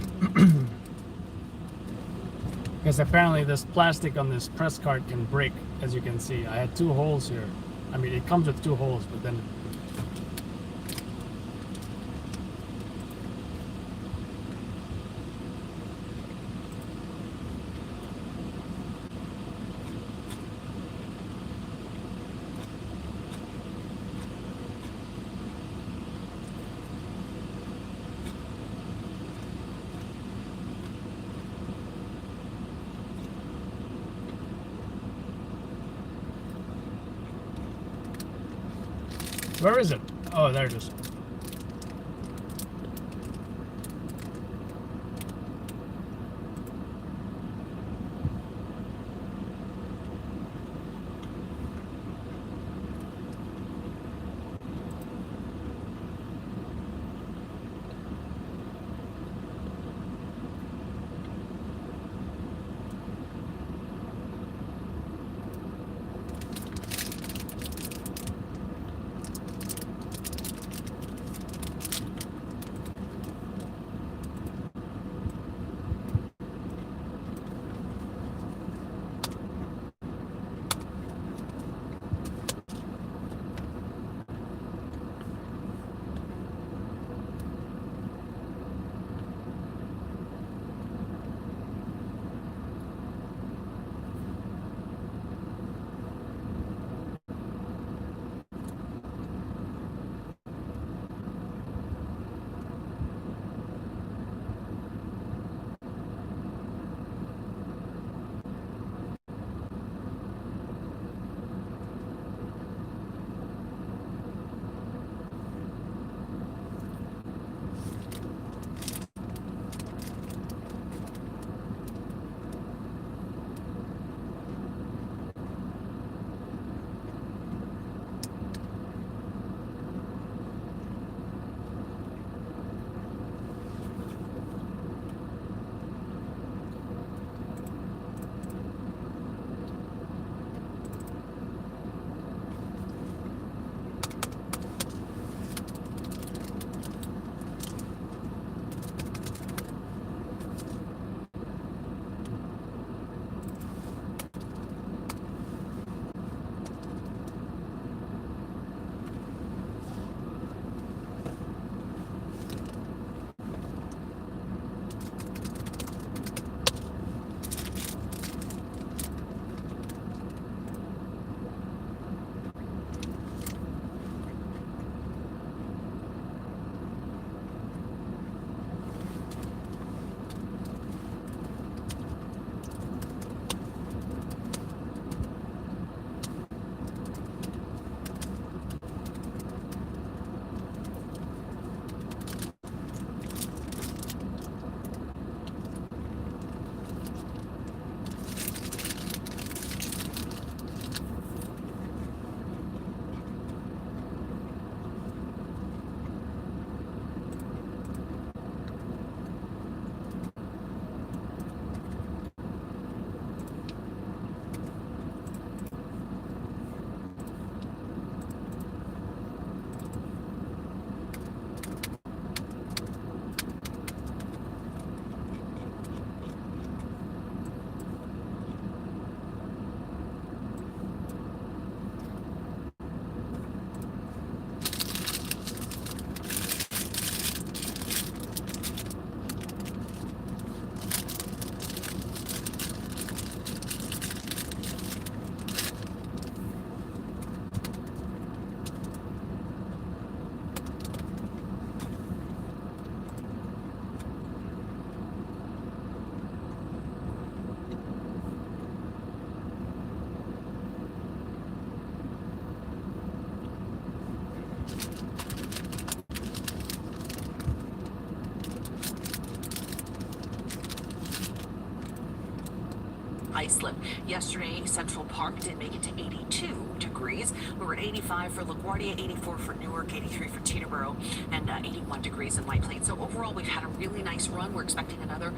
Because apparently this plastic on this press card can break, as you can see. I had 2 holes here. I mean, it comes with 2 holes, but then... Where is it? Oh, there it is. ice slip. Yesterday, Central Park did make it to 82 degrees. We were at 85 for LaGuardia, 84 for Newark, 83 for Teterboro, and 81 degrees in White Plains. So overall, we've had a really nice run. We're expecting another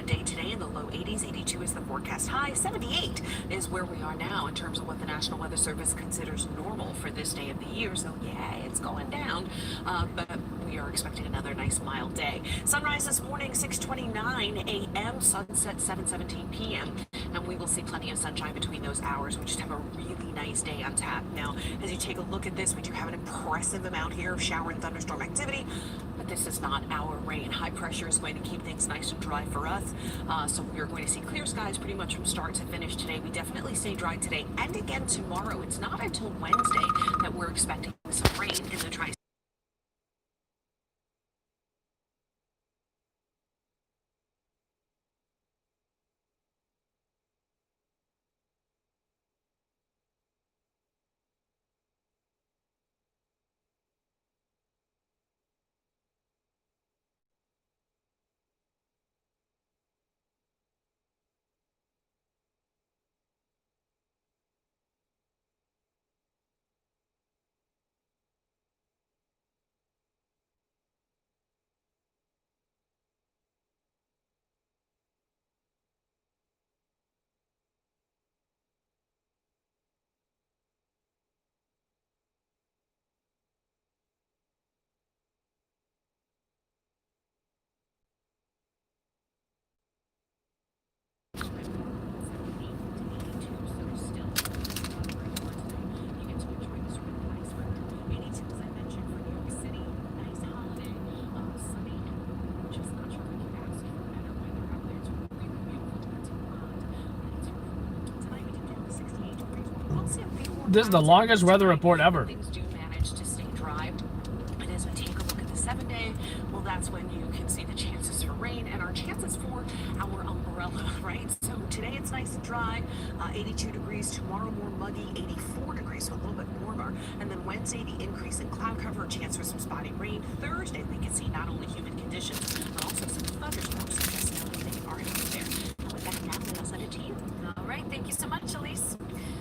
day today in the low 80s. 82 is the forecast high. 78 is where we are now in terms of what the National Weather Service considers normal for this day of the year. So yeah, it's going down, but we are expecting another nice mild day. Sunrise this morning, 6:29 a.m., sunset 7:17 p.m., and we will see plenty of sunshine between those hours. We just have a really nice day on tap. Now, as you take a look at this, we do have an impressive amount here of shower and thunderstorm activity, but this is not our rain. High pressure is going to keep things nice and dry for us, so we're going to see clear skies pretty much from start to finish today. We definitely stay dry today and again tomorrow. It's not until Wednesday that we're expecting some rain in the tri. This is the longest weather report ever. Things do manage to stay dry. And as we take a look at the 7-day, well, that's when you can see the chances for rain and our chances for our umbrella, right? So today it's nice and dry, 82 degrees. Tomorrow more muggy, 84 degrees, so a little bit warmer. And then Wednesday, the increase in cloud cover, a chance for some spotty rain. Thursday, we can see not only humid conditions, but also some thunderstorms. So just know they are out there. And with that, Natalie, I'll send it to you. All right, thank you so much, Elise.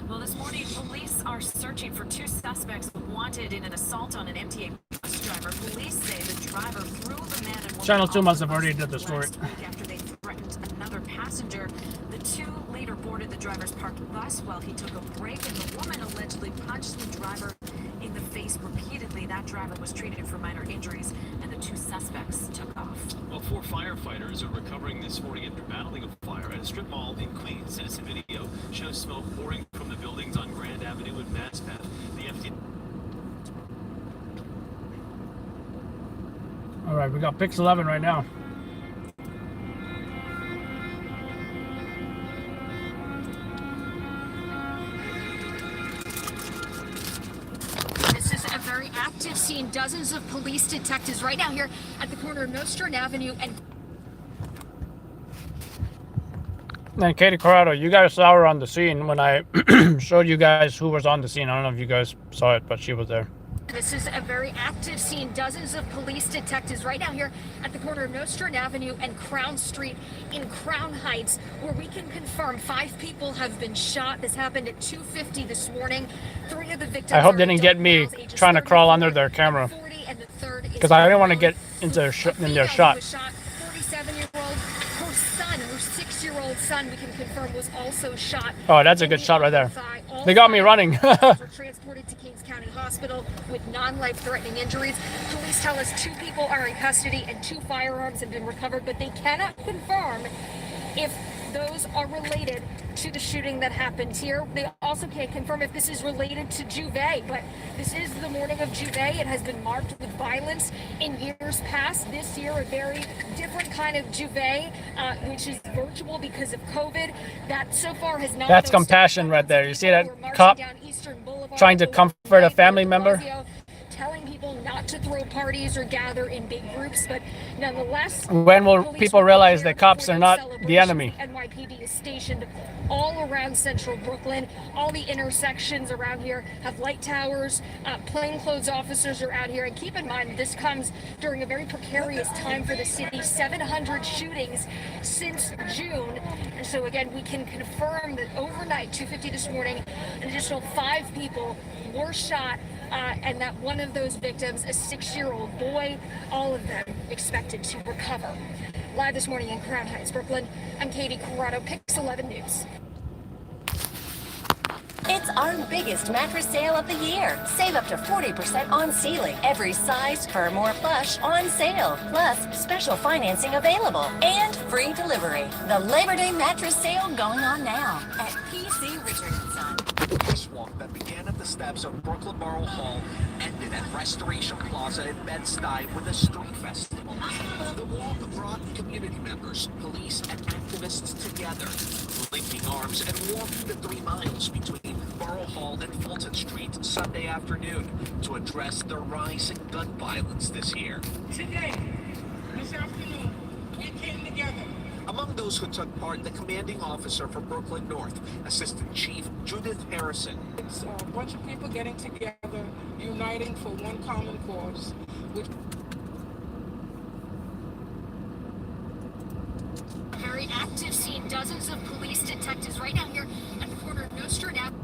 Well, this morning, police are searching for 2 suspects wanted in an assault on an MTA bus driver. Police say the driver threw the man and woman Channel 2 off must the have already bus did the story. last week after they threatened another passenger. The 2 later boarded the driver's parked bus while he took a break, and the woman allegedly punched the driver in the face repeatedly. That driver was treated for minor injuries, and the 2 suspects took off. Well, 4 firefighters are recovering this morning after battling a fire at a strip mall in Queens. Citizen video shows smoke pouring from the buildings on Grand Avenue and Mass Path. The FD. All right, we got Pix 11 right now. This is a very active scene. Dozens of police detectives right now here at the corner of Nostrand Avenue and... And Katie Corrado, you guys saw her on the scene when I showed you guys who was on the scene. I don't know if you guys saw it, but she was there. This is a very active scene. Dozens of police detectives right now here at the corner of Nostrand Avenue and Crown Street in Crown Heights, where we can confirm 5 people have been shot. This happened at 2:50 this morning. 3 of the victims. I hope they didn't get me trying to crawl under their camera, because I didn't want to get into in their shot. 47-year-old, her son, her 6-year-old son, we can confirm was also shot. Oh, that's a good shot right there. They got me running. Were transported to Kings County Hospital with non-life-threatening injuries. Police tell us 2 people are in custody and 2 firearms have been recovered, but they cannot confirm if those are related to the shooting that happened here. They also can't confirm if this is related to Jouvert, but this is the morning of Jouvert. It has been marked with violence in years past. This year, a very different kind of Jouvert, which is virtual because of COVID. That so far has not... That's compassion right there. You see that cop trying to comfort a family member? Telling people not to throw parties or gather in big groups, but nonetheless, When will police people will realize prepare that cops for are those not the celebrations. enemy? The NYPD is stationed all around central Brooklyn. All the intersections around here have light towers. Plainclothes officers are out here. And keep in mind, this comes during a very precarious time for the city. 700 shootings since June. And so again, we can confirm that overnight, 2:50 this morning, an additional 5 people were shot, and that one of those victims, a 6-year-old boy, all of them expected to recover. Live this morning in Crown Heights, Brooklyn, I'm Katie Corrado, Pix 11 News. It's our biggest mattress sale of the year. Save up to 40% on ceiling. Every size, firm or plush, on sale. Plus, special financing available. And free delivery. The Labor Day mattress sale going on now at PC Richard & Son. The spacewalk that began at the steps of Brooklyn Borough Hall ended at Restoration Plaza in Bed-Stuy with a street festival. The walk brought community members, police, and activists together, linking arms and walking the 3 miles between Borough Hall and Fulton Street Sunday afternoon to address the rising gun violence this year. Today, this afternoon, we came together. Among those who took part, the commanding officer for Brooklyn North, Assistant Chief Judith Harrison. It's a bunch of people getting together, uniting for one common cause, which Very active scene. Dozens of police detectives right down here at the corner of Nostrand Avenue.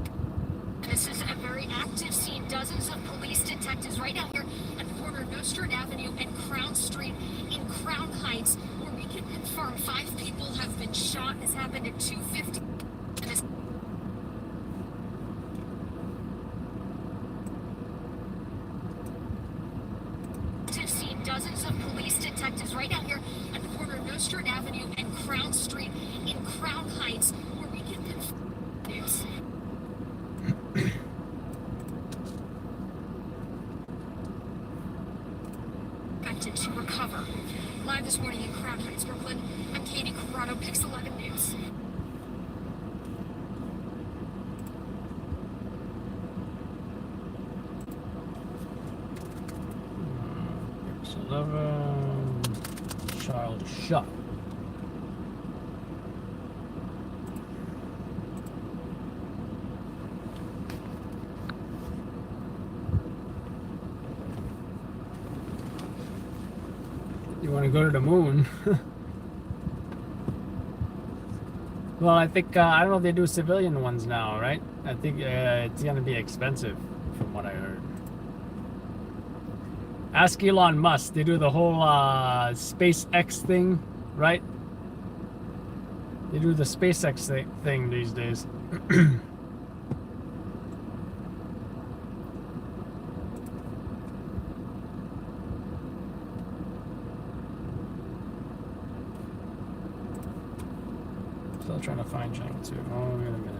This is a very active scene. Dozens of police detectives right down here at the corner of Nostrand Avenue and Crown Street in Crown Heights, where we can confirm 5 people have been shot. This happened at 2:50. Active scene. Dozens of police detectives right down here at the corner of Nostrand Avenue and Crown Street in Crown Heights, where we can confirm news. Expected to recover. Live this morning in Crown Heights, Brooklyn, I'm Katie Corrado, Pix 11 News. Pix 11. Child shot. You want to go to the moon? Well, I think, I don't know if they do civilian ones now, right? I think it's going to be expensive from what I heard. Ask Elon Musk. They do the whole SpaceX thing, right? They do the SpaceX thing these days. Still trying to find Channel 2. Oh, wait a minute.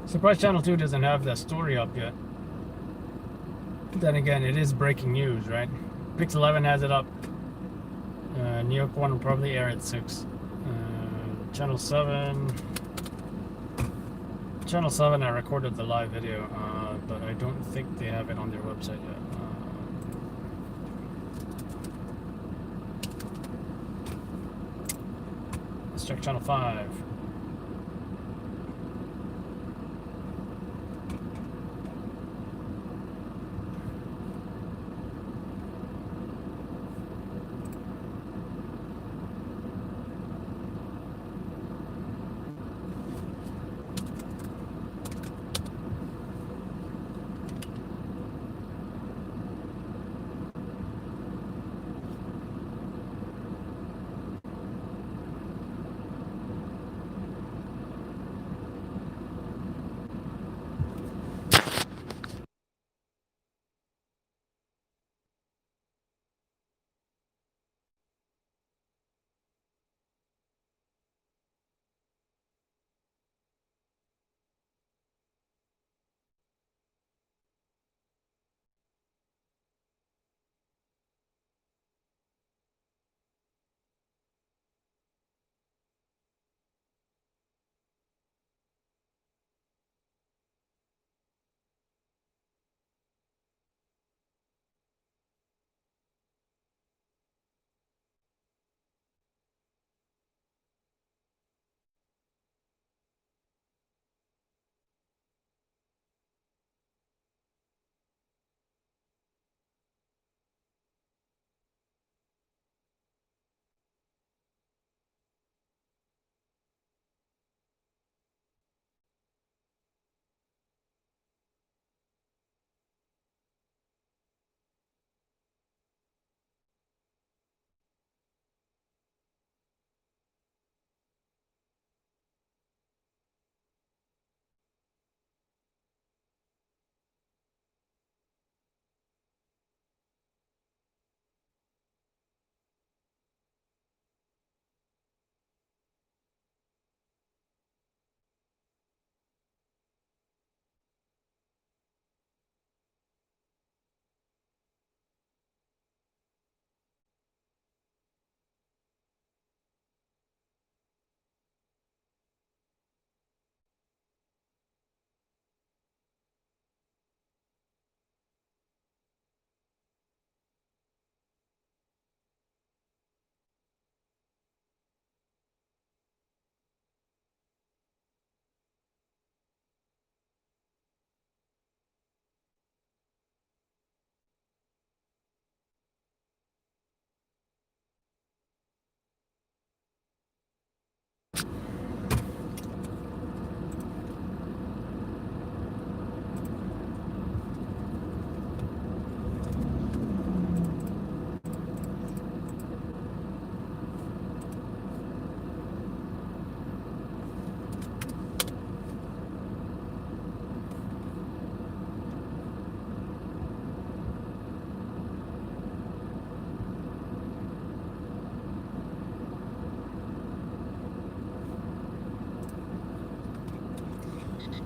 Surprise Channel 2 doesn't have that story up yet. Then again, it is breaking news, right? Pix 11 has it up. New York 1 will probably air at 6. Channel 7. Channel 7, I recorded the live video, but I don't think they have it on their website yet. Let's check Channel 5.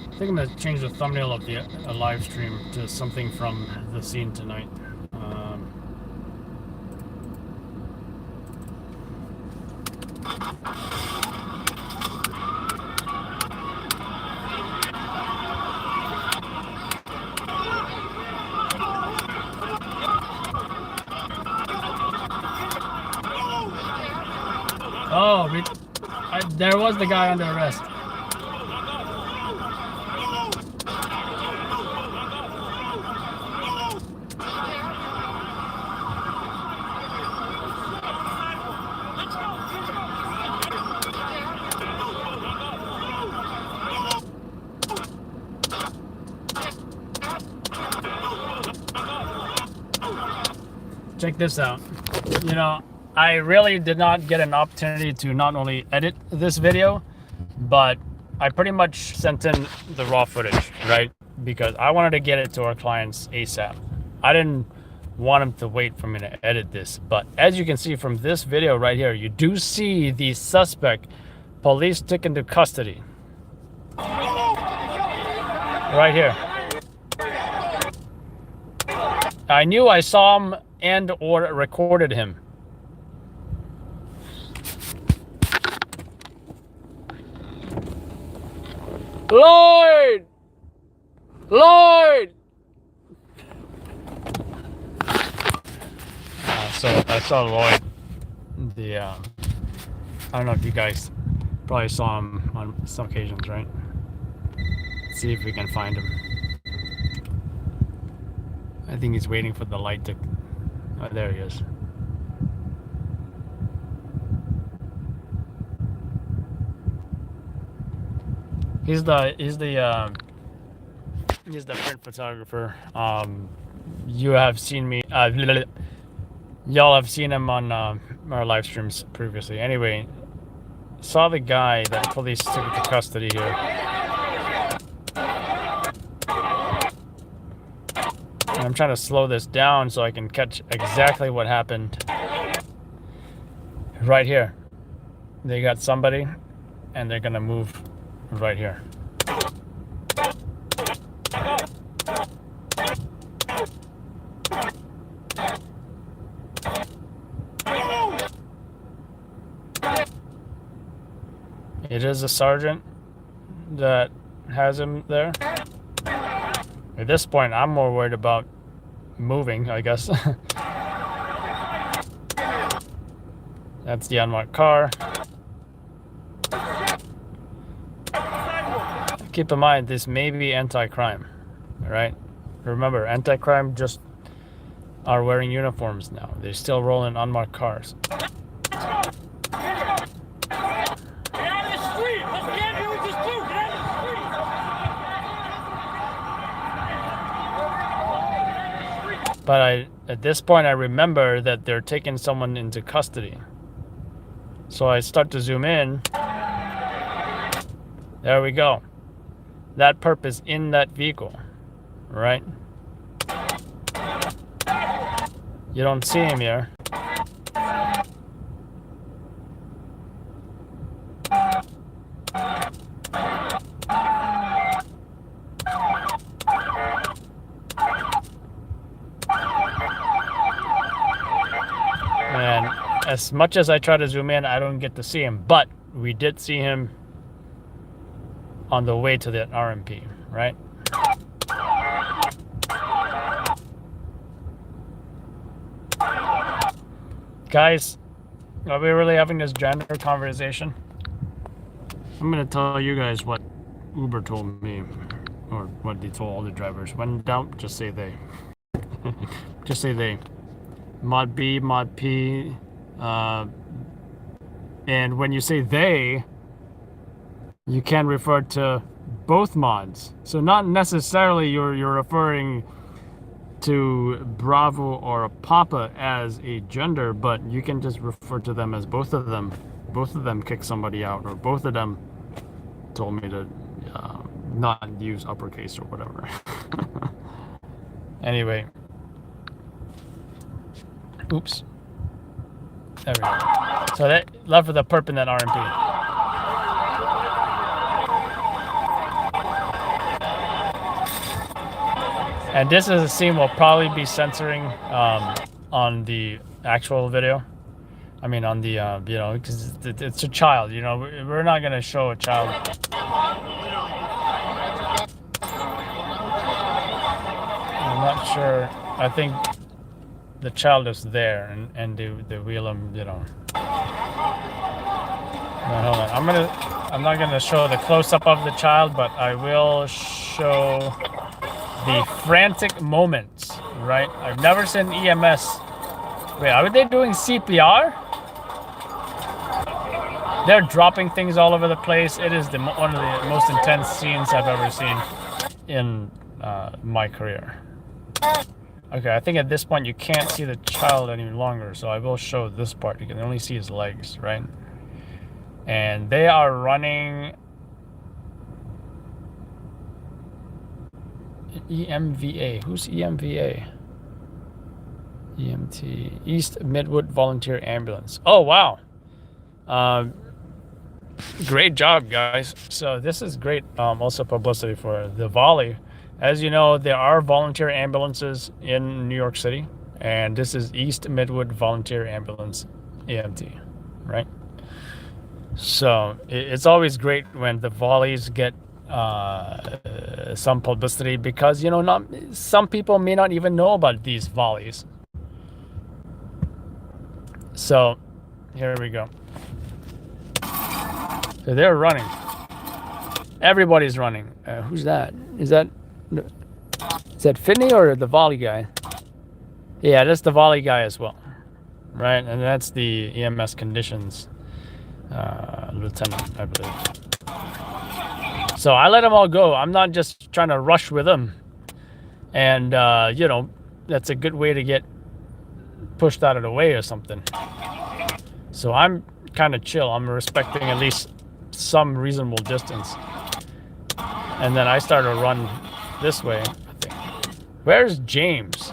I think I'm gonna change the thumbnail of the live stream to something from the scene tonight. Oh, there was the guy under arrest. Check this out. You know, I really did not get an opportunity to not only edit this video, but I pretty much sent in the raw footage, right? Because I wanted to get it to our clients ASAP. I didn't want them to wait for me to edit this. But as you can see from this video right here, you do see the suspect police took into custody. Right here. I knew I saw him and or recorded him. Lloyd! Lloyd! So I saw Lloyd. I don't know if you guys probably saw him on some occasions, right? Let's see if we can find him. I think he's waiting for the light to... Oh, there he is. He's the print photographer. You have seen me. Y'all have seen him on our live streams previously. Anyway, saw the guy that police took into custody here. And I'm trying to slow this down so I can catch exactly what happened. Right here. They got somebody, and they're gonna move right here. It is a sergeant that has him there. At this point, I'm more worried about moving, I guess. That's the unmarked car. Keep in mind, this may be anti-crime, right? Remember, anti-crime just are wearing uniforms now. They still roll in unmarked cars. But at this point, I remember that they're taking someone into custody. So I start to zoom in. There we go. That perp is in that vehicle, right? You don't see him here. And as much as I try to zoom in, I don't get to see him. But we did see him on the way to the RMP, right? Guys, are we really having this gender conversation? I'm gonna tell you guys what Uber told me, or what they told all the drivers. When in doubt, just say they. Just say they. Mod B, mod P, and when you say they, you can refer to both mods. So not necessarily you're referring to Bravo or Papa as a gender, but you can just refer to them as both of them. Both of them kicked somebody out, or both of them told me to not use uppercase or whatever. Anyway. Oops. There we go. So that left for the perp in that RMP. And this is a scene we'll probably be censoring on the actual video. I mean, on the, you know, because it's a child, you know, we're not going to show a child. I'm not sure. I think the child is there and they wheel him, you know. No, hold on. I'm not going to show the close-up of the child, but I will show the frantic moments, right? I've never seen EMS. Wait, are they doing CPR? They're dropping things all over the place. It is one of the most intense scenes I've ever seen in my career. Okay, I think at this point you can't see the child any longer, so I will show this part. You can only see his legs, right? And they are running EMVA. Who's EMVA? EMT. East Midwood Volunteer Ambulance. Oh, wow. Great job, guys. So this is great also publicity for the volley. As you know, there are volunteer ambulances in New York City, and this is East Midwood Volunteer Ambulance EMT, right? So it's always great when the volleys get some publicity because, you know, not some people may not even know about these volleys. So here we go. So they're running. Everybody's running. Who's that? Is that Finney or the volley guy? Yeah, that's the volley guy as well, right? And that's the EMS conditions lieutenant, I believe. So I let them all go. I'm not just trying to rush with them. And, you know, that's a good way to get pushed out of the way or something. So I'm kind of chill. I'm respecting at least some reasonable distance. And then I start to run this way, I think. Where's James?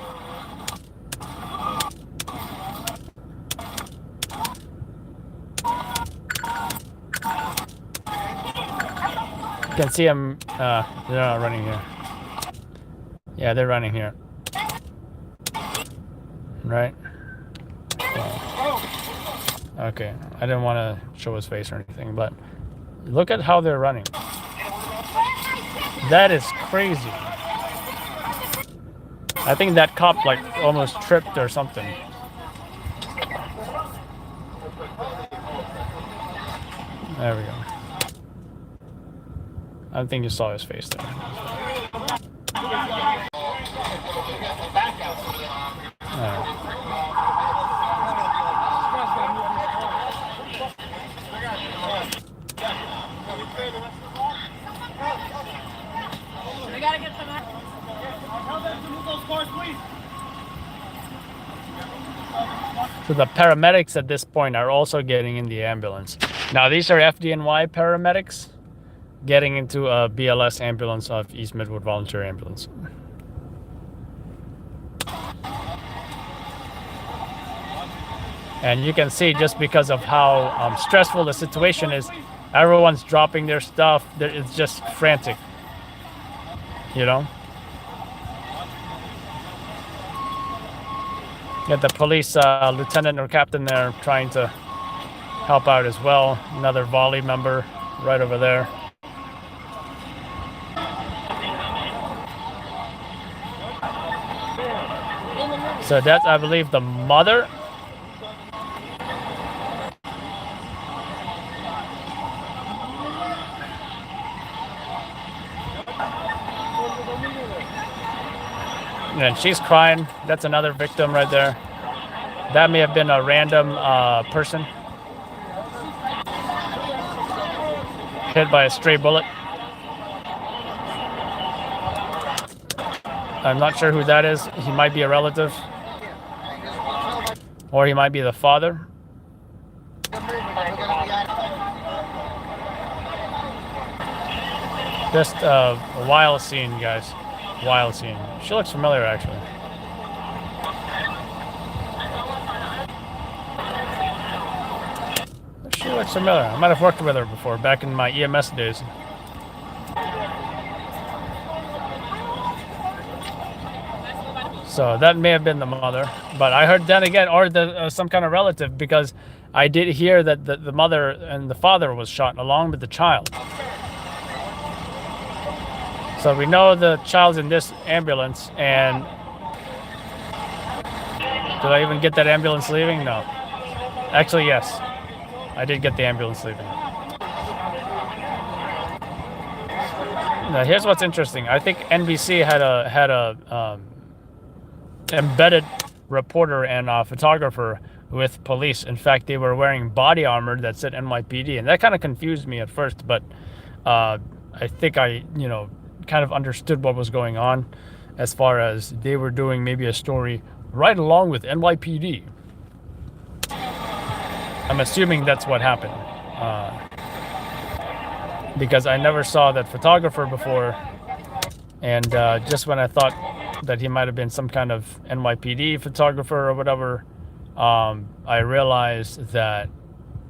You can see him. They're not running here. Yeah, they're running here. Right? Okay, I didn't want to show his face or anything, but look at how they're running. That is crazy. I think that cop like almost tripped or something. There we go. I think you saw his face there. We gotta get some. Tell them to move those cars, please. So the paramedics at this point are also getting in the ambulance. Now these are FDNY paramedics getting into a BLS ambulance of East Midwood Volunteer Ambulance. And you can see just because of how stressful the situation is, everyone's dropping their stuff. It's just frantic, you know? Get the police lieutenant or captain there trying to help out as well. Another volley member right over there. So that's, I believe, the mother. And she's crying. That's another victim right there. That may have been a random person hit by a stray bullet. I'm not sure who that is. He might be a relative. Or he might be the father. Just a wild scene, guys. Wild scene. She looks familiar, actually. She looks familiar. I might have worked with her before, back in my EMS days. So that may have been the mother, but I heard then again, or the some kind of relative, because I did hear that the mother and the father was shot along with the child. So we know the child's in this ambulance, and did I even get that ambulance leaving? No. Actually, yes. I did get the ambulance leaving. Now, here's what's interesting. I think NBC had a embedded reporter and photographer with police. In fact, they were wearing body armor that said NYPD, and that kind of confused me at first, but I think I, kind of understood what was going on as far as they were doing maybe a story right along with NYPD. I'm assuming that's what happened. Because I never saw that photographer before, and just when I thought that he might have been some kind of NYPD photographer or whatever, I realized that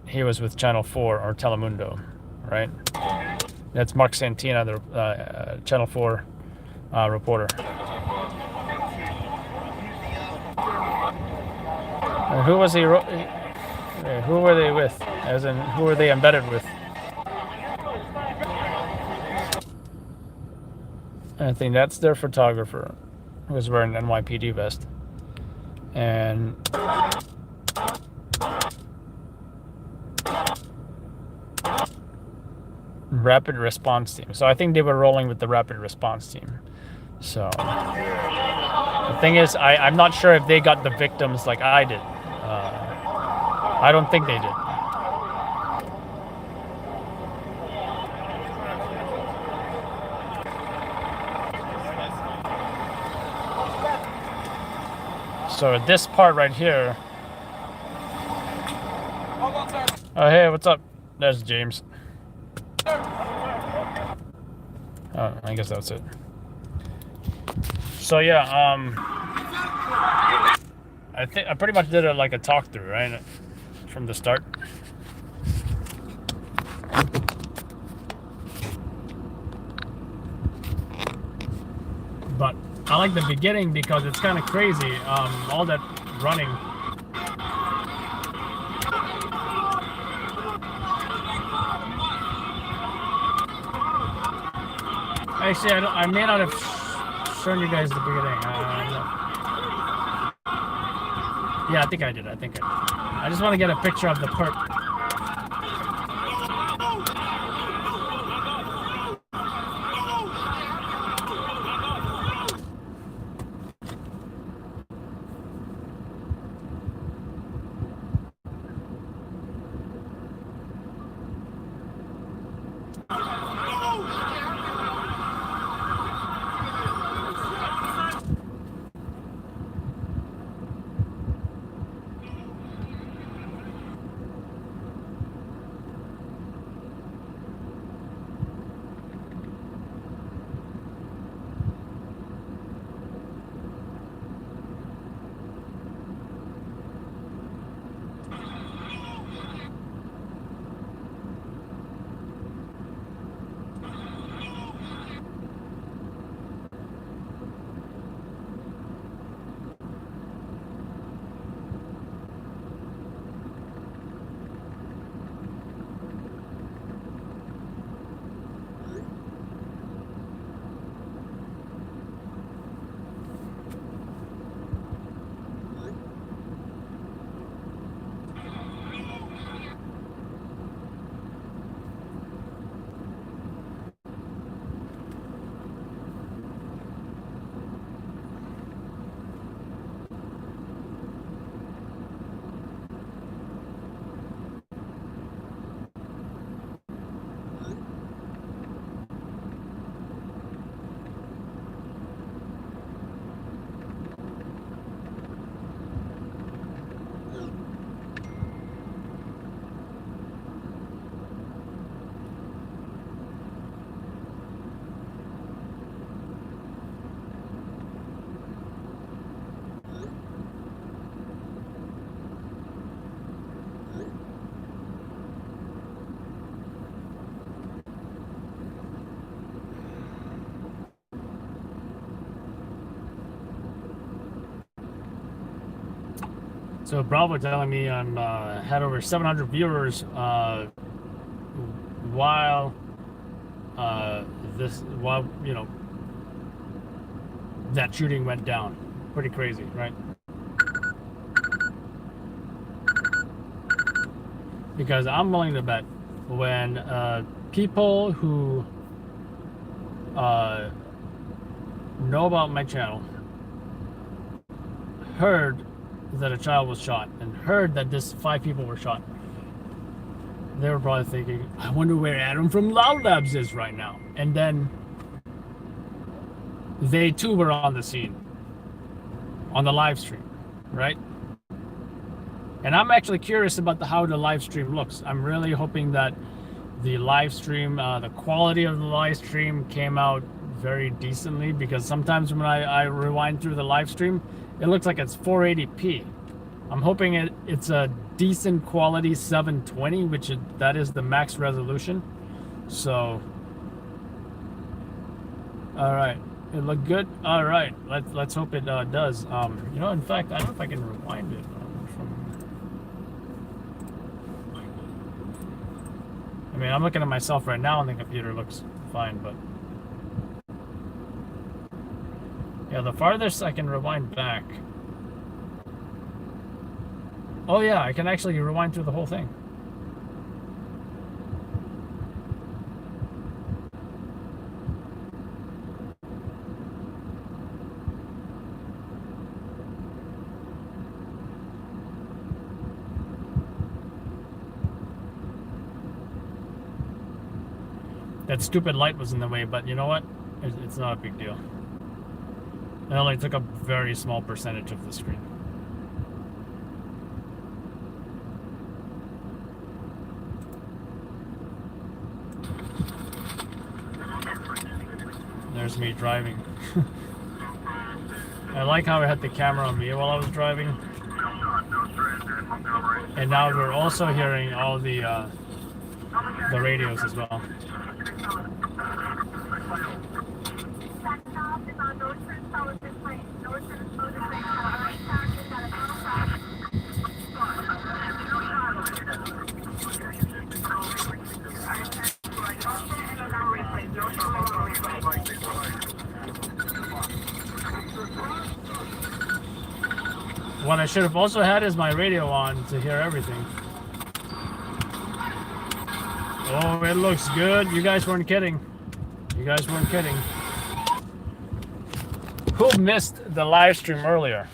he was with Channel 4 or Telemundo. right? That's Mark Santina, the Channel 4 reporter. And who was he? Who were they with? As in, who were they embedded with? I think that's their photographer, who was wearing an NYPD vest. And rapid response team. So I think they were rolling with the rapid response team. So the thing is, I'm not sure if they got the victims like I did. I don't think they did. So this part right here. Oh, hey, what's up? That's James. Oh, I guess that's it. So yeah, I think I pretty much did it like a talk through, right, from the start. But I like the beginning because it's kind of crazy. All that running. Actually, I may not have shown you guys the beginning. Yeah, I think I did. I just want to get a picture of the perp. So Bravo telling me I'm had over 700 viewers while that shooting went down. Pretty crazy, right? Because I'm willing to bet when people who know about my channel heard that a child was shot and heard that this 5 people were shot, they were probably thinking, I wonder where Adam from Loud Labs is right now. And then they too were on the scene on the live stream, right? And I'm actually curious about how the live stream looks. I'm really hoping that the live stream, the quality of the live stream came out very decently, because sometimes when I rewind through the live stream, it looks like it's 480p. I'm hoping it's a decent quality 720, that is the max resolution. So, all right, it looked good. All right, let's hope it does. You know, in fact, I don't know if I can rewind it I mean, I'm looking at myself right now, and the computer looks fine, but yeah, the farthest I can rewind back. Oh yeah, I can actually rewind through the whole thing. That stupid light was in the way, but you know what? It's not a big deal. It only took a very small percentage of the screen. There's me driving. I like how I had the camera on me while I was driving. And now we're also hearing all the radios as well. What I should have also had is my radio on to hear everything. Oh, it looks good. You guys weren't kidding. You guys weren't kidding. Who missed the live stream earlier?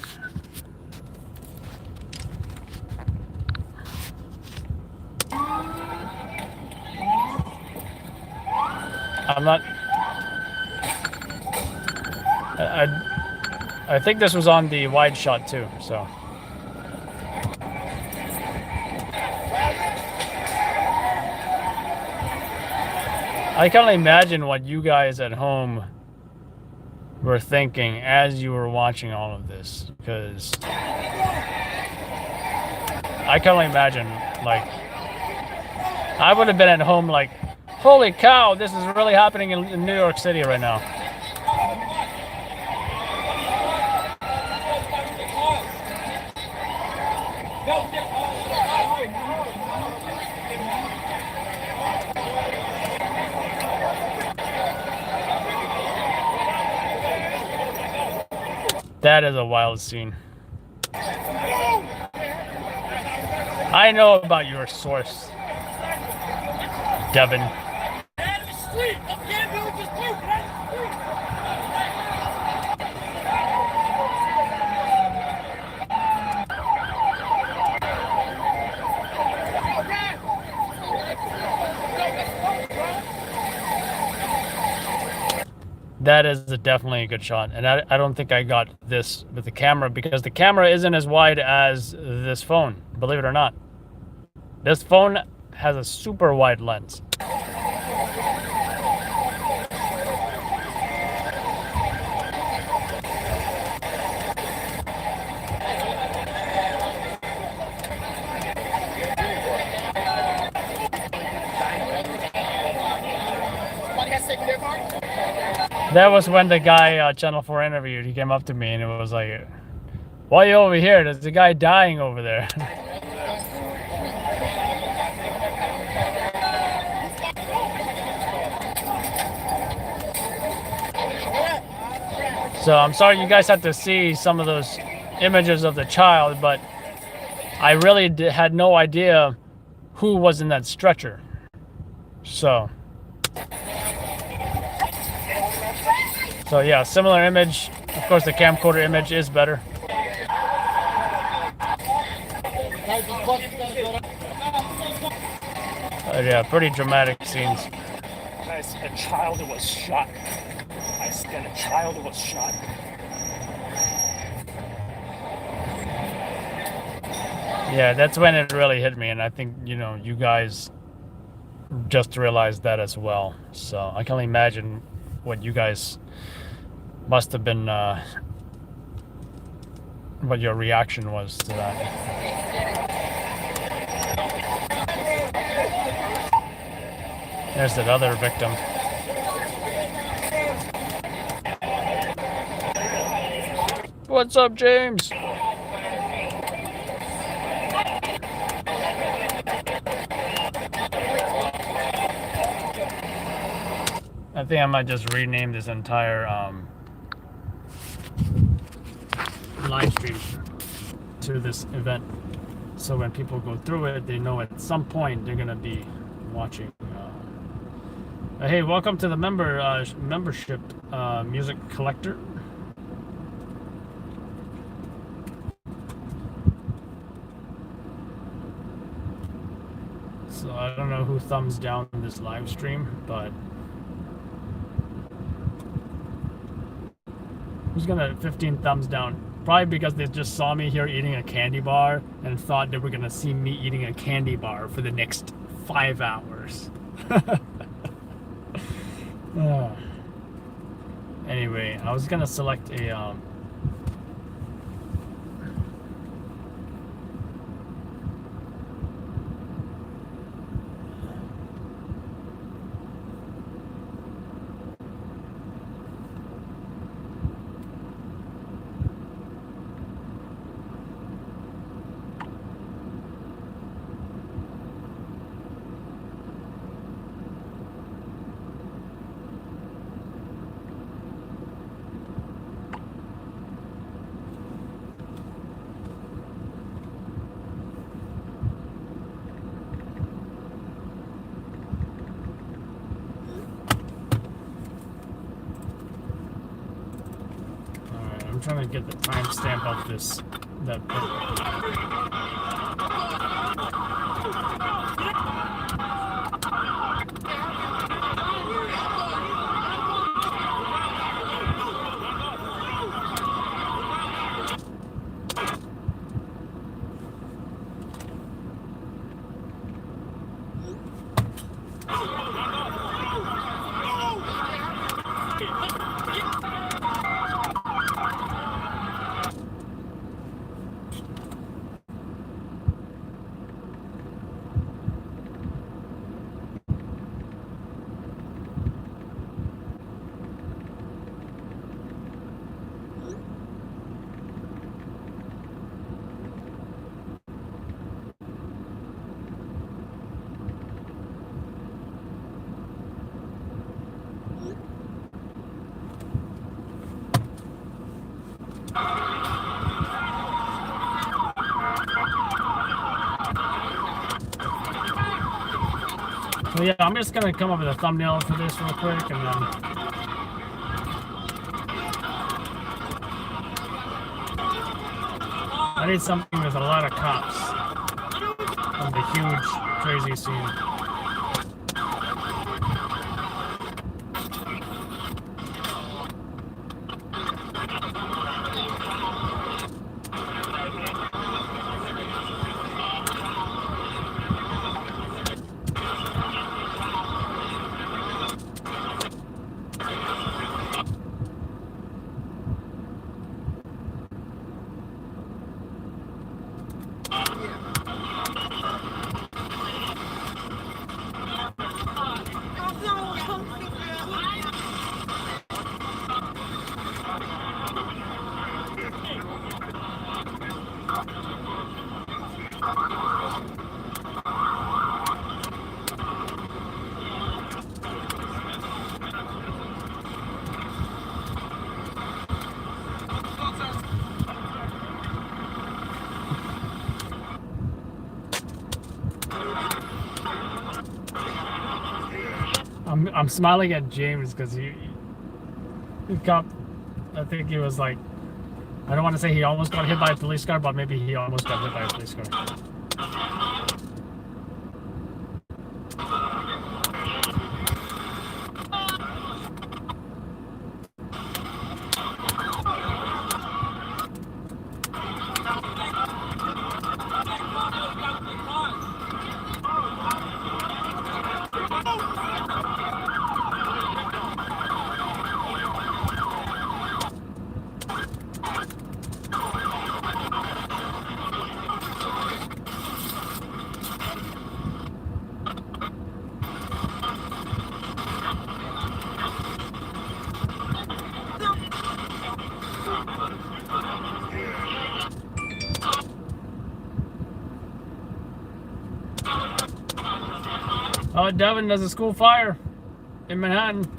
I'm not... I think this was on the wide shot too, so... I can only imagine what you guys at home were thinking as you were watching all of this, because I can only imagine, like, I would have been at home like, holy cow, this is really happening in New York City right now. That is a wild scene. I know about your source, Devin. That is definitely a good shot, and I don't think I got this with the camera because the camera isn't as wide as this phone, believe it or not. This phone has a super wide lens. That was when the guy Channel 4 interviewed. He came up to me and it was like, why are you over here? There's a guy dying over there. So I'm sorry you guys had to see some of those images of the child, but I really had no idea who was in that stretcher. So yeah, similar image. Of course, the camcorder image is better. Yeah, pretty dramatic scenes. Guys, a child was shot. I said a child was shot. Yeah, that's when it really hit me, and I think, you know, you guys just realized that as well. So I can only imagine what you guys must have been, what your reaction was to that. There's that other victim. What's up, James? I think I might just rename this entire live stream to this event, so when people go through it, they know at some point they're gonna be watching. Hey, welcome to the membership music collector. So I don't know who thumbs down this live stream, but who's gonna 15 thumbs down? Probably because they just saw me here eating a candy bar and thought they were gonna see me eating a candy bar for the next 5 hours. Anyway, I was gonna select a I'm trying to get the timestamp of this. So yeah, I'm just gonna come up with a thumbnail for this real quick, and then I need something with a lot of cops from the huge, crazy scene. I'm smiling at James because he got, I think he was like, I don't want to say he almost got hit by a police car, but maybe he almost got hit by a police car. Oh, Devin, there's a school fire in Manhattan.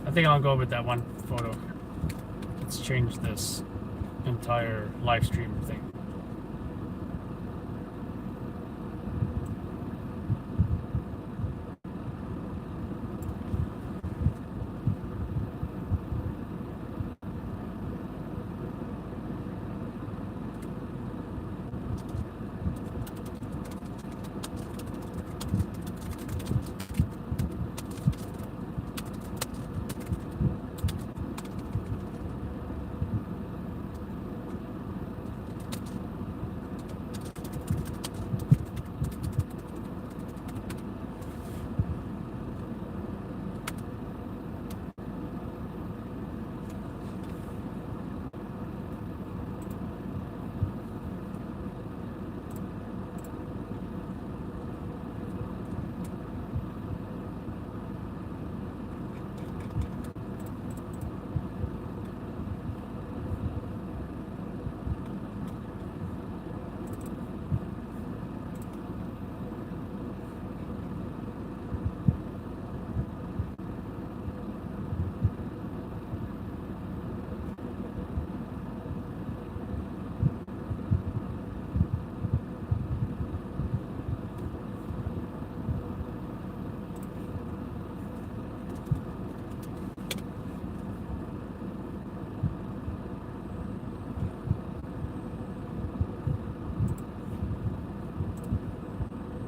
I think I'll go with that one photo. Let's change this entire live stream thing.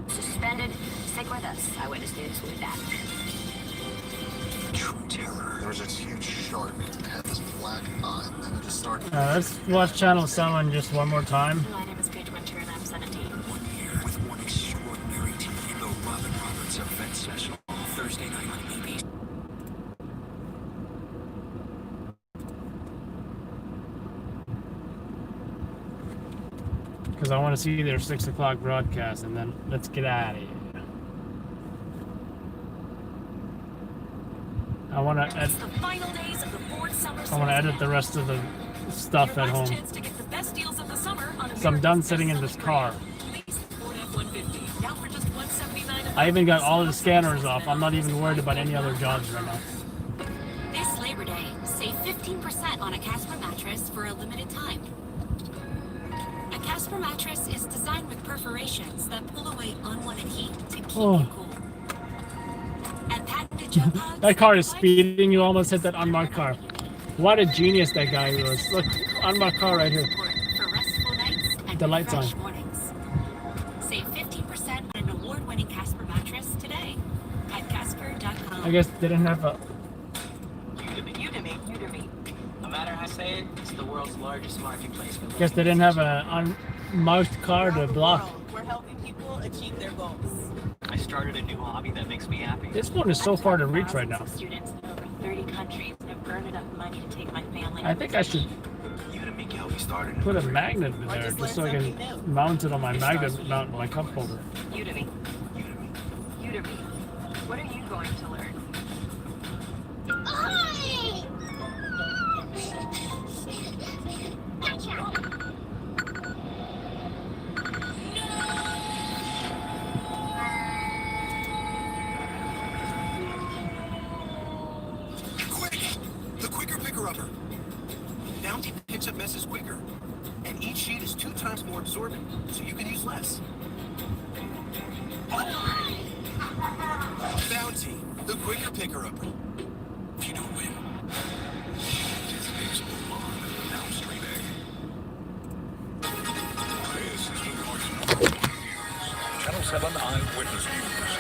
Suspended. Stick with us. Eyewitness News will be back. True terror. There was this huge shark. It had this black eye, and it just started. Let's watch Channel 7 just one more time. My name is Paige Winter, and I'm 17. 1 year with one extraordinary TV. The Robin Roberts event special. Thursday night on ABC. Because I want to see their 6 o'clock broadcast, and then let's get out of here. I want to edit. The final days of the Ford Summer I want to edit the rest of the stuff at home. chance to get the best deals of the summer on So I'm done sitting in this car. Ford F-150. Now for just $179. I even got all the scanners off. I'm not even worried about any other jobs right now. This Labor Day, save 15% on a Casper mattress for a limited time. A Casper mattress is designed with perforations that pull away unwanted heat to keep you cool. And patented jump pods. That car is speeding. You almost hit that unmarked car. What a genius that guy was. Look, unmarked car right here. For restful nights and The lights fresh on. mornings. Save 15% on an award-winning Casper mattress today at Casper.com. I guess they didn't have a. Udemy. No matter how I say it, it's the world's largest marketplace for Guess they didn't have a unmarked car to block. We're helping people achieve their goals. I started a new hobby that makes me happy. This one is so far to reach right now. Students in over 30 countries have earned enough money to take my family. I think I should Udemy can help you start a new put a career. magnet in there just so I can mount it on my magnet, mount my cup holder. Udemy. What are you going to learn? Quick! The quicker picker-upper. Bounty picks up messes quicker, and each sheet is 2 times more absorbent, so you can use less. Bounty, the quicker picker-upper. If you don't win, just baseball on down straight egg. This is New York's #1 news. Channel 7 Eyewitness News.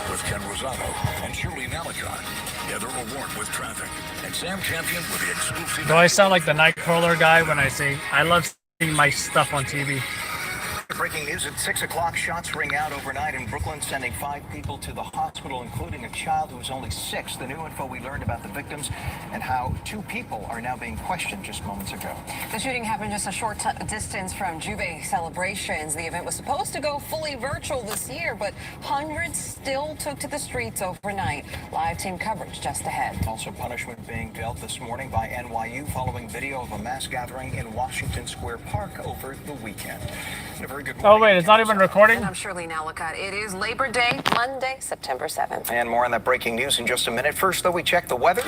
With Ken Rosado and Shirley Nalicon. Heather O'Rourke with traffic. And Sam Champion with the exclusive. Do I sound like the Nightcrawler guy when I say I love seeing my stuff on TV? Breaking news at 6 o'clock. Shots ring out overnight in Brooklyn, sending 5 people to the hospital, including a child who was only 6. The new info we learned about the victims and how 2 people are now being questioned just moments ago. The shooting happened just a short distance from Jouvert celebrations. The event was supposed to go fully virtual this year, but hundreds still took to the streets overnight. Live team coverage just ahead. Also, punishment being dealt this morning by NYU following video of a mass gathering in Washington Square Park over the weekend. And a very good morning. Oh wait, it's not even recording? And I'm Shirley Nallicott. It is Labor Day, Monday, September 7th. And more on that breaking news in just a minute. First, though, we check the weather.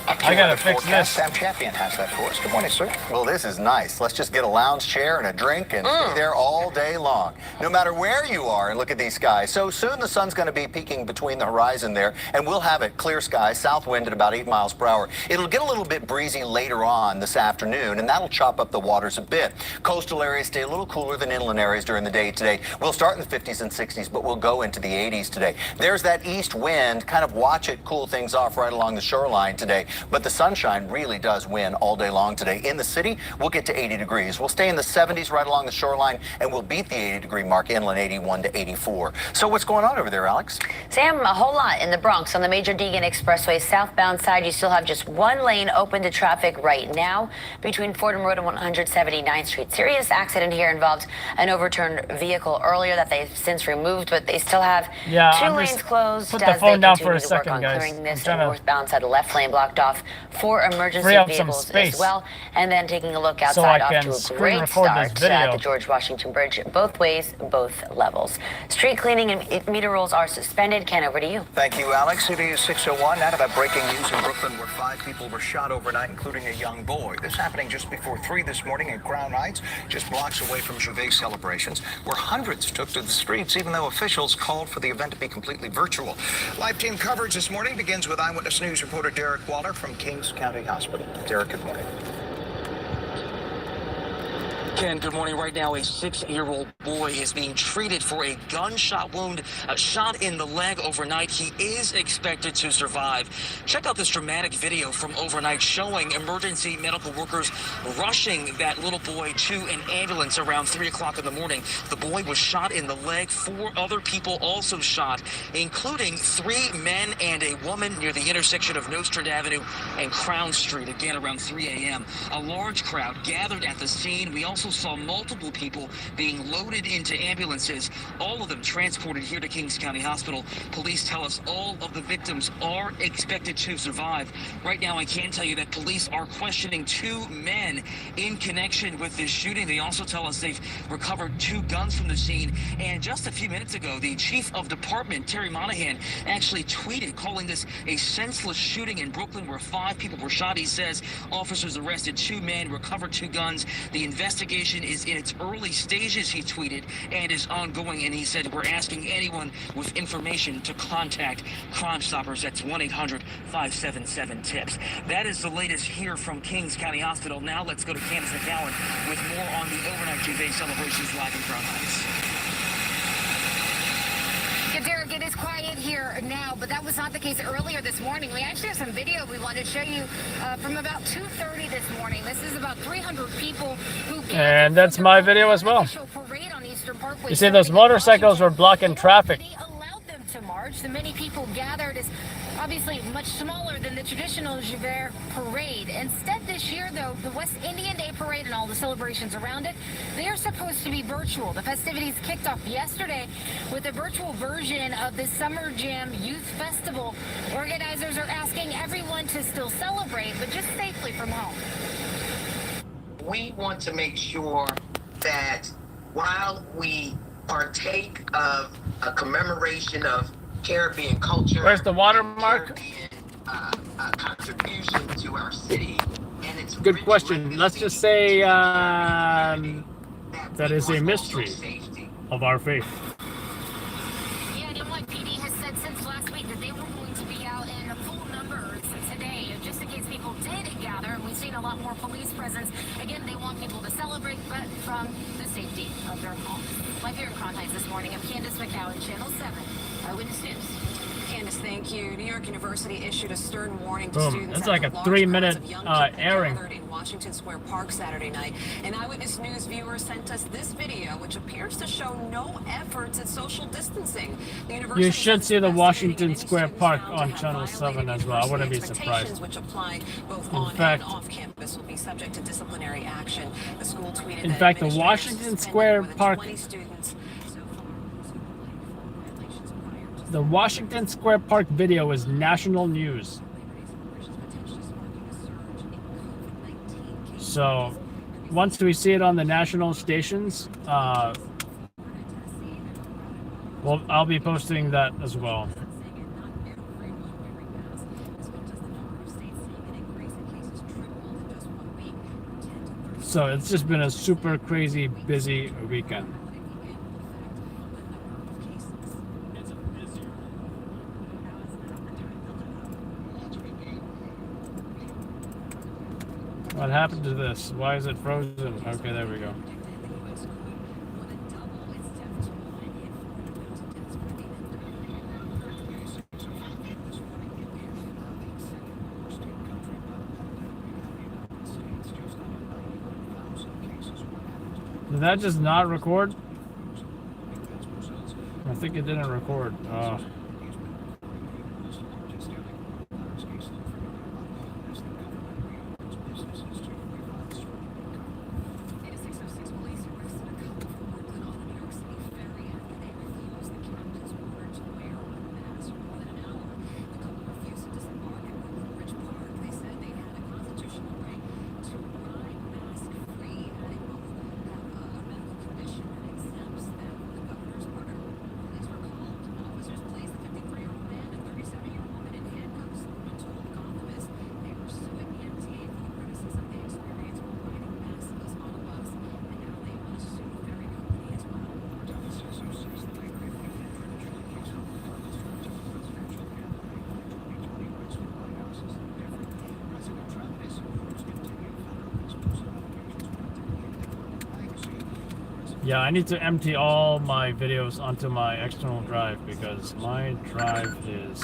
I gotta fix this. Sam Champion has that for us. Good morning, sir. Well, this is nice. Let's just get a lounge chair and a drink and stay there all day long, no matter where you are. And look at these skies. So soon the sun's going to be peeking between the horizon there, and we'll have it clear skies, south wind at about 8 miles per hour. It'll get a little bit breezy later on this afternoon, and that'll chop up the waters a bit. Coastal areas stay a little cooler than inland areas during the day today. We'll start in the 50s and 60s, but we'll go into the 80s today. There's that east wind. Kind of watch it cool things off right along the shoreline today. But the sunshine really does win all day long today. In the city, we'll get to 80 degrees. We'll stay in the 70s right along the shoreline, and we'll beat the 80-degree mark inland, 81 to 84. So what's going on over there, Alex? Sam, a whole lot in the Bronx. On the Major Deegan Expressway southbound side, you still have just one lane open to traffic right now between Fordham Road and 179th Street. Serious accident here involved an overturned vehicle earlier that they've since removed, but they still have 2 lanes closed put the as phone they down continue for a to work second, on guys. clearing this I'm trying to northbound side, the left lane blocked off for emergency free up some vehicles space as well. And then taking a look so outside I off can to a screen great record this start video. at the George Washington Bridge, both ways, both levels. Street cleaning and meter rolls are suspended. Ken, over to you. Thank you, Alex. It is 6:01. Now to that breaking news in Brooklyn where 5 people were shot overnight, including a young boy. This happening just before 3 this morning in Crown Heights, just blocks away from Jouvert celebrations, where hundreds took to the streets, even though officials called for the event to be completely virtual. Live team coverage this morning begins with Eyewitness News reporter Derek Waller from Kings County Hospital. Derek, good morning. Ken, good morning. Right now, a 6-year-old boy is being treated for a gunshot wound, a shot in the leg overnight. He is expected to survive. Check out this dramatic video from overnight showing emergency medical workers rushing that little boy to an ambulance around 3 o'clock in the morning. The boy was shot in the leg. 4 other people also shot, including 3 men and a woman near the intersection of Nostrand Avenue and Crown Street, again around 3 a.m. A large crowd gathered at the scene. We also saw multiple people being loaded into ambulances, all of them transported here to Kings County Hospital. Police tell us all of the victims are expected to survive. Right now, I can tell you that police are questioning 2 men in connection with this shooting. They also tell us they've recovered 2 guns from the scene. And just a few minutes ago, the chief of department, Terry Monahan, actually tweeted calling this a senseless shooting in Brooklyn where 5 people were shot. He says officers arrested 2 men, recovered 2 guns. The investigation is in its early stages, he tweeted, and is ongoing. And he said, we're asking anyone with information to contact Crime Stoppers. That's 1-800-577-TIPS. That is the latest here from Kings County Hospital. Now let's go to Candace McCowan with more on the overnight Jouvert celebrations live in Crown Heights. Yeah, Derek, it is quiet here now, but that was not the case earlier this morning. We actually have some video we wanted to show you from about 2:30 this morning. This is about 300 people who And that's my video as well. parade on Eastern Parkway. You see, those motorcycles were blocking traffic. Allowed them to march. The many people gathered is obviously much smaller than the traditional Jouvert parade. Instead, this year, though, the West Indian Day Parade and all the celebrations around it, they are supposed to be virtual. The festivities kicked off yesterday with a virtual version of the Summer Jam Youth Festival. Organizers are asking everyone to still celebrate, but just safely from home. We want to make sure that while we partake of a commemoration of Caribbean culture, Where's the watermark? contribution to our city, and it's Good question. Let's just say that is a mystery of our faith. Yeah, and NYPD has said since last week that they were going to be out in full numbers today, just in case people did gather, and we've seen a lot more police presence. Again, they want people to celebrate, but from the safety of their homes. Live here in Crown Heights this morning, I'm Candace McCowan, Channel 7, Eyewitness News. Candace, thank you. New York University issued a stern warning to Boom. students. It's like a 3-minute airing. In Washington Square Park Saturday night. An Eyewitness News viewer sent us this video, which appears to show no efforts at social distancing. The university You should see the Washington Square Park on Channel 7 as well. I wouldn't be surprised. Which apply both In on fact, and off campus will be subject to disciplinary action. The school tweeted in that fact, the administrators Washington suspended Square more than Park, 20 students. the Washington Square Park video is national news. So, once we see it on the national stations, I'll be posting that as well. So it's just been a super crazy busy weekend. What happened to this? Why is it frozen? Okay, there we go. Did that just not record? I think it didn't record. Yeah, I need to empty all my videos onto my external drive because my drive is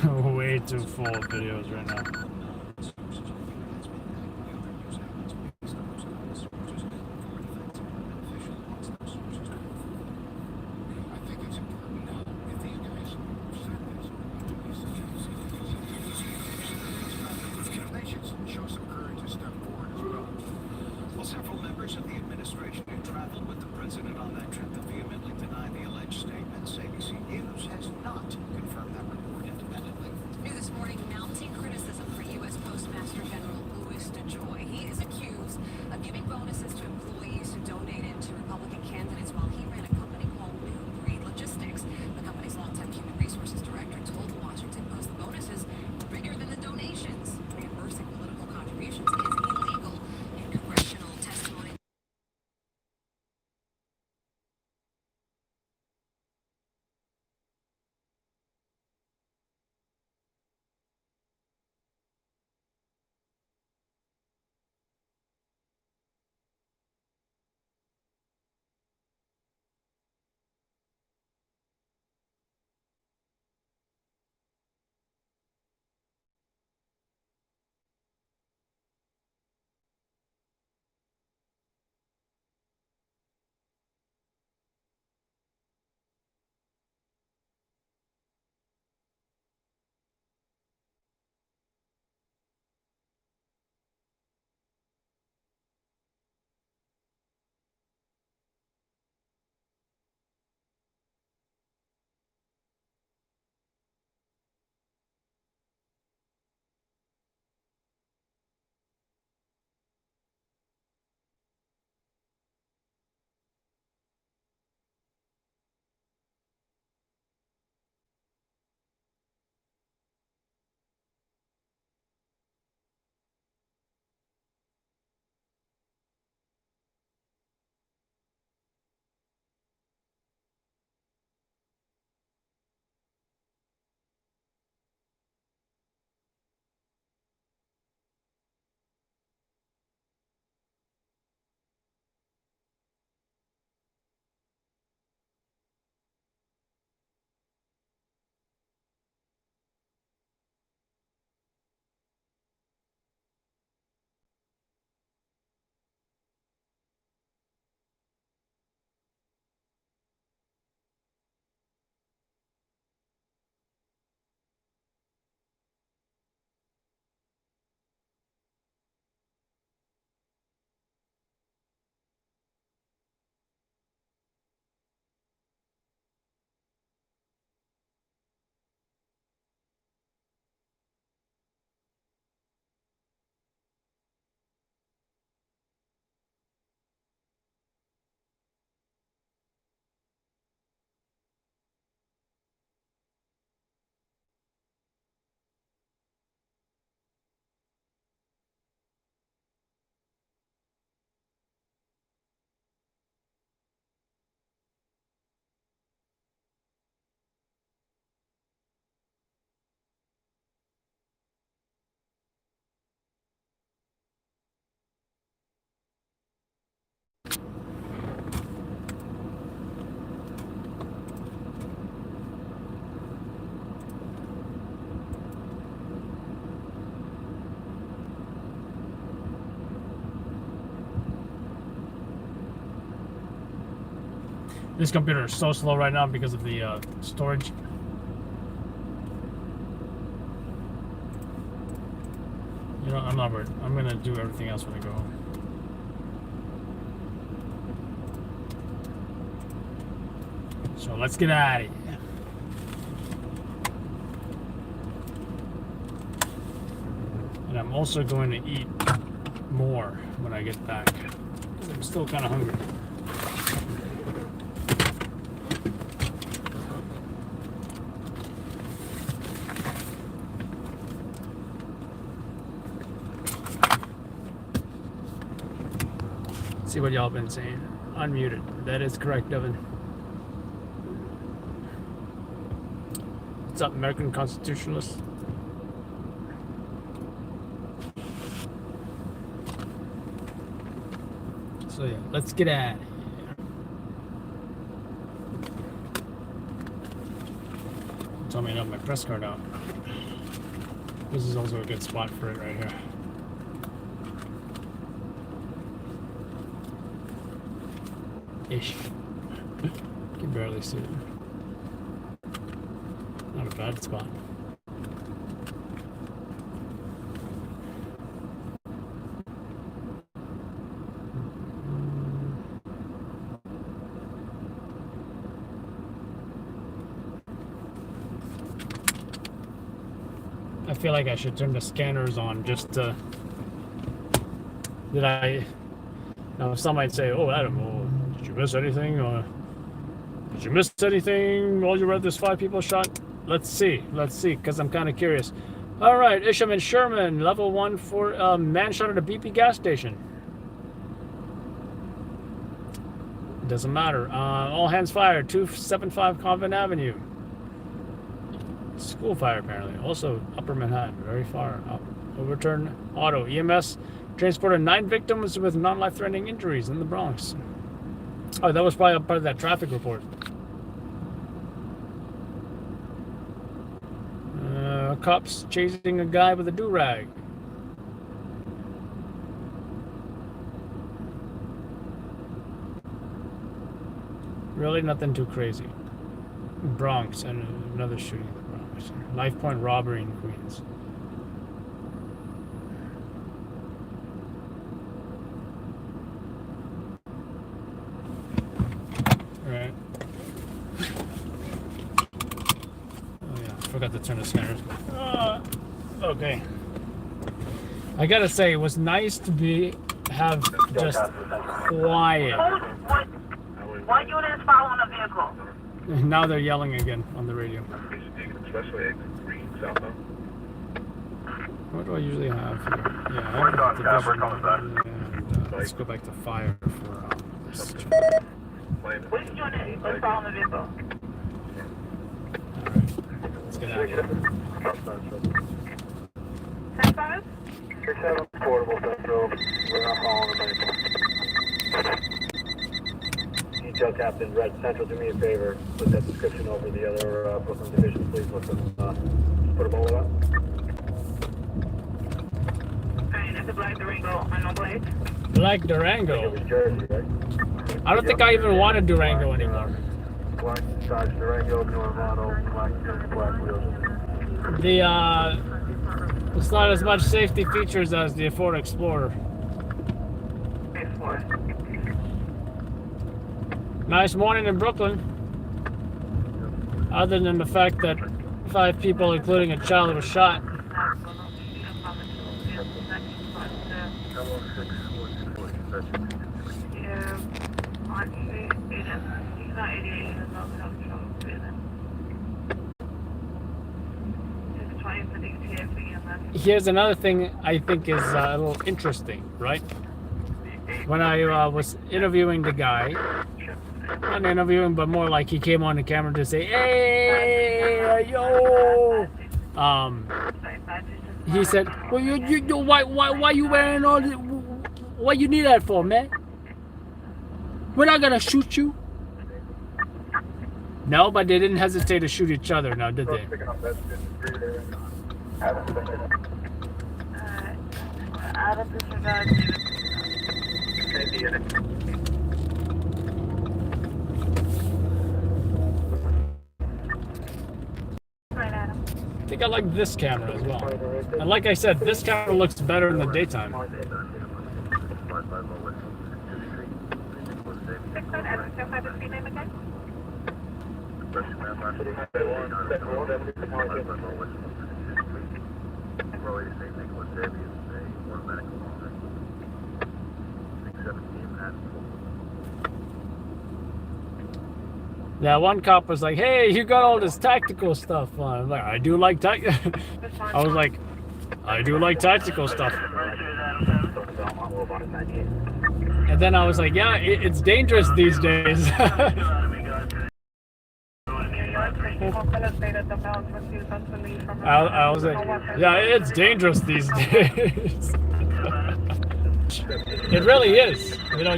way too full of videos right now. Several members of the administration who traveled with the president on that trip have vehemently denied the alleged statements. ABC News has not confirmed that report independently. New this morning, mounting criticism for This computer is so slow right now because of the storage. You know, I'm not worried. I'm gonna do everything else when I go home. So let's get out of here. And I'm also going to eat more when I get back. I'm still kind of hungry. See what y'all been saying. Unmuted. That is correct, Devin. What's up, American Constitutionalists? So yeah, let's get at it. Tell me I have my press card out. This is also a good spot for it right here. Ish. Can barely see it. Not a bad spot. I feel like I should turn the scanners on just to... Now some might say, oh Adam, well, did you miss anything? Or did you miss anything while you read this 5 people shot? Let's see, because I'm kind of curious. All right, Isham and Sherman, level 1 for man shot at a BP gas station. Doesn't matter. All hands fired, 275 Convent Avenue. School fire apparently. Also Upper Manhattan, very far up. Overturned auto. EMS transported 9 victims with non-life-threatening injuries in the Bronx. Oh, that was probably a part of that traffic report. Cops chasing a guy with a do-rag. Really nothing too crazy. Bronx and another shooting in the Bronx. Knife point robbery in Queens. Alright. Oh yeah, I forgot to turn the scanners. Okay. I gotta say, it was nice to have just quiet. What unit is following the vehicle? Now they're yelling again on the radio. What do I usually have here? Yeah, I have division. And, let's go back to fire for this. Which unit is following the vehicle? Alright, let's get out of here. 10-5? 7 portable central. We're not following the vehicle. Detail Captain Red Central, do me a favor. Put that description over the other Brooklyn division, please. Let them put them all up. And it's a black Durango on no blade. Black Durango? Jersey, right? I don't think I even want a Durango anymore. Black Dodge Durango, newer model, black wheels. It's not as much safety features as the Ford Explorer. Nice morning in Brooklyn. Other than the fact that 5 people, including a child, was shot. Here's another thing I think is a little interesting, right? When I was interviewing the guy, not interviewing, but more like he came on the camera to say, "Hey, yo!" He said, "Well, why you wearing all this? What you need that for, man? We're not gonna shoot you." No, but they didn't hesitate to shoot each other, now did they? Out of disregard. think I like this camera as well. And like I said, this camera looks better in the daytime. Yeah, one cop was like, "Hey, you got all this tactical stuff on." I'm like, I do like I was like, I do like tactical stuff. And then I was like, yeah, it's dangerous these days. I was like, yeah, it's dangerous these days. It really is. You know,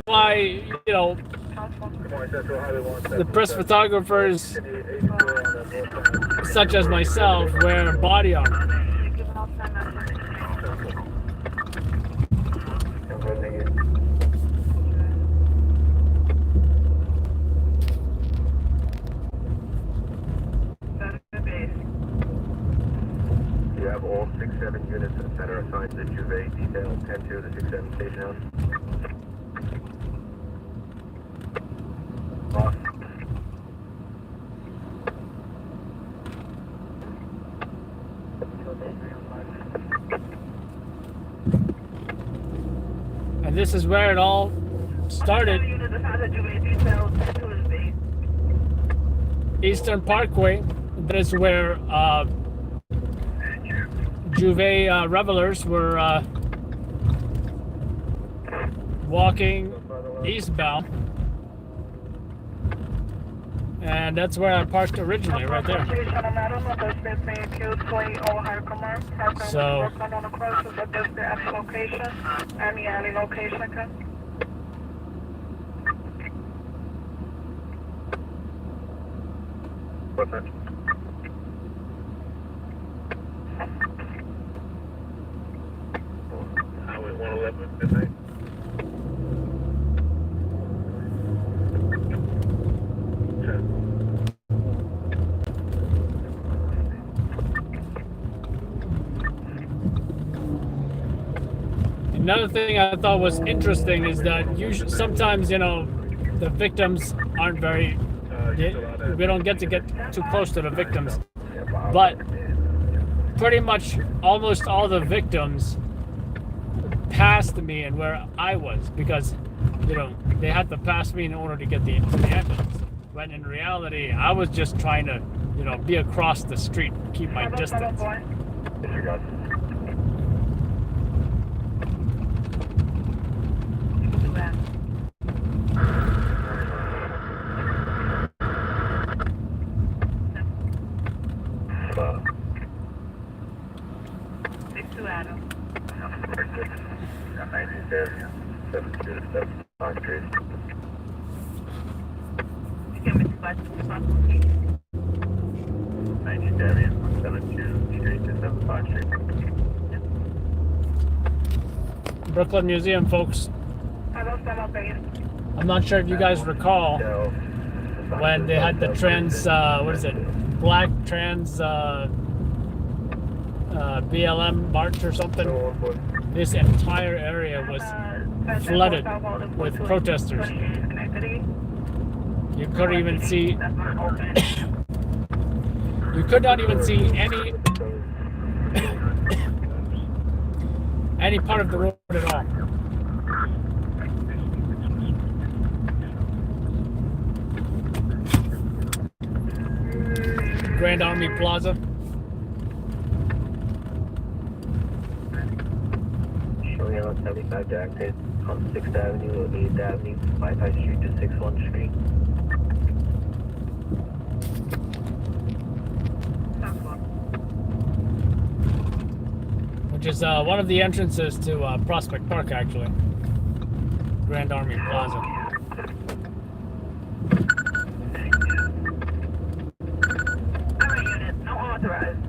why, you know, the press photographers such as myself wear body armor. You have all 6-7 units that are assigned to the Jouvert detail 10-2 to the 6-7 station house. Lost. And this is where it all started. Eastern Parkway. That is where Jouvert revelers were walking eastbound. And that's where I parked originally, right there. So, What's that? Highway 111 midnight. another thing I thought was interesting is that usually, sometimes, you know, the victims aren't very, we don't get too close to the victims, but pretty much almost all the victims passed me and where I was, because, you know, they had to pass me in order to get the ambulance. When in reality, I was just trying to, you know, be across the street, keep my distance. Brooklyn Museum, folks. I'm not sure if you guys recall when they had the trans, black trans BLM march or something. This entire area was flooded with protesters. You couldn't even see, you could not even see any part of the road at all. Grand Army Plaza. Showing on 75 to active on 6th Avenue, 8th Avenue, Bypass Street to 61 Street. Which is one of the entrances to Prospect Park, actually. Grand Army Plaza. No authorized.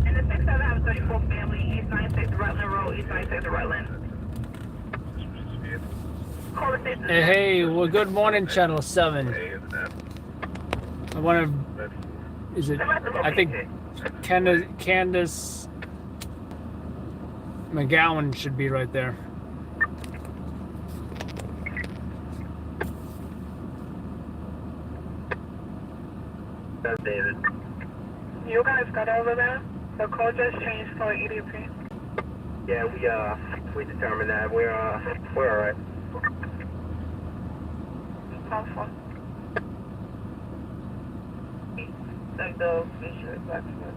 In the 6734 family, East 96 Rutland Road, East 96 Rutland. Call the Hey, well, good morning, Channel 7. I want to, is it, I think Candace McGowan should be right there. That's David. You guys got over there? The code just changed for EDP. Yeah, we determined that. We're alright. Helpful. Like the visual blacksmith.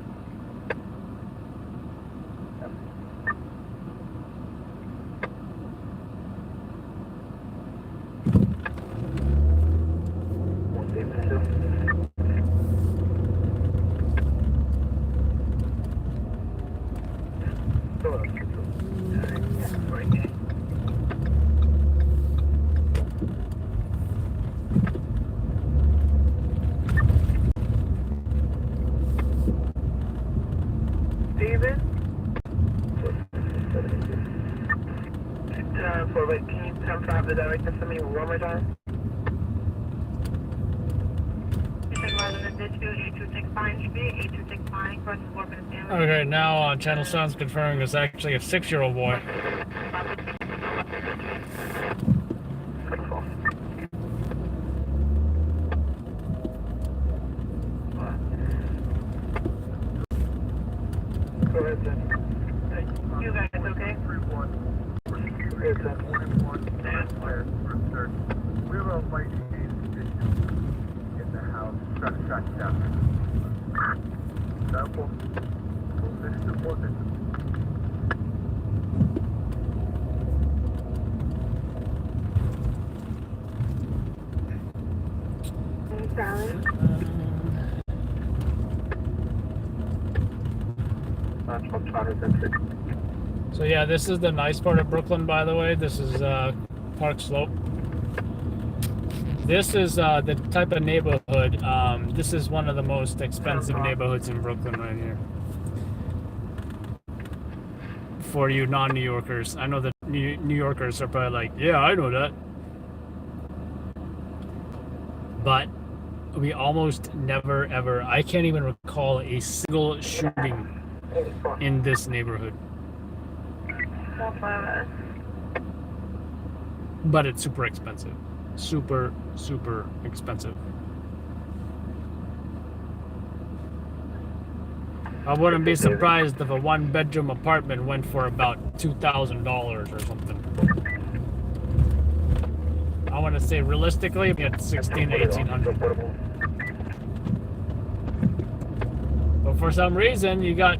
David? For like, can you confirm the direction for me one more time? Okay, now Channel 7's confirming it's actually a 6-year-old boy. You guys okay? We have a white in the house. Try to track it down. This is important. So yeah, this is the nice part of Brooklyn, by the way. This is Park Slope. This is the type of neighborhood. This is one of the most expensive neighborhoods in Brooklyn right here. For you non-New Yorkers. I know that New Yorkers are probably like, yeah, I know that. But we almost never ever, I can't even recall a single shooting in this neighborhood. But it's super expensive. Super, super expensive. I wouldn't be surprised if a 1-bedroom apartment went for about $2,000 or something. I want to say realistically, at $1,600 to $1,800. But for some reason, you got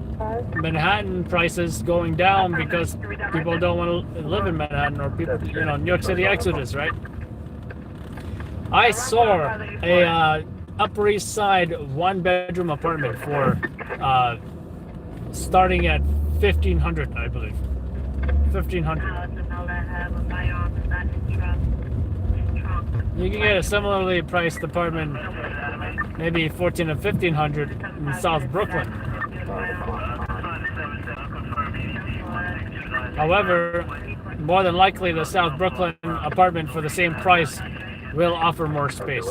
Manhattan prices going down because people don't want to live in Manhattan, or people, you know, New York City exodus, right? I saw a Upper East Side 1-bedroom apartment for starting at $1,500, I believe. $1,500. You can get a similarly priced apartment, maybe $1,400 or $1,500 in South Brooklyn. However, more than likely, the South Brooklyn apartment for the same price will offer more space.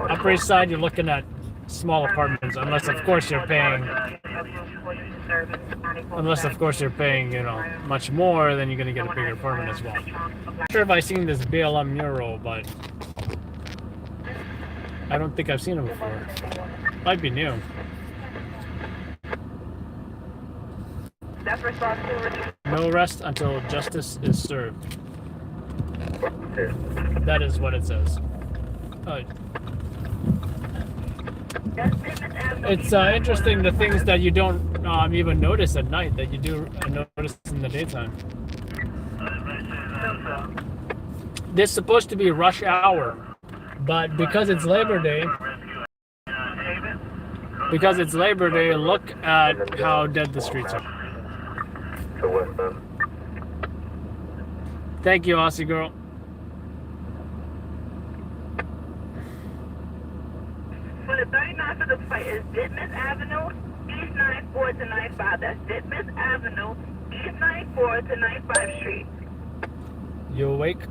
Upper East Side, you're looking at small apartments, unless of course you're paying, you know, much more, then you're gonna get a bigger apartment as well. I'm not sure if I've seen this BLM mural, but I don't think I've seen it before. Might be new. No rest until justice is served. That is what it says. It's interesting, the things that you don't even notice at night that you do notice in the daytime. This is supposed to be rush hour, but because it's Labor Day, look at how dead the streets are. Thank you, Aussie girl. For the 39 for the fight is Ditmas Avenue, East 94 to 95. That's Ditmas Avenue, East 94 to 95 Street. You awake?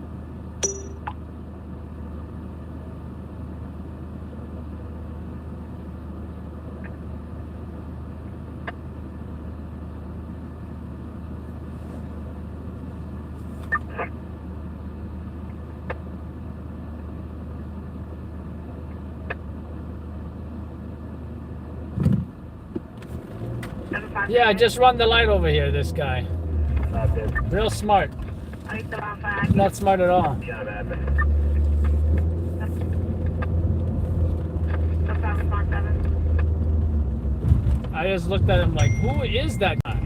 Yeah, just run the light over here, this guy. Real smart. Not smart at all. I just looked at him like, who is that guy?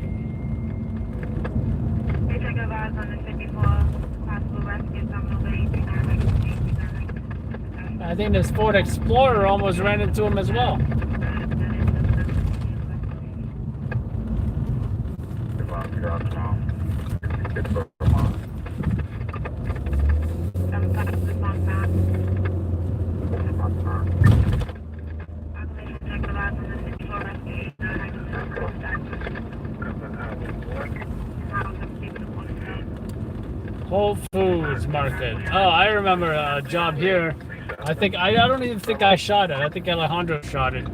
I think this Ford Explorer almost ran into him as well. Whole Foods Market. Oh, I remember a job here. I don't even think I shot it. I think Alejandro shot it.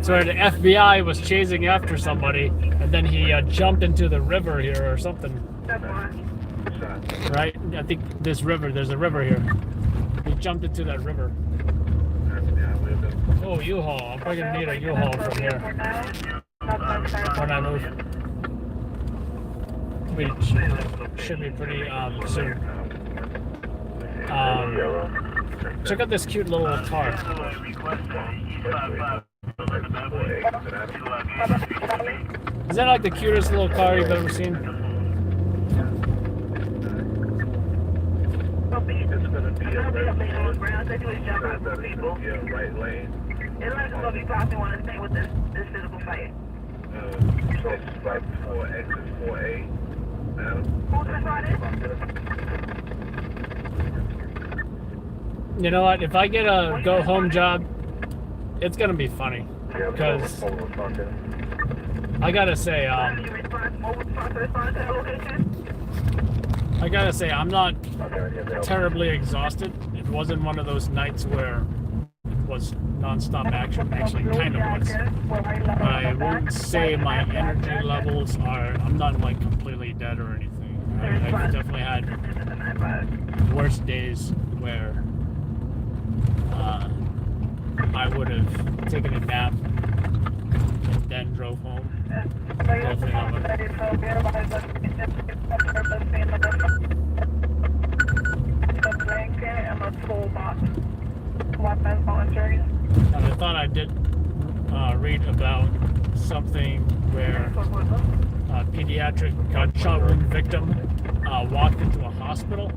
So the FBI was chasing after somebody, and then he jumped into the river here or something. Right? I think this river. There's a river here. He jumped into that river. Oh, U-Haul. I'm probably gonna need a U-Haul from here when I move. We should be pretty soon. Check out this cute little car. Is that like the cutest little car you've ever seen? It's gonna be a right lane. It's like gonna be possibly want to stay with this physical fight. So it's like 4X is 4A. Who's this? You know what? If I get a go-home job, it's gonna be funny. Because I gotta say, I'm not terribly exhausted. It wasn't one of those nights where it was non-stop action. Actually, kind of was. But I won't say my energy levels are. I'm not like completely dead or anything. I've definitely had worse days where I would have taken a nap and then drove home. Definitely not. I thought I did read about something where a pediatric gunshot wound victim walked into a hospital.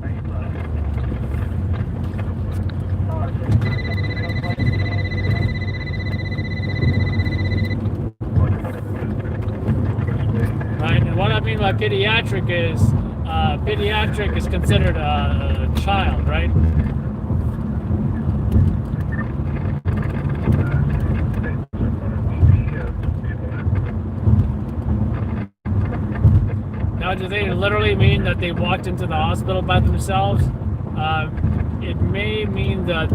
Right, and what I mean by pediatric is considered a child, right? Now, do they literally mean that they walked into the hospital by themselves? It may mean that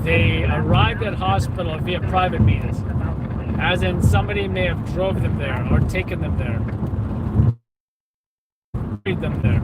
they arrived at hospital via private means, as in somebody may have drove them there or taken them there, buried them there.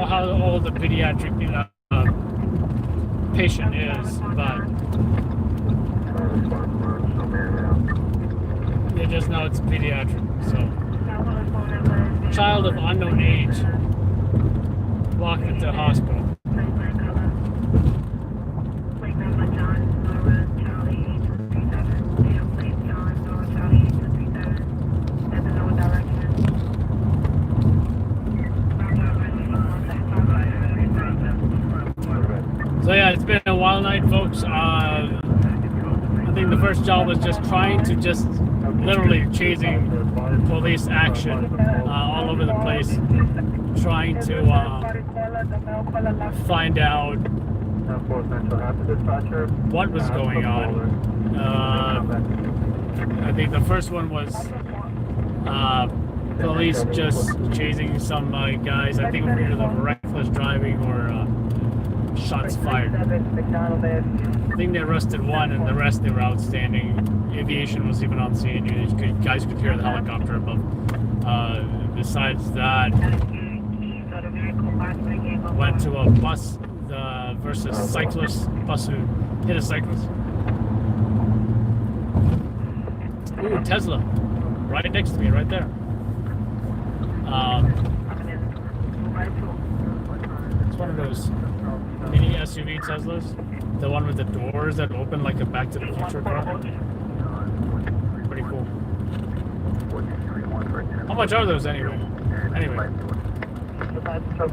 know how old the pediatric patient is, but they just know it's pediatric. So, child of unknown age walked into the hospital. So yeah, it's been a wild night, folks. I think the first job was just trying to literally chasing police action all over the place, trying to find out what was going on. I think the first one was police just chasing some guys. I think it was either the reckless driving or shots fired. I think they arrested one, and the rest they were outstanding. Aviation was even on scene. You guys could hear the helicopter above. Besides that, went to a bus versus cyclist. Bus who hit a cyclist. Ooh, Tesla, right next to me, right there. It's one of those mini SUV Teslas, the one with the doors that open like a Back to the Future car. Pretty cool. How much are those anyway? Anyway,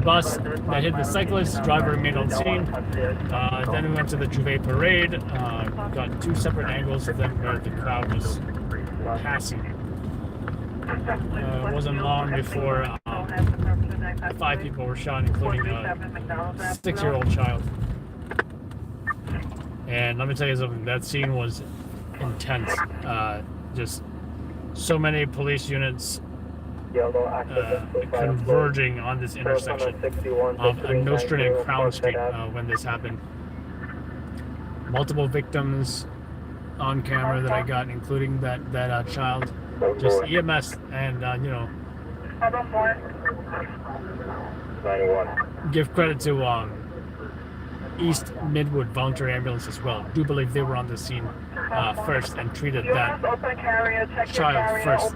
bus that hit the cyclist, driver remained on scene. Then we went to the Jouvert parade. Got two separate angles of them where the crowd was passing. It wasn't long before 5 people were shot, including a 6-year-old child. And let me tell you something, that scene was intense. Just so many police units converging on this intersection of Nostrand and Crown Street when this happened. Multiple victims on camera that I got, including that child. Just EMS and, give credit to East Midwood Voluntary Ambulance as well. I do believe they were on the scene first and treated that child first.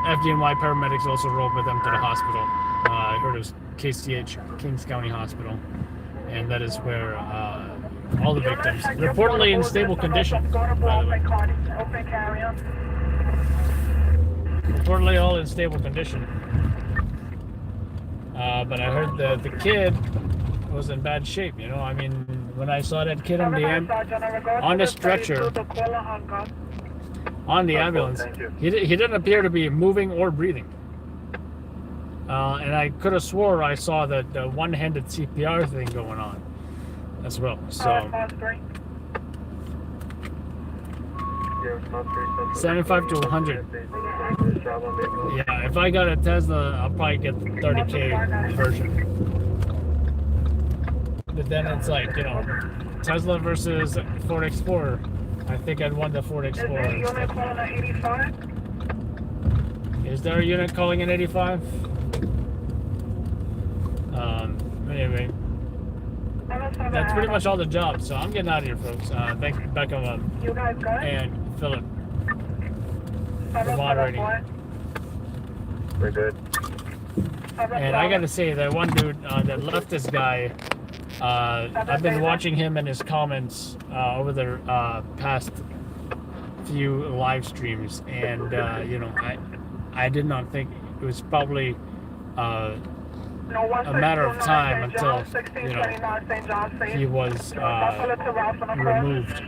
FDNY paramedics also rolled with them to the hospital. I heard it was KCH, Kings County Hospital, and that is where all the victims, reportedly in stable condition, by the way. Reportedly all in stable condition. But I heard the kid was in bad shape, I mean, when I saw that kid on the stretcher, on the ambulance, he didn't appear to be moving or breathing. And I could have swore I saw the one-handed CPR thing going on as well. So 75 to 100. Yeah, if I got a Tesla, I'll probably get the 30K version. But then it's like, Tesla versus Ford Explorer. I think I'd want the Ford Explorer. Is there a unit calling an 85? Anyway, that's pretty much all the jobs. So I'm getting out of here, folks. Thanks, Becca and Philip, for moderating. We're good. And I gotta say, that one dude that left this guy, I've been watching him and his comments over the past few live streams, and I did not think it was probably a matter of time until he was removed.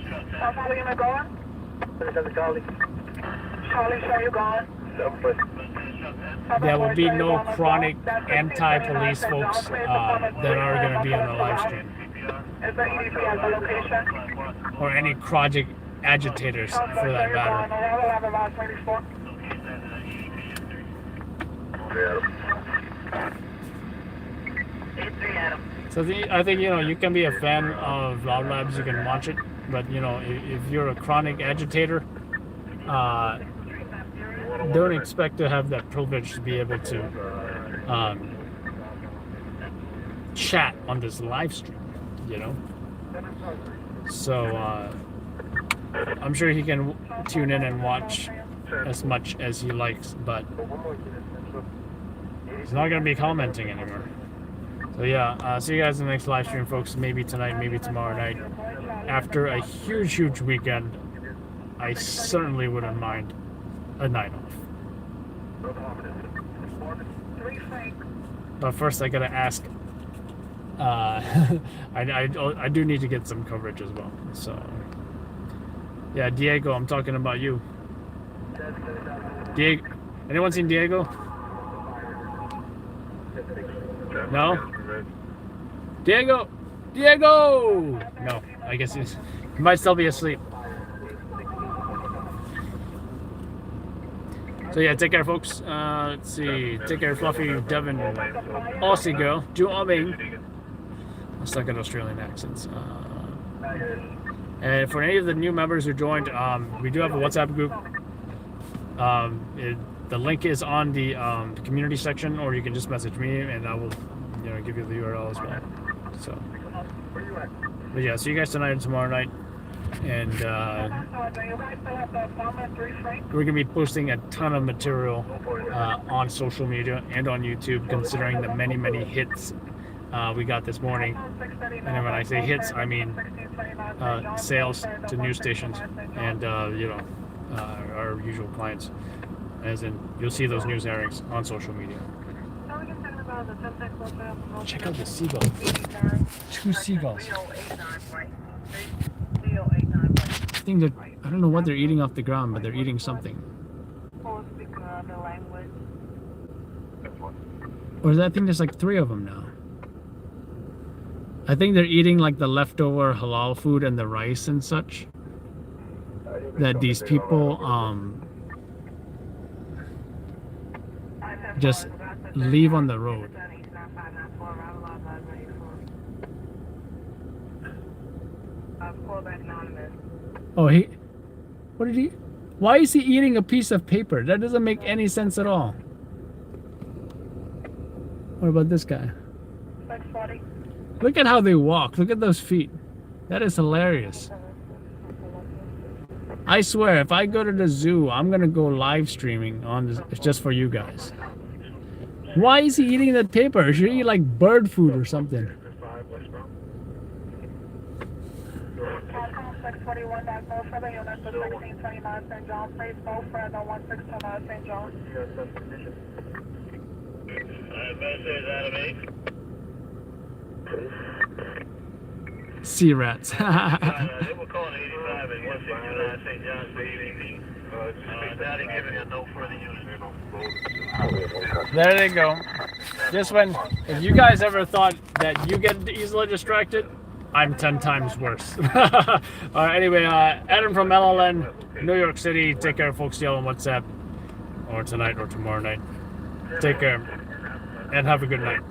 There will be no chronic anti-police folks that are going to be on the live stream, or any project agitators for that matter. So I think you can be a fan of Loud Labs, you can watch it, but if you're a chronic agitator, don't expect to have that privilege to be able to chat on this live stream, you know. So I'm sure he can tune in and watch as much as he likes, but he's not going to be commenting anymore. So yeah, see you guys in the next live stream, folks. Maybe tonight, maybe tomorrow night. After a huge weekend, I certainly wouldn't mind a night off. But first I gotta ask, I do need to get some coverage as well. So yeah, Diego, I'm talking about you. Diego, anyone seen Diego? No? Diego! No, I guess he might still be asleep. So yeah, take care, folks. Let's see. Take care, Fluffy, Devin, Aussie girl, Juoming. Let's look at Australian accents. And for any of the new members who joined, we do have a WhatsApp group. The link is on the community section, or you can just message me, and I will, give you the URL as well. So, but yeah, see you guys tonight and tomorrow night, and we're gonna be posting a ton of material on social media and on YouTube, considering the many hits we got this morning. And then when I say hits, I mean sales to news stations and our usual clients. As in, you'll see those news airings on social media. Check out the seagulls. 2 seagulls. I think that I don't know what they're eating off the ground, but they're eating something. Or is that, I think there's like 3 of them now. I think they're eating like the leftover halal food and the rice and such that these people just leave on the road. Oh, why is he eating a piece of paper? That doesn't make any sense at all. What about this guy? Look at how they walk. Look at those feet. That is hilarious. I swear, if I go to the zoo, I'm gonna go live streaming on this just for you guys. Why is he eating that paper? Should he eat like bird food or something? Sea rats. They were calling 85 and 169 St. John's for EVP. Now they're giving you no further unit. There they go. This one, if you guys ever thought that you get easily distracted, I'm 10 times worse. Anyway, Adam from LLN, New York City. Take care, folks. Yell on WhatsApp, or tonight or tomorrow night. Take care, and have a good night.